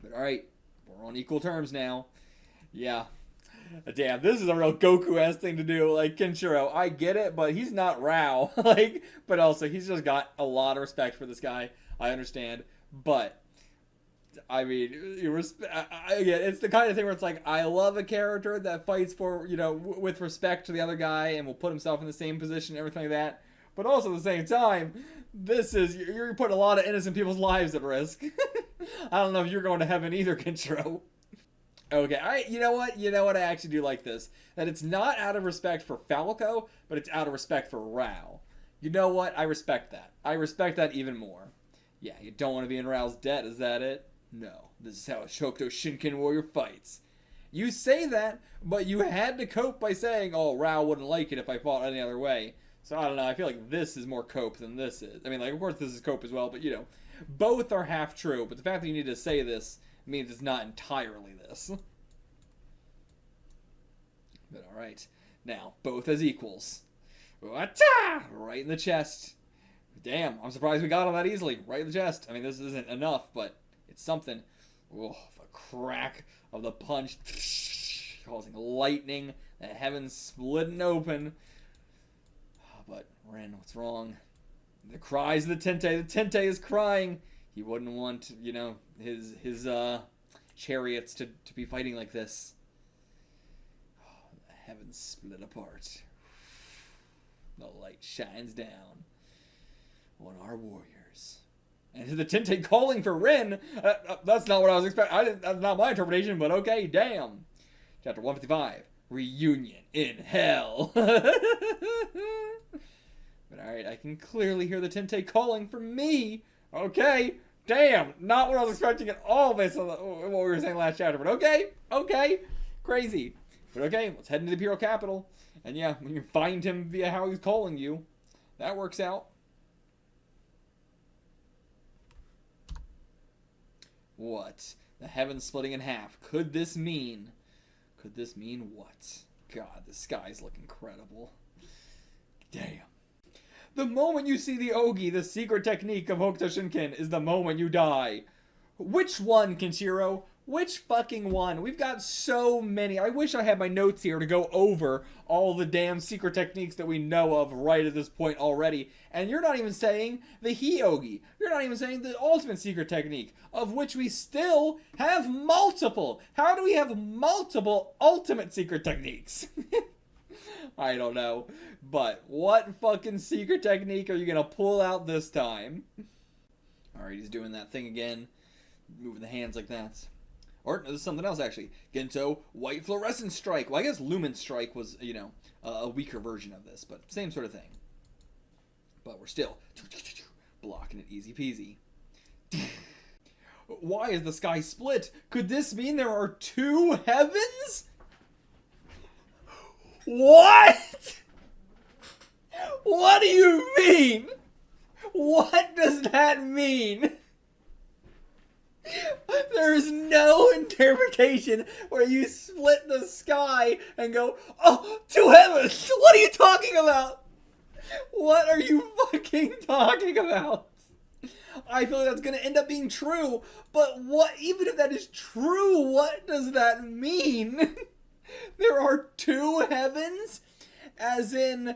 But alright. We're on equal terms now. Yeah. Damn, this is a real Goku-esque thing to do. Kenshiro, I get it, but he's not Rao. But also, he's just got a lot of respect for this guy. I understand. But... I mean, again, it's the kind of thing where it's I love a character that fights for, with respect to the other guy and will put himself in the same position and everything like that. But also at the same time, you're putting a lot of innocent people's lives at risk. I don't know if you're going to heaven either, Kenshiro. Okay, you know what? I actually do like this. That it's not out of respect for Falco, but it's out of respect for Rao. You know what? I respect that. I respect that even more. Yeah, you don't want to be in Rao's debt, is that it? No, this is how a Hokuto Shinken warrior fights. You say that, but you had to cope by saying, oh, Rao wouldn't like it if I fought any other way. So, I don't know, I feel like this is more cope than this is. I mean, of course this is cope as well, but, both are half true. But the fact that you need to say this means it's not entirely this. But alright. Now, both as equals. Right in the chest. Damn, I'm surprised we got on that easily. Right in the chest. I mean, this isn't enough, but it's something. Oh, the crack of the punch. Causing lightning. The heavens splitting open. But, Ren, what's wrong? The cries of the Tente. The Tente is crying. He wouldn't want, you know, his chariots to be fighting like this. Oh, the heavens split apart. The light shines down on our warriors. And is the Tente calling for Ren? That's not what I was expecting. That's not my interpretation, but okay, damn. Chapter 155. Reunion in Hell. But alright, I can clearly hear the Tente calling for me. Okay, damn. Not what I was expecting at all based on what we were saying last chapter. But okay. Crazy. But okay, let's head into the Imperial Capital. And yeah, we can find him via how he's calling you. That works out. What? The heavens splitting in half. Could this mean what? God, the skies look incredible. Damn. The moment you see the Ogi, the secret technique of Hokuto Shinken is the moment you die. Which one, Kenshiro? Which fucking one? We've got so many. I wish I had my notes here to go over all the damn secret techniques that we know of right at this point already. And you're not even saying the Hyogi. You're not even saying the ultimate secret technique, of which we still have multiple. How do we have multiple ultimate secret techniques? I don't know. But what fucking secret technique are you going to pull out this time? Alright, he's doing that thing again. Moving the hands like that. Or, there's something else, actually. Gento, White Fluorescent Strike. Well, I guess Lumen Strike was, you know, a weaker version of this, but same sort of thing. But we're still blocking it easy peasy. Why is the sky split? Could this mean there are two heavens? What? What do you mean? What does that mean? There is no interpretation where you split the sky and go, oh, two heavens! What are you talking about? What are you fucking talking about? I feel like that's going to end up being true, but what, even if that is true, what does that mean? There are two heavens? As in,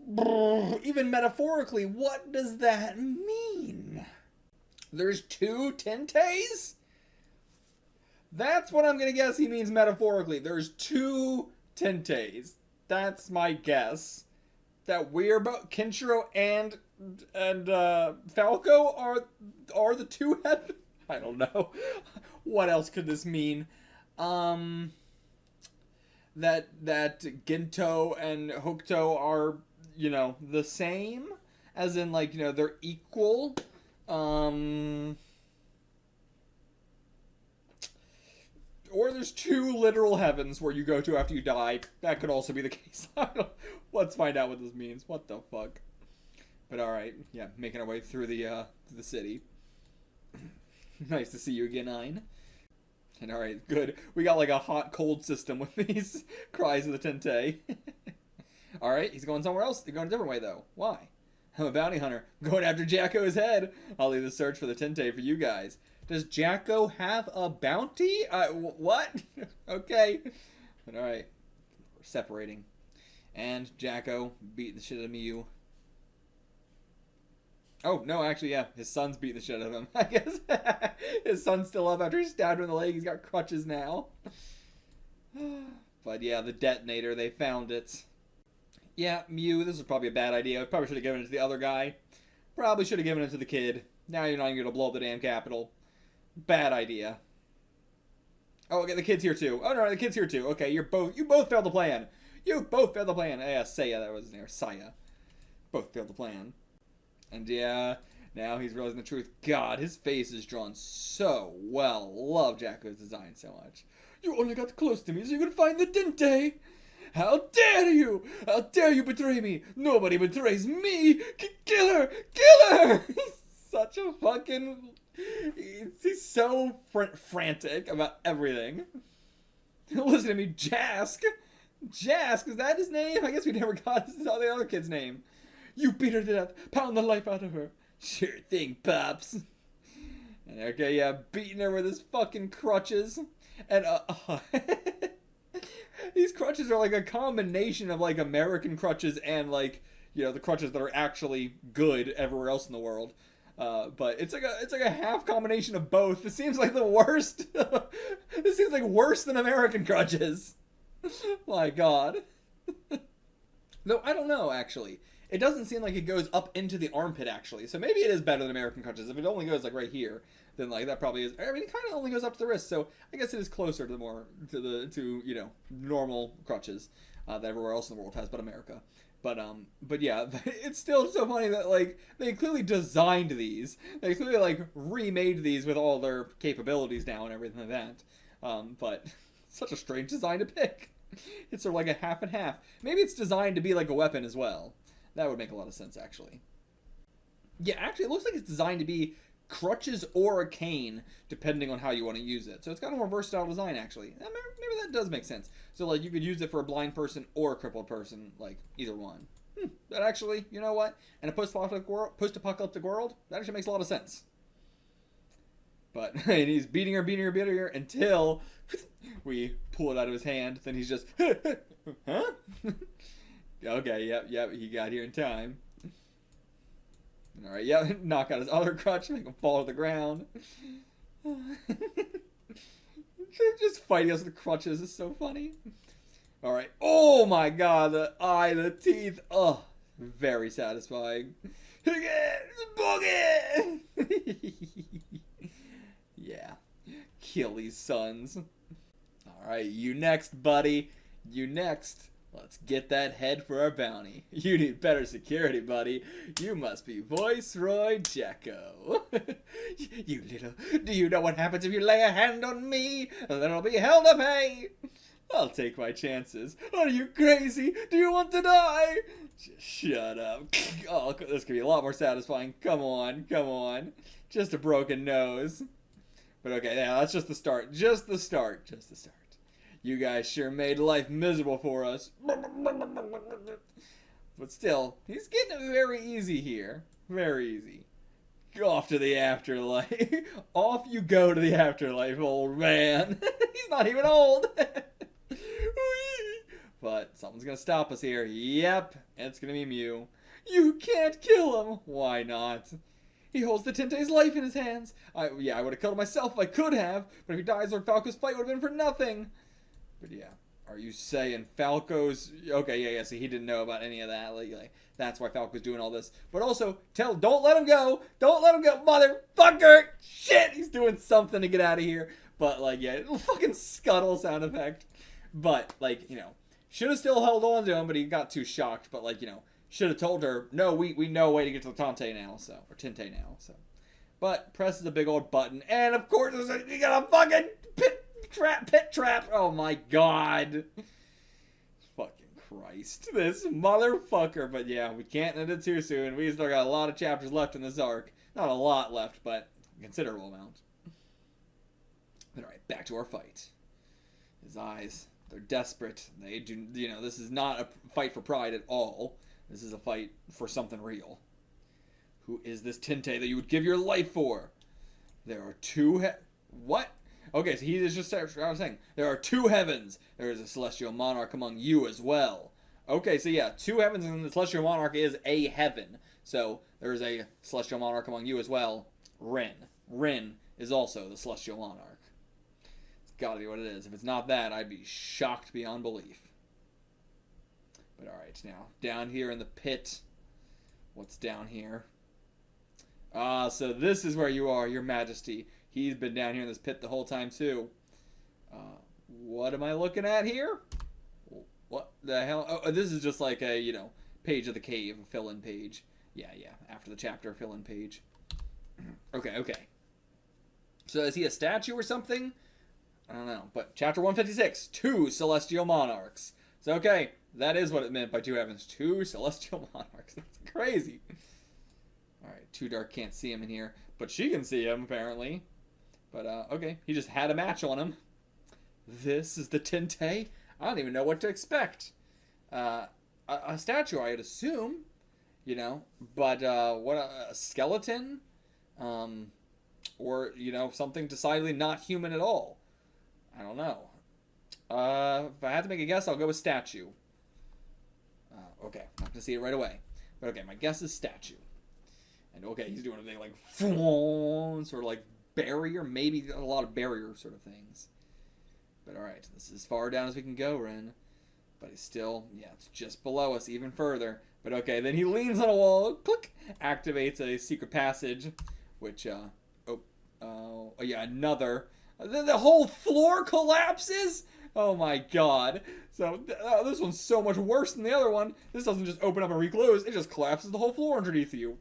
even metaphorically, what does that mean? There's two Tentes? That's what I'm going to guess he means metaphorically. There's two Tentes. That's my guess. That we're both, Kenshiro and Falco are the two heavens? I don't know. What else could this mean? That Gento and Hokuto are, you know, the same? As in, like, you know, they're equal? Or there's two literal heavens where you go to after you die. That could also be the case. Let's find out what this means. What the fuck? But alright, yeah, making our way through the city. Nice to see you again, Ein. And alright, good. We got like a hot-cold system with these cries of the Tente. Alright, he's going somewhere else. He's going a different way, though. Why? I'm a bounty hunter. I'm going after Jako's head. I'll leave the search for the Tente for you guys. Does Jako have a bounty? What? Okay. But alright. We're separating. And Jako beating the shit out of Miyu. Oh, no, actually, yeah. His son's beating the shit out of him. I guess his son's still up after he stabbed him in the leg. He's got crutches now. But yeah, the detonator, they found it. Yeah, Miyu, this was probably a bad idea. Probably should have given it to the other guy. Probably should have given it to the kid. Now you're not even going to blow up the damn capital. Bad idea. Oh, okay, the kid's here too. Oh, no, the kid's here too. Okay, you both failed the plan. You both failed the plan. Yeah, Saya, that was his name. Saya. Both failed the plan. And yeah, now he's realizing the truth. God, his face is drawn so well. Love Jako's design so much. You only got close to me so you could find the Tente. How dare you! How dare you betray me! Nobody betrays me! Kill her! Kill her! He's such a fucking He's so frantic about everything. Listen to me, Jask. Jask, is that his name? I guess we never got the other kid's name. You beat her to death. Pound the life out of her. Sure thing, Pops. And okay, yeah, beating her with his fucking crutches. And, these crutches are like a combination of, like, American crutches and, like, you know, the crutches that are actually good everywhere else in the world. But it's like a half combination of both. It seems like the worst. It seems like worse than American crutches. My God. Though I don't know, actually. It doesn't seem like it goes up into the armpit, actually. So maybe it is better than American crutches. If it only goes like right here, then like that probably is. I mean, it kind of only goes up to the wrist, so I guess it is closer to you know, normal crutches that everywhere else in the world has, but America. But yeah, it's still so funny that, like, they clearly designed these. They clearly, like, remade these with all their capabilities now and everything like that. But such a strange design to pick. It's sort of like a half and half. Maybe it's designed to be like a weapon as well. That would make a lot of sense, actually. Yeah, actually, it looks like it's designed to be crutches or a cane, depending on how you want to use it. So it's got a more versatile design, actually. Maybe that does make sense. So, like, you could use it for a blind person or a crippled person, like, either one. That actually, you know what? In a post-apocalyptic world, that actually makes a lot of sense. But, and he's beating her until we pull it out of his hand. Then he's just, huh? Okay, yep, he got here in time. Alright, yeah, knock out his other crutch, make him fall to the ground. Just fighting us with crutches is so funny. Alright, oh my God, the eye, the teeth, oh, very satisfying. Boogie! Yeah, kill these sons. Alright, you next, buddy, you next. Let's get that head for our bounty. You need better security, buddy. You must be Viceroy Jako. You little... Do you know what happens if you lay a hand on me? Then I'll be hell to pay. I'll take my chances. Are you crazy? Do you want to die? Just shut up. Oh, this could be a lot more satisfying. Come on. Just a broken nose. But okay, yeah, that's just the start. Just the start. You guys sure made life miserable for us. But still, he's getting it very easy here. Very easy. Go off to the afterlife. Off you go to the afterlife, old man. He's not even old. But something's gonna stop us here. Yep, it's gonna be Mew. You can't kill him. Why not? He holds the Tente's life in his hands. I would have killed him myself if I could have. But if he dies, Lord Falco's fight would have been for nothing. But yeah, are you saying Falco's... Okay, yeah, see, he didn't know about any of that. Like, that's why Falco's doing all this. But also, don't let him go! Don't let him go, motherfucker! Shit, he's doing something to get out of here. But, like, yeah, fucking scuttle sound effect. But, like, you know, should have still held on to him, but he got too shocked. But, like, you know, should have told her, no, we know a way to get to the Tente now, so... Or Tente now, so... But, presses a big old button, and of course, you got a fucking pit trap. Oh my God. Fucking Christ. This motherfucker. But yeah, we can't end it too soon. We still got a lot of chapters left in this arc. Not a lot left, but a considerable amount. But alright, back to our fight. His eyes, they're desperate. They do, you know, this is not a fight for pride at all. This is a fight for something real. Who is this Tente that you would give your life for? There are two what? Okay, so he is just, I was saying, there are two heavens. There is a celestial monarch among you as well. Okay, so yeah, two heavens, and the celestial monarch is a heaven. So there is a celestial monarch among you as well. Rin is also the celestial monarch. It's gotta be what it is. If it's not that, I'd be shocked beyond belief. But alright, now, down here in the pit. What's down here? So this is where you are, your majesty. He's been down here in this pit the whole time, too. What am I looking at here? What the hell? Oh, this is just like a, you know, page of the cave, fill-in page. Yeah, after the chapter, fill-in page. Okay. So is he a statue or something? I don't know. But chapter 156, two celestial monarchs. So, okay, that is what it meant by two heavens. Two celestial monarchs. That's crazy. Alright, Too Dark can't see him in here. But she can see him, apparently. But, okay. He just had a match on him. This is the Tinte? I don't even know what to expect. A statue, I'd assume. You know? But, what, a skeleton? Or, you know, something decidedly not human at all. I don't know. If I had to make a guess, I'll go with statue. Okay, I'm not gonna see it right away. But okay, my guess is statue. And okay, he's doing a thing like sort of like barrier, maybe a lot of barrier sort of things. But alright, this is as far down as we can go, Ren. But he's still, yeah, it's just below us even further. But okay, then he leans on a wall, click, activates a secret passage, which, oh yeah, another. The whole floor collapses? Oh my god. So, this one's so much worse than the other one. This doesn't just open up and reclose, it just collapses the whole floor underneath you.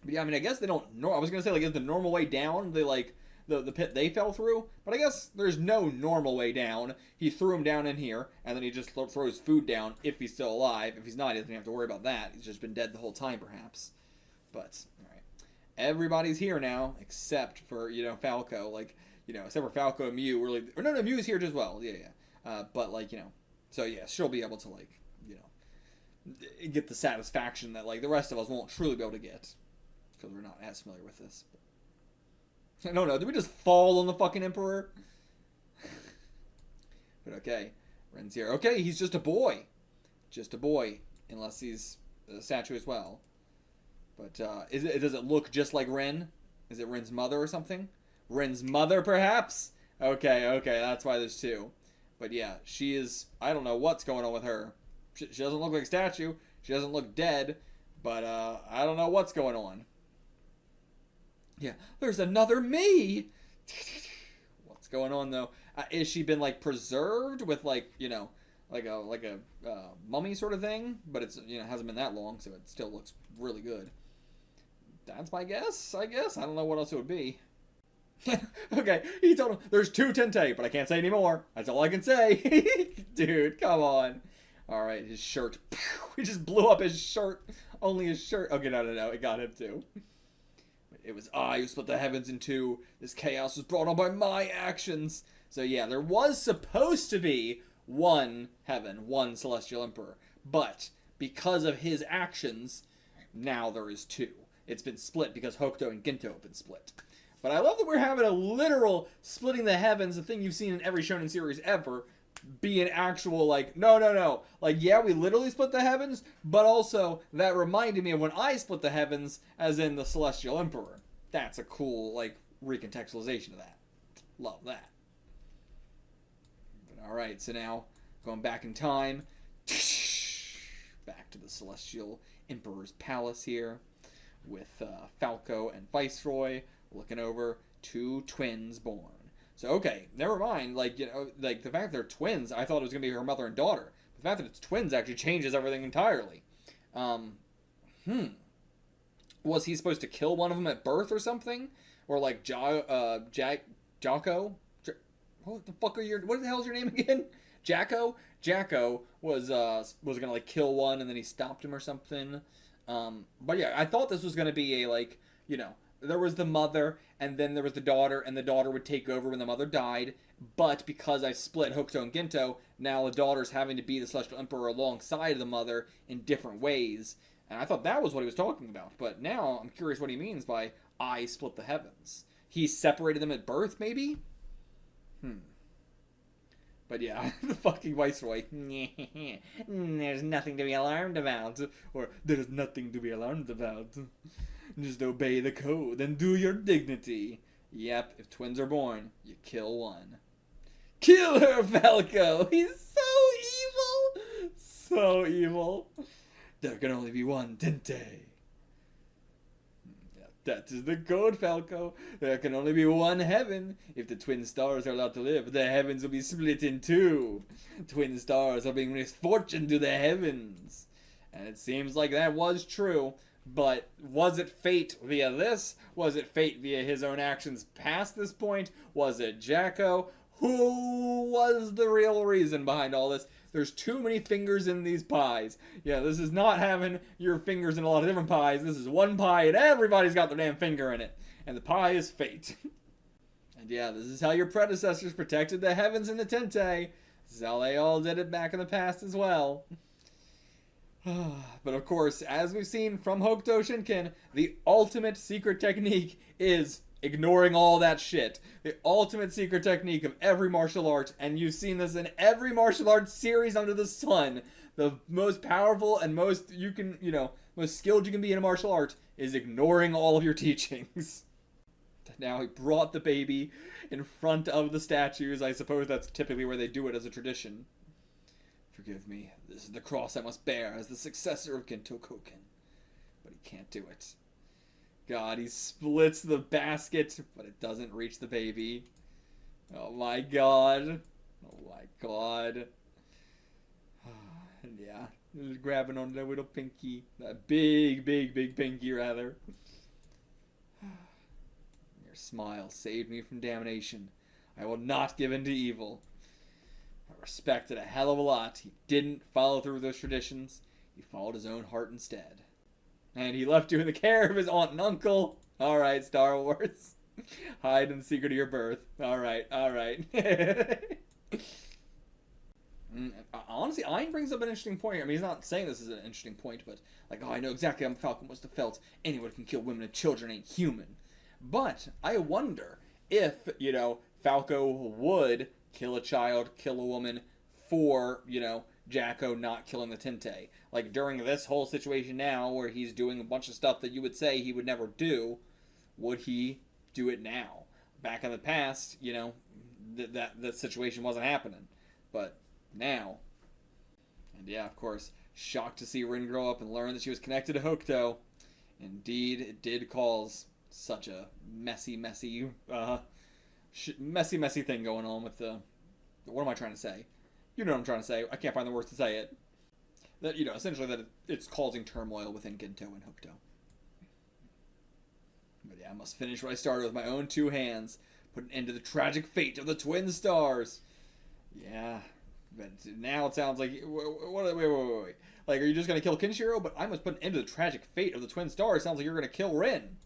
But yeah, I mean, I guess they don't, I was gonna say, like, is the normal way down, they, like, the pit they fell through? But I guess there's no normal way down. He threw him down in here, and then he just throws food down if he's still alive. If he's not, he doesn't have to worry about that. He's just been dead the whole time, perhaps. But, alright. Everybody's here now, except for, you know, Falco, like, you know, except for Falco and Mew, really, or no, Mew's here as well, yeah. But, like, you know, so yeah, she'll be able to, like, you know, get the satisfaction that, like, the rest of us won't truly be able to get, because we're not as familiar with this. But... no, did we just fall on the fucking Emperor? But okay, Ren's here. Okay, he's just a boy. Just a boy, unless he's a statue as well. But, does it look just like Ren? Is it Ren's mother or something? Ren's mother, perhaps? Okay, that's why there's two. But yeah, she is, I don't know what's going on with her. She doesn't look like a statue. She doesn't look dead. But, I don't know what's going on. Yeah, there's another me! What's going on, though? Is she been, like, preserved with, like, you know, like a mummy sort of thing? But it's, you know, hasn't been that long, so it still looks really good. That's my guess, I guess. I don't know what else it would be. Okay, he told him, there's two Tente, but I can't say anymore. That's all I can say. Dude, come on. Alright, his shirt. He just blew up his shirt. Only his shirt. Okay, no, it got him too. It was I who split the heavens in two. This chaos was brought on by my actions. So yeah, there was supposed to be one heaven, one celestial emperor. But because of his actions, now there is two. It's been split because Hokuto and Ginto have been split. But I love that we're having a literal splitting the heavens, the thing you've seen in every shonen series ever, be an actual, like, no. Like, yeah, we literally split the heavens, but also that reminded me of when I split the heavens, as in the Celestial Emperor. That's a cool, like, recontextualization of that. Love that. But alright, so now, going back in time, back to the Celestial Emperor's palace here, with Falco and Viceroy, looking over, two twins born. So, okay, never mind, like, you know, like, the fact they're twins, I thought it was going to be her mother and daughter. The fact that it's twins actually changes everything entirely. Was he supposed to kill one of them at birth or something? Or, like, Jako? What the fuck what the hell's your name again? Jako? Jako was going to, like, kill one and then he stopped him or something. But yeah, I thought this was going to be a, like, you know, there was the mother, and then there was the daughter, and the daughter would take over when the mother died, but because I split Hokuto and Ginto, now the daughter's having to be the Celestial Emperor alongside of the mother in different ways, and I thought that was what he was talking about, but now I'm curious what he means by, I split the heavens. He separated them at birth, maybe? But yeah, the fucking Viceroy. There's nothing to be alarmed about. Or, there's nothing to be alarmed about. Just obey the code and do your dignity. Yep, if twins are born, you kill one. Kill her, Falco! He's so evil! So evil. There can only be one Tente. That is the code, Falco. There can only be one heaven. If the twin stars are allowed to live, the heavens will be split in two. Twin stars are being misfortune to the heavens. And it seems like that was true. But was it fate via this? Was it fate via his own actions past this point? Was it Jako? Who was the real reason behind all this? There's too many fingers in these pies. Yeah, this is not having your fingers in a lot of different pies. This is one pie and everybody's got their damn finger in it. And the pie is fate. And yeah, this is how your predecessors protected the heavens in the Tente. This is how they all did it back in the past as well. But of course, as we've seen from Hokuto Shinken, the ultimate secret technique is ignoring all that shit. The ultimate secret technique of every martial art, and you've seen this in every martial arts series under the sun. The most powerful and most most skilled you can be in a martial art is ignoring all of your teachings. Now he brought the baby in front of the statues. I suppose that's typically where they do it as a tradition. Forgive me, this is the cross I must bear as the successor of Ginto Koken. But he can't do it. God, he splits the basket, but it doesn't reach the baby. Oh my god. Oh my god. And yeah, just grabbing on that little pinky. That big pinky, rather. Your smile saved me from damnation. I will not give in to evil. I respect it a hell of a lot. He didn't follow through with those traditions. He followed his own heart instead. And he left you in the care of his aunt and uncle. Alright, Star Wars. Hide in the secret of your birth. Alright. Honestly, Ein brings up an interesting point here. I mean, he's not saying this is an interesting point, but like, oh, I know exactly how Falco must have felt. Anyone who can kill women and children ain't human. But I wonder if, Falco would kill a child, kill a woman for, Jako not killing the Tente. Like, during this whole situation now, where he's doing a bunch of stuff that you would say he would never do, would he do it now? Back in the past, that situation wasn't happening. But now. And yeah, of course, shocked to see Rin grow up and learn that she was connected to Hokuto. Indeed, it did cause such a messy thing going on with the... What am I trying to say? You know what I'm trying to say. I can't find the words to say it. That, essentially that it's causing turmoil within Ginto and Hokuto. But yeah, I must finish what I started with my own two hands. Put an end to the tragic fate of the twin stars. Yeah. But now it sounds like... Wait. Like, are you just going to kill Kenshiro? But I must put an end to the tragic fate of the twin stars. Sounds like you're going to kill Rin.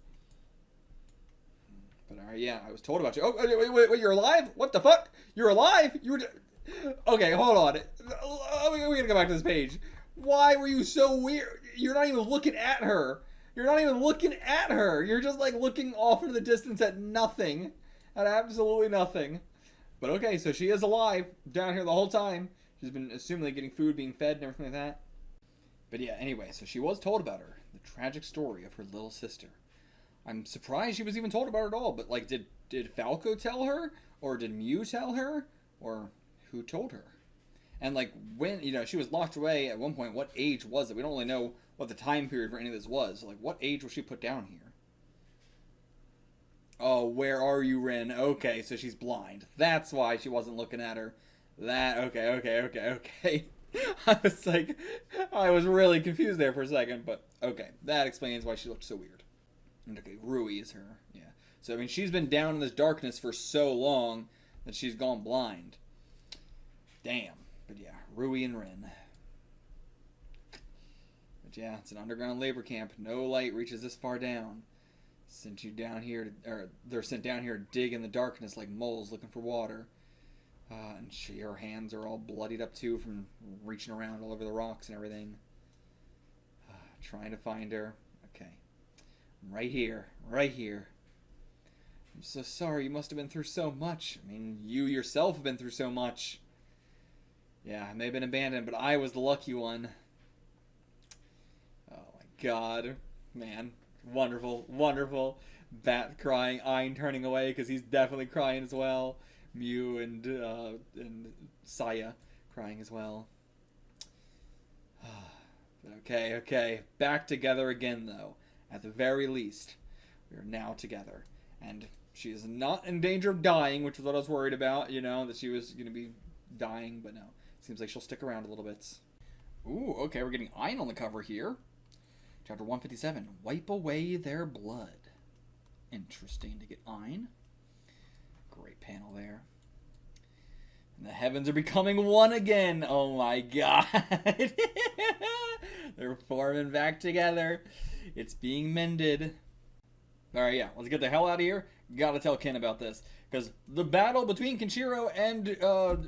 But alright, yeah, I was told about you. Oh, wait, you're alive? What the fuck? You're alive? You were... Okay, hold on. We gotta go back to this page. Why were you so weird? You're not even looking at her. You're just, like, looking off into the distance at nothing. At absolutely nothing. But okay, so she is alive down here the whole time. She's been assumingly getting food, being fed, and everything like that. But yeah, anyway, so she was told about her. The tragic story of her little sister. I'm surprised she was even told about it at all. But, like, did Falco tell her? Or did Mew tell her? Or who told her? And, like, when, she was locked away at one point, what age was it? We don't really know what the time period for any of this was. So, like, what age was she put down here? Oh, where are you, Rin? Okay, so she's blind. That's why she wasn't looking at her. Okay. I was really confused there for a second, but okay. That explains why she looked so weird. And okay, Rui is her. Yeah. So, I mean, she's been down in this darkness for so long that she's gone blind. Damn. But yeah, Rui and Rin. But yeah, it's an underground labor camp. No light reaches this far down. Sent you down here they're sent down here to dig in the darkness like moles looking for water. And her hands are all bloodied up too from reaching around all over the rocks and everything. Trying to find her. Okay. I'm right here. I'm so sorry. You must have been through so much. I mean, you yourself have been through so much. Yeah, I may have been abandoned, but I was the lucky one. Oh my god. Man. Wonderful. Bat crying, Ein turning away because he's definitely crying as well. Mew and Saya crying as well. Okay. Back together again, though. At the very least, we are now together. And she is not in danger of dying, which is what I was worried about, that she was going to be dying, but no. Seems like she'll stick around a little bit. Ooh, okay, we're getting Ein on the cover here. Chapter 157, Wipe Away Their Blood. Interesting to get Ein. Great panel there. And the heavens are becoming one again. Oh my god. They're forming back together. It's being mended. Alright, yeah, let's get the hell out of here. Gotta tell Ken about this. Because the battle between Kenshiro and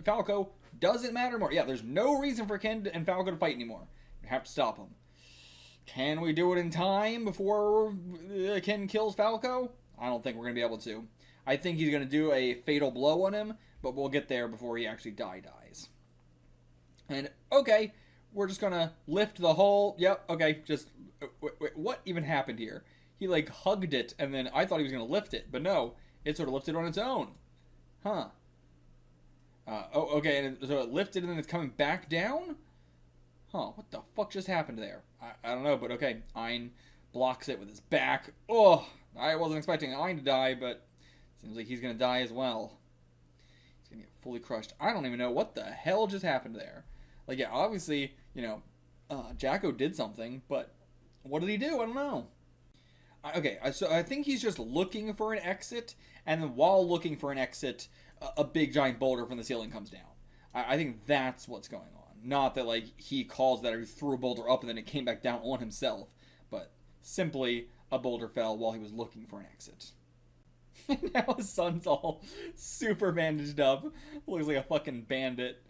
Falco doesn't matter more. Yeah, there's no reason for Ken and Falco to fight anymore. You have to stop them. Can we do it in time before Ken kills Falco? I don't think we're going to be able to. I think he's going to do a fatal blow on him, but we'll get there before he actually dies. And, okay, we're just going to lift the whole... Yep, okay, just... Wait, what even happened here? He, like, hugged it, and then I thought he was going to lift it, but no. It sort of lifted on its own. Huh. Okay, and so it lifted and then it's coming back down? Huh, what the fuck just happened there? I don't know, but okay. Ein blocks it with his back. Oh, I wasn't expecting Ein to die, but seems like he's going to die as well. He's going to get fully crushed. I don't even know what the hell just happened there. Like, yeah, obviously, you know, Jako did something, but what did he do? I don't know. Okay, so I think he's just looking for an exit, and then while looking for an exit, a big giant boulder from the ceiling comes down. I think that's what's going on. Not that, like, he caused that or he threw a boulder up and then it came back down on himself, but simply a boulder fell while he was looking for an exit. Now his son's all super bandaged up, looks like a fucking bandit,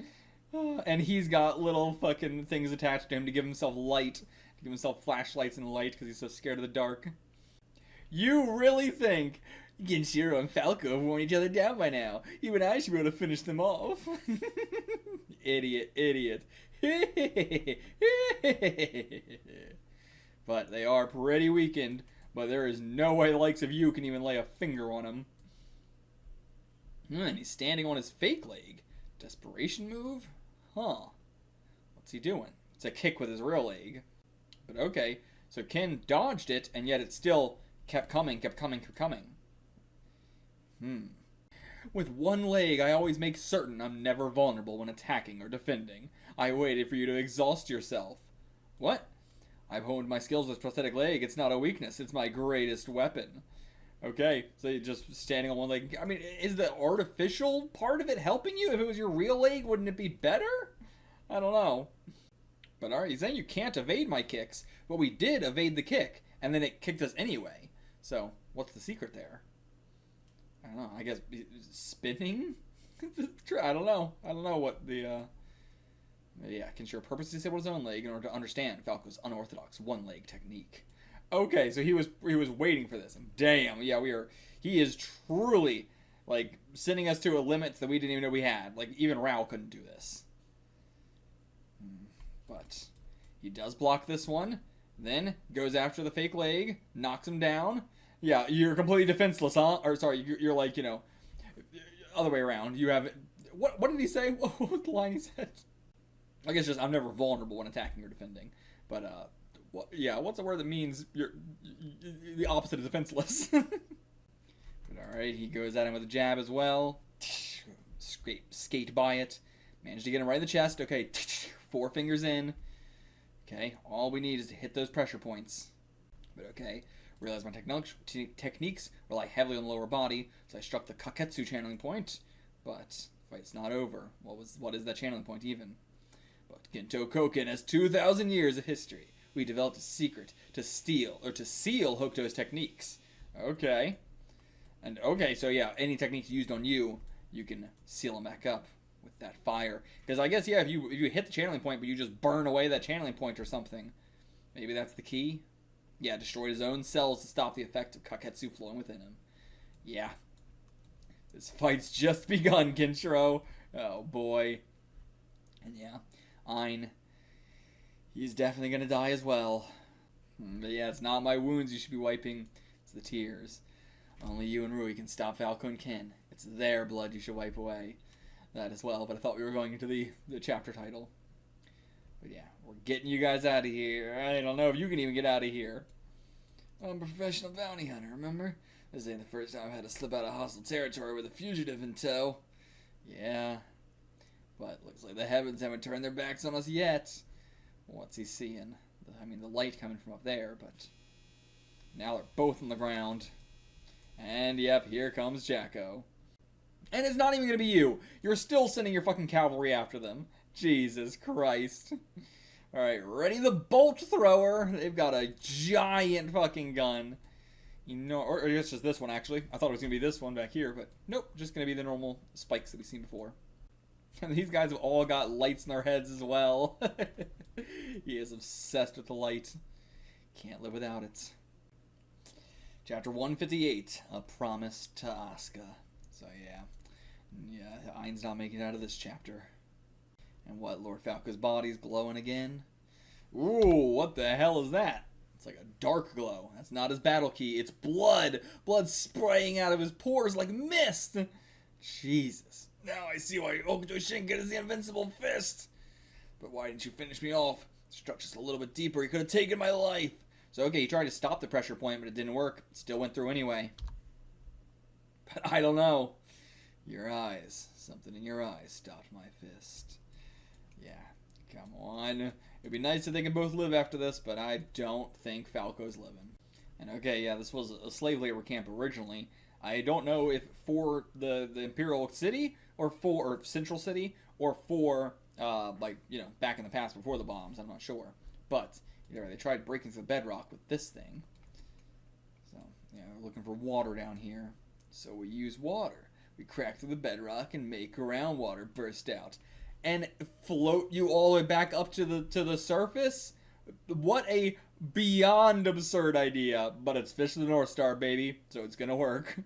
and he's got little fucking things attached to him to give himself light, to give himself flashlights and light because he's so scared of the dark. You really think Kenshiro and Falco have worn each other down by now? Even I should be able to finish them off. Idiot. But they are pretty weakened, but there is no way the likes of you can even lay a finger on him. And he's standing on his fake leg. Desperation move? Huh. What's he doing? It's a kick with his real leg. But okay, so Ken dodged it, and yet it still... kept coming. With one leg, I always make certain I'm never vulnerable when attacking or defending. I waited for you to exhaust yourself. What? I've honed my skills with prosthetic leg. It's not a weakness. It's my greatest weapon. Okay, so you're just standing on one leg. I mean, is the artificial part of it helping you? If it was your real leg, wouldn't it be better? I don't know. But alright, he's saying you can't evade my kicks. But we did evade the kick, and then it kicked us anyway. So, what's the secret there? I don't know. I guess spinning? I don't know. I don't know what the, yeah, Kenshiro purposely disabled his own leg in order to understand Falco's unorthodox one-leg technique. Okay, so he was waiting for this. And damn, yeah, he is truly, like, sending us to a limit that we didn't even know we had. Like, even Rao couldn't do this. But he does block this one. Then goes after the fake leg, knocks him down. Yeah, you're completely defenseless, huh? Or sorry, you're like, you know, other way around. You have what did he say? What was the line he said? I guess just I'm never vulnerable when attacking or defending. But what's a word that means you're the opposite of defenseless? But all right, he goes at him with a jab as well. Skate by it. Managed to get him right in the chest. Okay, 4 fingers in. Okay, all we need is to hit those pressure points. But okay, realize my techniques rely heavily on the lower body, so I struck the Kaketsu channeling point. But the fight's not over. What is that channeling point even? But Ginto Koken has 2,000 years of history. We developed a secret to seal Hokuto's techniques. Okay. And okay, so yeah, any techniques used on you, you can seal them back up with that fire. Because I guess, yeah, if you hit the channeling point, but you just burn away that channeling point or something, maybe that's the key? Yeah, destroyed his own cells to stop the effect of Kaketsu flowing within him. Yeah. This fight's just begun, Kenshiro. Oh, boy. And yeah, Ein, he's definitely gonna die as well. But yeah, it's not my wounds you should be wiping, it's the tears. Only you and Rui can stop Falco and Ken. It's their blood you should wipe away. That as well, but I thought we were going into the chapter title. But yeah, we're getting you guys out of here. I don't know if you can even get out of here. I'm a professional bounty hunter, remember? This ain't the first time I've had to slip out of hostile territory with a fugitive in tow. Yeah. But looks like the heavens haven't turned their backs on us yet. What's he seeing? I mean, the light coming from up there, but now they're both on the ground. And yep, here comes Jako. And it's not even going to be you. You're still sending your fucking cavalry after them. Jesus Christ. Alright, ready the bolt thrower. They've got a giant fucking gun. You know, or it's just this one, actually. I thought it was going to be this one back here, but nope. Just going to be the normal spikes that we've seen before. And these guys have all got lights in their heads as well. He is obsessed with the light. Can't live without it. Chapter 158, A Promise to Asuka. So yeah, Ein's not making it out of this chapter. And what, Lord Falco's body's glowing again? Ooh, what the hell is that? It's like a dark glow. That's not his battle key, it's blood! Blood spraying out of his pores like mist! Jesus. Now I see why Hokuto Shinken is the invincible fist! But why didn't you finish me off? Struck just a little bit deeper, he could have taken my life! So okay, he tried to stop the pressure point, but it didn't work. It still went through anyway. But I don't know. Your eyes. Something in your eyes stopped my fist. Yeah, come on. It'd be nice if they can both live after this, but I don't think Falco's living. And okay, yeah, this was a slave labor camp originally. I don't know if for the Imperial City, or for Central City, or for, like, you know, back in the past before the bombs. I'm not sure. But either they tried breaking through the bedrock with this thing. So, yeah, we're looking for water down here. So we use water. We crack through the bedrock and make groundwater burst out. And float you all the way back up to the surface? What a beyond absurd idea. But it's Fish of the North Star, baby. So it's gonna work.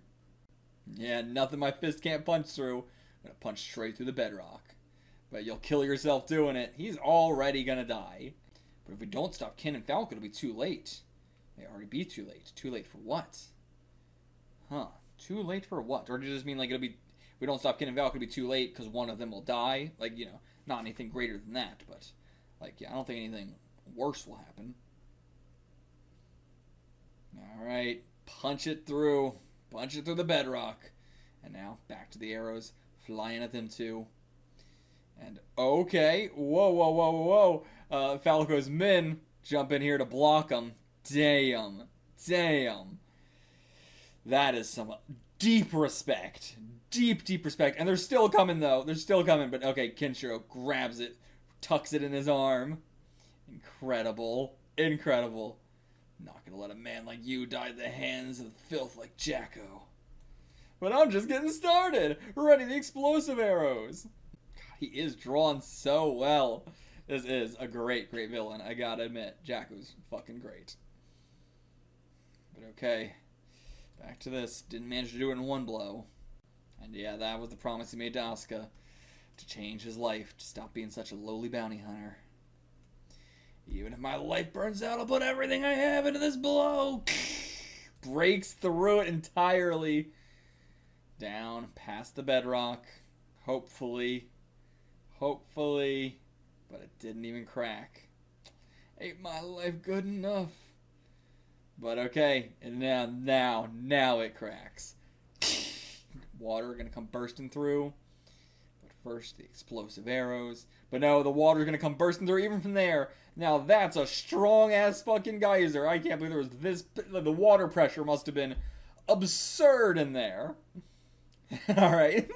Yeah, nothing my fist can't punch through. I'm gonna punch straight through the bedrock. But you'll kill yourself doing it. He's already gonna die. But if we don't stop Ken and Falco, it'll be too late. It already be too late. Too late for what? Huh. Too late for what? Or does it just mean like it'll be... If we don't stop Ken and Falco, it'll be too late because one of them will die? Like, you know, not anything greater than that. But, like, yeah, I don't think anything worse will happen. Alright. Punch it through. Punch it through the bedrock. And now, back to the arrows. Flying at them too. And, okay. Whoa, whoa, whoa, whoa, whoa. Falco's men jump in here to block them. Damn. Damn. That is some deep respect. Deep, deep respect. And they're still coming, though. They're still coming. But, okay, Kenshiro grabs it. Tucks it in his arm. Incredible. Incredible. Not gonna let a man like you die at the hands of filth like Jako. But I'm just getting started. Ready the explosive arrows. God, he is drawn so well. This is a great, great villain. I gotta admit, Jako's fucking great. But okay, back to this. Didn't manage to do it in one blow. And yeah, that was the promise he made to Asuka. To change his life, to stop being such a lowly bounty hunter. Even if my life burns out, I'll put everything I have into this blow. Breaks through it entirely. Down, past the bedrock. Hopefully. Hopefully. But it didn't even crack. Ain't my life good enough? But okay, and now it cracks. Water gonna come bursting through. But first, the explosive arrows. But no, the water's gonna come bursting through even from there. Now that's a strong-ass fucking geyser. I can't believe there was this... The water pressure must have been absurd in there. Alright.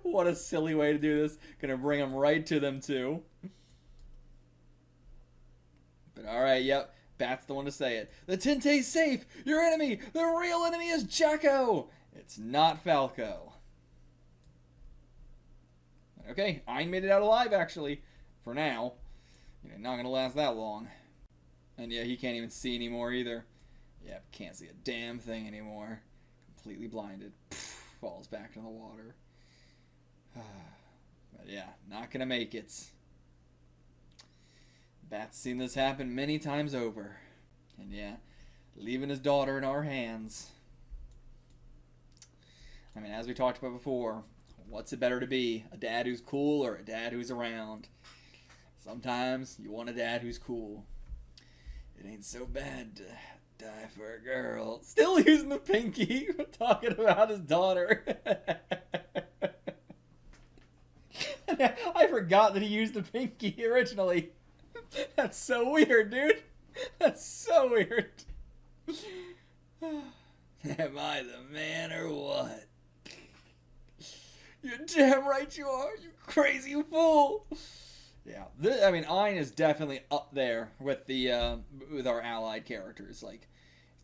What a silly way to do this. Gonna bring them right to them, too. But alright, yep. Bat's the one to say it. The Tente's safe! Your enemy! The real enemy is Jako! It's not Falco. Okay, Ein made it out alive, actually. For now. You know, not gonna last that long. And yeah, he can't even see anymore either. Yep, can't see a damn thing anymore. Completely blinded. Falls back into the water. But yeah, not gonna make it. Bat's seen this happen many times over. And yeah, leaving his daughter in our hands. I mean, as we talked about before, what's it better to be? A dad who's cool or a dad who's around? Sometimes you want a dad who's cool. It ain't so bad to die for a girl. Still using the pinky. Talking about his daughter. I forgot that he used the pinky originally. That's so weird, dude. That's so weird. Am I the man or what? You're damn right you are, you crazy fool. Yeah, I mean, Ein is definitely up there with the with our allied characters. Like,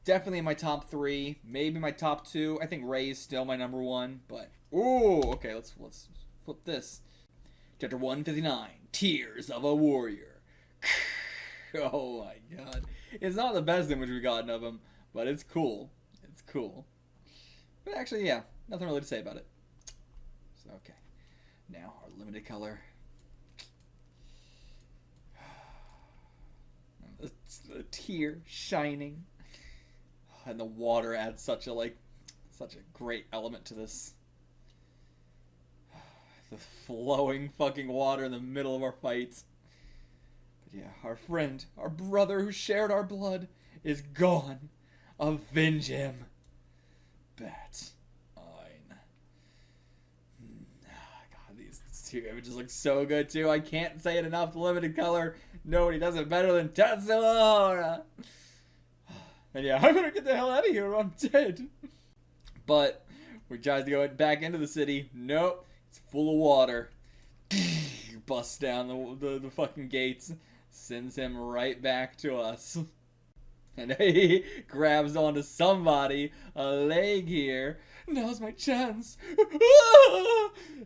definitely in my top 3, maybe my top 2. I think Rei is still my number 1, but ooh, okay, let's flip this. Chapter 159, Tears of a Warrior. Oh my god, it's not the best image we've gotten of him, but it's cool. It's cool. But actually, yeah, nothing really to say about it. So okay, now our limited color. The tear shining, and the water adds such a great element to this. The flowing fucking water in the middle of our fights. But yeah, our friend, our brother who shared our blood, is gone. Avenge him. Bat. Ein. God, these two images look so good too. I can't say it enough. The limited color. Nobody does it better than Tetsuya. And yeah, I better get the hell out of here or I'm dead. But we tried to go back into the city. Nope. It's full of water. Busts down the fucking gates. Sends him right back to us. And he grabs onto somebody. A leg here. Now's my chance.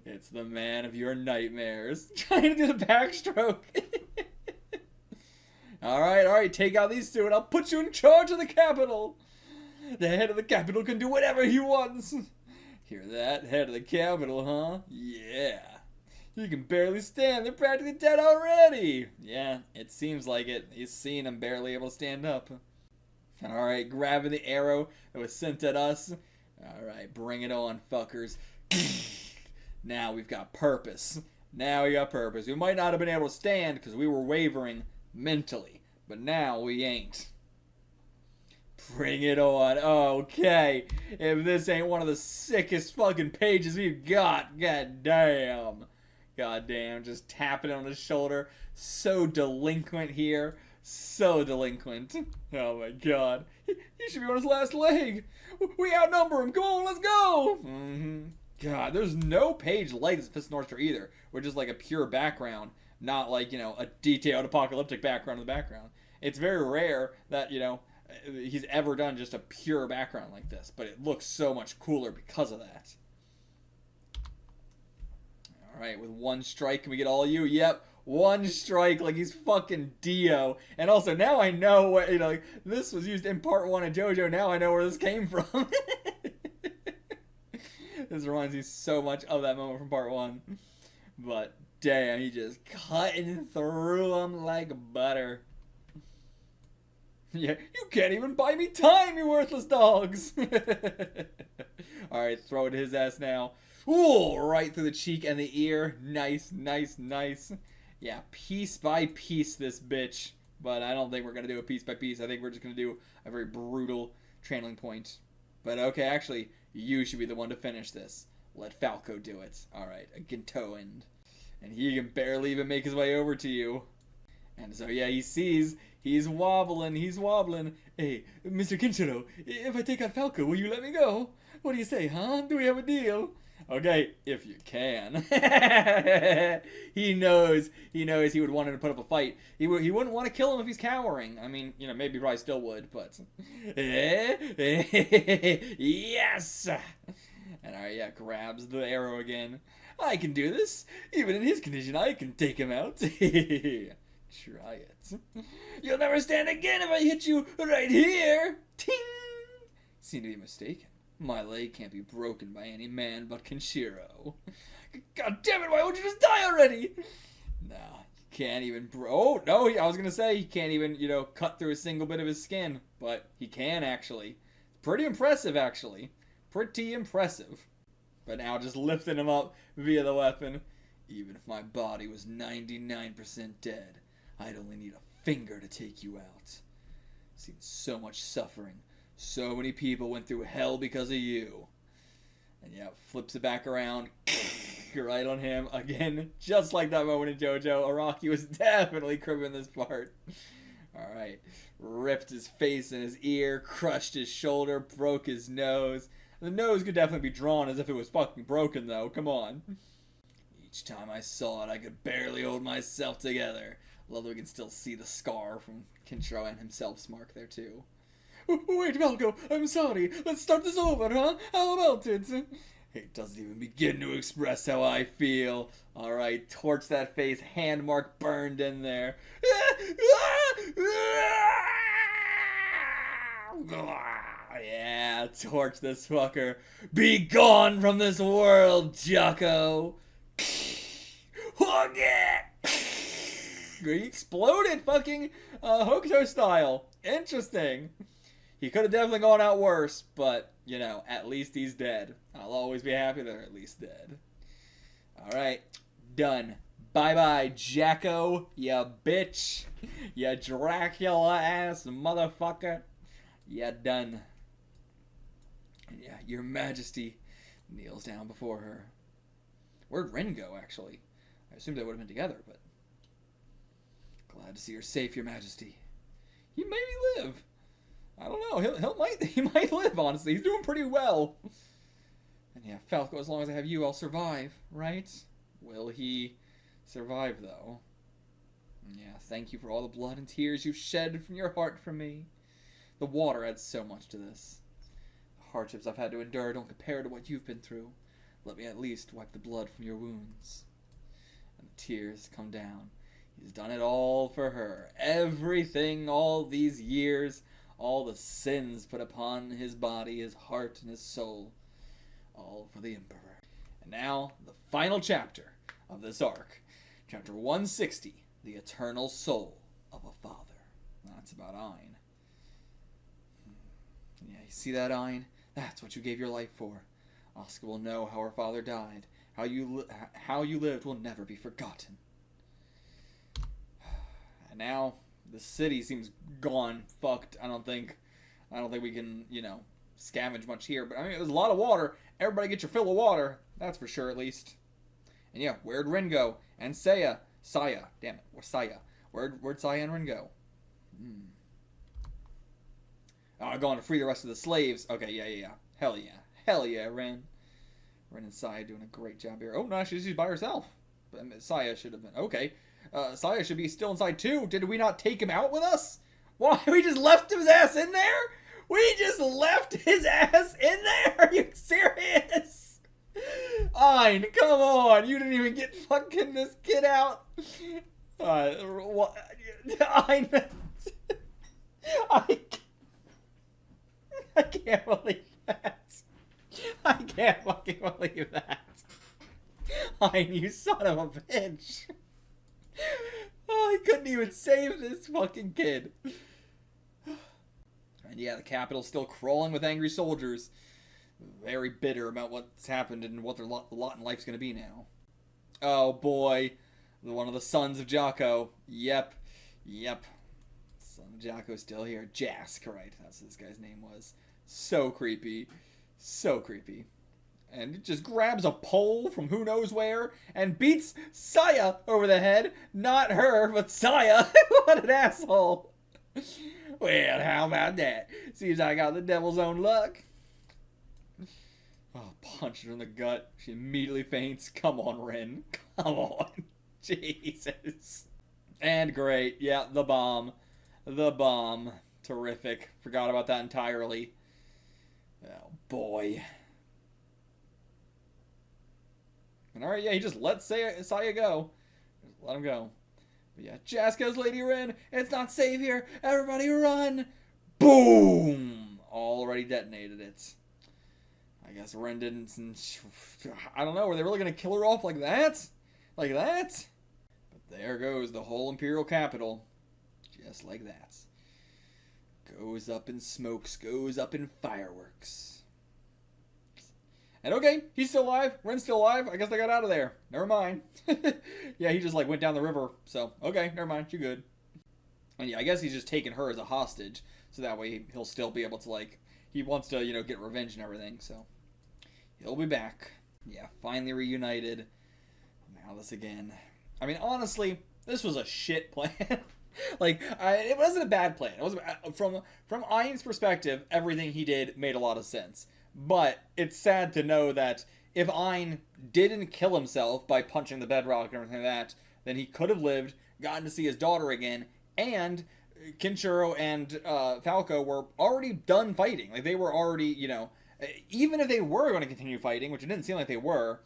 It's the man of your nightmares. Trying to do the backstroke. Alright, take out these two and I'll put you in charge of the capital. The head of the capital can do whatever he wants. Hear that? Head of the capital, huh? Yeah. You can barely stand. They're practically dead already. Yeah, it seems like it. He's seen him barely able to stand up. Alright, grabbing the arrow that was sent at us. Alright, bring it on, fuckers. Now we've got purpose. We might not have been able to stand because we were wavering mentally, but now we ain't. Bring it on. Okay. If this ain't one of the sickest fucking pages we've got, goddamn. Goddamn, just tapping on his shoulder. So delinquent here. So delinquent. Oh my god. He should be on his last leg. We outnumber him. Come on, let's go. God, there's no page like this Fist Northstar either. We're just like a pure background. Not like, a detailed apocalyptic background in the background. It's very rare that, he's ever done just a pure background like this. But it looks so much cooler because of that. Alright, with one strike, can we get all of you? Yep, one strike like he's fucking Dio. And also, now I know what, this was used in part 1 of JoJo. Now I know where this came from. This reminds me so much of that moment from part 1. But damn, he just cutting through them like butter. Yeah, you can't even buy me time, you worthless dogs. Alright, throw it to his ass now. Ooh, right through the cheek and the ear. Nice. Yeah, piece by piece this bitch. But I don't think we're going to do a piece by piece. I think we're just going to do a very brutal trailing point. But okay, actually, you should be the one to finish this. Let Falco do it. Alright, a Gintoan. And he can barely even make his way over to you. And so, yeah, he sees, he's wobbling. Hey, Mr. Kenshiro, if I take out Falco, will you let me go? What do you say, huh? Do we have a deal? Okay, if you can. He knows he would want him to put up a fight. He wouldn't want to kill him if he's cowering. I mean, maybe he probably still would, but... Yes! And alright, yeah, grabs the arrow again. I can do this. Even in his condition, I can take him out. Try it. You'll never stand again if I hit you right here. Ting! Seem to be mistaken. My leg can't be broken by any man but Kenshiro. God damn it, why won't you just die already? No, you can't even oh, no, I was gonna say he can't even, cut through a single bit of his skin. But he can, actually. Pretty impressive, actually. Pretty impressive. But now just lifting him up via the weapon. Even if my body was 99% dead, I'd only need a finger to take you out. Seen so much suffering. So many people went through hell because of you. And yeah, flips it back around. Right on him. Again, just like that moment in JoJo, Araki was definitely cribbing this part. Alright. Ripped his face and his ear, crushed his shoulder, broke his nose. The nose could definitely be drawn as if it was fucking broken, though. Come on. Each time I saw it, I could barely hold myself together. Love that we can still see the scar from Kenshiro and himself's mark there, too. Wait, Falco, I'm sorry. Let's start this over, huh? How about it? It doesn't even begin to express how I feel. Alright, torch that face, hand mark burned in there. Yeah, torch this fucker. Be gone from this world, Jako! Hug it! He exploded fucking Hokuto style. Interesting. He could have definitely gone out worse, but, you know, at least he's dead. I'll always be happy they're at least dead. Alright, done. Bye-bye, Jako, ya bitch. Ya Dracula-ass motherfucker. Ya done. And yeah, your majesty kneels down before her. Where'd Ren go, actually? I assumed they would have been together, but... Glad to see her safe, your majesty. He maybe live. I don't know. He might live, honestly. He's doing pretty well. And yeah, Falco, as long as I have you, I'll survive, right? Will he survive, though? Yeah, thank you for all the blood and tears you've shed from your heart for me. The water adds so much to this. The hardships I've had to endure don't compare to what you've been through. Let me at least wipe the blood from your wounds. And the tears come down. He's done it all for her. Everything, all these years, all the sins put upon his body, his heart, and his soul. All for the Emperor. And now, the final chapter of this arc. Chapter 160, The Eternal Soul of a Father. That's about Ein. Yeah, you see that, Ein? That's what you gave your life for. Asuka will know how her father died. How you lived will never be forgotten. And now, the city seems gone, fucked. I don't think we can, you know, scavenge much here. But I mean, there's a lot of water. Everybody get your fill of water. That's for sure, at least. And yeah, where'd Ren go? And Saya. Damn it. Or Saya. Where'd Saya and Ren go? Oh, going to free the rest of the slaves. Okay, yeah. Hell yeah, Ren. Ren and Saya doing a great job here. Oh, no, she's by herself. But Saya should have been. Okay. Saya should be still inside too. Did we not take him out with us? Why? We just left his ass in there? We just left his ass in there? Are you serious? Ein, come on. You didn't even get fucking this kid out. What? Ein. I can't believe that. I can't fucking believe that. Ein, you son of a bitch. Oh, he couldn't even save this fucking kid. And yeah, the capital's still crawling with angry soldiers. Very bitter about what's happened and what their lot in life's gonna be now. Oh boy. One of the sons of Jako. Yep. Son of Jako's still here. Jask, right. That's what this guy's name was. So creepy. And it just grabs a pole from who knows where and beats Saya over the head. Not her, but Saya. What an asshole. Well, how about that? Seems I got the devil's own luck. Oh, punch her in the gut. She immediately faints. Come on, Ren. Come on. Jesus. And great. Yeah, the bomb. Terrific. Forgot about that entirely. Oh, boy. And alright, yeah, he just let Saya go. Just let him go. But yeah, Jaska's Lady Ren. It's not safe here. Everybody run. Boom. Already detonated it. I guess Ren didn't... I don't know. Were they really going to kill her off like that? Like that? But there goes the whole Imperial Capital. Just like that. Goes up in smokes. Goes up in fireworks. And okay, he's still alive. Ren's still alive. I guess they got out of there. Never mind. Yeah, he just like went down the river. So, okay, never mind. You're good. And yeah, I guess he's just taking her as a hostage. So that way he'll still be able to like... He wants to, you know, get revenge and everything. So, he'll be back. Yeah, finally reunited. Now this again. I mean, honestly, this was a shit plan. Like, it wasn't a bad plan. It wasn't, from Ein's perspective, everything he did made a lot of sense. But it's sad to know that if Ein didn't kill himself by punching the bedrock and everything like that, then he could have lived, gotten to see his daughter again, and Kenshiro and Falco were already done fighting. Like, they were already, you know, even if they were going to continue fighting, which it didn't seem like they were,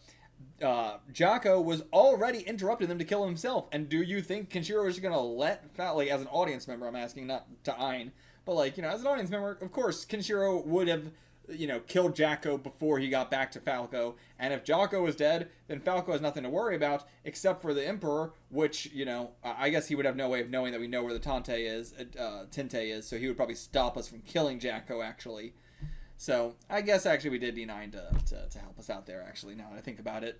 Jako was already interrupting them to kill himself. And do you think Kenshiro is going to let like, as an audience member, I'm asking, not to Ein, but like, you know, as an audience member, of course, Kenshiro would have, you know, killed Jako before he got back to Falco. And if Jako was dead, then Falco has nothing to worry about except for the Emperor, which, you know, I guess he would have no way of knowing that we know where the Tinte is, so he would probably stop us from killing Jako, actually. So, I guess actually we did need Ein to help us out there, actually, now that I think about it.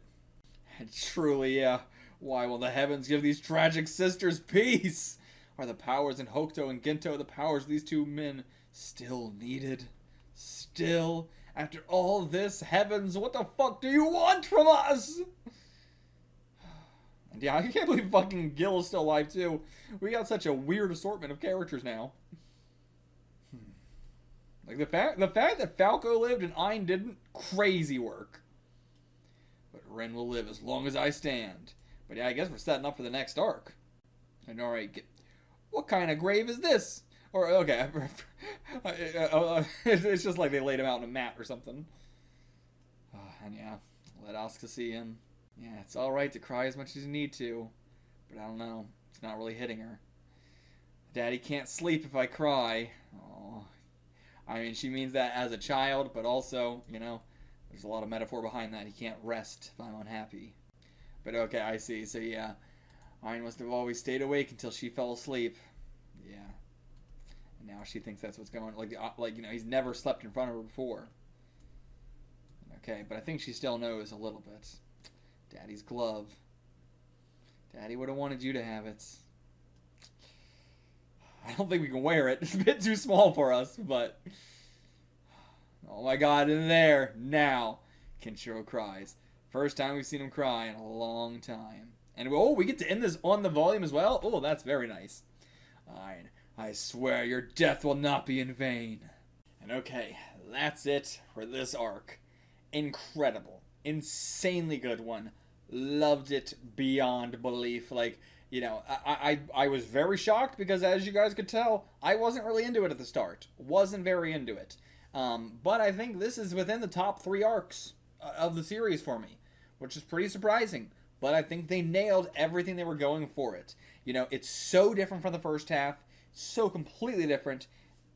And truly, yeah, why will the heavens give these tragic sisters peace? Are the powers in Hokuto and Ginto the powers these two men still needed? Still, after all this, heavens, what the fuck do you want from us? And yeah, I can't believe fucking Gil is still alive too. We got such a weird assortment of characters now. Like the fact that Falco lived and Ein didn't, crazy work. But Ren will live as long as I stand. But yeah, I guess we're setting up for the next arc. And alright, what kind of grave is this? Or, okay, it's just like they laid him out on a mat or something. And yeah, let Asuka see him. Yeah, it's alright to cry as much as you need to, but I don't know, it's not really hitting her. Daddy can't sleep if I cry. Aww. I mean, she means that as a child, but also, you know, there's a lot of metaphor behind that. He can't rest if I'm unhappy. But okay, I see. So yeah, Ein must have always stayed awake until she fell asleep. Yeah. And now she thinks that's what's going on. Like, you know, he's never slept in front of her before. Okay, but I think she still knows a little bit. Daddy's glove. Daddy would have wanted you to have it. I don't think we can wear it. It's a bit too small for us, but... Oh my god, in there. Now. Kenshiro cries. First time we've seen him cry in a long time. And, oh, we get to end this on the volume as well? Oh, that's very nice. Ein, I swear your death will not be in vain. And okay, that's it for this arc. Incredible. Insanely good one. Loved it beyond belief. Like, you know, I was very shocked because, as you guys could tell, I wasn't really into it at the start. Wasn't very into it. But I think this is within the top 3 arcs of the series for me, which is pretty surprising. But I think they nailed everything they were going for it. You know, it's so different from the first half, so completely different,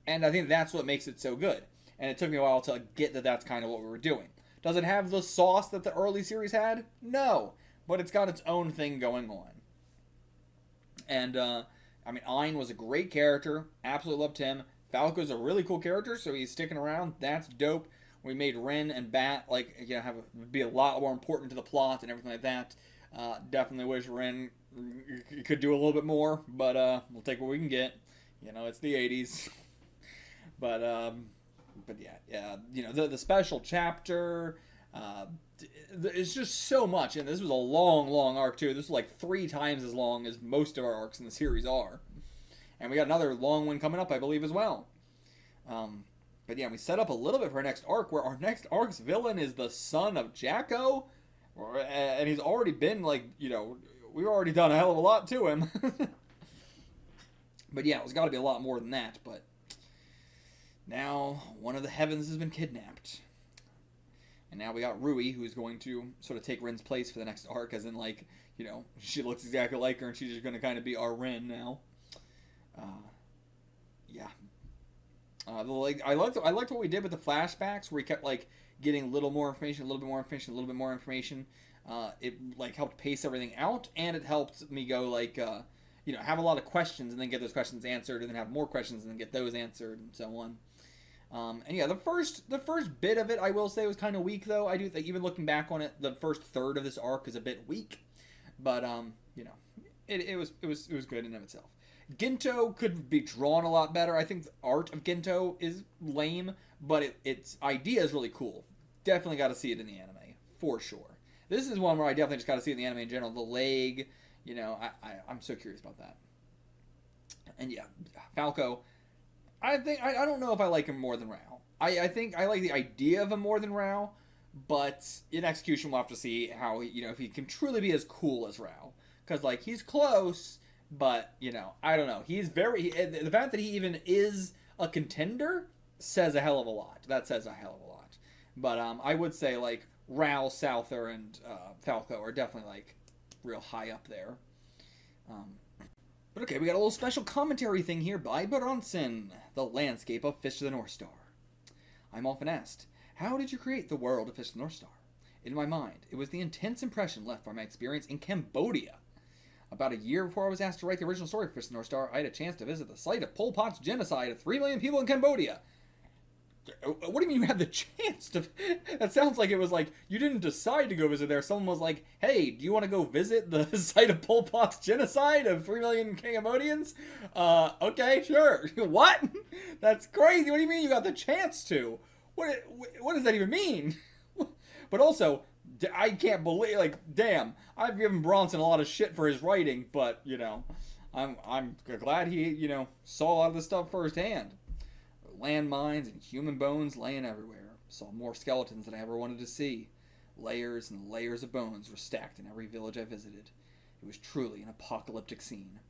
and I think that's what makes it so good. And it took me a while to get that that's kind of what we were doing. Does it have the sauce that the early series had? No. But it's got its own thing going on. And, I mean, Ein was a great character. Absolutely loved him. Falco's a really cool character, so he's sticking around. That's dope. We made Ren and Bat, like, you know, be a lot more important to the plot and everything like that. Definitely wish Ren could do a little bit more, but we'll take what we can get. You know, it's the 80s. But yeah, you know, the special chapter, it's just so much, and this was a long arc too. This was like 3 times as long as most of our arcs in the series are. And we got another long one coming up, I believe, as well. But yeah, we set up a little bit for our next arc, where our next arc's villain is the son of Jako, and he's already been, like, you know, we've already done a hell of a lot to him. But yeah, it's got to be a lot more than that, but now one of the heavens has been kidnapped. And now we got Rui, who's going to sort of take Ren's place for the next arc, as in, like, you know, she looks exactly like her, and she's just going to kind of be our Ren now. Yeah. Like, I liked what we did with the flashbacks, where we kept, like, getting a little more information, a little bit more information, a little bit more information. It, like, helped pace everything out, and it helped me go, like, you know, have a lot of questions, and then get those questions answered, and then have more questions, and then get those answered, and so on. And yeah, the first bit of it, I will say, was kind of weak, though. I do think, even looking back on it, the first third of this arc is a bit weak. But, you know, it was good in and of itself. Ginto could be drawn a lot better. I think the art of Ginto is lame, but its idea is really cool. Definitely got to see it in the anime, for sure. This is one where I definitely just got to see it in the anime in general. The leg, you know, I'm so curious about that. And yeah, Falco, I don't know if I like him more than Rao. I think I like the idea of him more than Rao, but in execution we'll have to see how, if he can truly be as cool as Rao. Because, like, he's close, but, I don't know. He's the fact that he even is a contender says a hell of a lot. That says a hell of a lot. But I would say, like, Rao, Souther, and Falco are definitely, like, real high up there. But okay, we got a little special commentary thing here by Buronson, The Landscape of Fist of the North Star. I'm often asked, how did you create the world of Fist of the North Star? In my mind, it was the intense impression left by my experience in Cambodia. About a year before I was asked to write the original story for Fist of the North Star, I had a chance to visit the site of Pol Pot's genocide of 3 million people in Cambodia. What do you mean you had the chance to... That sounds like it was like, you didn't decide to go visit there. Someone was like, hey, do you want to go visit the site of Pol Pot's genocide of 3 million Cambodians? Okay, sure. What? That's crazy. What do you mean you got the chance to? What does that even mean? But also, I can't believe, like, damn, I've given Buronson a lot of shit for his writing, but, I'm glad he, saw a lot of this stuff firsthand. Landmines and human bones laying everywhere. Saw more skeletons than I ever wanted to see. Layers and layers of bones were stacked in every village I visited. It was truly an apocalyptic scene.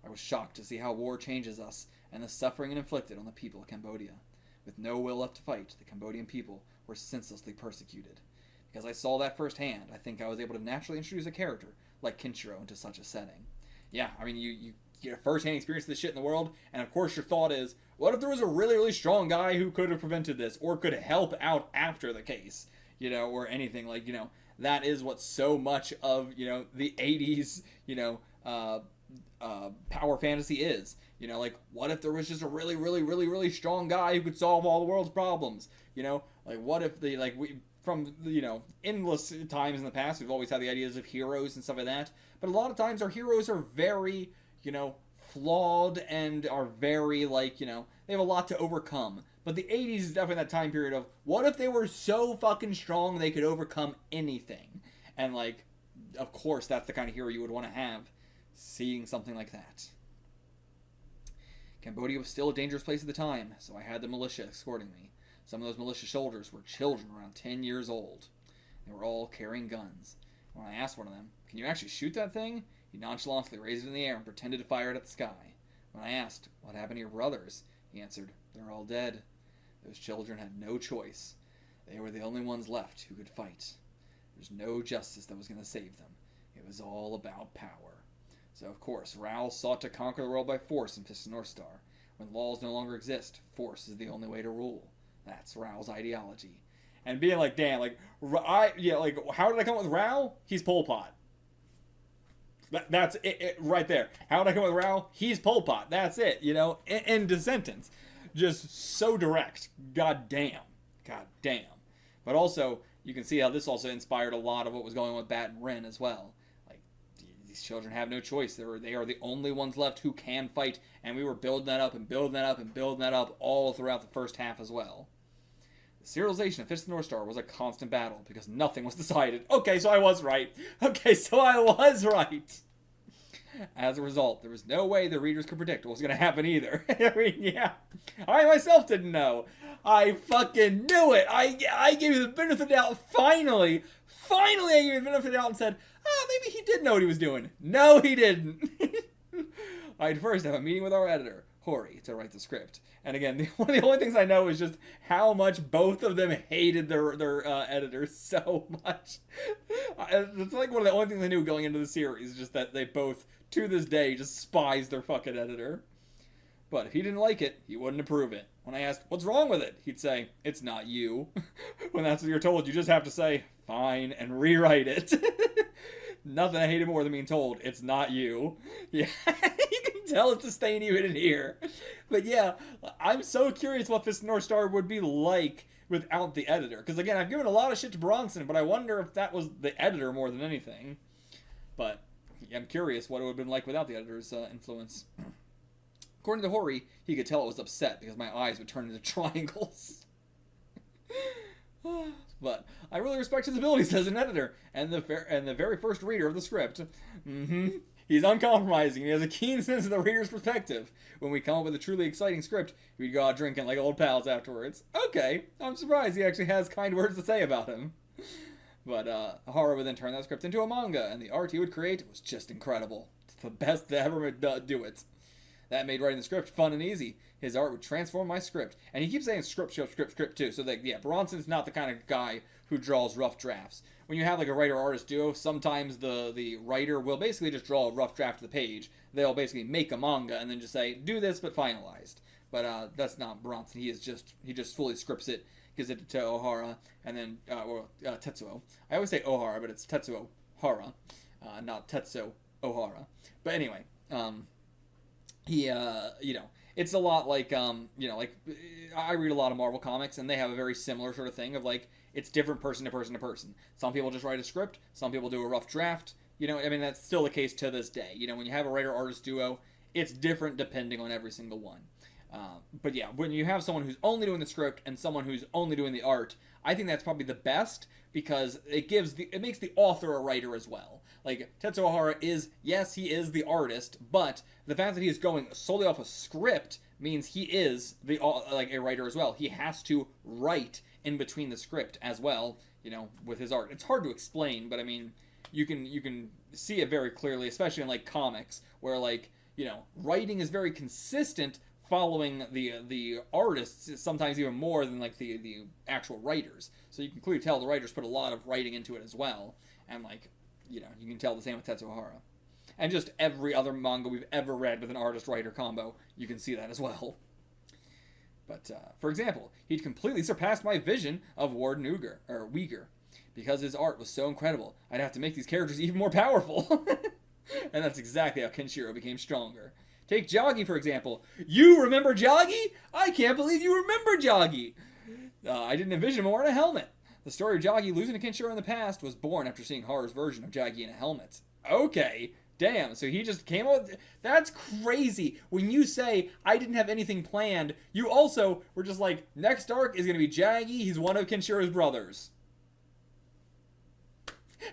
I was shocked to see how war changes us and the suffering it inflicted on the people of Cambodia. With no will left to fight, the Cambodian people were senselessly persecuted. Because I saw that firsthand, I think I was able to naturally introduce a character like Kenshiro into such a setting. Yeah, I mean, you get a first-hand experience of this shit in the world, and of course your thought is, what if there was a really, really strong guy who could have prevented this, or could help out after the case, or anything, like, that is what so much of, the 80s, power fantasy is. Like, what if there was just a really, really, really, really strong guy who could solve all the world's problems? Like, what if from, endless times in the past, we've always had the ideas of heroes and stuff like that, but a lot of times our heroes are very, flawed and are very, they have a lot to overcome. But the 80s is definitely that time period of, what if they were so fucking strong they could overcome anything? And, of course, that's the kind of hero you would want to have, seeing something like that. Cambodia was still a dangerous place at the time, so I had the militia escorting me. Some of those militia soldiers were children around 10 years old. They were all carrying guns. When I asked one of them, can you actually shoot that thing? He nonchalantly raised it in the air and pretended to fire it at the sky. When I asked, what happened to your brothers? He answered, they're all dead. Those children had no choice. They were the only ones left who could fight. There's no justice that was going to save them. It was all about power. So, of course, Rao sought to conquer the world by force in Fist of the North Star. When laws no longer exist, force is the only way to rule. That's Rao's ideology. And being like, damn, how did I come up with Rao? He's Pol Pot. That's it right there. How did I come up with Rao? He's Pol Pot. That's it, end of sentence. Just so direct. God damn. But also, you can see how this also inspired a lot of what was going on with Bat and Ren as well. Like, these children have no choice. They are the only ones left who can fight, and we were building that up and building that up and building that up all throughout the first half as well. The serialization of Fist of the North Star was a constant battle because nothing was decided. Okay, so I was right. As a result, there was no way the readers could predict what was going to happen either. I mean, yeah. I myself didn't know. I fucking knew it. I gave you the benefit of the doubt. Finally, I gave you the benefit of the doubt and said, maybe he did know what he was doing. No, he didn't. I'd first have a meeting with our editor, Hori, to write the script. And again, one of the only things I know is just how much both of them hated their editors so much. It's like one of the only things I knew going into the series, just that they both, to this day, just despise their fucking editor. But if he didn't like it, he wouldn't approve it. When I asked, what's wrong with it? He'd say, it's not you. When that's what you're told, you just have to say, fine, and rewrite it. Nothing I hated more than being told, it's not you. Yeah, you can tell it's a stain you didn't hear. But yeah, I'm so curious what this North Star would be like without the editor. Because again, I've given a lot of shit to Buronson, but I wonder if that was the editor more than anything. But I'm curious what it would have been like without the editor's influence. According to Hori, he could tell it was upset because my eyes would turn into triangles. But I really respect his abilities as an editor and the very first reader of the script. He's uncompromising. He has a keen sense of the reader's perspective. When we come up with a truly exciting script, we'd go out drinking like old pals afterwards. Okay, I'm surprised he actually has kind words to say about him. But Hara would then turn that script into a manga, and the art he would create was just incredible. It's the best to ever do it. That made writing the script fun and easy. His art would transform my script. And he keeps saying script too. So, like, yeah, Buronson's not the kind of guy who draws rough drafts. When you have, like, a writer-artist duo, sometimes the writer will basically just draw a rough draft of the page. They'll basically make a manga and then just say, do this, but finalized. But that's not Buronson. He just fully scripts it, gives it to Ohara, and then, Tetsuo. I always say Ohara, but it's Tetsuo Hara, not Tetsuo Ohara. But anyway, he, it's a lot like, like, I read a lot of Marvel comics, and they have a very similar sort of thing of, like, it's different person to person to person. Some people just write a script, some people do a rough draft, that's still the case to this day. When you have a writer-artist duo, it's different depending on every single one. But yeah, when you have someone who's only doing the script and someone who's only doing the art, I think that's probably the best, because it makes the author a writer as well. Like, Tetsuo Ohara he is the artist, but the fact that he is going solely off a script means he is a writer as well. He has to write in between the script as well, with his art. It's hard to explain, but I mean, you can see it very clearly, especially in, like, comics, where, like, writing is very consistent following the artists, sometimes even more than, like, the actual writers. So you can clearly tell the writers put a lot of writing into it as well. And, like, you can tell the same with Tetsuo Ohara. And just every other manga we've ever read with an artist-writer combo, you can see that as well. But, for example, he'd completely surpassed my vision of Warden Uyghur. Because his art was so incredible, I'd have to make these characters even more powerful. And that's exactly how Kenshiro became stronger. Take Joggy, for example. You remember Joggy? I can't believe you remember Joggy! I didn't envision him wearing a helmet. The story of Joggy losing to Kenshiro in the past was born after seeing Hara's version of Joggy in a helmet. Okay, damn, so he just came up with... That's crazy. When you say, I didn't have anything planned, you also were just like, next arc is going to be Jaggy, he's one of Kenshiro's brothers.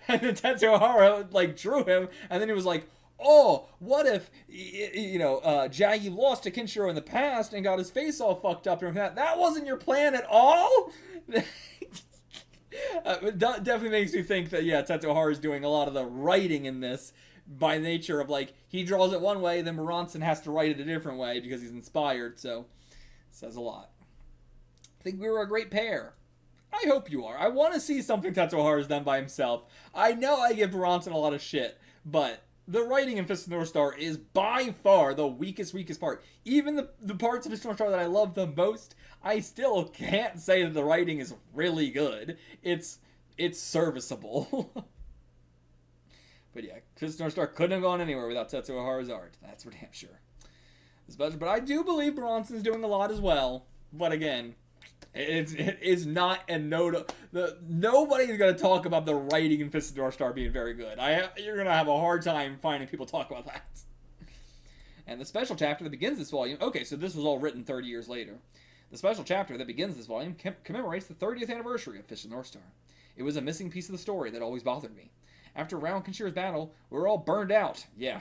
And then Tetsuo Ohara, like, drew him, and then he was like, oh, what if, Jaggy lost to Kenshiro in the past and got his face all fucked up and that? That wasn't your plan at all? It definitely makes me think that, yeah, Tetsuo Ohara is doing a lot of the writing in this by nature of, like, he draws it one way, then Buronson has to write it a different way because he's inspired, so it says a lot. I think we were a great pair. I hope you are. I want to see something Tetsuo Ohara has done by himself. I know I give Buronson a lot of shit, but the writing in Fist of the North Star is by far the weakest part. Even the parts of Fist of the North Star that I love the most, I still can't say that the writing is really good. It's serviceable. But yeah, Fist of the North Star couldn't have gone anywhere without Tetsuo Ohara's art. That's for damn sure. But I do believe Buronson's doing a lot as well. But again, it is not a nobody's going to talk about the writing in Fist of the North Star being very good. You're going to have a hard time finding people talk about that. And the special chapter that begins this volume... Okay, so this was all written 30 years later. The special chapter that begins this volume commemorates the 30th anniversary of Fist of the North Star. It was a missing piece of the story that always bothered me. After Rao and Kenshiro's battle, we were all burned out. Yeah,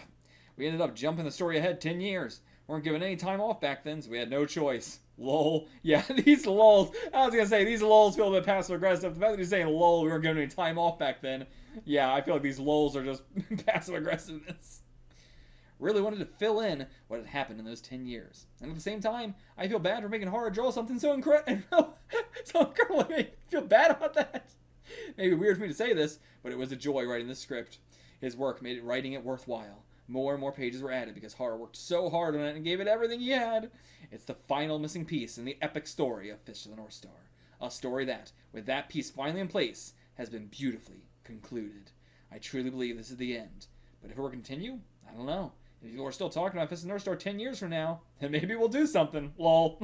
we ended up jumping the story ahead 10 years. Weren't given any time off back then, so we had no choice. Lol. Yeah, these lols. I was going to say, these lols feel a bit passive-aggressive. The fact that you're saying lol, we weren't given any time off back then. Yeah, I feel like these lols are just passive-aggressiveness. Really wanted to fill in what had happened in those 10 years. And at the same time, I feel bad for making Hara draw something so incredible. So incredible. I feel bad about that. Maybe weird for me to say this, but it was a joy writing this script. His work made writing it worthwhile. More and more pages were added because Hara worked so hard on it and gave it everything he had. It's the final missing piece in the epic story of Fist of the North Star. A story that, with that piece finally in place, has been beautifully concluded. I truly believe this is the end. But if it will continue, I don't know. If people are still talking about Fist of the North Star 10 years from now, then maybe we'll do something. Lol.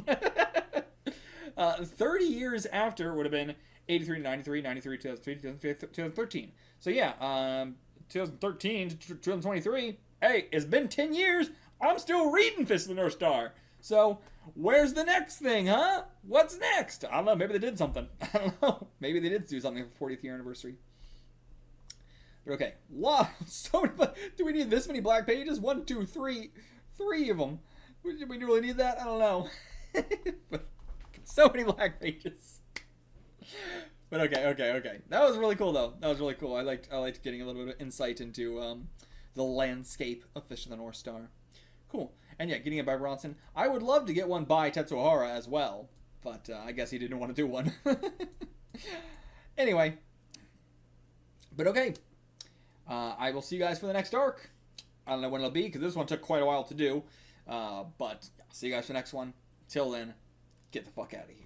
30 years after would have been 83, 93, 93, 2003, 2013. So yeah, 2013 to 2023, hey, it's been 10 years. I'm still reading Fist of the North Star. So, where's the next thing, huh? What's next? I don't know. Maybe they did something. I don't know. Maybe they did do something for 40th year anniversary. But okay, so many, do we need this many black pages? 1, 2, 3, 3 of them. Do we really need that? I don't know. But so many black pages. But okay. That was really cool though. That was really cool. I liked getting a little bit of insight into the landscape of Fish of the North Star. Cool. And yeah, getting it by Buronson. I would love to get one by Tetsuhara as well, but I guess he didn't want to do one. Anyway. But okay. I will see you guys for the next arc. I don't know when it'll be, because this one took quite a while to do. But see you guys for the next one. Till then, get the fuck out of here.